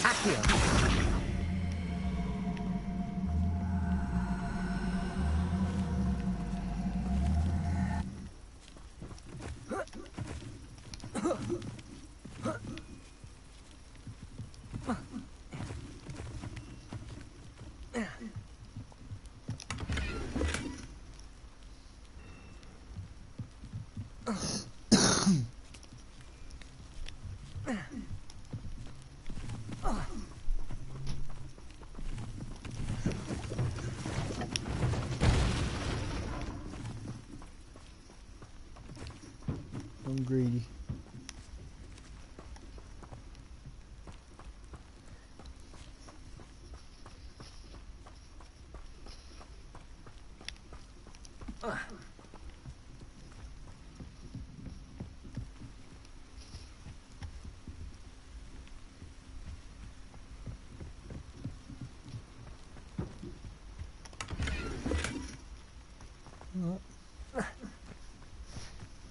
Accio. I'm greedy. Alright.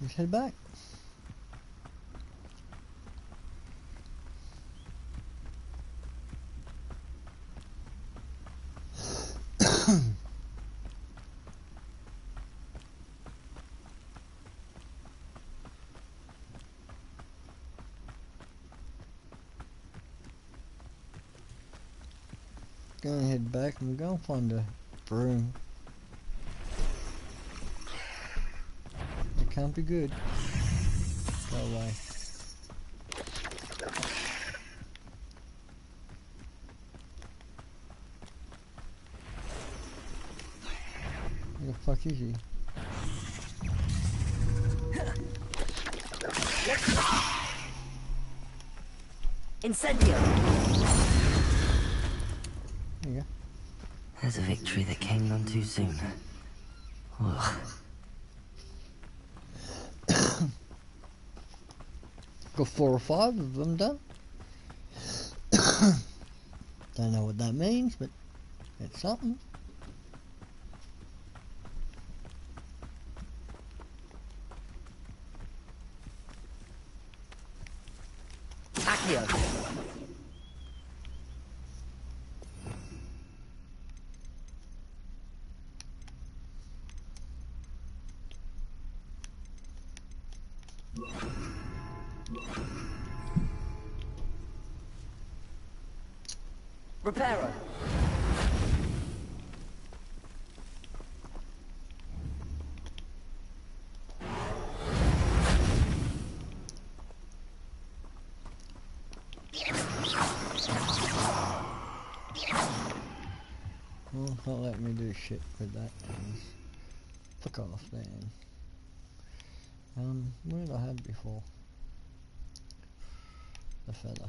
Let's head back. Gonna head back and go and find a broom. It can't be good. Go away. Where the fuck is he? Incendio! There you go. There's a victory that came none too soon. Ugh. Got 4 or 5 of them done. Don't know what that means, but it's something. Accio! Reparo! Well, it's not letting me do shit with that. Fuck off, then. Where did I have before? The fella.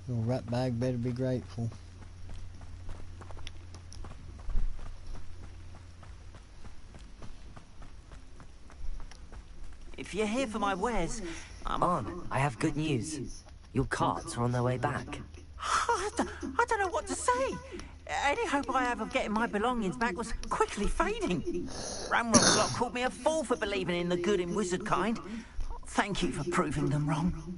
Your rat bag better be grateful. If you're here for my wares, On, I have good news. Your carts are on their way back. I don't know what to say. Any hope I have of getting my belongings back was quickly fading. Ramrock's lot called me a fool for believing in the good in wizard kind. Thank you for proving them wrong.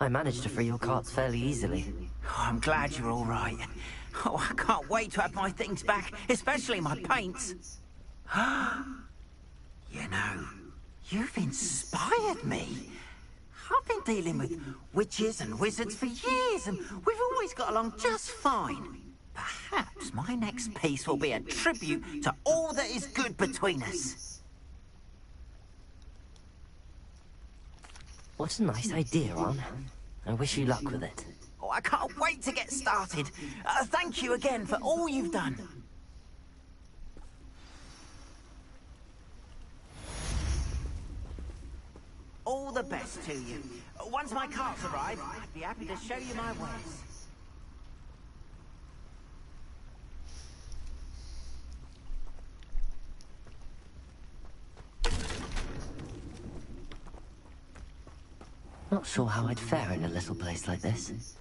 I managed to free your carts fairly easily. Oh, I'm glad you're all right. Oh, I can't wait to have my things back, especially my paints. You know, you've inspired me. I've been dealing with witches and wizards for years, and we've always got along just fine. Perhaps my next piece will be a tribute to all that is good between us. What a nice idea, Ron. I wish you luck with it. Oh, I can't wait to get started. Thank you again for all you've done. All the best to you. Once my carts arrive, I'd be happy to show you my wares. Not sure how I'd fare in a little place like this.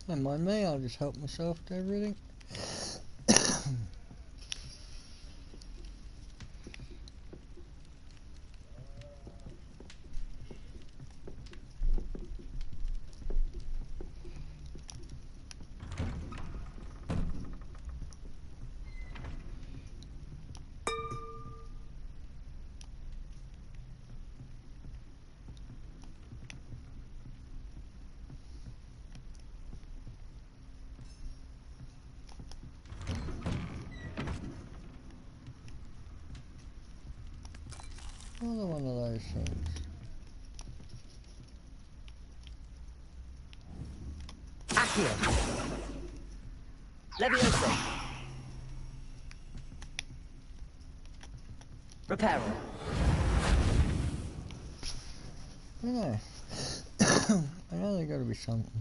Don't mind me, I'll just help myself to everything. Another one of those things. Accio. Levioso. Reparo. I know. I know there's got to be something.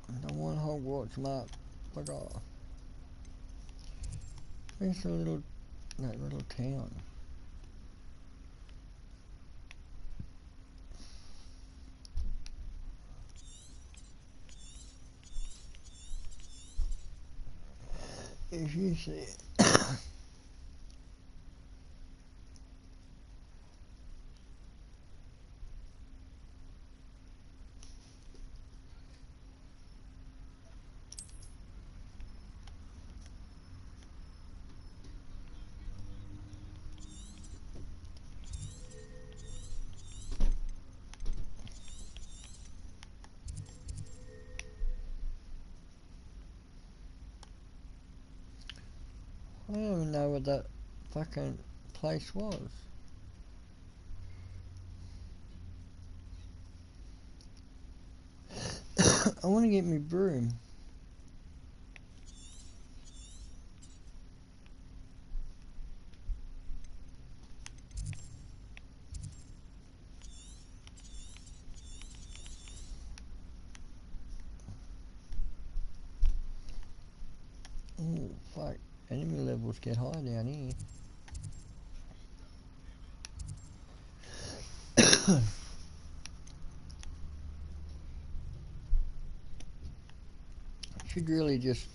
I don't want Hogwarts map. Fuck off. Where's the little, that little town? If you see it. I don't even know what that fucking place was. I want to get me broom. Oh fuck, enemy levels get high down here. Should really just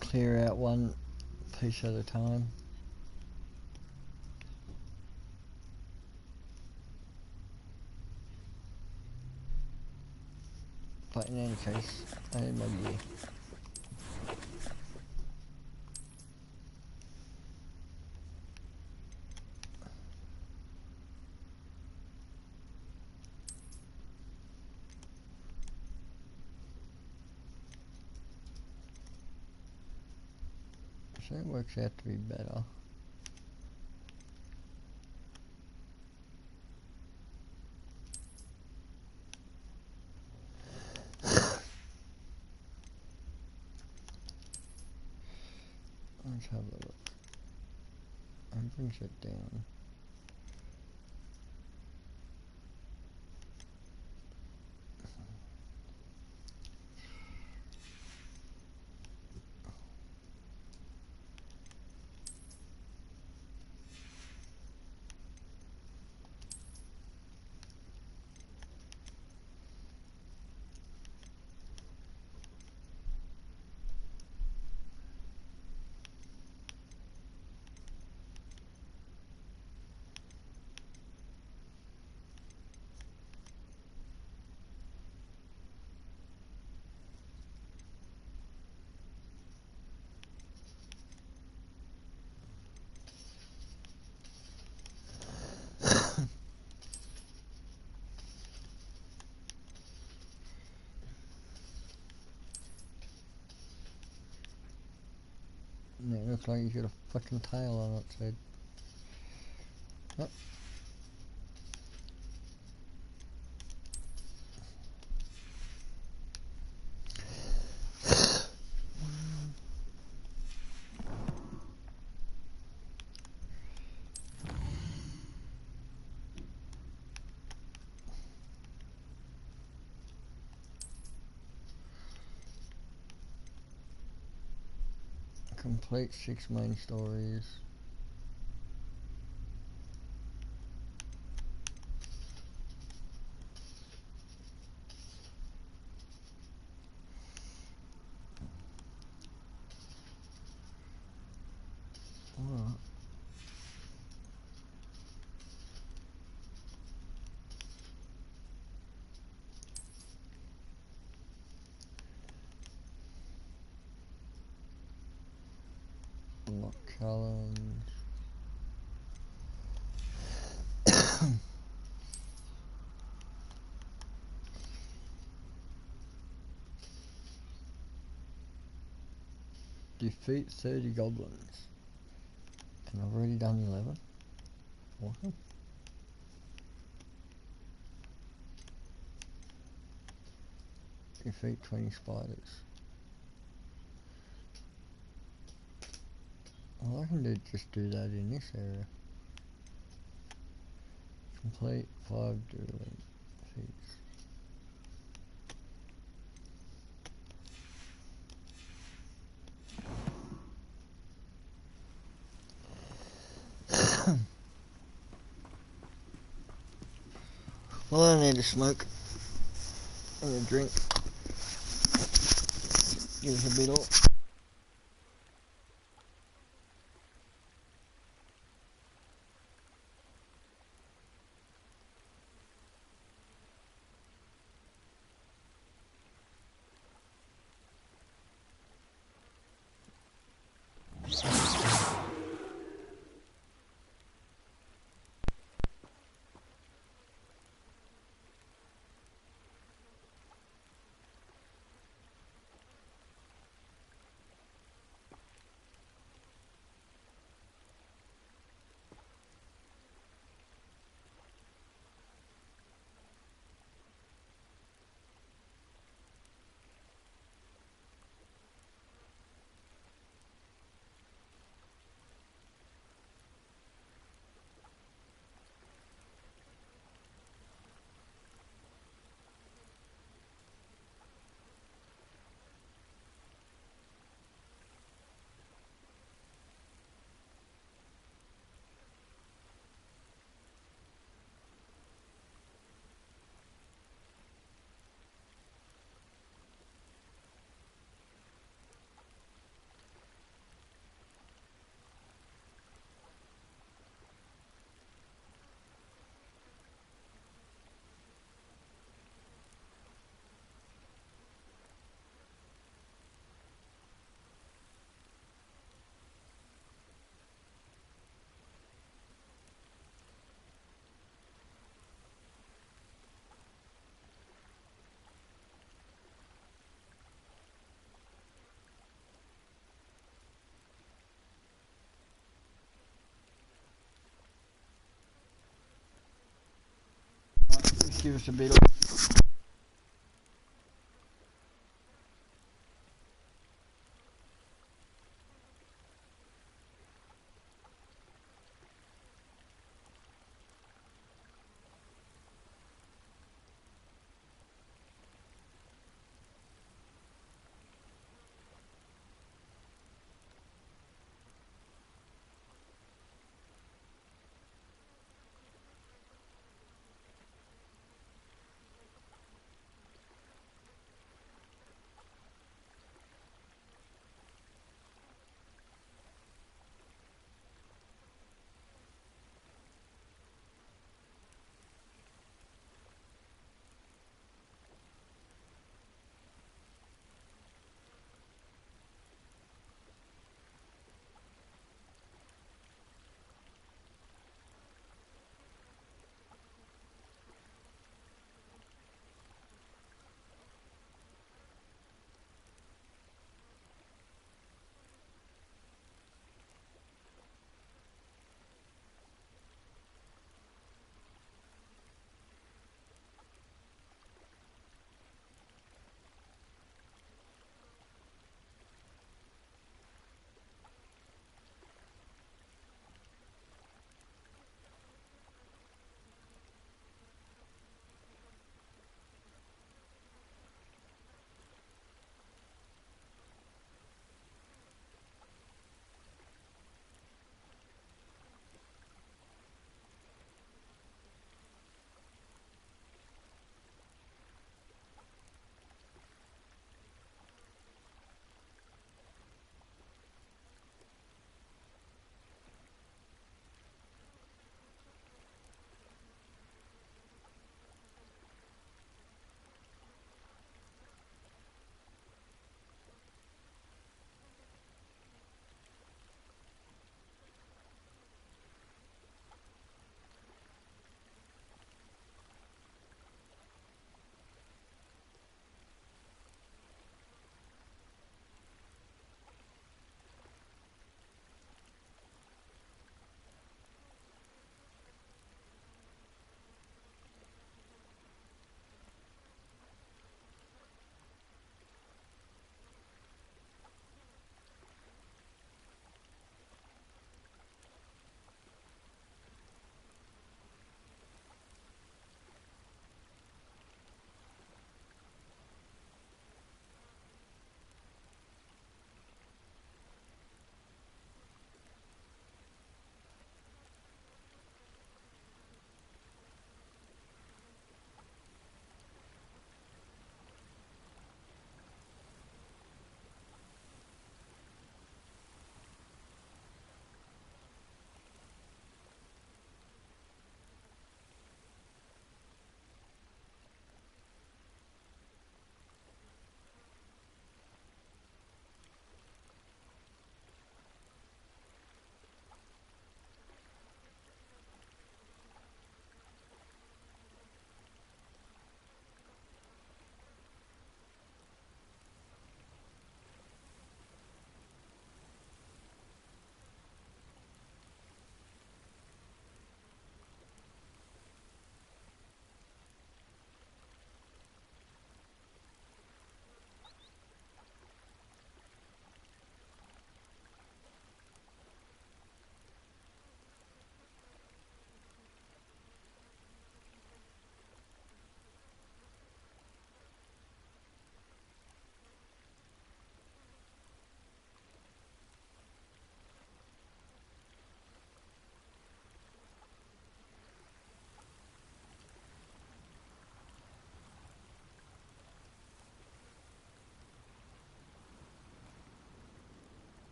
clear out one piece at a time. But in any case, I had my gear. So it works out to be better. Let's have a look. And brings it down. Yeah, it looks like he's got a fucking tail on its head. Yep. Complete 6 main stories. Alright. Unlock challenge. Defeat 30 goblins. And I've already done 11. Awesome. Defeat 20 spiders. Well, I can just do that in this area. Complete 5 dueling feats. Well, I need a smoke and a drink. Give us a bit off. Just give us a bit off.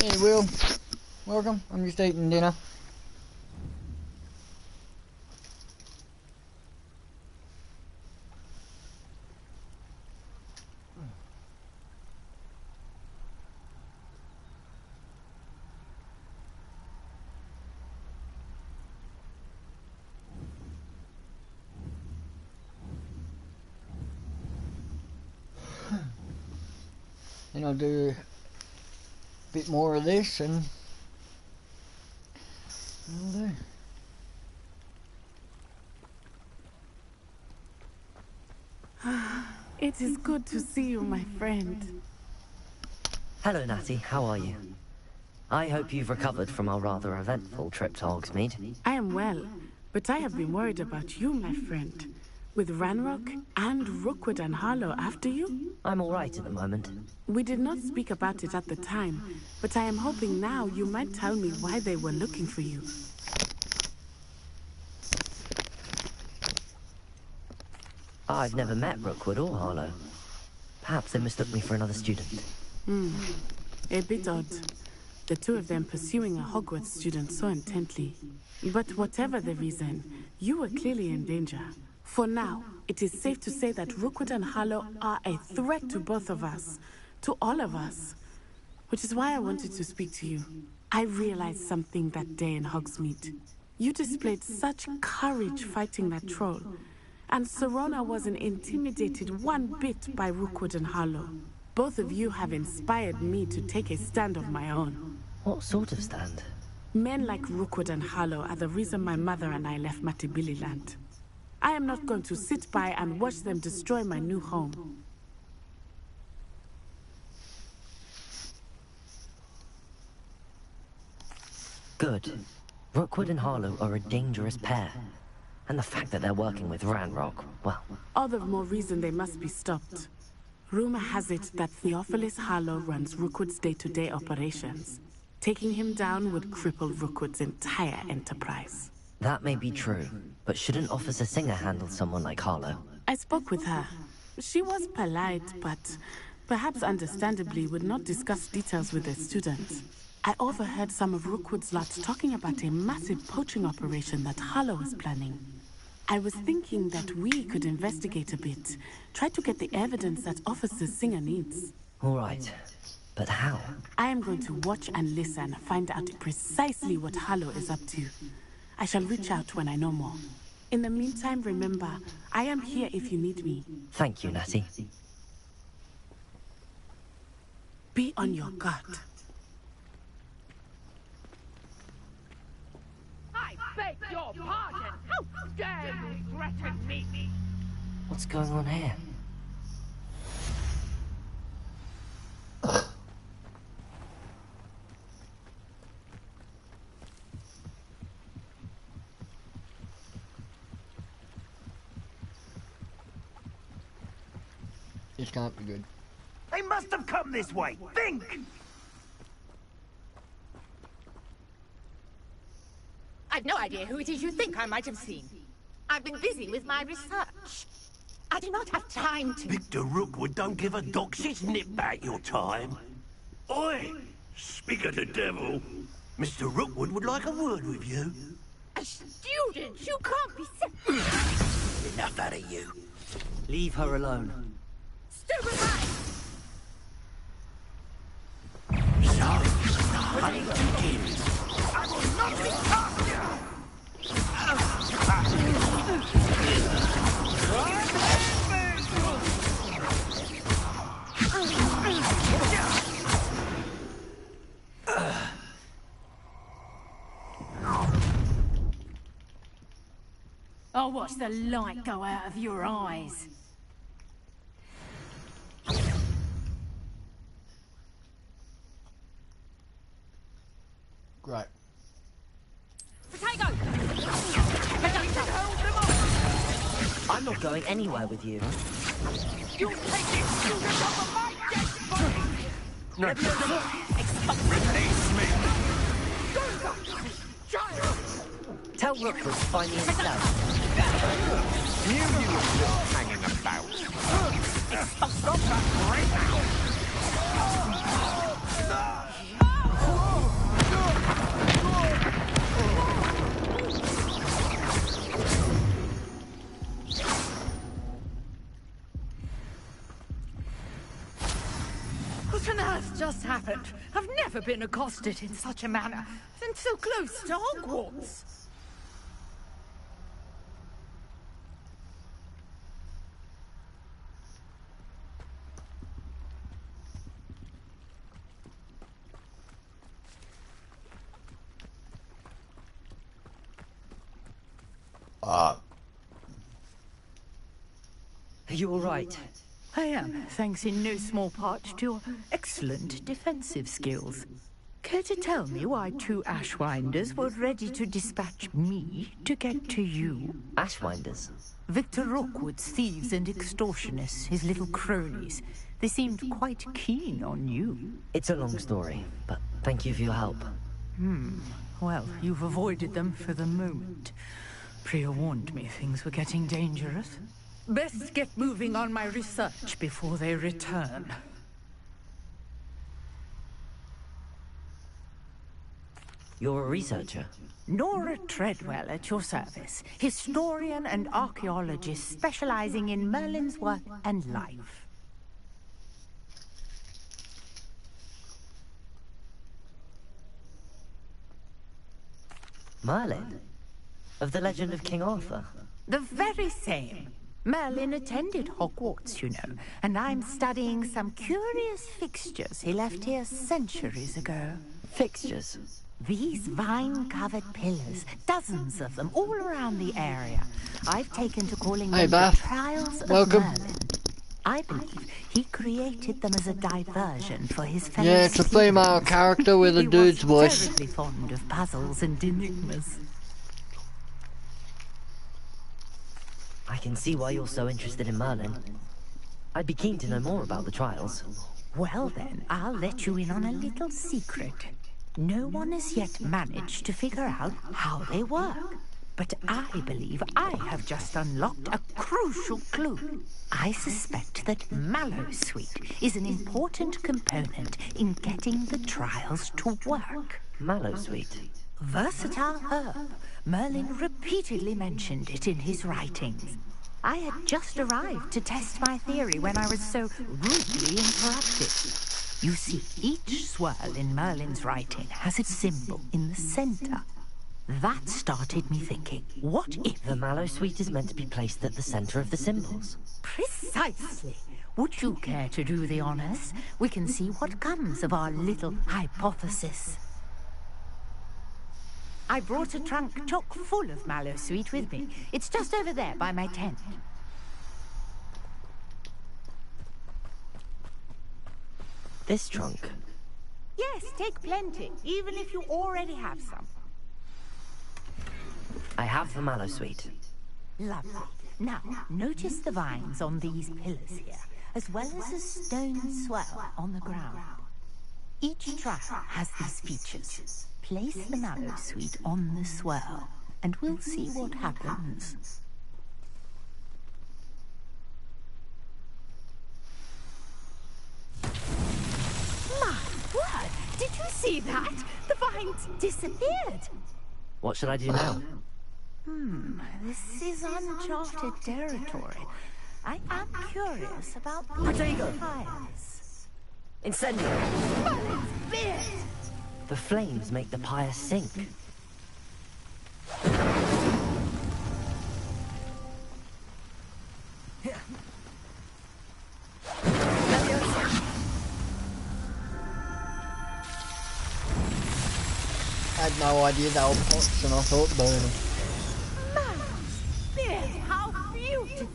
Hey, Will. Welcome. I'm just eating dinner. Then I'll do a bit more of this and that'll do. It is good to see you, my friend. Hello, Natty. How are you? I hope you've recovered from our rather eventful trip to Hogsmeade. I am well, but I have been worried about you, my friend. With Ranrock and Rookwood and Harlow after you? I'm all right at the moment. We did not speak about it at the time, but I am hoping now you might tell me why they were looking for you. I've never met Rookwood or Harlow. Perhaps they mistook me for another student. A bit odd. The two of them pursuing a Hogwarts student so intently. But whatever the reason, you were clearly in danger. For now, it is safe to say that Rookwood and Harlow are a threat to both of us. To all of us. Which is why I wanted to speak to you. I realized something that day in Hogsmeade. You displayed such courage fighting that troll. And Serona wasn't intimidated one bit by Rookwood and Harlow. Both of you have inspired me to take a stand of my own. What sort of stand? Men like Rookwood and Harlow are the reason my mother and I left Matibili land. I am not going to sit by and watch them destroy my new home. Good. Rookwood and Harlow are a dangerous pair. And the fact that they're working with Ranrock, well... All the more reason they must be stopped. Rumor has it that Theophilus Harlow runs Rookwood's day-to-day operations. Taking him down would cripple Rookwood's entire enterprise. That may be true, but shouldn't Officer Singer handle someone like Harlow? I spoke with her. She was polite, but perhaps understandably would not discuss details with the students. I overheard some of Rookwood's lot talking about a massive poaching operation that Harlow was planning. I was thinking that we could investigate a bit, try to get the evidence that Officer Singer needs. All right, but how? I am going to watch and listen, find out precisely what Harlow is up to. I shall reach out when I know more. In the meantime, remember, I am here if you need me. Thank you, Natty. Be on your guard. I beg your pardon! How dare you threaten me? What's going on here? This can't be good. They must have come this way. Think! I've no idea who it is you think I might have seen. I've been busy with my research. I do not have time to... Victor Rookwood don't give a doxy's nip back your time. Oi! Speak of the devil. Mr. Rookwood would like a word with you. A student? You can't be... Enough out of you. Leave her alone. Stupid mind! So, honey begins. I will not be caught! I'll watch the light go out of your eyes. Great. Potato! I'm not going anywhere with you. You take this student off of my dead body! No. Release me! Don't touch this child! Tell Rookwood to find me himself. Knew you were still hanging about. Stop that right now! happened? I've never been accosted in such a manner, and so close to Hogwarts. Are you all right? I am, thanks in no small part to your excellent defensive skills. Care to tell me why 2 Ashwinders were ready to dispatch me to get to you? Ashwinders? Victor Rookwood's thieves and extortionists, his little cronies. They seemed quite keen on you. It's a long story, but thank you for your help. Well, you've avoided them for the moment. Priya warned me things were getting dangerous. Best get moving on my research before they return. You're a researcher? Nora Treadwell at your service. Historian and archaeologist specializing in Merlin's work and life. Merlin? Of the legend of King Arthur? The very same. Merlin attended Hogwarts, you know, and I'm studying some curious fixtures he left here centuries ago. Fixtures? These vine-covered pillars, dozens of them, all around the area. I've taken to calling them the Trials of Merlin. I believe he created them as a diversion for his fellow Yeah, it's a female character with a dude's voice. He was terribly fond of puzzles and enigmas. I can see why you're so interested in Merlin. I'd be keen to know more about the trials. Well then, I'll let you in on a little secret. No one has yet managed to figure out how they work. But I believe I have just unlocked a crucial clue. I suspect that Mallowsweet is an important component in getting the trials to work. Mallowsweet? Versatile herb. Merlin repeatedly mentioned it in his writings. I had just arrived to test my theory when I was so rudely interrupted. You see, each swirl in Merlin's writing has its symbol in the center. That started me thinking, what if... The Mallowsweet is meant to be placed at the center of the symbols? Precisely. Would you care to do the honors? We can see what comes of our little hypothesis. I brought a trunk chock full of Mallowsweet with me. It's just over there by my tent. This trunk? Yes, take plenty, even if you already have some. I have the Mallowsweet. Lovely. Now, notice the vines on these pillars here, as well as a stone swell on the ground. Each trial has these features. Place the Mallowsweet on the swell, and we'll see what happens. My word! Did you see that? The vines disappeared! What should I do now? This is uncharted territory. I am curious about the Protego! fires. Incendio! Merlin's beard! The flames make the pyre sink. I had no idea they were pots and I thought burning. Merlin's beard! How beautiful!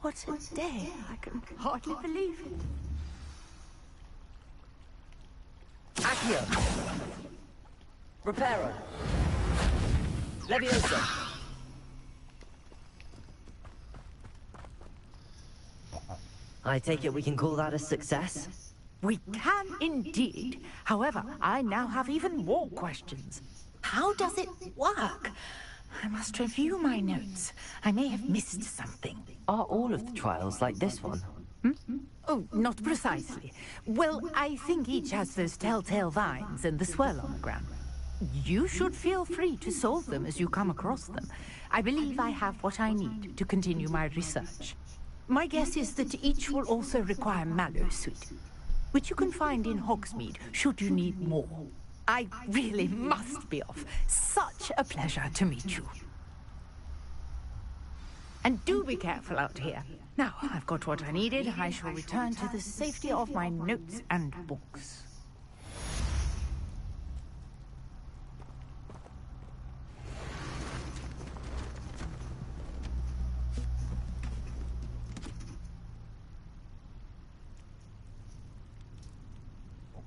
What a day! I can hardly believe it. Accio! Reparo! Leviosa! I take it we can call that a success? We can indeed. However, I now have even more questions. How does it work? I must review my notes. I may have missed something. Are all of the trials like this one? Oh, not precisely. Well, I think each has those telltale vines and the swirl on the ground. You should feel free to solve them as you come across them. I believe I have what I need to continue my research. My guess is that each will also require mallow sweet, which you can find in Hogsmeade should you need more. I really must be off. Such a pleasure to meet you. And do be careful out here. Now, I've got what I needed. I shall return to the safety of my notes and books.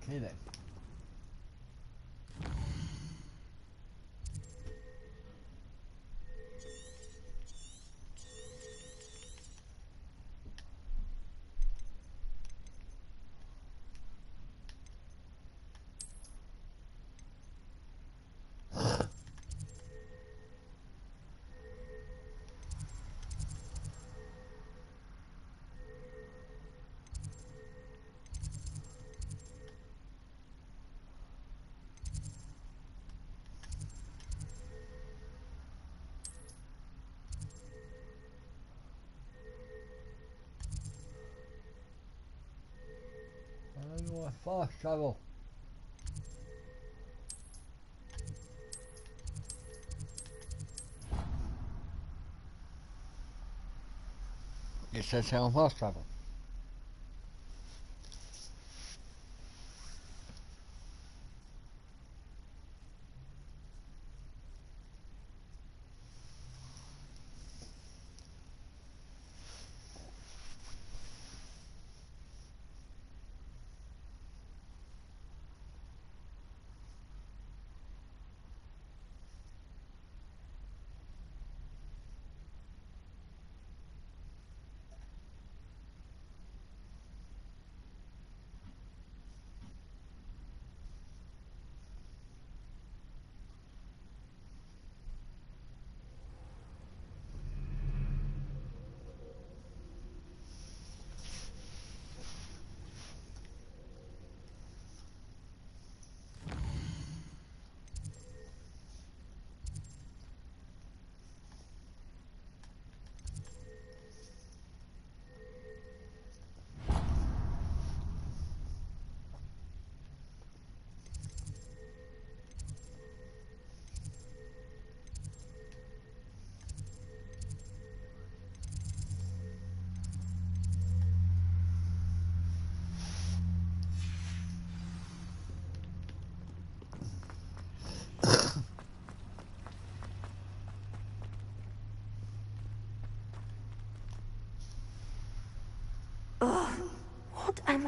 Okay then. Fast travel. It says here on fast travel.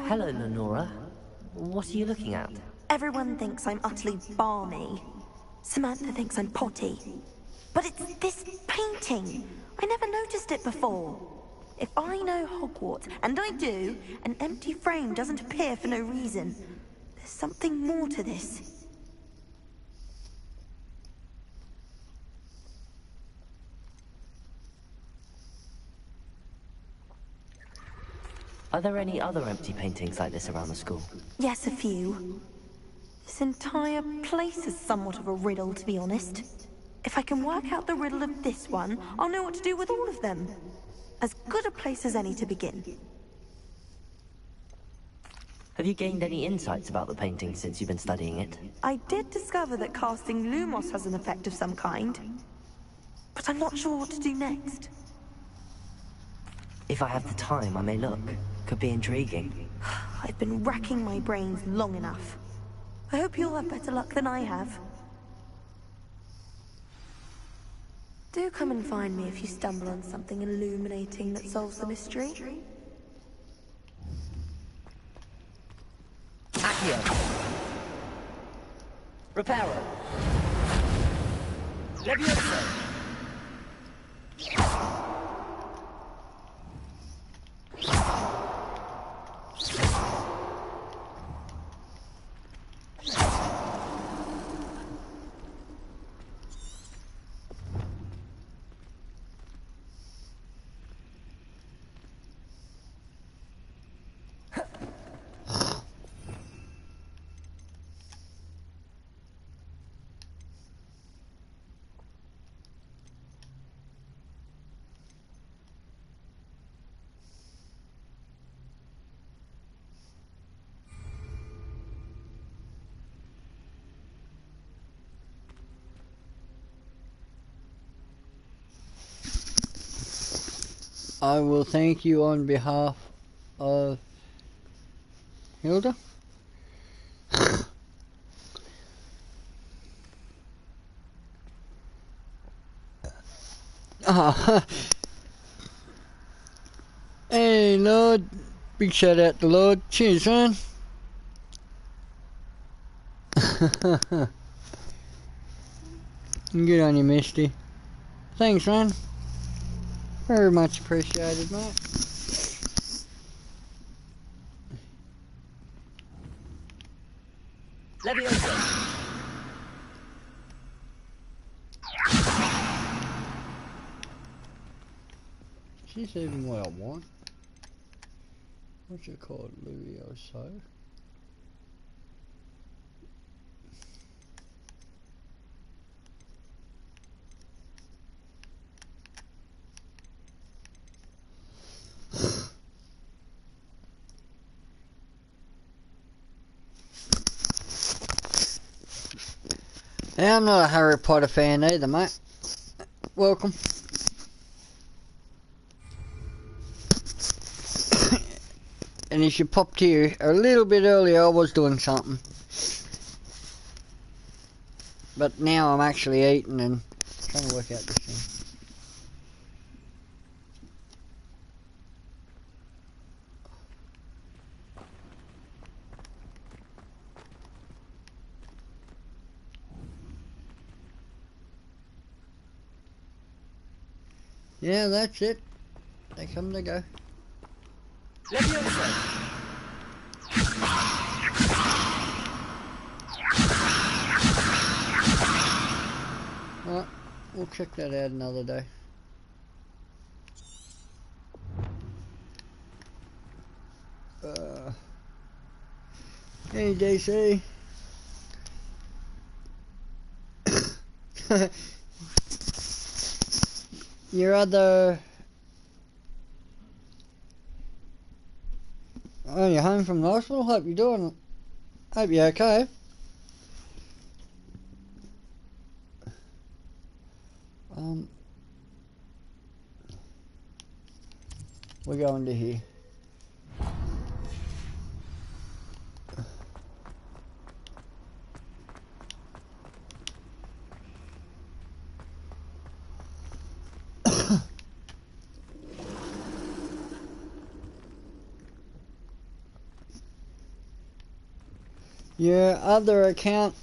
Hello, Lenora. What are you looking at? Everyone thinks I'm utterly balmy. Samantha thinks I'm potty. But it's this painting. I never noticed it before. If I know Hogwarts, and I do, an empty frame doesn't appear for no reason. There's something more to this. Are there any other empty paintings like this around the school? Yes, a few. This entire place is somewhat of a riddle, to be honest. If I can work out the riddle of this one, I'll know what to do with all of them. As good a place as any to begin. Have you gained any insights about the painting since you've been studying it? I did discover that casting Lumos has an effect of some kind. But I'm not sure what to do next. If I have the time, I may look. Could be intriguing. I've been racking my brains long enough. I hope you'll have better luck than I have. Do come and find me if you stumble on something illuminating that solves the mystery. Accio! Reparo! Levioso! I will thank you on behalf of Hilda. Hey Lord, big shout out to Lord. Cheers, man. Good on you, Misty. Thanks, man. Very much appreciated, mate. Leviosa. Is this even what I want? What's it called? Leviosa? Yeah, I'm not a Harry Potter fan either, mate. Welcome. And as you popped here a little bit earlier, I was doing something. But now I'm actually eating and trying to work out this thing. Yeah, that's it. They come to go. Alright, we'll check that out another day. Hey DC. Your other... Oh, you're home from the hospital? Hope you're doing... Hope you're okay. We're going to here. Your other account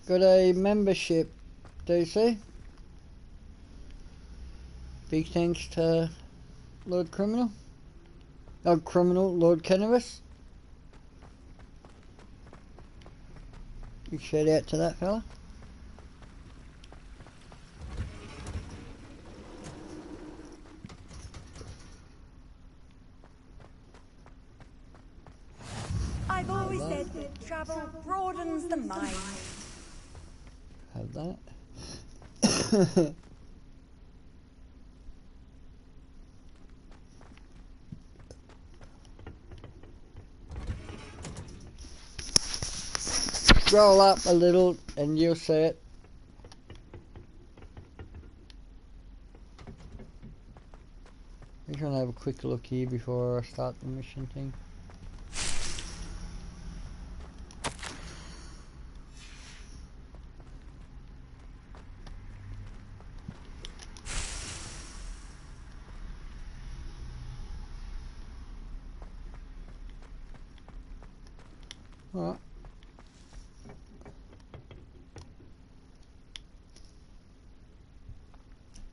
got a membership, DC. Big thanks to Lord Criminal. Lord Cannabis. Big shout out to that fella. I've always said that travel broadens the mind. Have that. Scroll up a little and you'll see it. I'm just gonna have a quick look here before I start the mission thing. Alright.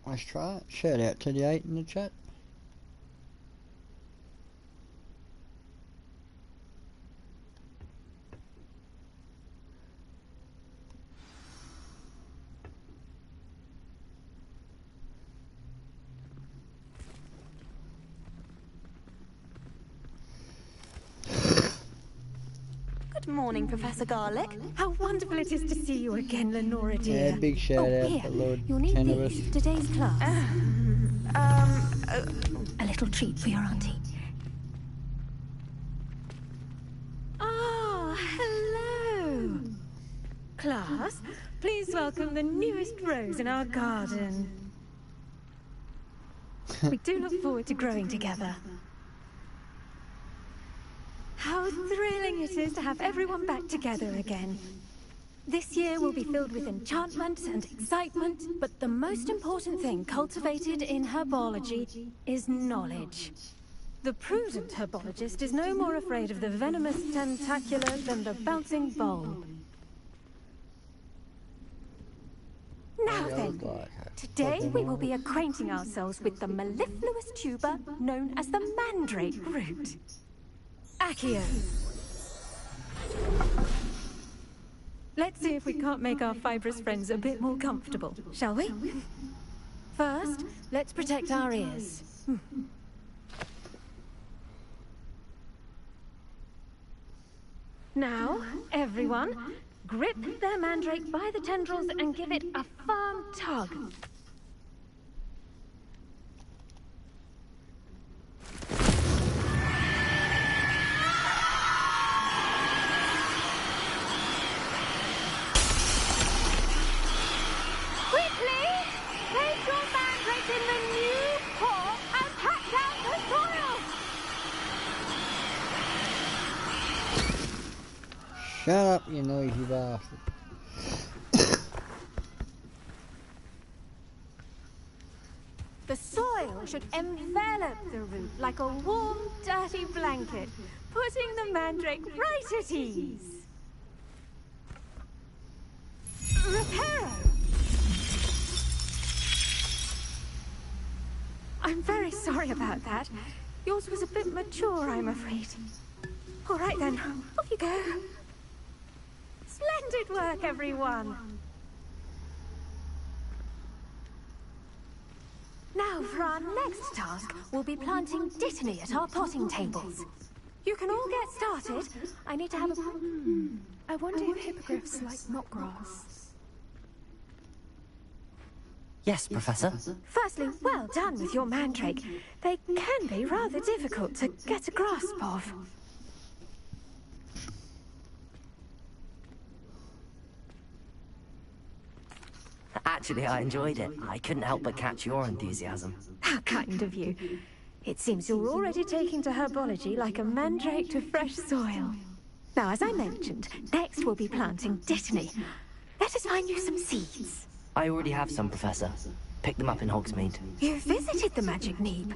Let's try it. Shout out to the 8 in the chat. Good morning, Professor Garlick. How wonderful it is to see you again, Lenora dear. Yeah, big shout out to Lord Cannabis. Today's class. A little treat for your auntie. Ah, hello. Class, please welcome the newest rose in our garden. We do look forward to growing together. How thrilling it is to have everyone back together again. This year will be filled with enchantment and excitement, but the most important thing cultivated in herbology is knowledge. The prudent herbologist is no more afraid of the venomous tentacular than the bouncing bulb. Now then, today we will be acquainting ourselves with the mellifluous tuber known as the mandrake root. Accio. Let's see if we can't make our fibrous friends a bit more comfortable, shall we? First, let's protect our ears. Now, everyone, grip their mandrake by the tendrils and give it a firm tug. Quickly, place your mandrake in the new pot and pack down the soil. Shut up, you noisy bastard. The soil should envelop the root like a warm, dirty blanket, putting the mandrake right at ease. Reparo! I'm very sorry about that. Yours was a bit mature, I'm afraid. All right then, off you go. Splendid work, everyone. Now for our next task, we'll be planting dittany at our potting tables. You can all get started. I need to have a... I wonder if hippogriffs like knotgrass. Yes, Professor. Firstly, well done with your mandrake. They can be rather difficult to get a grasp of. Actually, I enjoyed it. I couldn't help but catch your enthusiasm. How kind of you. It seems you're already taking to herbology like a mandrake to fresh soil. Now, as I mentioned, next we'll be planting dittany. Let us find you some seeds. I already have some, Professor. Picked them up in Hogsmeade. You visited the Magic Neep.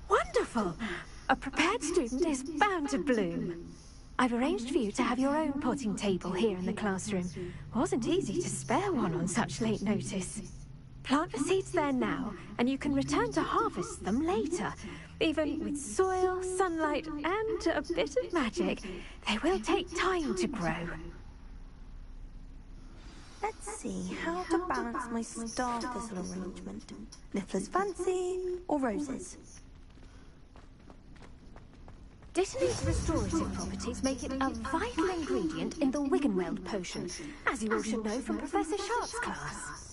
Wonderful! A prepared student is bound to bloom. I've arranged for you to have your own potting table here in the classroom. Wasn't easy to spare one on such late notice. Plant the seeds there now, and you can return to harvest them later. Even with soil, sunlight, and a bit of magic, they will take time to grow. Let's see how to balance my star thistle arrangement. Niffler's fancy or roses? Dittany's restorative properties make it a vital ingredient in the Wiggenweld potion, as you all should know from Professor Sharp's class.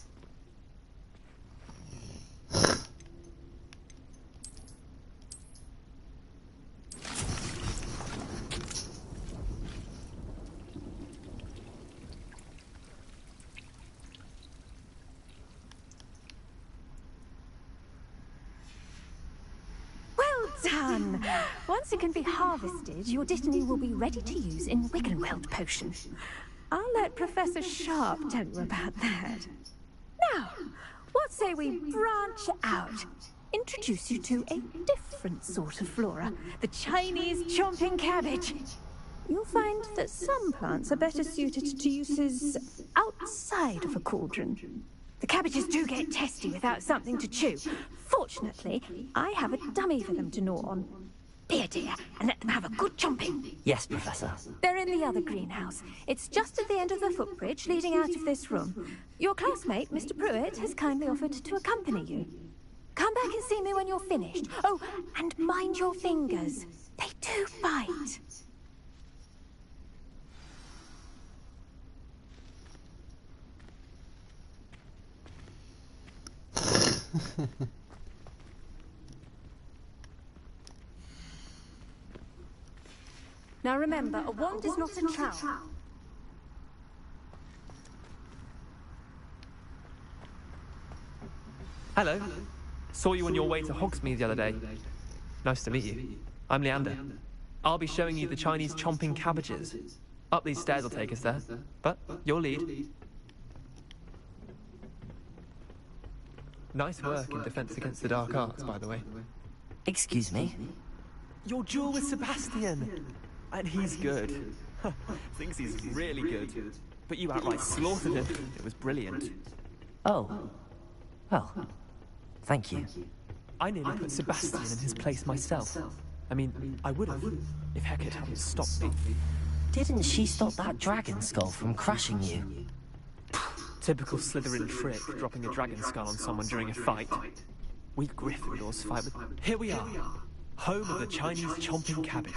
Done! Once it can be harvested, your dittany will be ready to use in Wiggenweld potion. I'll let Professor Sharp tell you about that. Now, what say we branch out? Introduce you to a different sort of flora, the Chinese chomping cabbage. You'll find that some plants are better suited to uses outside of a cauldron. The cabbages do get testy without something to chew. Fortunately, I have a dummy for them to gnaw on. Be a dear, and let them have a good chomping. Yes, Professor. They're in the other greenhouse. It's just at the end of the footbridge leading out of this room. Your classmate, Mr. Pruitt, has kindly offered to accompany you. Come back and see me when you're finished. Oh, and mind your fingers. They do bite. Now remember, a wand is not a trowel. Hello. Saw you on your way to Hogsmeade the other day. Nice to meet you. I'm Leander. I'll be showing you the Chinese chomping cabbages. Up these stairs will take us there. But your lead. Nice work in Defense Against the Dark Arts, by the way. Excuse me? Your duel with Sebastian! And he's good. Thinks he's really good. But you outright slaughtered him. It was brilliant. Oh. Well, thank you. I nearly put Sebastian in his place myself. I mean, I would have, if Heckett hadn't stopped me. Didn't she stop that dragon skull from crushing you? Typical Slytherin trick, dropping a dragon skull on someone during a fight. We Gryffindors fight with... Here we are, home of the Chinese chomping cabbage.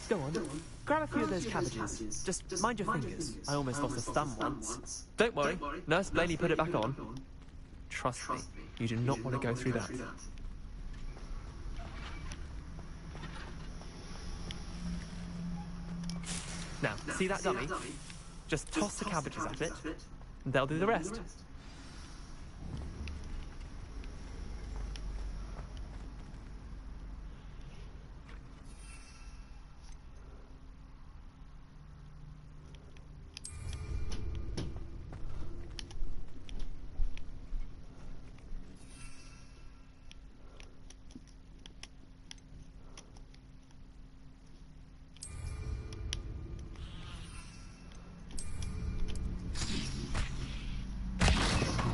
Go on, grab a few of those cabbages. Just mind your fingers. I almost lost a thumb once. Don't worry, Nurse Blaney put it back on. Trust me, you do not want to go through that. Now, see that dummy? Just toss the cabbages at it, and they'll do the rest.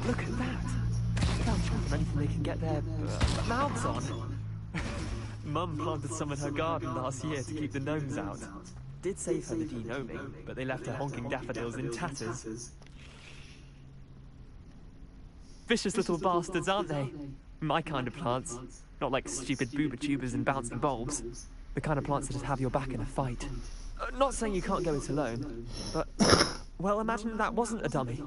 Look at that! Can't chomp anything they can get their mouths on. Mum planted some in her garden last year to keep the gnomes out. Did save her the denoming, but they left her honking daffodils in tatters. Vicious little bastards, aren't they? My kind of plants. Not like stupid booba tubers and bouncing bulbs. The kind of plants that'd have your back in a fight. Not saying you can't go it alone, but... well, imagine that wasn't a dummy.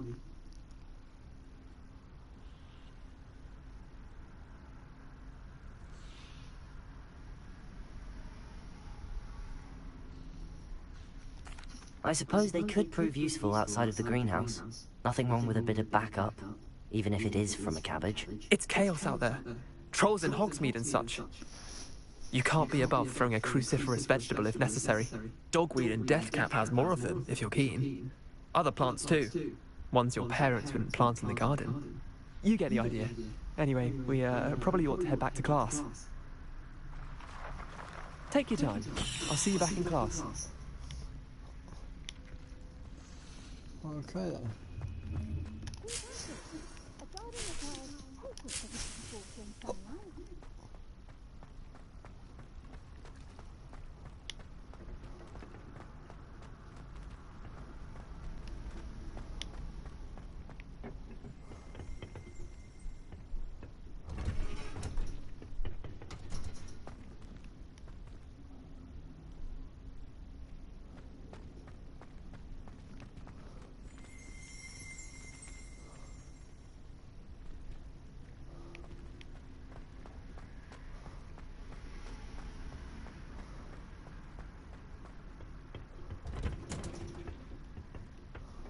I suppose they could prove useful outside of the greenhouse. Nothing wrong with a bit of backup, even if it is from a cabbage. It's chaos out there. Trolls in Hogsmeade and such. You can't be above throwing a cruciferous vegetable if necessary. Dogweed and deathcap has more of them, if you're keen. Other plants too. Ones your parents wouldn't plant in the garden. You get the idea. Anyway, we probably ought to head back to class. Take your time. I'll see you back in class. Okay then.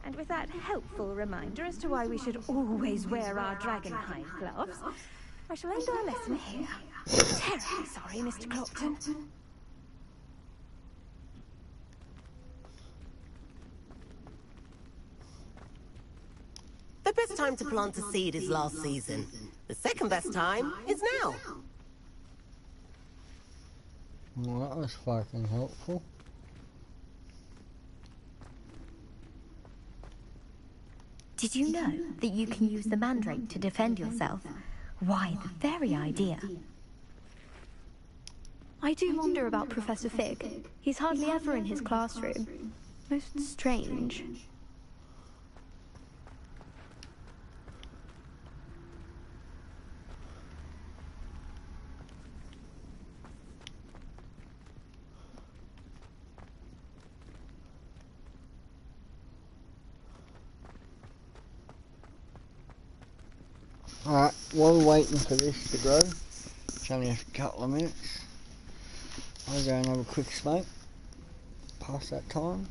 And with that helpful reminder as to why we should always wear our dragonhide gloves, I shall end our lesson here. Terribly sorry, Mr. Clopton. The best time to plant a seed is last season. The second best time is now. Well, that was fucking helpful. Did you know that you can use the mandrake to defend yourself? Why, the very idea. I do wonder about Professor Fig. He's hardly ever in his classroom. Most strange. Alright, while we're waiting for this to grow, it's only a couple of minutes, I'll go and have a quick smoke, past that time.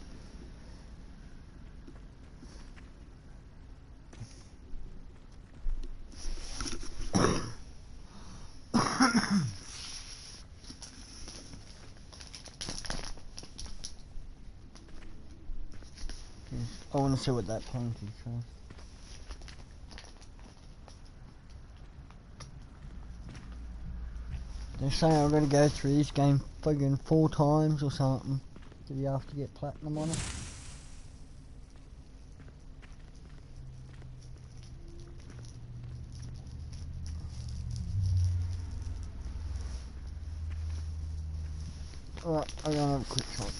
I want to see what that plant is first. They're saying I've got to go through this game friggin' 4 times or something to be able to get platinum on it. Alright, I'm gonna have a quick shot.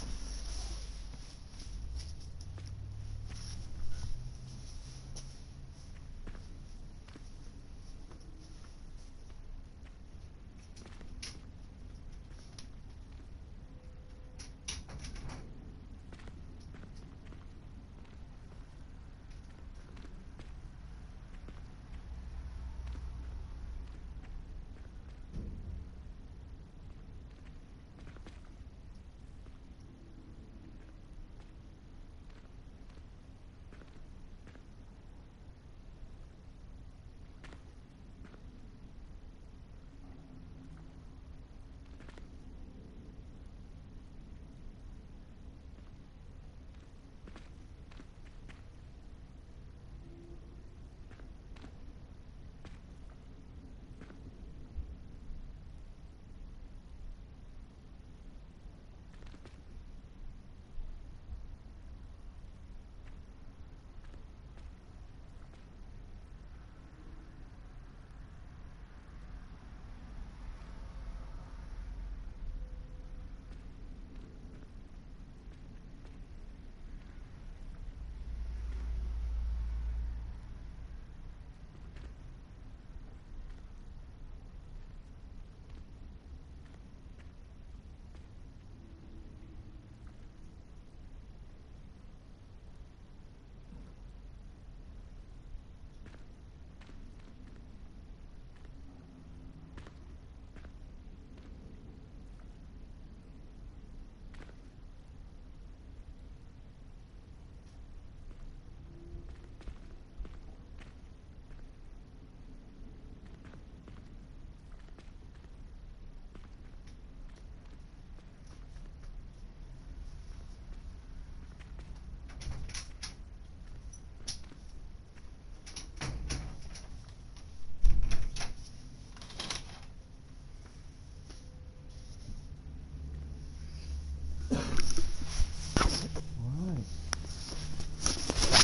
Right.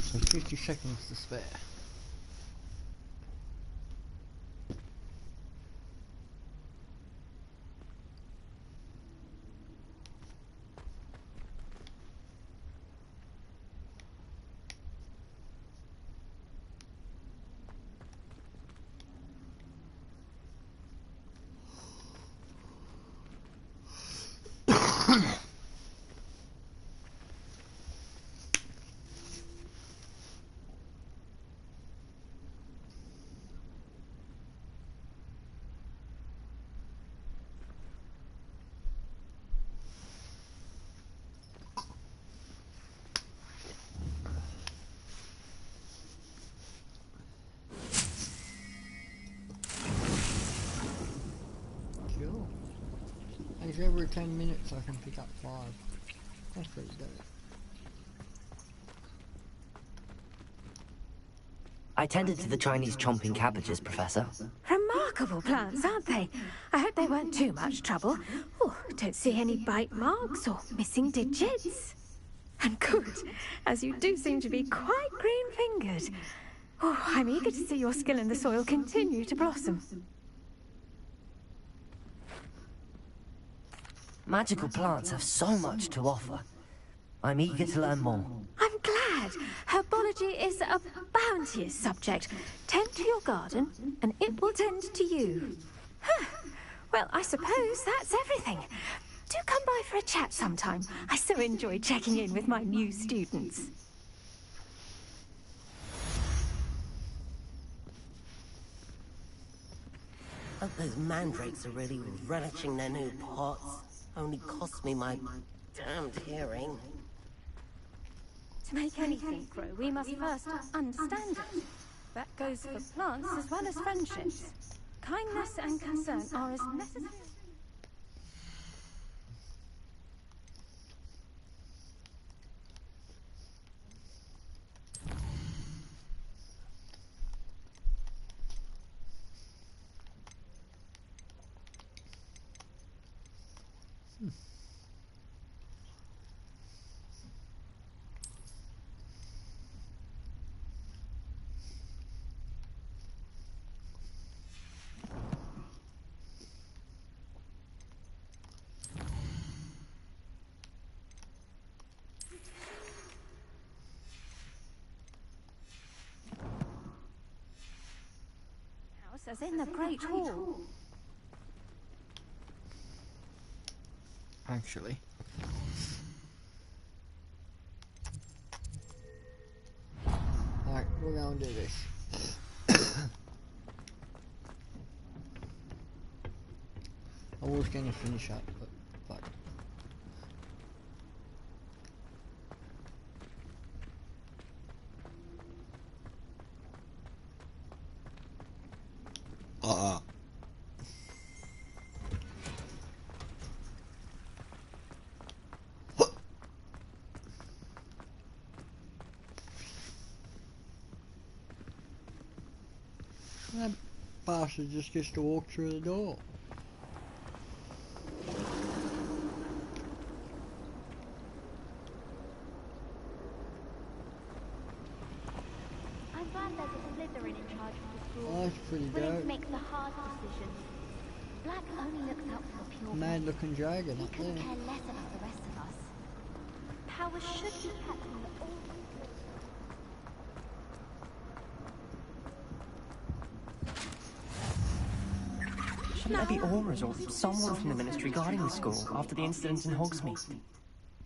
So 50 seconds to spare. Cool. And every 10 minutes I can pick up 5. That's pretty good. I tended to the Chinese chomping cabbages, Professor. Remarkable plants, aren't they? I hope they weren't too much trouble. Oh, don't see any bite marks or missing digits. And good, as you do seem to be quite green-fingered. Oh, I'm eager to see your skill in the soil continue to blossom. Magical plants have so much to offer. I'm eager to learn more. I'm glad. Herbology is a bounteous subject. Tend to your garden, and it will tend to you. Huh. Well, I suppose that's everything. Do come by for a chat sometime. I so enjoy checking in with my new students. Hope those mandrakes are really relishing their new pots. Only cost me my damned hearing. To make anything grow, we must first understand it. That goes for plants as well as friendships. Kindness and concern are as necessary. House as in the Great Hall. Actually. Alright, we're gonna do this. I was gonna finish up, but fuck. That bastard just gets to walk through the door. I'm glad there's a Slytherin in charge of the school. Oh, that's pretty willing dope. to make the hard decisions. Black only looks out for the pure. Mad looking dragon He up couldn't there. care less about the rest of us. Power should be kept in the old. Shouldn't there be auras or someone from the Ministry guarding the school after the incident in Hogsmeade?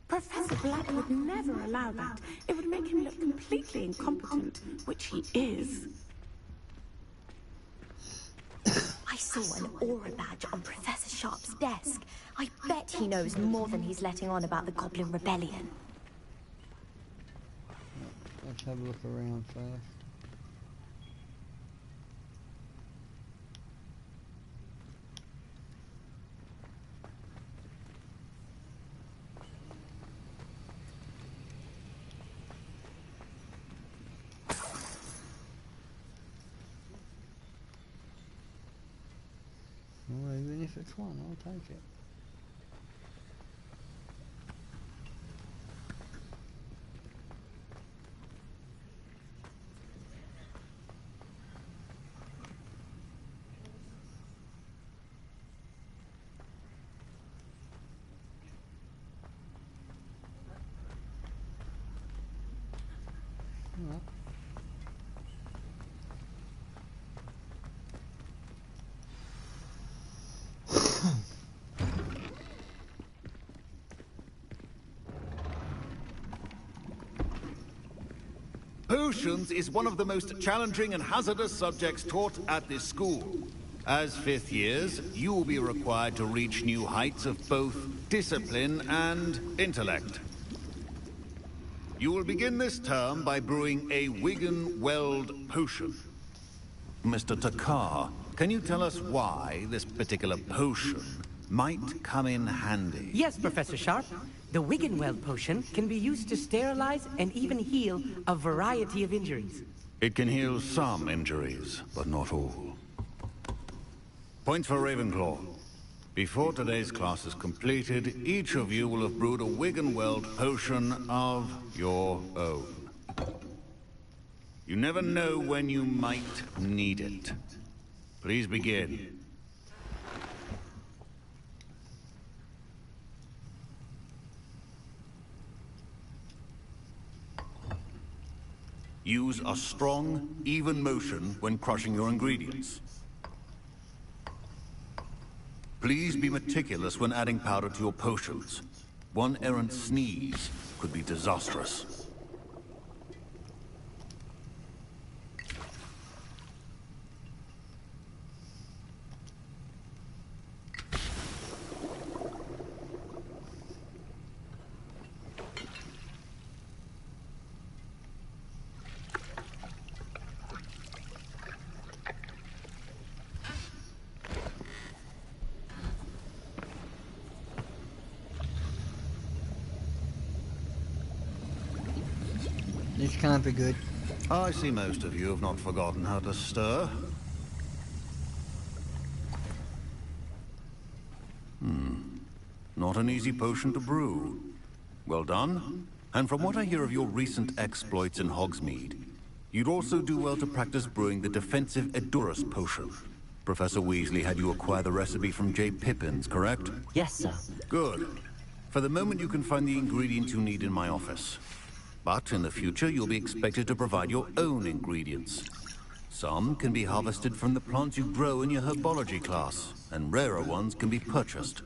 Professor Black would never allow that. It would make him look completely incompetent, which he is. I saw an aura badge on Professor Sharp's desk. I bet he knows more than he's letting on about the Goblin Rebellion. Let's have a look around first. Well, even if it's one, I'll take it. All right. Potions is one of the most challenging and hazardous subjects taught at this school. As fifth years, you will be required to reach new heights of both discipline and intellect. You will begin this term by brewing a Wigan-Weld potion. Mr. Takar, can you tell us why this particular potion might come in handy? Yes, Professor Sharp. The Wiggenweld potion can be used to sterilize and even heal a variety of injuries. It can heal some injuries, but not all. Point for Ravenclaw. Before today's class is completed, each of you will have brewed a Wiggenweld potion of your own. You never know when you might need it. Please begin. Use a strong, even motion when crushing your ingredients. Please be meticulous when adding powder to your potions. One errant sneeze could be disastrous. This can't be good. I see most of you have not forgotten how to stir. not an easy potion to brew. Well done. And from what I hear of your recent exploits in Hogsmeade, you'd also do well to practice brewing the defensive Edurus potion. Professor Weasley had you acquire the recipe from J. Pippins, correct? Yes, sir. Good. For the moment, you can find the ingredients you need in my office. But in the future, you'll be expected to provide your own ingredients. Some can be harvested from the plants you grow in your herbology class, and rarer ones can be purchased.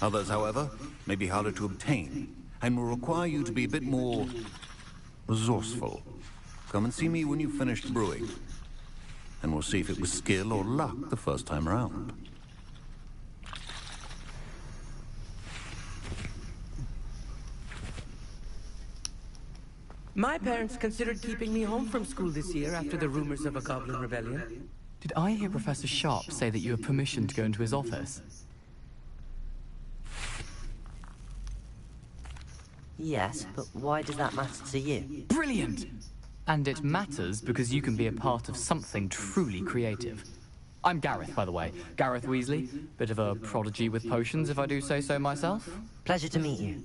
Others, however, may be harder to obtain, and will require you to be a bit more resourceful. Come and see me when you've finished brewing, and we'll see if it was skill or luck the first time around. My parents considered keeping me home from school this year after the rumors of a goblin rebellion. Did I hear Professor Sharp say that you have permission to go into his office? Yes, but why does that matter to you? Brilliant! And it matters because you can be a part of something truly creative. I'm Gareth, by the way. Gareth Weasley. Bit of a prodigy with potions, if I do say so myself. Pleasure to meet you.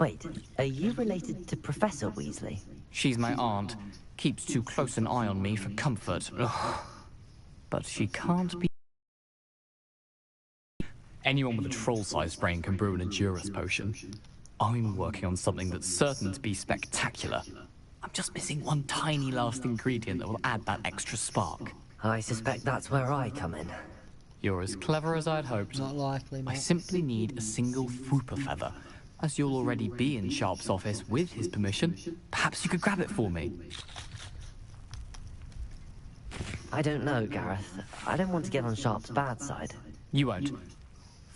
Wait, are you related to Professor Weasley? She's my aunt. Keeps too close an eye on me for comfort. Ugh. But she can't be... Anyone with a troll-sized brain can brew an Edurus potion. I'm working on something that's certain to be spectacular. I'm just missing one tiny last ingredient that will add that extra spark. I suspect that's where I come in. You're as clever as I'd hoped. Not likely, mate. I simply need a single Fwooper feather. As you'll already be in Sharp's office with his permission, perhaps you could grab it for me. I don't know, Gareth. I don't want to get on Sharp's bad side. You won't.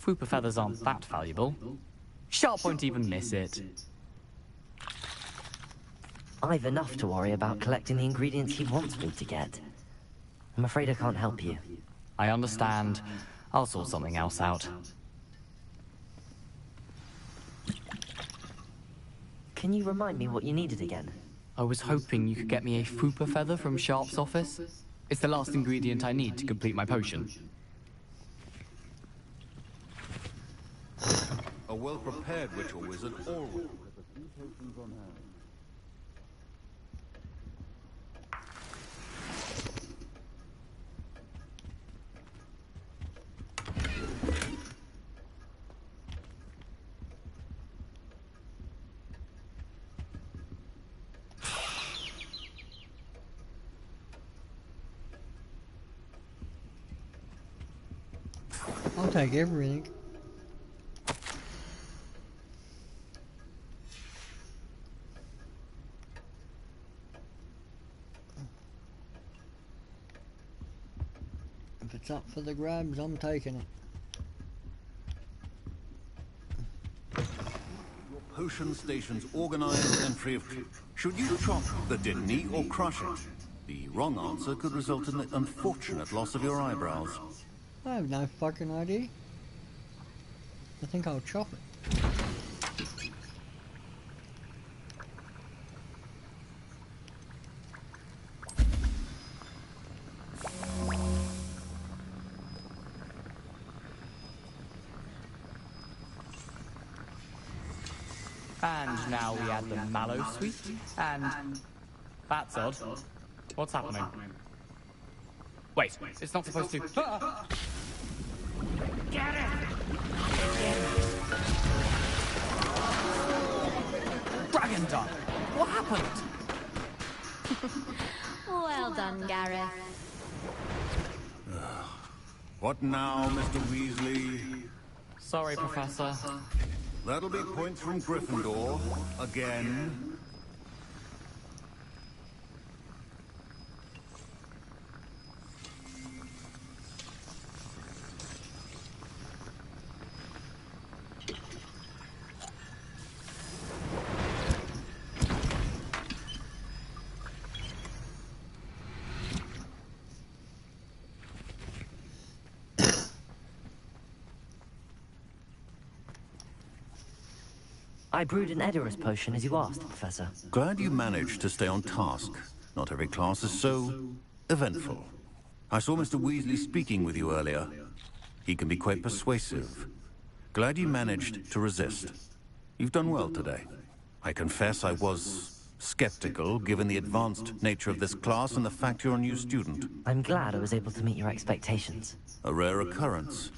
Fwooper feathers aren't that valuable. Sharp won't even miss it. I've enough to worry about collecting the ingredients he wants me to get. I'm afraid I can't help you. I understand. I'll sort something else out. Can you remind me what you needed again? I was hoping you could get me a Fwooper feather from Sharp's office. It's the last ingredient I need to complete my potion. A well-prepared witch or wizard always has a few potions on hand. I'll take everything. If it's up for the grabs, I'm taking it. Your potion station's organized and free of... Should you chop the Dittany or crush it? The wrong answer could result in the unfortunate loss of your eyebrows. I have no fucking idea. I think I'll chop it. And now we add the mallow sweet, and... That's odd. What's happening? Wait, it's not supposed to... Ah! Get it! Dragon Duck! What happened? Well done, Gareth. What now, Mr. Weasley? Sorry, Professor. That'll be points from Gryffindor. Again. I brewed an Edurus potion as you asked, Professor. Glad you managed to stay on task. Not every class is so eventful. I saw Mr. Weasley speaking with you earlier. He can be quite persuasive. Glad you managed to resist. You've done well today. I confess I was skeptical, given the advanced nature of this class and the fact you're a new student. I'm glad I was able to meet your expectations. A rare occurrence.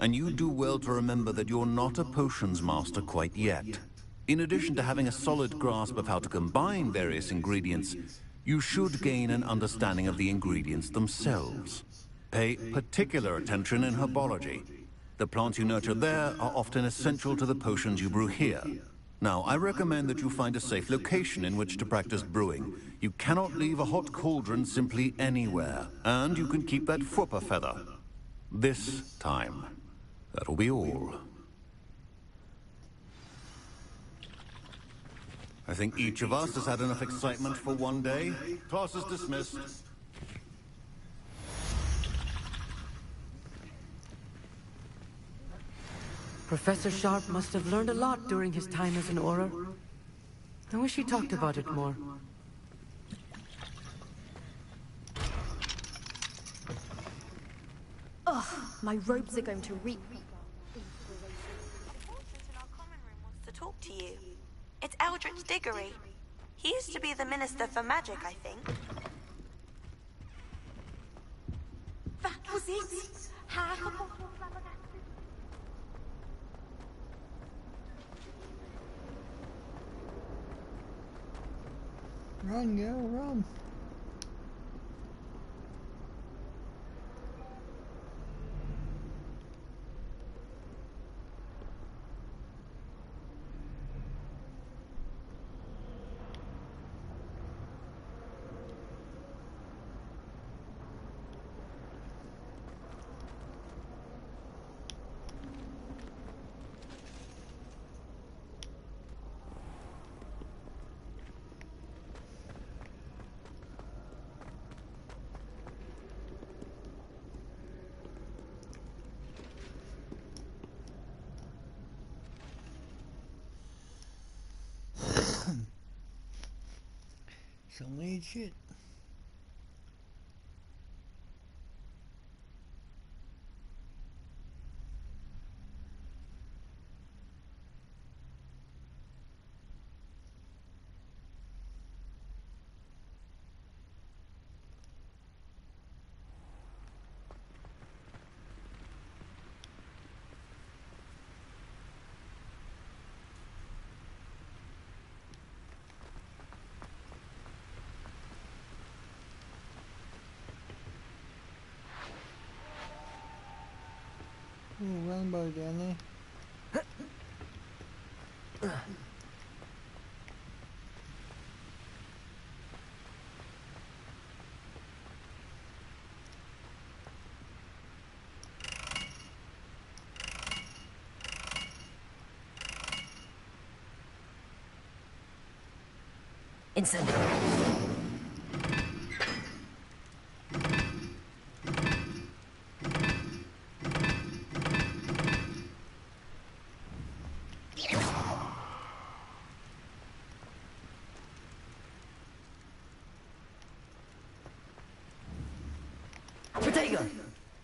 And you do well to remember that you're not a potions master quite yet. In addition to having a solid grasp of how to combine various ingredients, you should gain an understanding of the ingredients themselves. Pay particular attention in herbology. The plants you nurture there are often essential to the potions you brew here. Now, I recommend that you find a safe location in which to practice brewing. You cannot leave a hot cauldron simply anywhere, and you can keep that Fwooper feather. This time. That'll be all. I think each of us has had enough excitement for one day. Class is dismissed. Professor Sharp must have learned a lot during his time as an Auror. I wish he talked about it more. Ugh, my robes are going to reek. To talk to you. It's Eldritch Diggory. He used to be the Minister for Magic, I think. That was it! Half a bottle of flabbergasted. Run, girl, run. Some weird shit. Ooh, rainbow down there. Incendio. Protego!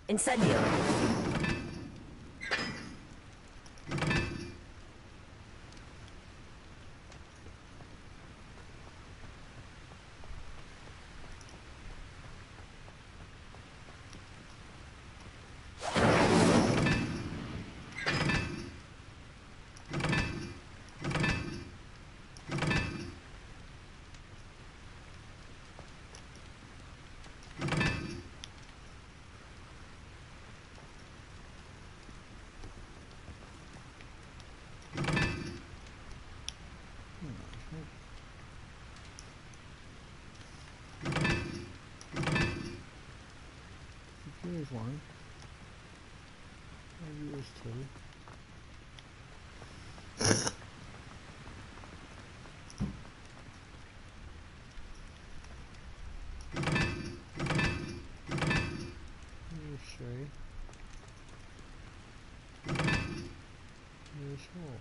Incendio! Here's one. Maybe there's two. Here's three. Here's four.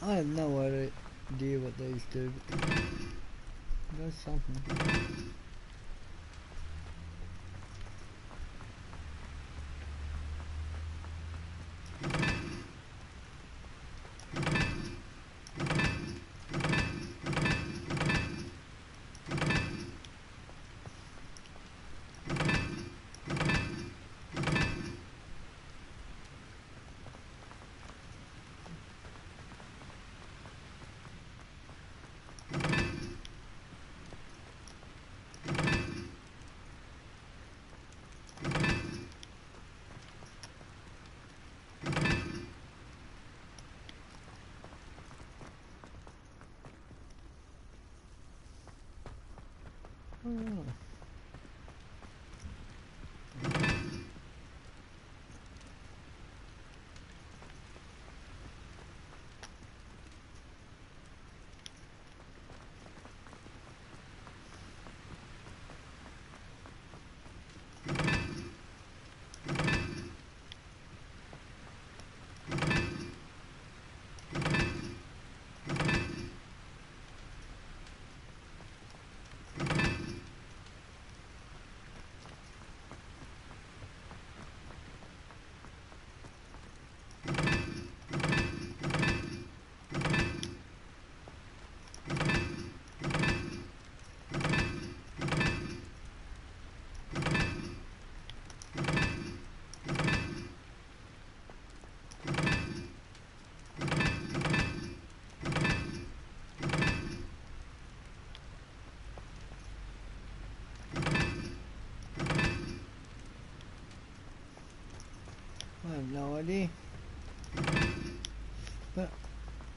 I have no idea what these do, but it does something. I have no idea, but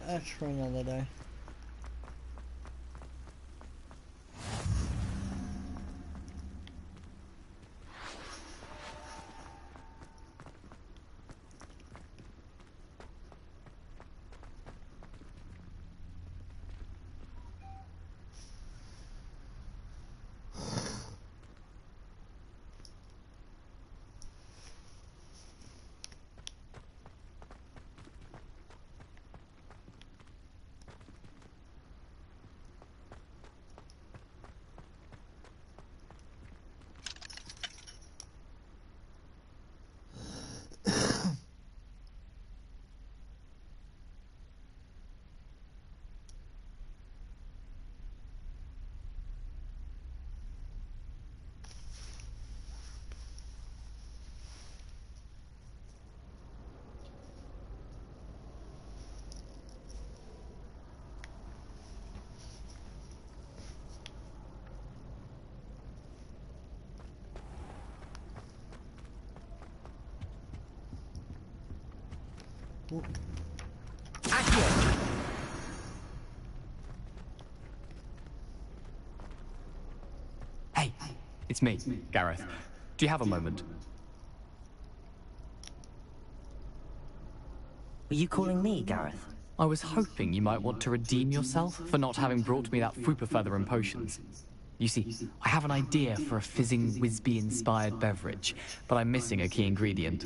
that's for another day. Hey, it's me, Gareth. Do you have a moment? Were you calling me, Gareth? I was hoping you might want to redeem yourself for not having brought me that Fooper feather and potions. You see, I have an idea for a fizzing Whizbee-inspired beverage, but I'm missing a key ingredient.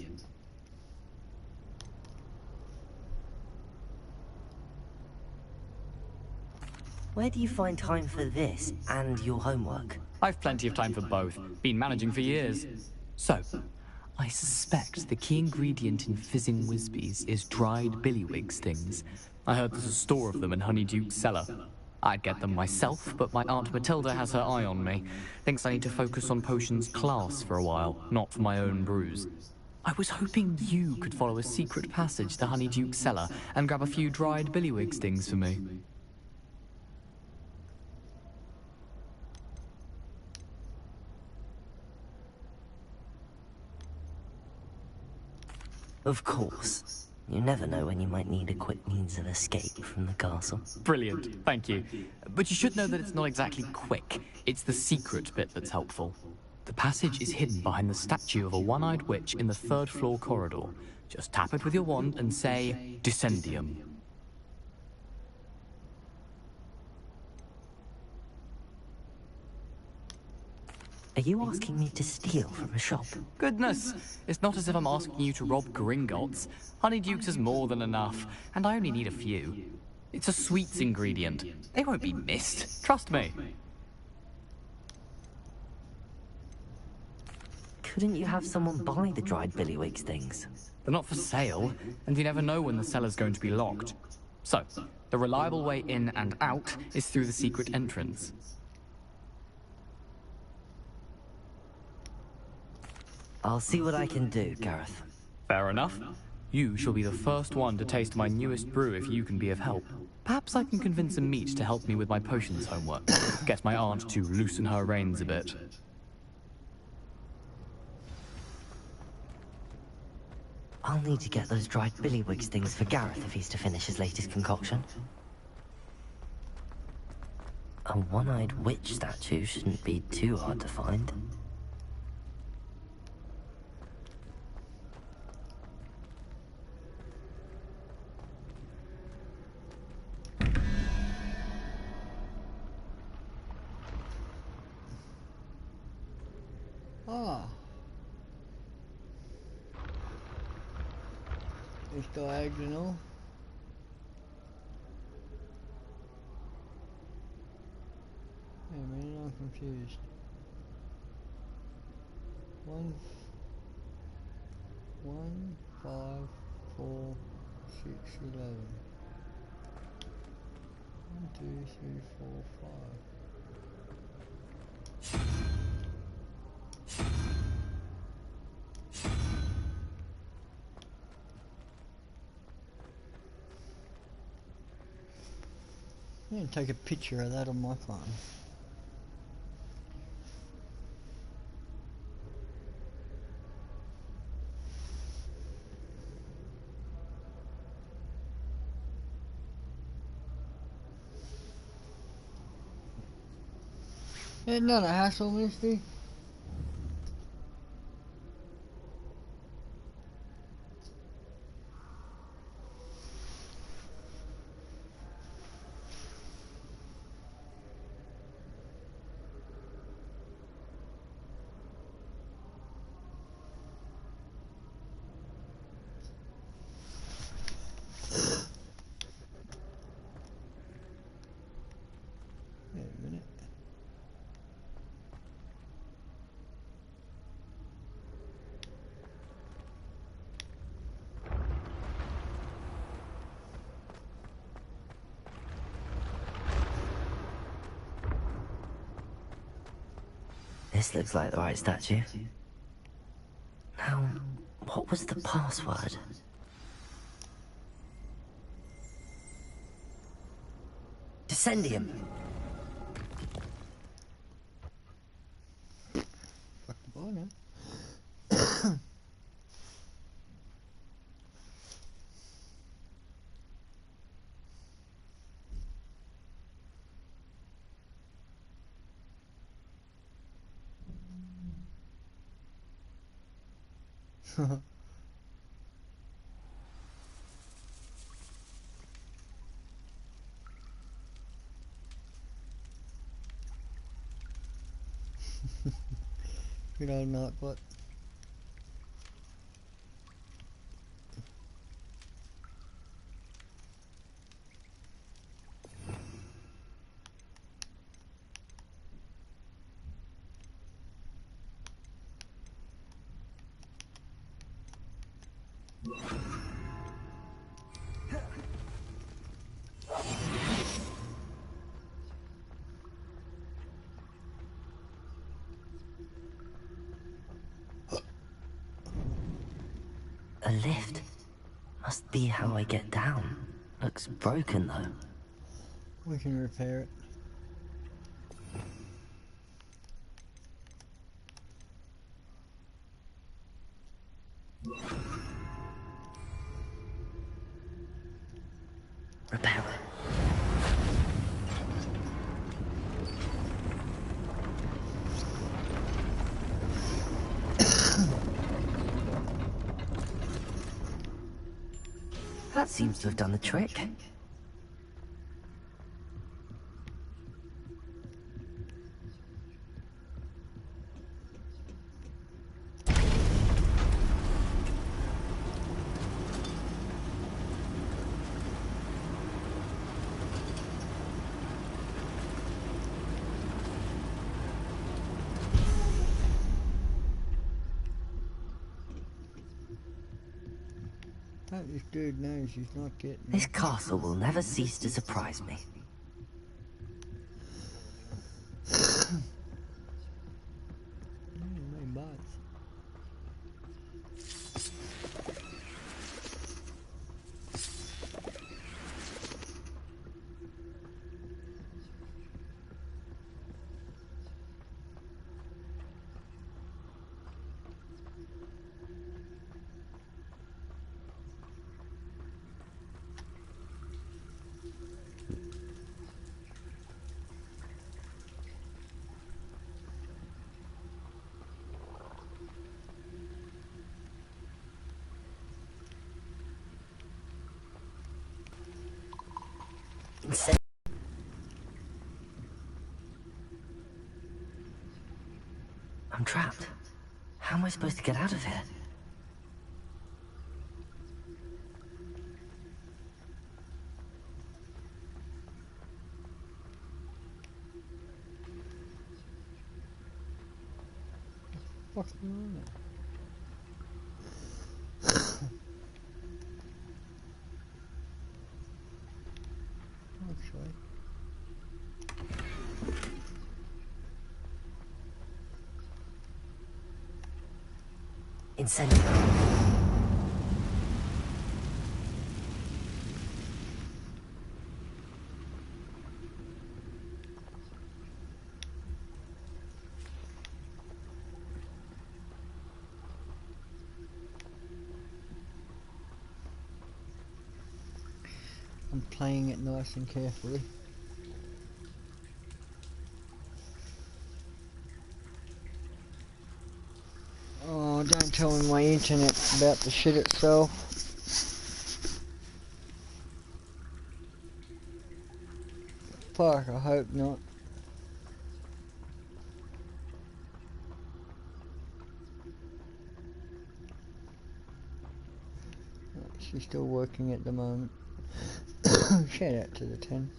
Where do you find time for this and your homework? I've plenty of time for both. Been managing for years. So, I suspect the key ingredient in fizzing Whizbees is dried billywig stings. I heard there's a store of them in Honeyduke's cellar. I'd get them myself, but my Aunt Matilda has her eye on me. Thinks I need to focus on potions class for a while, not for my own brews. I was hoping you could follow a secret passage to Honeyduke's cellar and grab a few dried billywig stings for me. Of course. You never know when you might need a quick means of escape from the castle. Brilliant, thank you. But you should know that it's not exactly quick. It's the secret bit that's helpful. The passage is hidden behind the statue of a one-eyed witch in the third-floor corridor. Just tap it with your wand and say, Descendium. Are you asking me to steal from a shop? Goodness, it's not as if I'm asking you to rob Gringotts. Honeydukes is more than enough, and I only need a few. It's a sweets ingredient. They won't be missed. Trust me. Couldn't you have someone buy the dried billywigs things? They're not for sale, and you never know when the cellar's going to be locked. So, the reliable way in and out is through the secret entrance. I'll see what I can do, Gareth. Fair enough. You shall be the first one to taste my newest brew if you can be of help. Perhaps I can convince a meat to help me with my potions homework. Get my aunt to loosen her reins a bit. I'll need to get those dried billywigs things for Gareth if he's to finish his latest concoction. A one-eyed witch statue shouldn't be too hard to find. Ah. It's diagonal. Wait a minute, I'm confused. 1, 5, 4, 6, 11. 1, 2, 3, 4, 5. I'm going to take a picture of that on my phone. It's not a hassle, Misty. Wait a minute. This looks like the right statue. Now, what was the password? Descendium. Fuck the ball now. Good old Nightbot. A lift. Must be how I get down. Looks broken though. We can repair it. Repair it. That seems to have done the trick. hope this dude knows he's not getting This castle will never cease to surprise me. My bots. I'm trapped. How am I supposed to get out of here? What's going on there? Actually. Incendio. I'm playing it nice and carefully. Oh, don't tell me my internet's about to shit itself. Fuck, I hope not. She's still working at the moment. Shout out to the 10.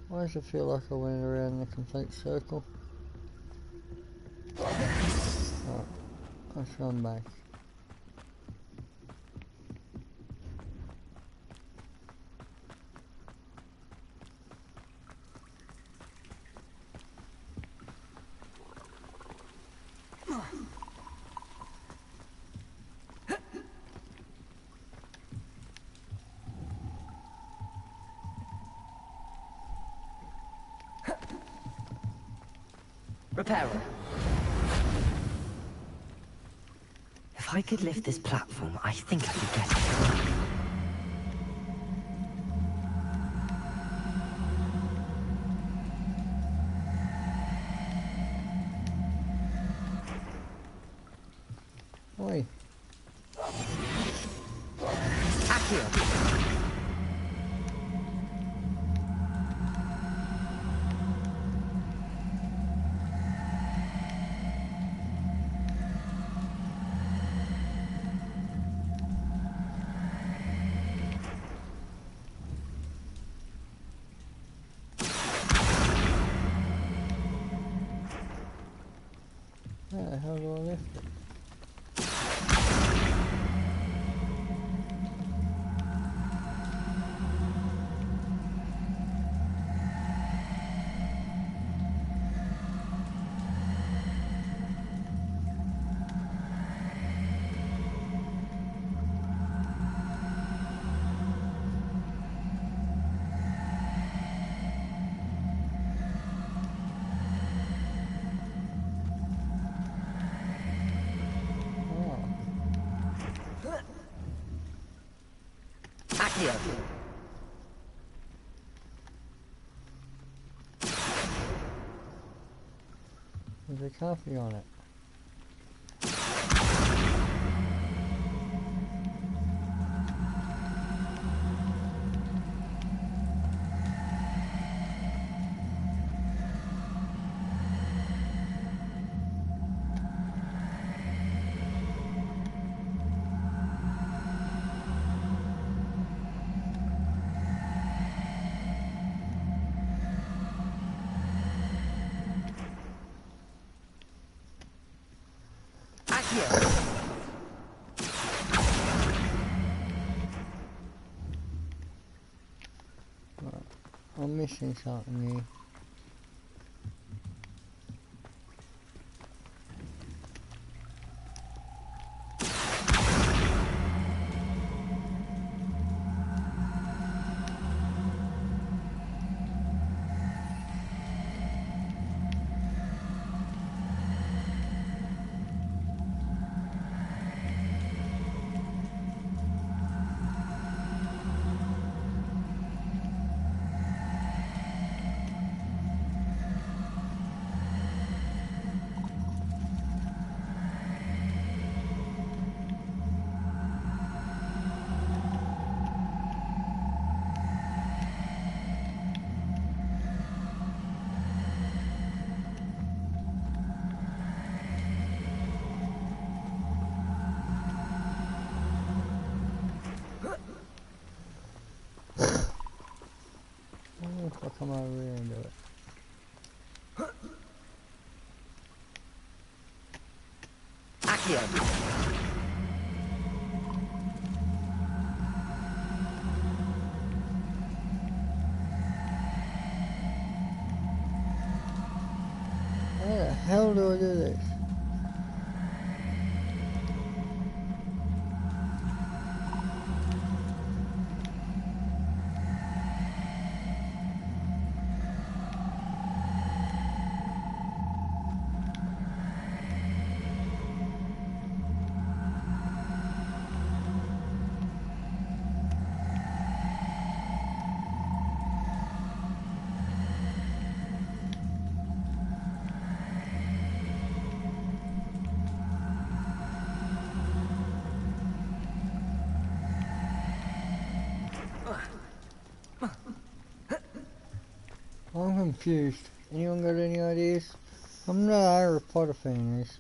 Why does it feel like I went around in a complete circle? Alright, let's run back. Repairer. If I could lift this platform, I think I could get it. Oi. Accio. How the hell do I lift it? Accio. There's a coffee on it. I'm missing something here. If I come over here and do it. How the hell do I do this? I'm confused. Anyone got any ideas? I'm not a Harry Potter fan, is.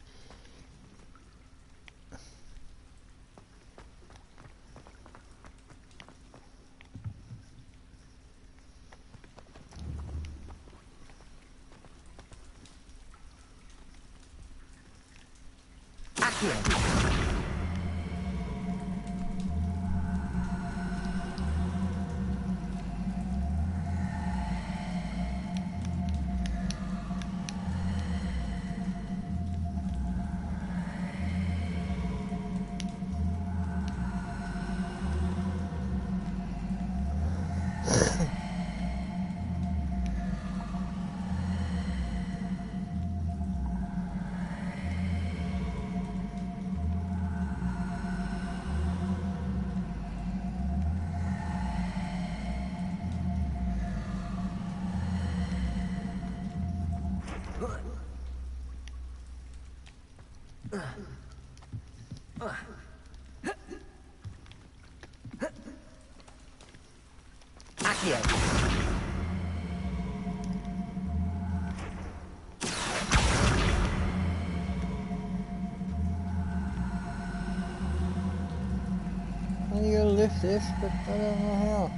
I'm gonna lift this, but I don't know how.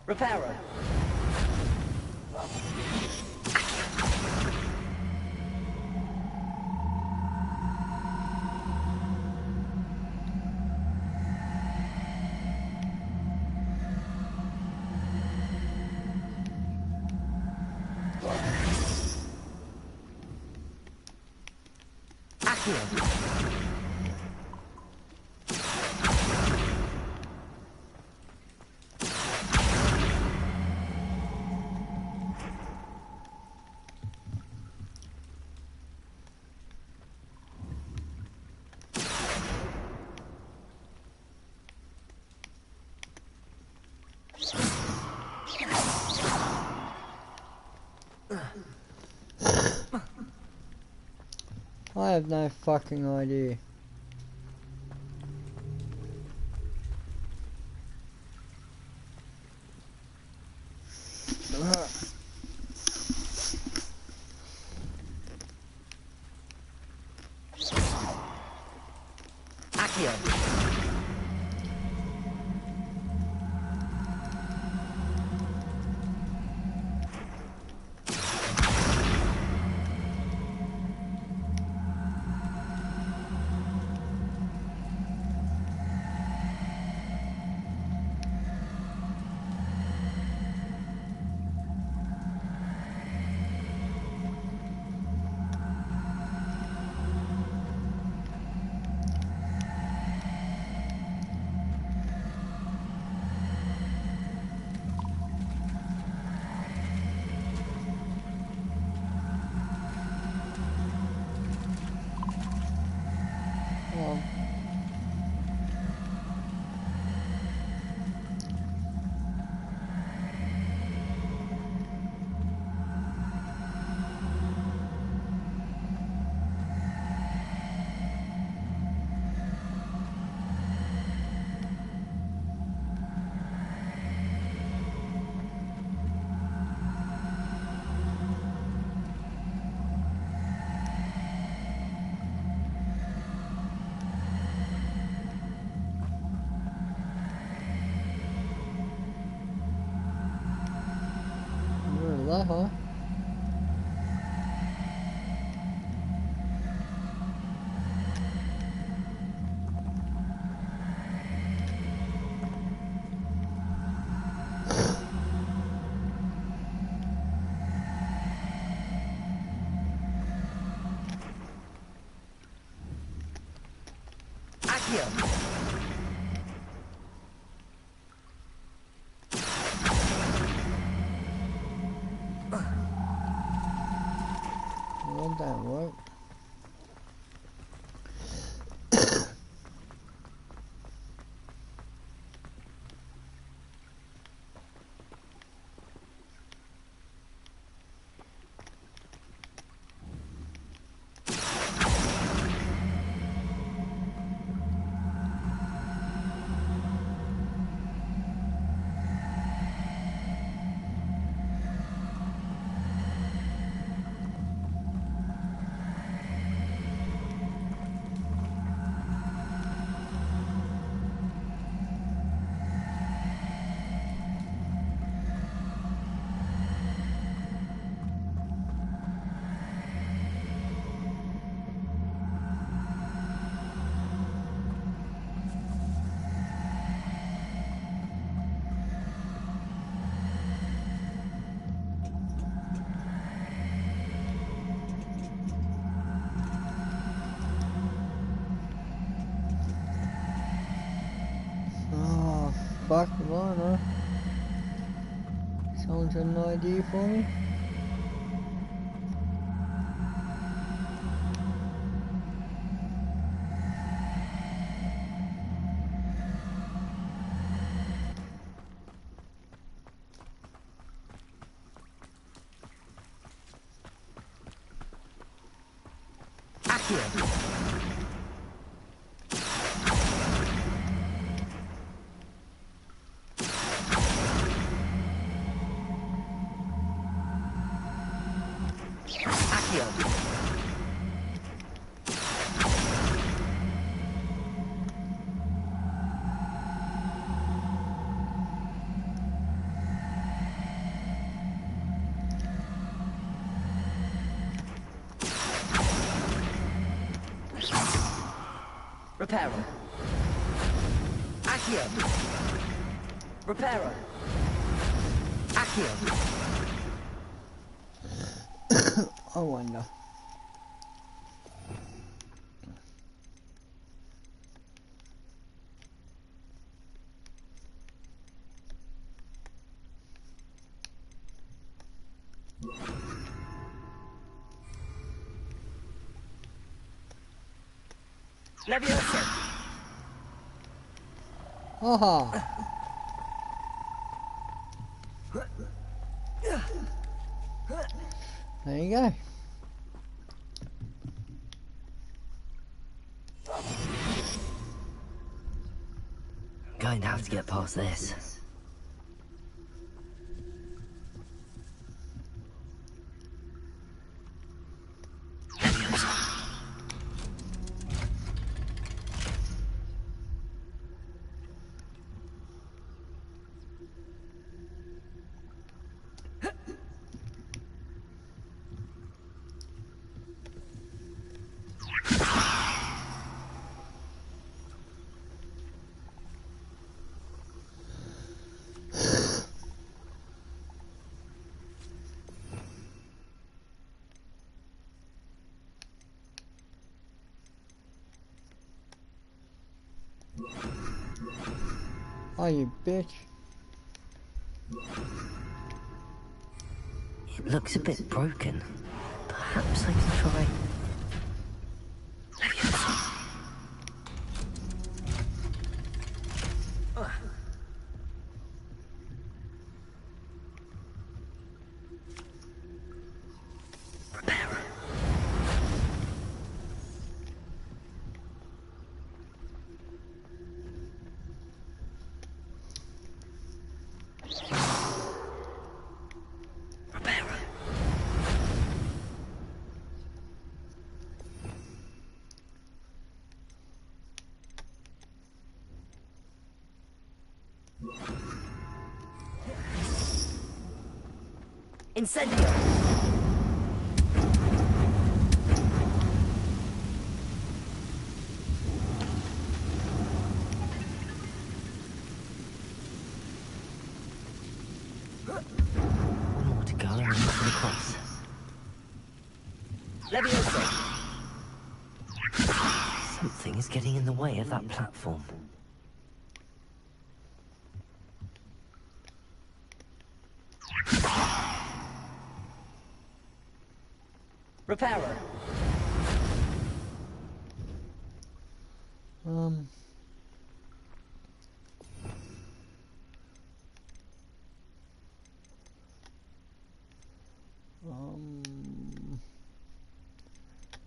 Reparo. I have no fucking idea. Uh-huh. Well, that worked. Oh, fuck, on, huh? Someone's got an idea for me? Reparo. Accio. Reparo. Accio. I wonder. Leviosa. Aha. There you go. Going to have to get past this. Oh, you bitch. It looks a bit broken. Perhaps I can try... Incendio! One more to go and I'm to the cross. Levioso! Something is getting in the way of that platform. Repairer!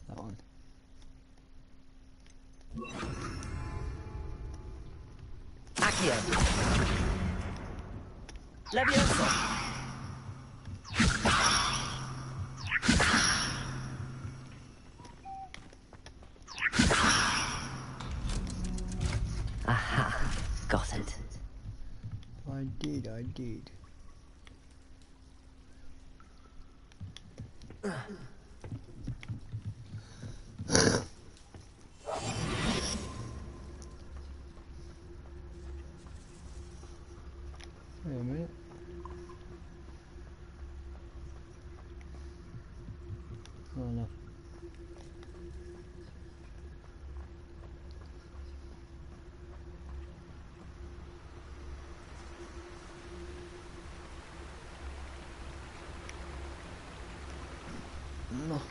That one. Accio! Levioso! Aha, got it. I did. Wait a minute. Oh no.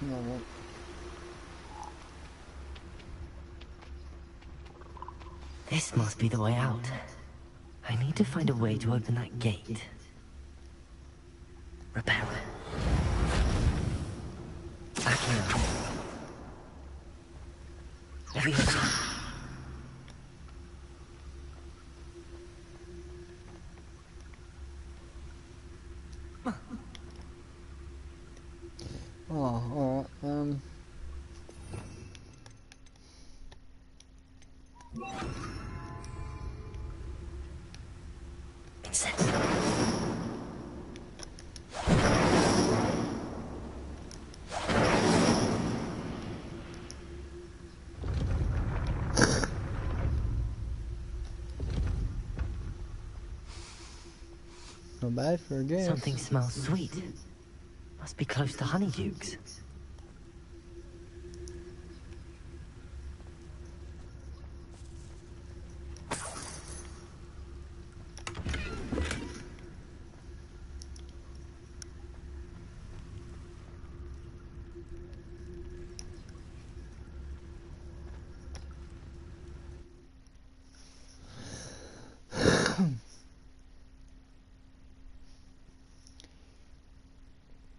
No. This must be the way out. I need to find a way to open that gate. Repair it. Accio. Levioso. Oh, alright, not bad for a guess. Something smells sweet. Must be close to Honeydukes.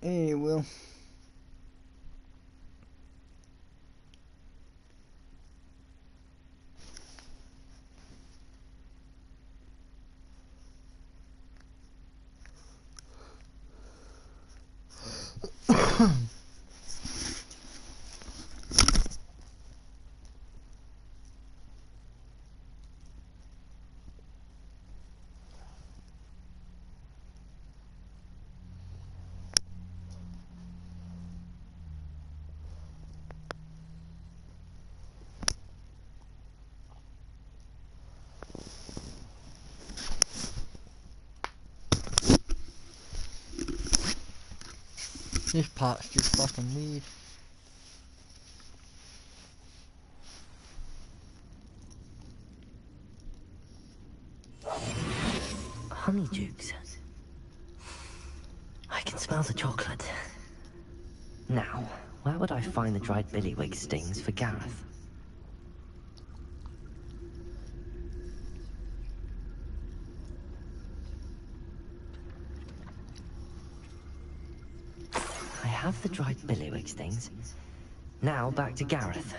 Hey, Will. This part's just fucking weird. Honeydukes. I can smell the chocolate. Now, where would I find the dried billywig stings for Gareth? I have the dried billywig stings. Now back to Gareth.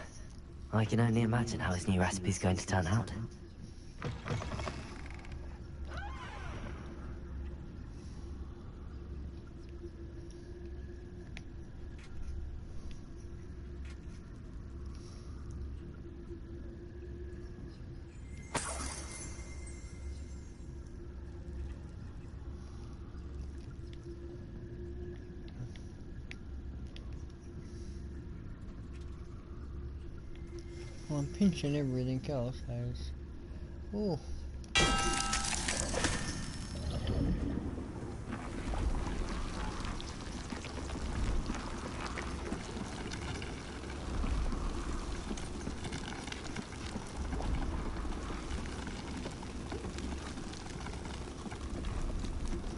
I can only imagine how his new recipe's going to turn out. I'm pinching everything else has. Oh.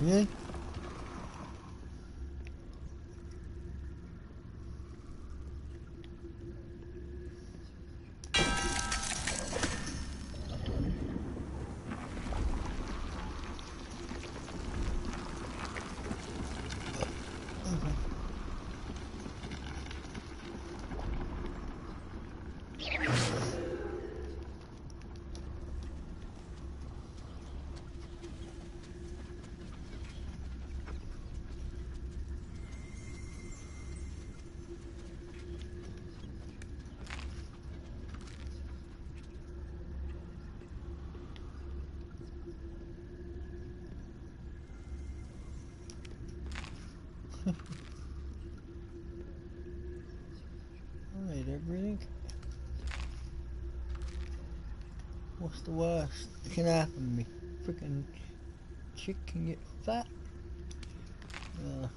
Yeah. I need everything. What's the worst that can happen to me? Freaking chick can get fat? Oh.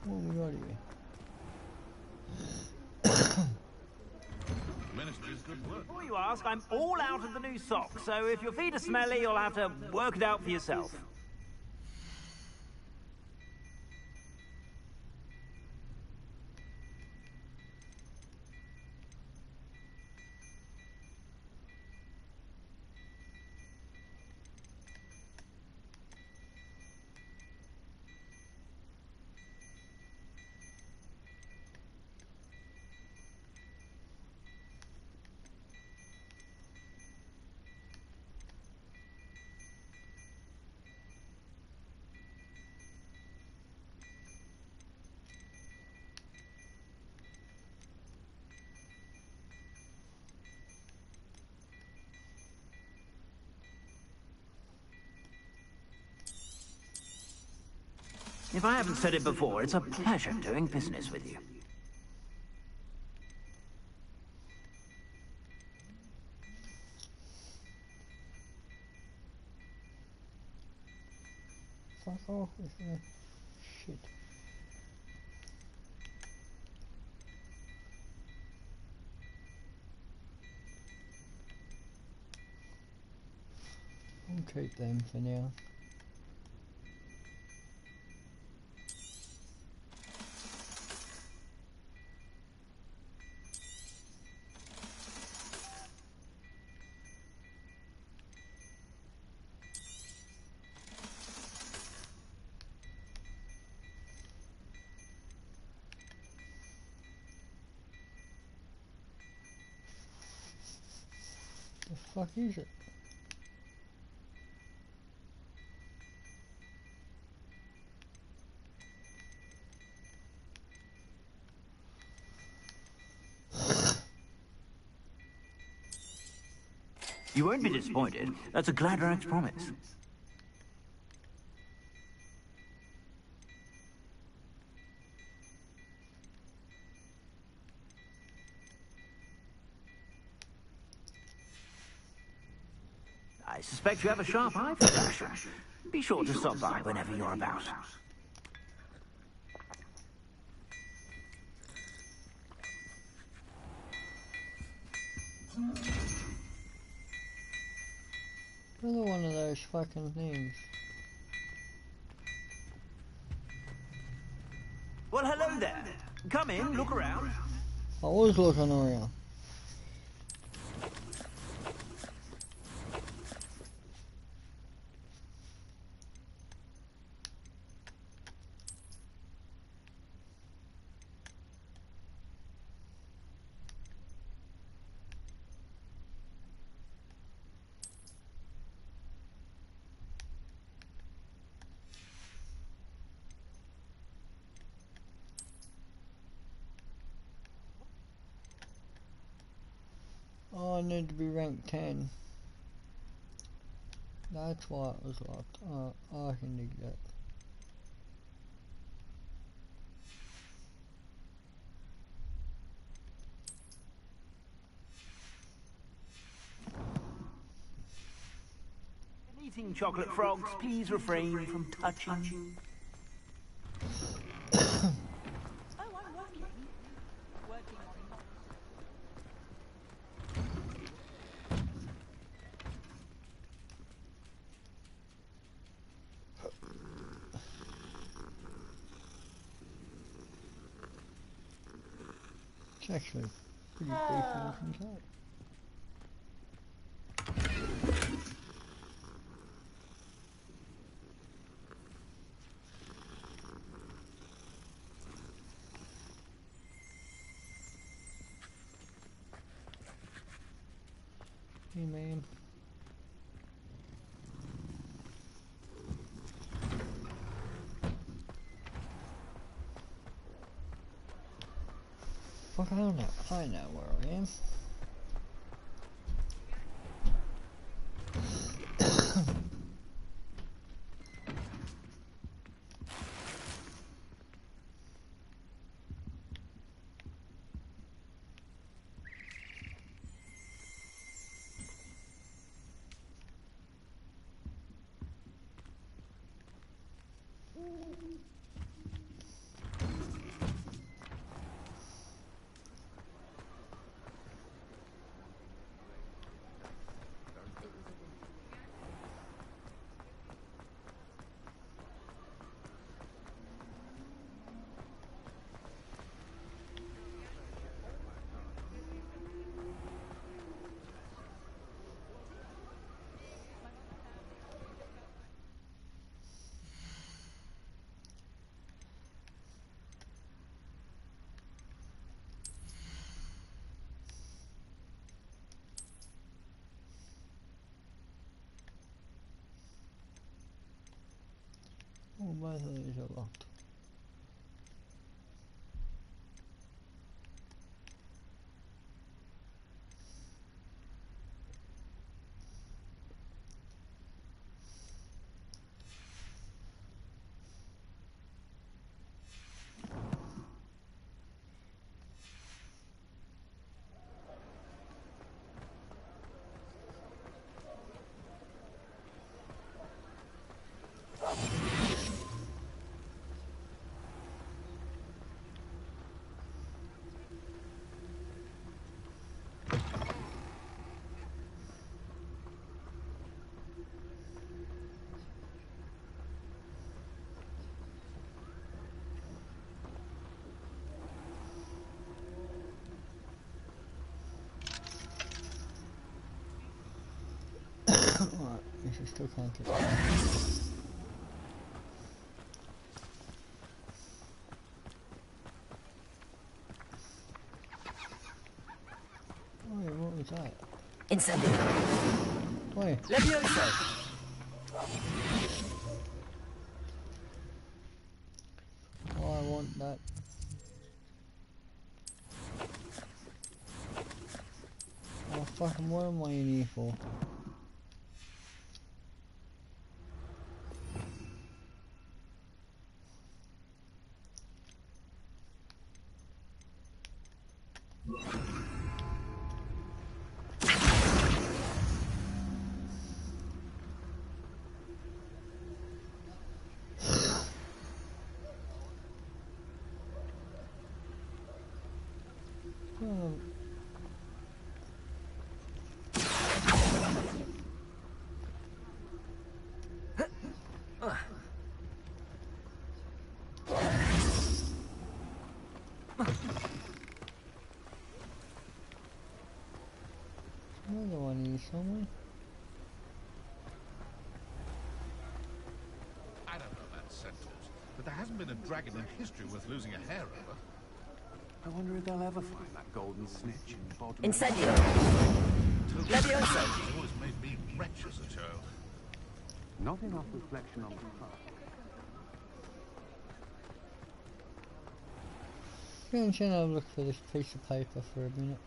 What have we got here? Before you ask, I'm all out of the new socks, so if your feet are smelly, you'll have to work it out for yourself. If I haven't said it before, it's a pleasure doing business with you. Fuck off with that shit. I'll keep them for now. The fuck is it? You won't be disappointed. That's a Gladrax promise. I suspect you have a sharp eye for fashion. Be sure to stop by whenever you're about. Another one of those fucking things. Well, hello there. Come in, look around. I was looking around. Oh, I need to be ranked 10. That's why it was locked. I can dig that. Eating chocolate frogs, please refrain from touching. It's actually pretty beefy looking cat. Hey man. Fuck, I know where I am. Oh, both of these are locked. Alright, this is still counted. Oh, yeah, what was that? Incendio. Wait. Levioso. Oh, I want that. Oh, fucking, what am I in here for? Another one here somewhere. I don't know about centaurs, but there hasn't been a dragon in history worth losing a hair over. I wonder if they'll ever find that golden snitch in the bottom. Incendio. Levioso. It always made me wretched as a child. Not enough reflection on the front. I'm going to have a look for this piece of paper for a minute.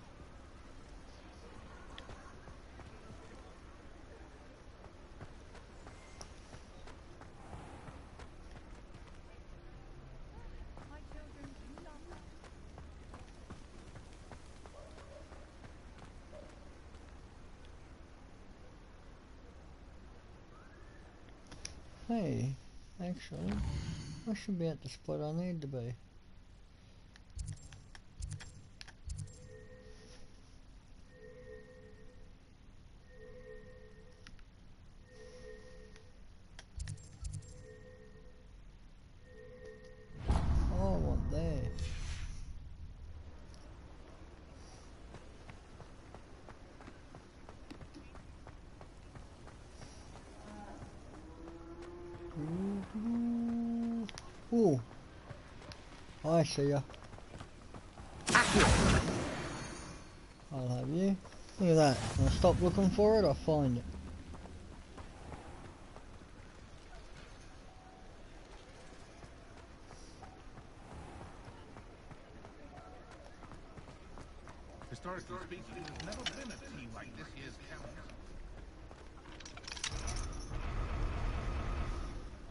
Hey, actually, I should be at the spot I need to be. Oh, what there? Ooh. I see ya. I'll have you. Look at that. When I stop looking for it, I find it. Historically speaking, there's never been a team like this year's count.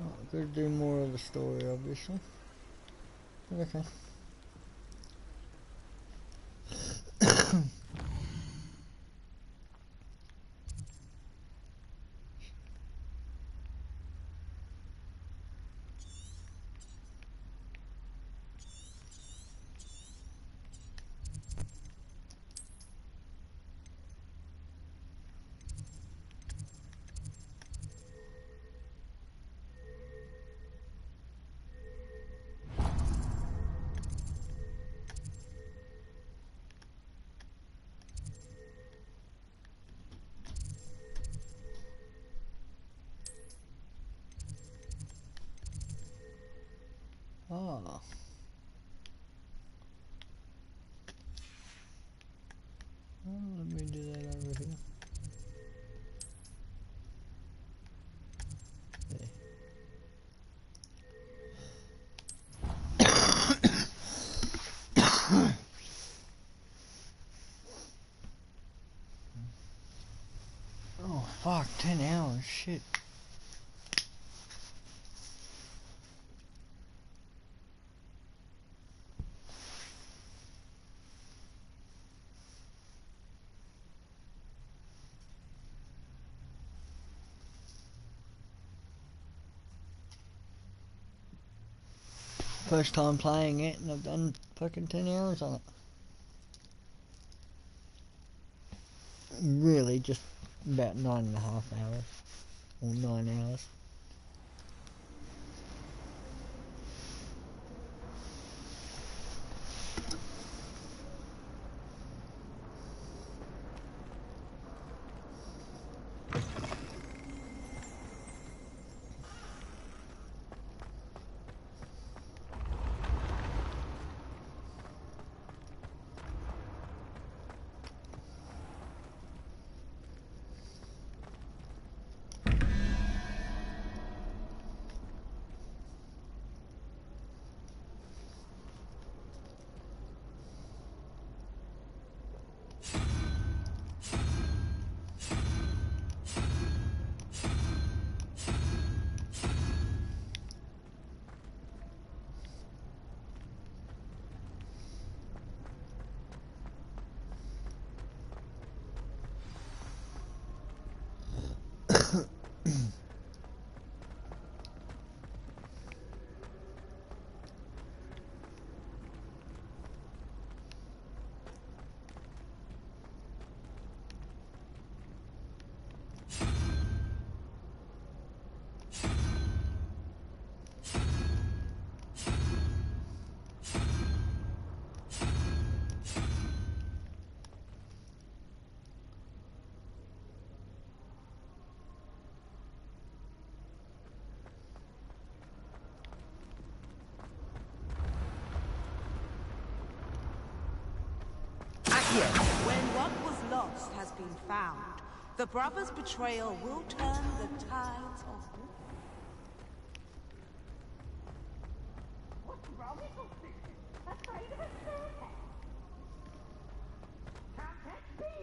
Oh, gotta do more of the story, obviously. Okay. Ah. Oh, let me do that over here. Oh fuck, 10 hours, shit. First time playing it and I've done fucking 10 hours on it. Really just about 9.5 hours. Or 9 hours. When what was lost has been found, the brothers' betrayal will turn the tides of war. What's wrong with you? Afraid of a staircase? Can't catch me!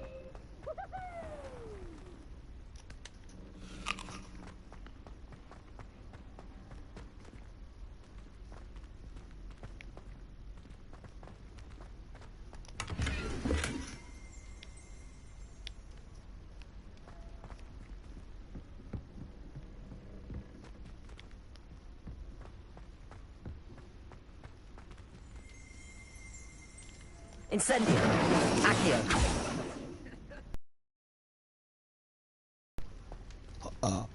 Incendio! Accio! Oh.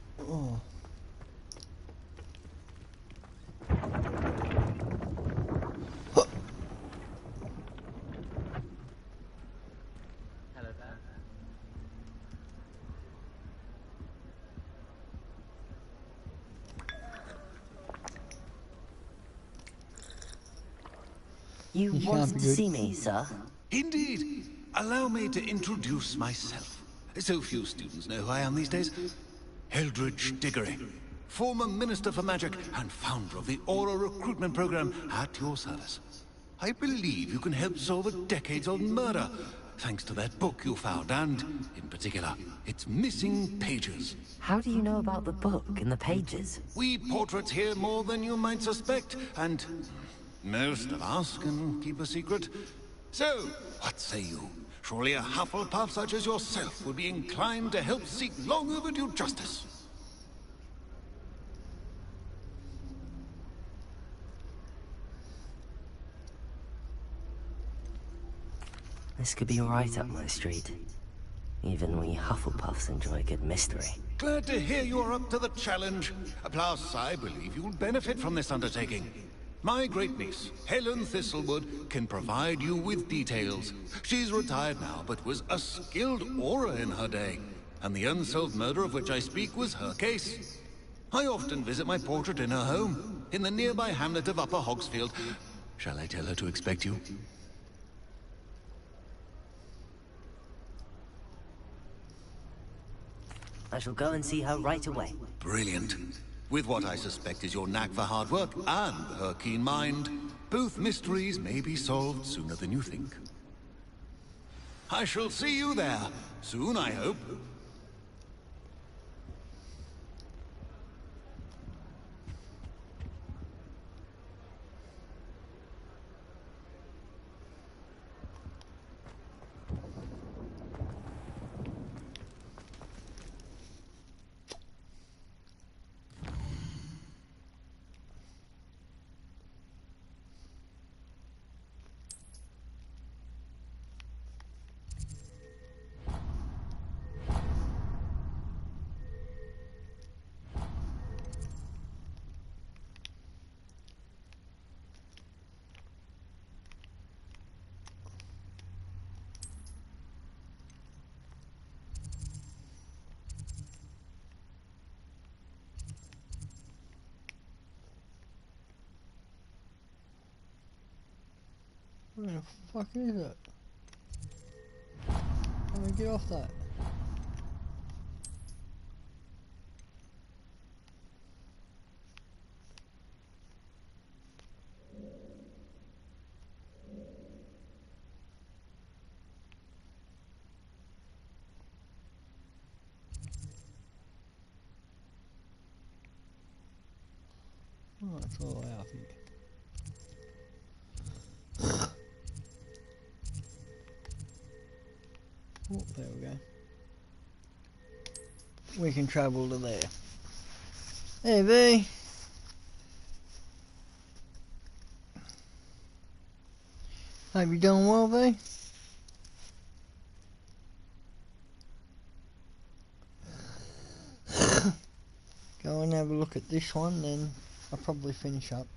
Hello there. You wanted to see me, sir? Indeed. Allow me to introduce myself. So few students know who I am these days. Eldridge Diggory, former Minister for Magic and founder of the Aura recruitment program at your service. I believe you can help solve a decades-old murder, thanks to that book you found, and, in particular, its missing pages. How do you know about the book and the pages? We portraits hear more than you might suspect, and most of us can keep a secret. So, what say you? Surely a Hufflepuff such as yourself would be inclined to help seek long overdue justice. This could be right up my street. Even we Hufflepuffs enjoy a good mystery. Glad to hear you are up to the challenge. Plus, I believe you'll benefit from this undertaking. My great niece, Helen Thistlewood, can provide you with details. She's retired now, but was a skilled aura in her day. And the unsolved murder of which I speak was her case. I often visit my portrait in her home, in the nearby hamlet of Upper Hogsfield. Shall I tell her to expect you? I shall go and see her right away. Brilliant. With what I suspect is your knack for hard work and her keen mind, both mysteries may be solved sooner than you think. I shall see you there, soon I hope. Where the fuck is it? How do I get off that? Oh, it's all the way up here. Oh, there we go. We can travel to there. Hey, V. Hope you're doing well, V. Go and have a look at this one, then I'll probably finish up.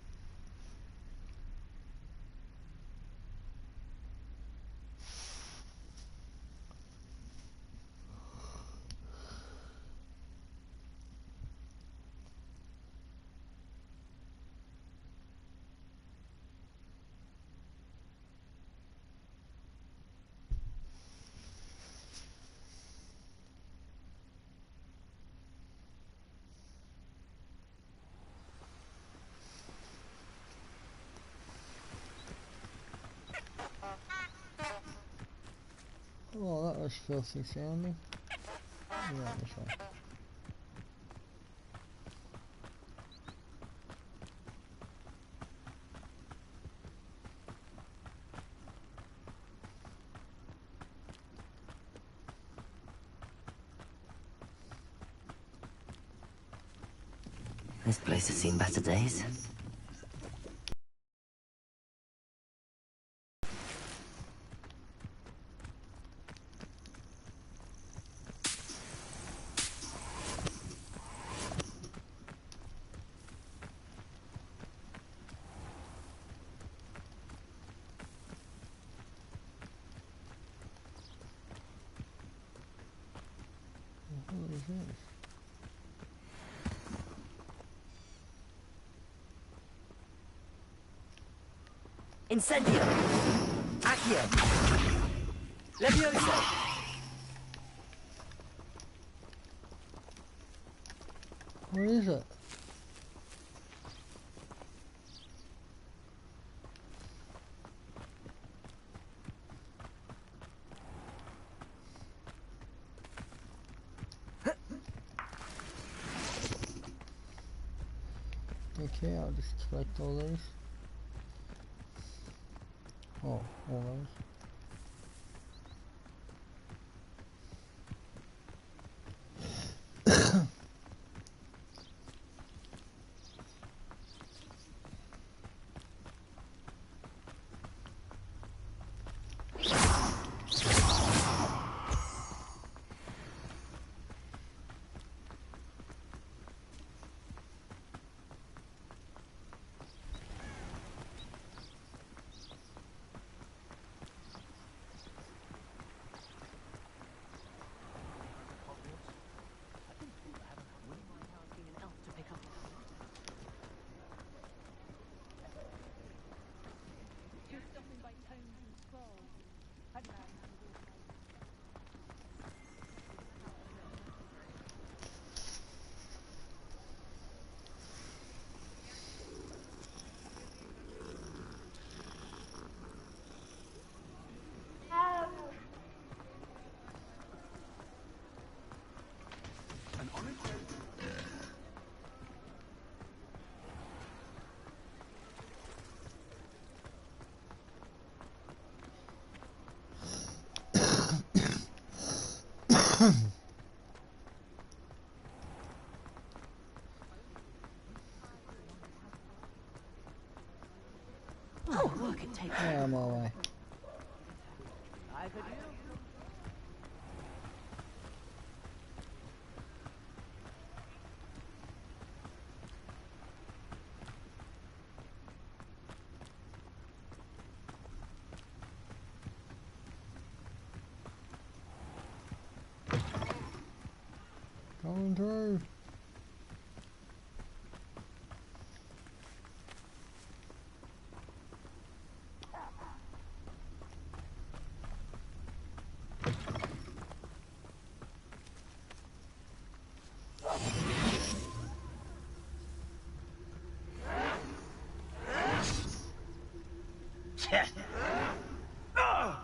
Oh, that was filthy sounding. Yeah, this way. This place has seen better days. Incendio! Accio! Levioso! Where is it? Okay, I'll just collect all these. Oh, all those. Oh, work it takes. Yeah, I'm all way. Going through.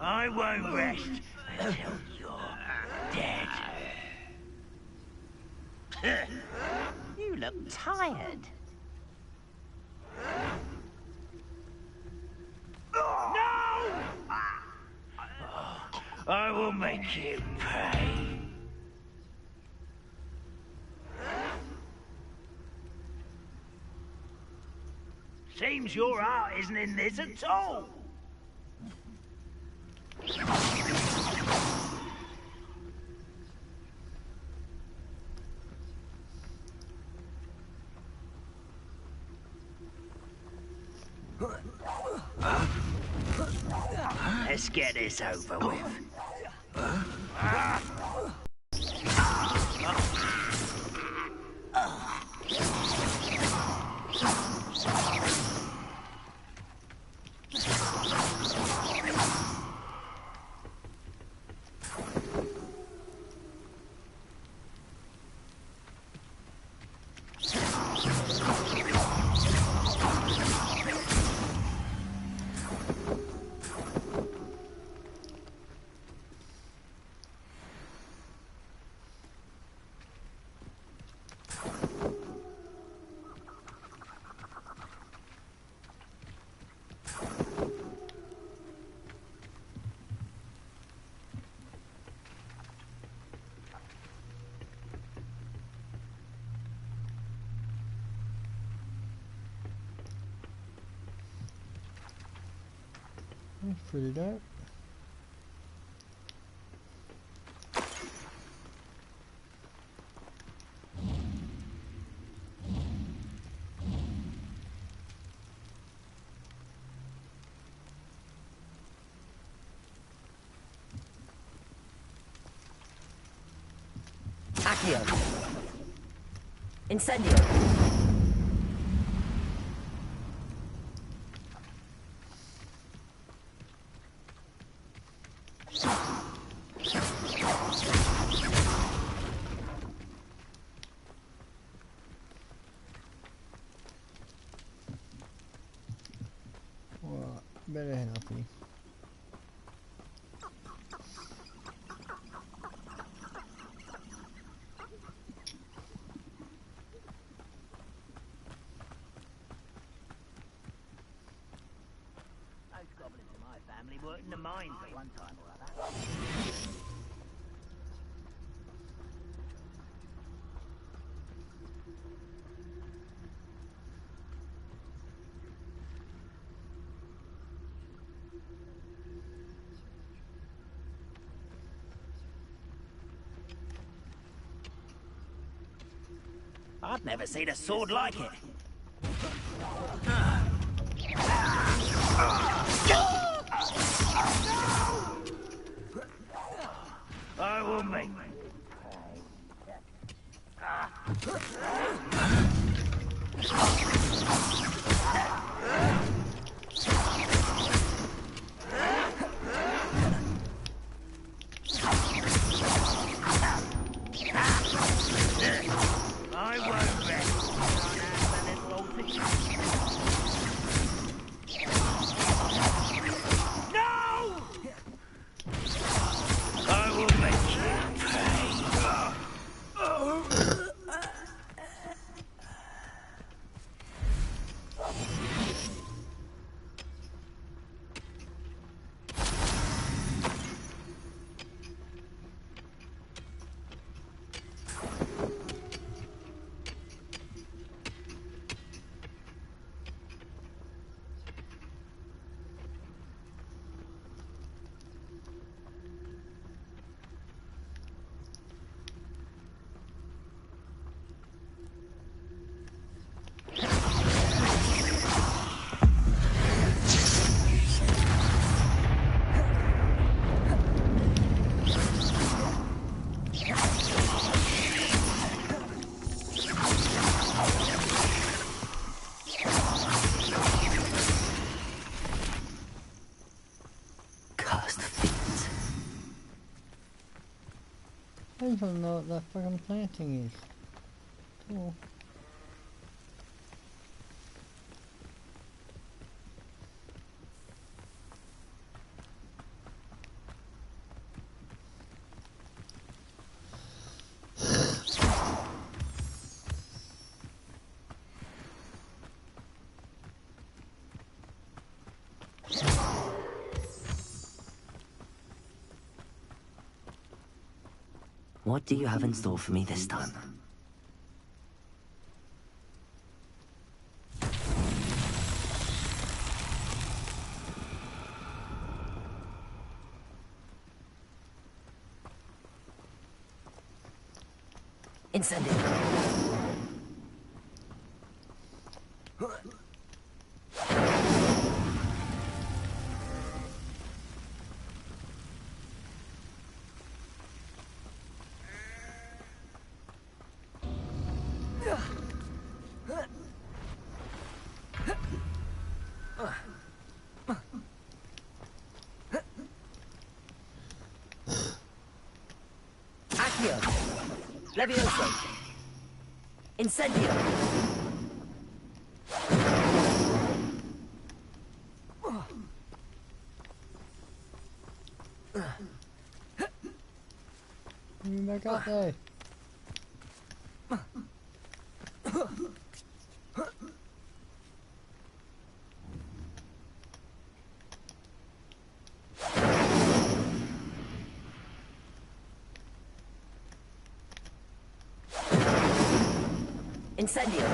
I won't rest until you're dead. You look tired. No! I will make you pay. Seems your heart isn't in this at all. Let's get this over with. That's pretty dark. Accio. Incendio. happy. Those goblins in my family worked in the mines at one time or other. I've never seen a sword like it. I will make I won't rest. No! I will make you pay. I don't know what that fucking planting is. Cool. What do you have in store for me this time? Incendio. Accio. Levioso. Incendio. Bring me back up there. Incendio.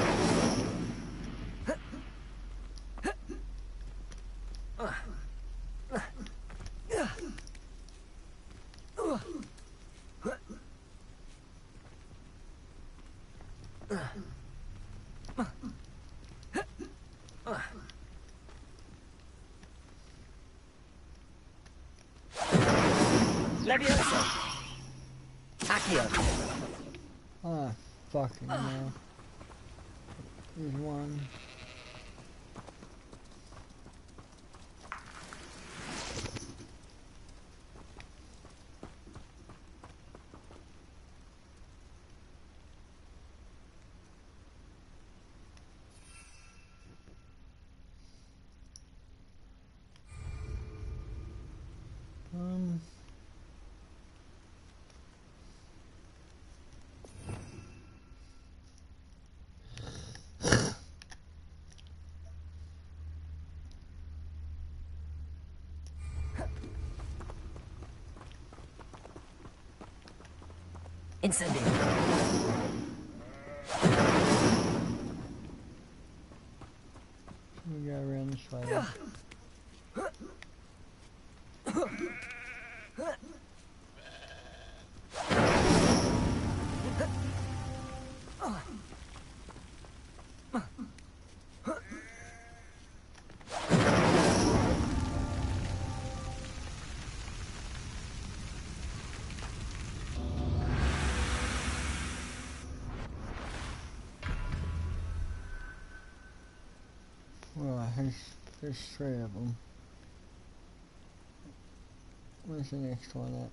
Levioso. Accio. Ah, fucking hell. There's one. Incendio. We go around this way. Right, there's 3 of them. Where's the next one at?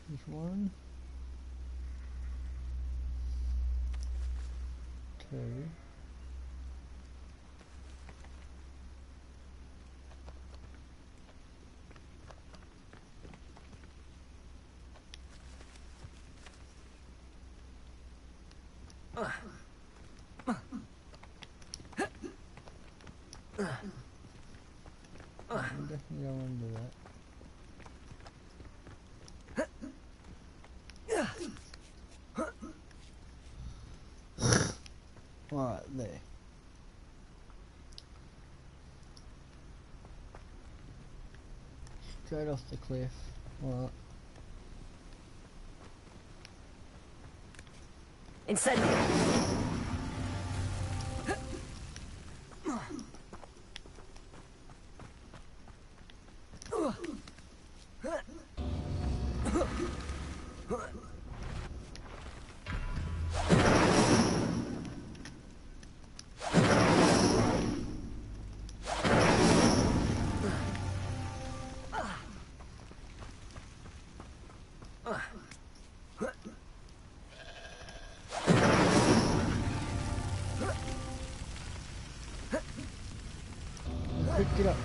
There's 1, 2. I definitely don't want to do that. Right, there. Straight off the cliff. Right. Incendio. Picked it up.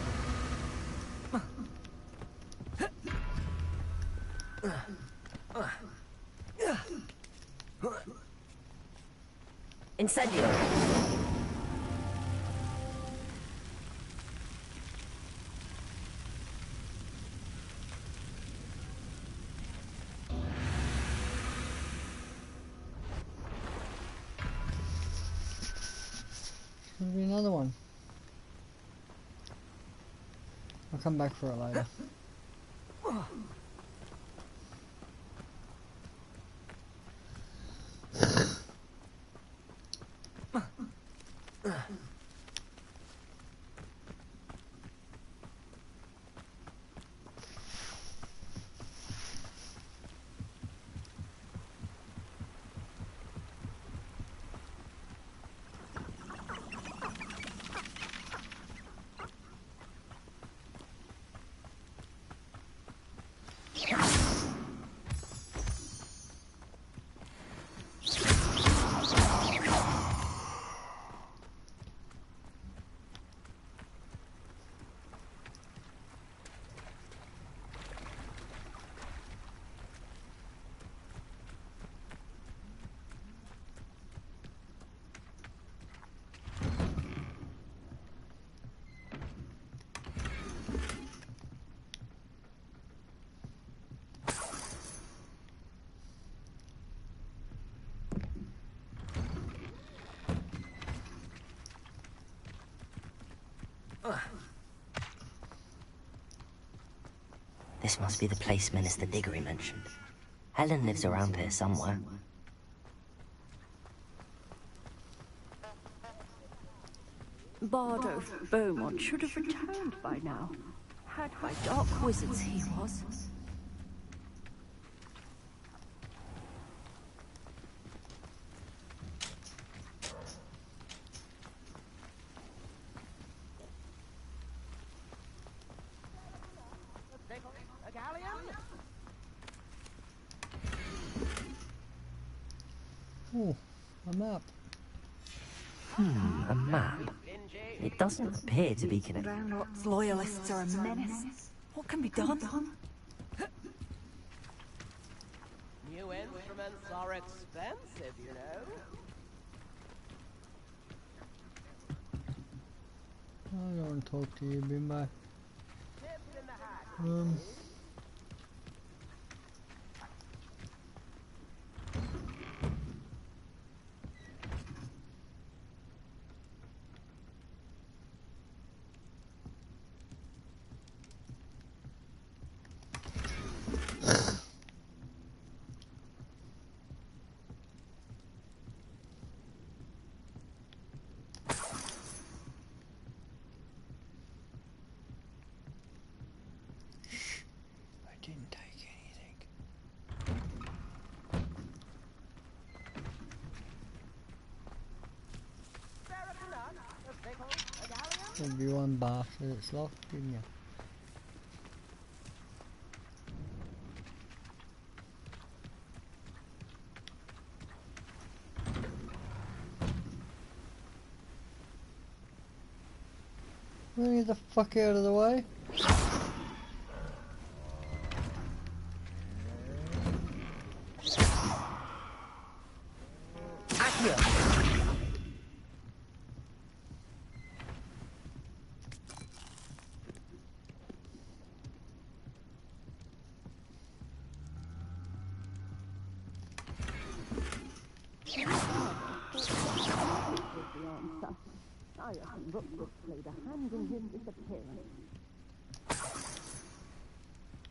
Incendio. There'll be another one. I'll come back for it later. This must be the place Minister Diggory mentioned. Helen lives around here somewhere. Bardo Beaumont should have returned by now. Had by dark wizards he was. Oh, a map. A map. It doesn't appear to be connected. Ranrock's loyalists are a menace. What can be done? New instruments are expensive, you know. I don't want to talk to you, Bimbo. Didn't take anything. There'll be one bastard that's locked, didn't you? Will you get the fuck out of the way? I reckon Rookwood played a hand in his disappearance.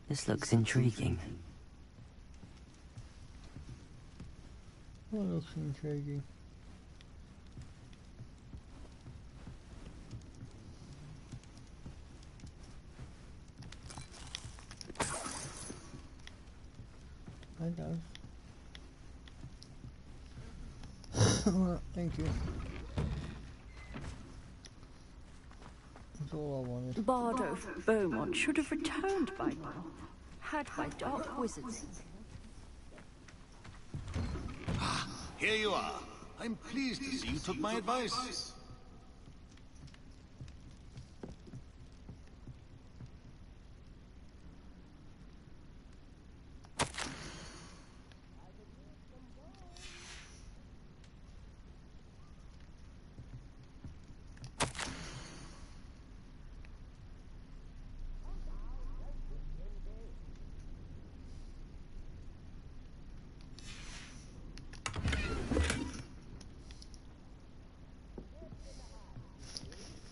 This looks intriguing. What looks intriguing? I does. Alright, thank you. That's all I wanted. Bardo Beaumont should have returned by now, had my dark wizards. Here you are. I'm pleased to see you took my advice.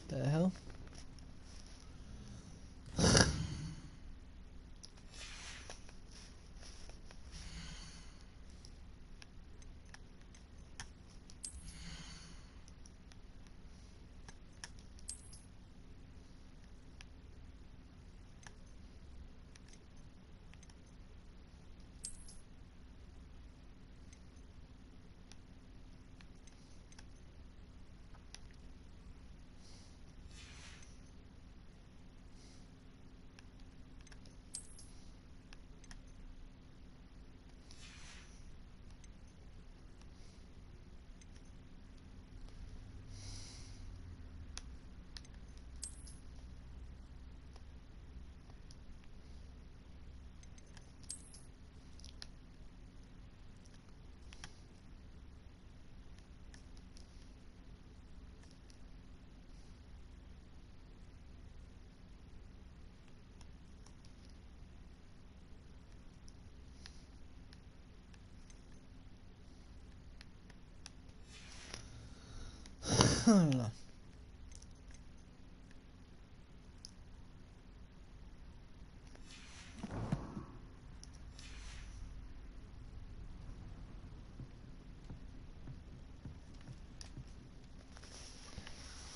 The hell?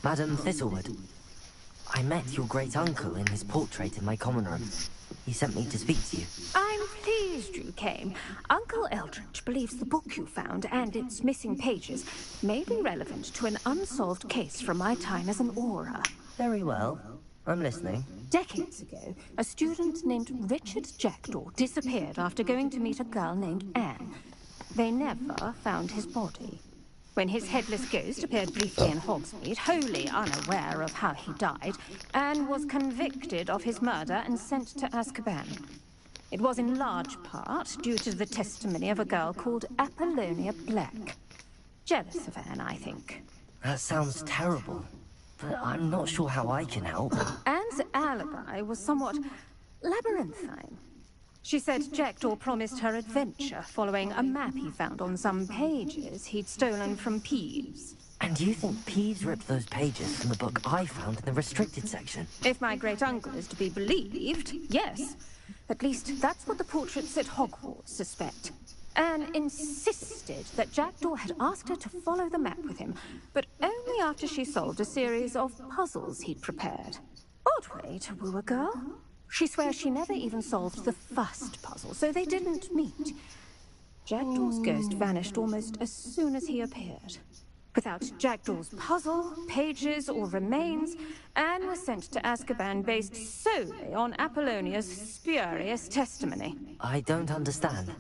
Madam Thistlewood, I met your great-uncle in his portrait in my common room. He sent me to speak to you. I'm pleased you came. Uncle Eldridge believes the book you found and its missing pages may be relevant to an unsolved case from my time as an Auror. Very well. I'm listening. Decades ago, a student named Richard Jackdaw disappeared after going to meet a girl named Anne. They never found his body. When his headless ghost appeared briefly in Hogsmeade, wholly unaware of how he died, Anne was convicted of his murder and sent to Azkaban. It was in large part due to the testimony of a girl called Apollonia Black. Jealous of Anne, I think. That sounds terrible, but I'm not sure how I can help. Anne's alibi was somewhat labyrinthine. She said Jackdaw promised her adventure following a map he found on some pages he'd stolen from Peeves. And you think Peeves ripped those pages from the book I found in the restricted section? If my great-uncle is to be believed, yes. At least that's what the portraits at Hogwarts suspect. Anne insisted that Jackdaw had asked her to follow the map with him, but only after she solved a series of puzzles he'd prepared. Odd way to woo a girl. She swears she never even solved the first puzzle, so they didn't meet. Jackdaw's ghost vanished almost as soon as he appeared. Without Jackdaw's puzzle, pages, or remains, Anne was sent to Azkaban based solely on Apollonia's spurious testimony. I don't understand.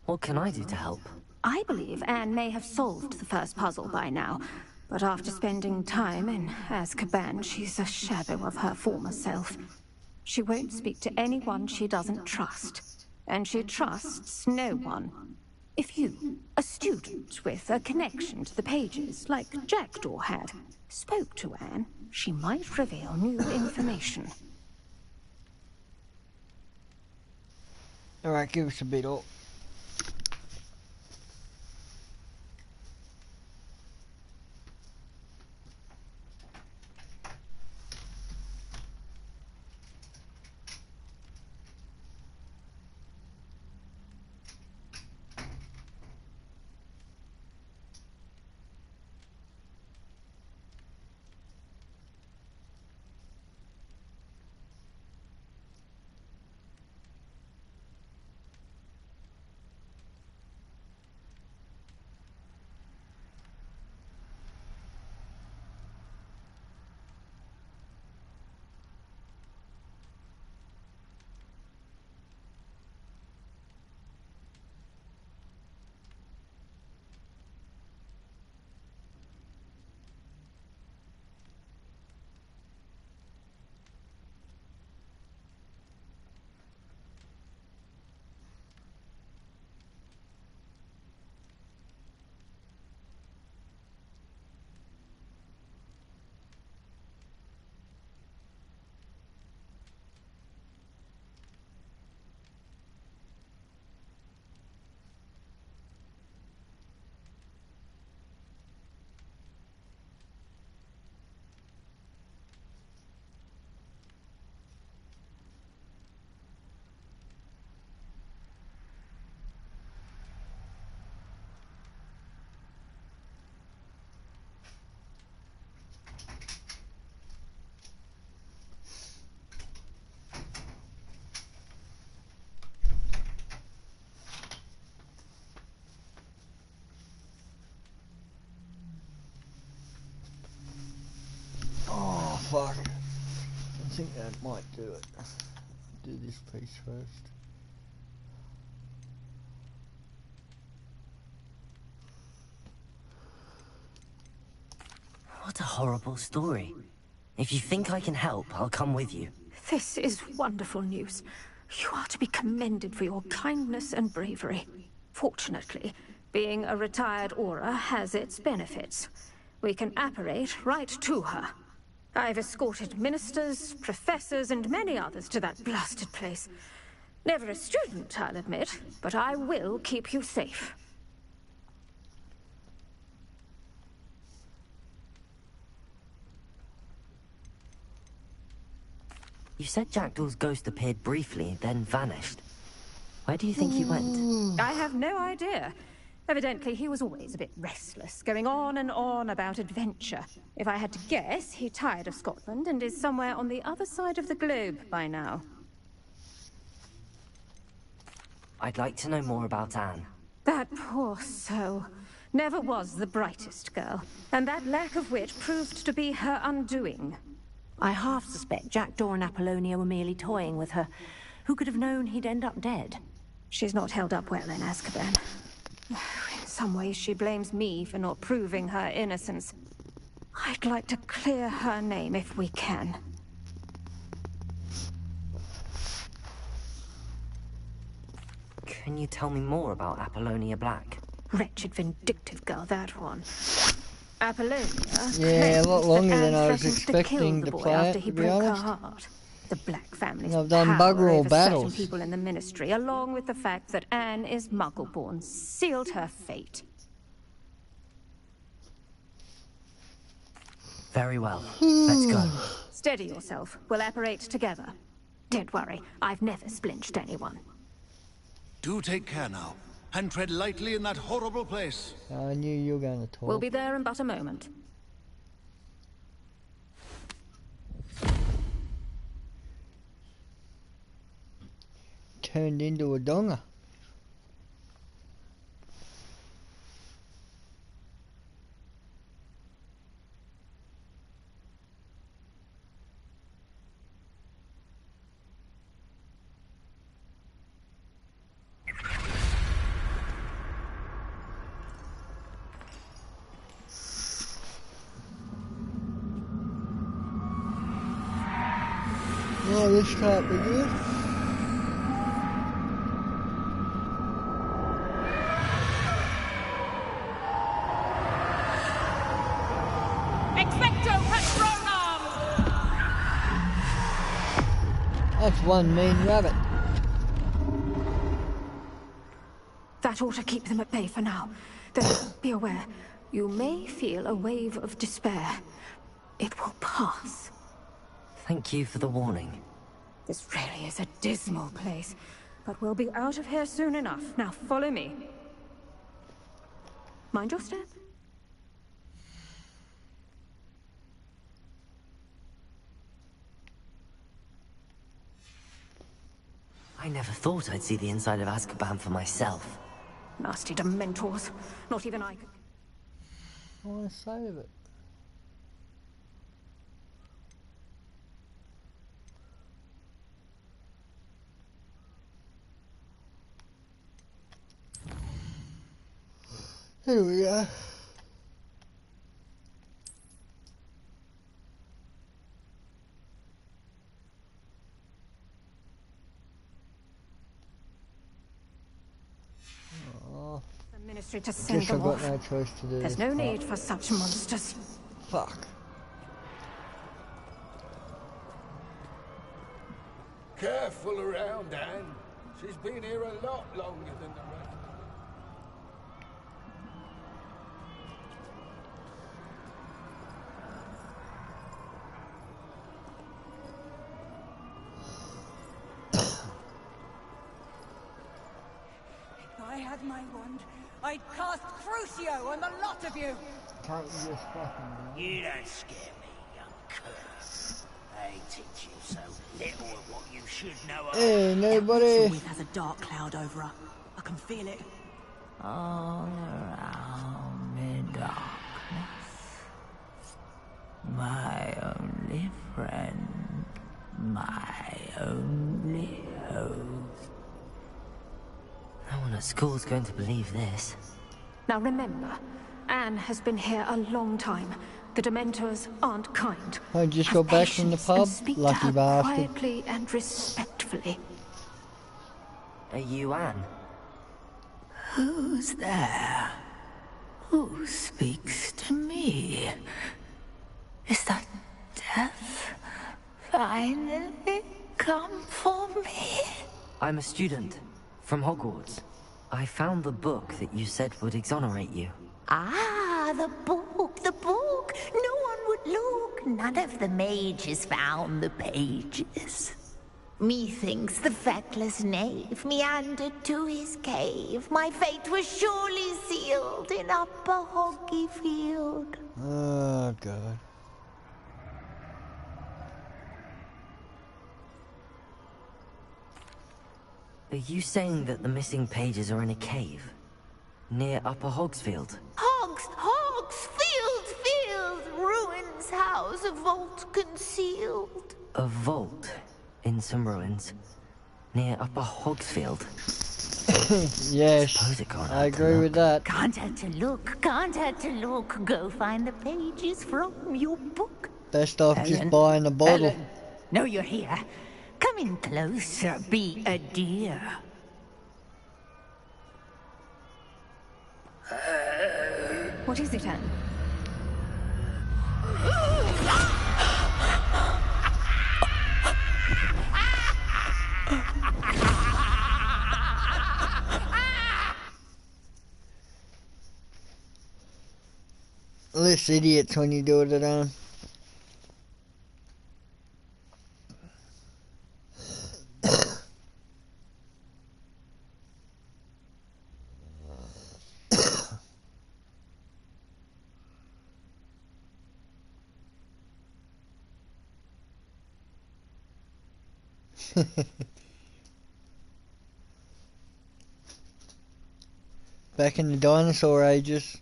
What can I do to help? I believe Anne may have solved the first puzzle by now, but after spending time in Azkaban, she's a shadow of her former self. She won't speak to anyone she doesn't trust, and she trusts no one. If you, a student with a connection to the pages, like Jackdaw had, spoke to Anne, she might reveal new information. Alright, give us a bit up. Fuck. I think that might do it. Do this piece first. What a horrible story. If you think I can help, I'll come with you. This is wonderful news. You are to be commended for your kindness and bravery. Fortunately, being a retired Auror has its benefits. We can apparate right to her. I've escorted ministers, professors, and many others to that blasted place. Never a student, I'll admit, but I will keep you safe. You said Jackdaw's ghost appeared briefly, then vanished. Where do you think he went? I have no idea. Evidently, he was always a bit restless, going on and on about adventure. If I had to guess, he tired of Scotland and is somewhere on the other side of the globe by now. I'd like to know more about Anne. That poor soul. Never was the brightest girl, and that lack of wit proved to be her undoing. I half suspect Jackdaw and Apollonia were merely toying with her. Who could have known he'd end up dead? She's not held up well in Azkaban. In some ways, she blames me for not proving her innocence. I'd like to clear her name if we can. Can you tell me more about Apollonia Black? Wretched, vindictive girl, that one. Apollonia Yeah, a lot claims longer that than Anne I was threatened to kill expecting the to boy play after it, he to be broke her honest. heart. The Black family's I've done power bugger all over battles. certain people in the Ministry, along with the fact that Anne is Muggle-born, sealed her fate. Very well. Let's go. Steady yourself. We'll apparate together. Don't worry, I've never splinched anyone. Do take care now, and tread lightly in that horrible place. I knew you were going to talk. We'll be there in but a moment. Turned into a donger. Oh, this can't be good. Expecto Patronum! That's one mean rabbit. That ought to keep them at bay for now. Though, be aware, you may feel a wave of despair. It will pass. Thank you for the warning. This really is a dismal place, but we'll be out of here soon enough. Now follow me. Mind your step. I never thought I'd see the inside of Azkaban for myself. Nasty Dementors. Not even I could... I want to save it. Here we go. Oh. The Ministry to send Guess them I've got off. no choice to do There's this no part. need for such monsters. Fuck. Careful around, Anne. She's been here a lot longer than the rest. If I had my wand, I'd cast Crucio on the lot of you! Can't you just fucking do it? You don't scare me, young cur. They teach you so little of what you should know of. Hey, nobody. With has a dark cloud over her. I can feel it. All around me darkness. My only friend. My only hope. No one at school's going to believe this. Now remember, Anne has been here a long time. The Dementors aren't kind. I just Have got back from the patience and pub. speak to Lucky her bastard. quietly and respectfully. Are you Anne? Who's there? Who speaks to me? Is that death finally come for me? I'm a student from Hogwarts. I found the book that you said would exonerate you. Ah, the book, the book. No one would look. None of the mages found the pages. Methinks the feckless knave meandered to his cave. My fate was surely sealed in Upper Hoggyfield. Oh, God. Are you saying that the missing pages are in a cave? Near Upper Hogsfield? Field, ruins house, a vault concealed. A vault in some ruins near Upper Hogsfield. Yes, I agree with that. Can't hurt to look, can't hurt to look. Go find the pages from your book. Best off just Ellen, buying a bottle. Ellen, no, you're here. Come in closer, be a dear. What is it, Anne? Less idiots when you do it at home. Back in the dinosaur ages.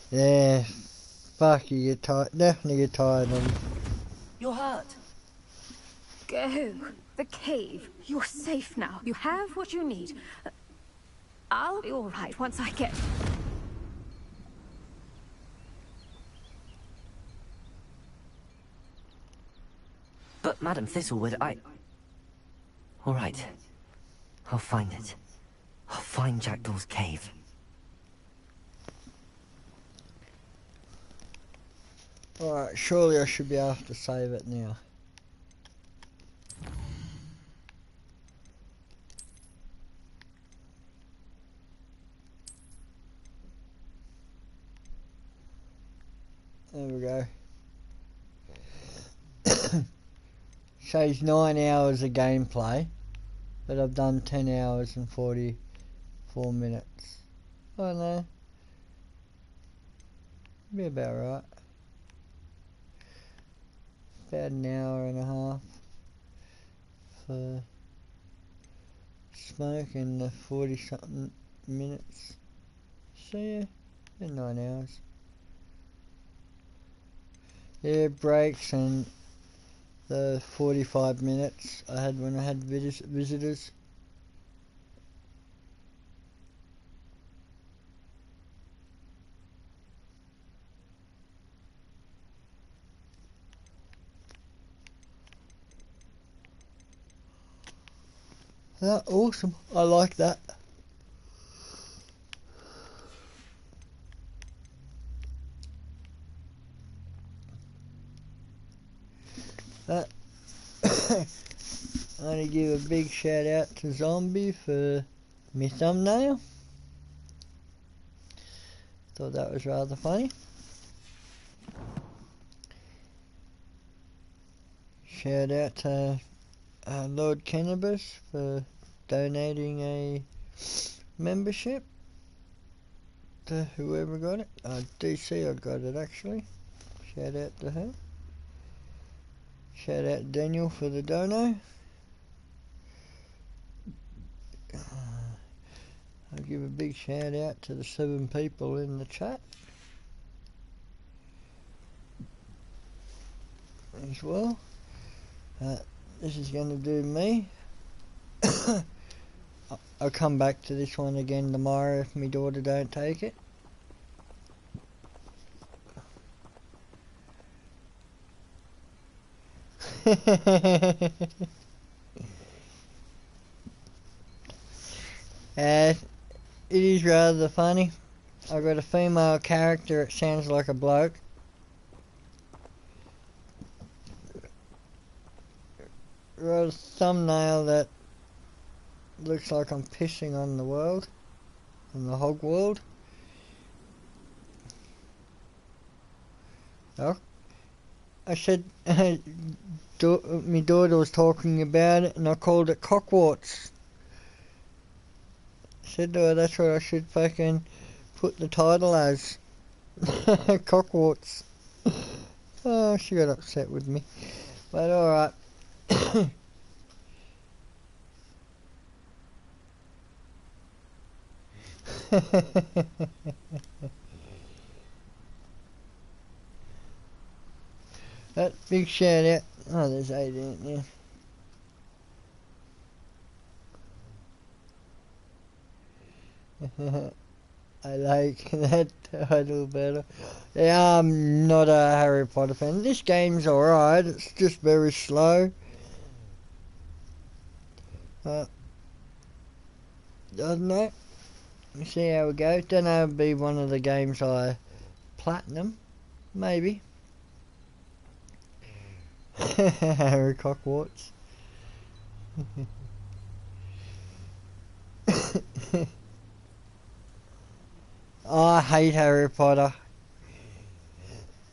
Yeah, fuck, you get tired. Definitely get tired of them. You're hurt. Go. The cave. You're safe now. You have what you need. I'll be all right once I get... But, Madam Thistlewood, all right. I'll find it. I'll find Jackdaw's cave. Alright, surely I should be able to save it now. There we go. Shows 9 hours of gameplay, but I've done 10 hours and 44 minutes. Oh no. Be about right. About an hour and a half for smoke and the 40 something minutes. So yeah, 9 hours. Yeah, breaks and the 45 minutes I had when I had visitors. That's awesome. I like that. I want to give a big shout out to Zombie for my thumbnail. Thought that was rather funny. Shout out to Lord Cannabis for donating a membership to whoever got it. DC I got it actually. Shout out to her. Shout out Daniel for the dono. I'll give a big shout out to the 7 people in the chat as well. This is going to do me. I'll come back to this one again tomorrow if my daughter don't take it. It is rather funny. I've got a female character that sounds like a bloke. Wrote a thumbnail that looks like I'm pissing on the world, on the hog world. Oh, I said, my daughter was talking about it and I called it Cockwarts. I said to her, that's what I should fucking put the title as. Cockwarts. Oh, she got upset with me. But alright. That big shout out. Oh, there's 8 in there. I like that title better. Yeah, I'm not a Harry Potter fan. This game's alright, it's just very slow. I don't know. We'll see how we go. Don't know, it'll be one of the games I platinum. Maybe. Harry Hogwarts. Oh, I hate Harry Potter.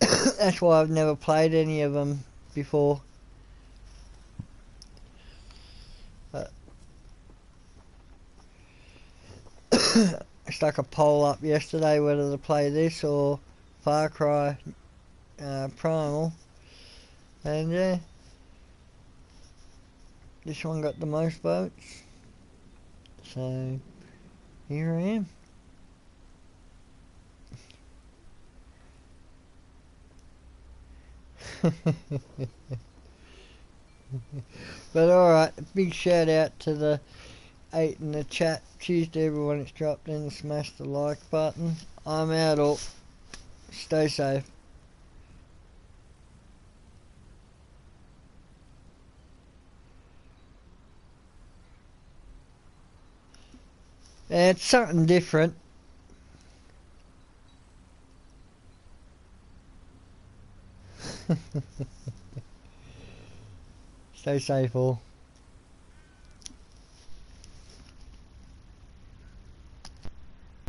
That's why I've never played any of them before. I stuck a poll up yesterday whether to play this or Far Cry Primal, and yeah, this one got the most votes, so here I am. But alright, big shout out to the 8 in the chat. Cheers to everyone that's dropped in and smashed the like button. I'm out all. Stay safe. It's something different. Stay safe all.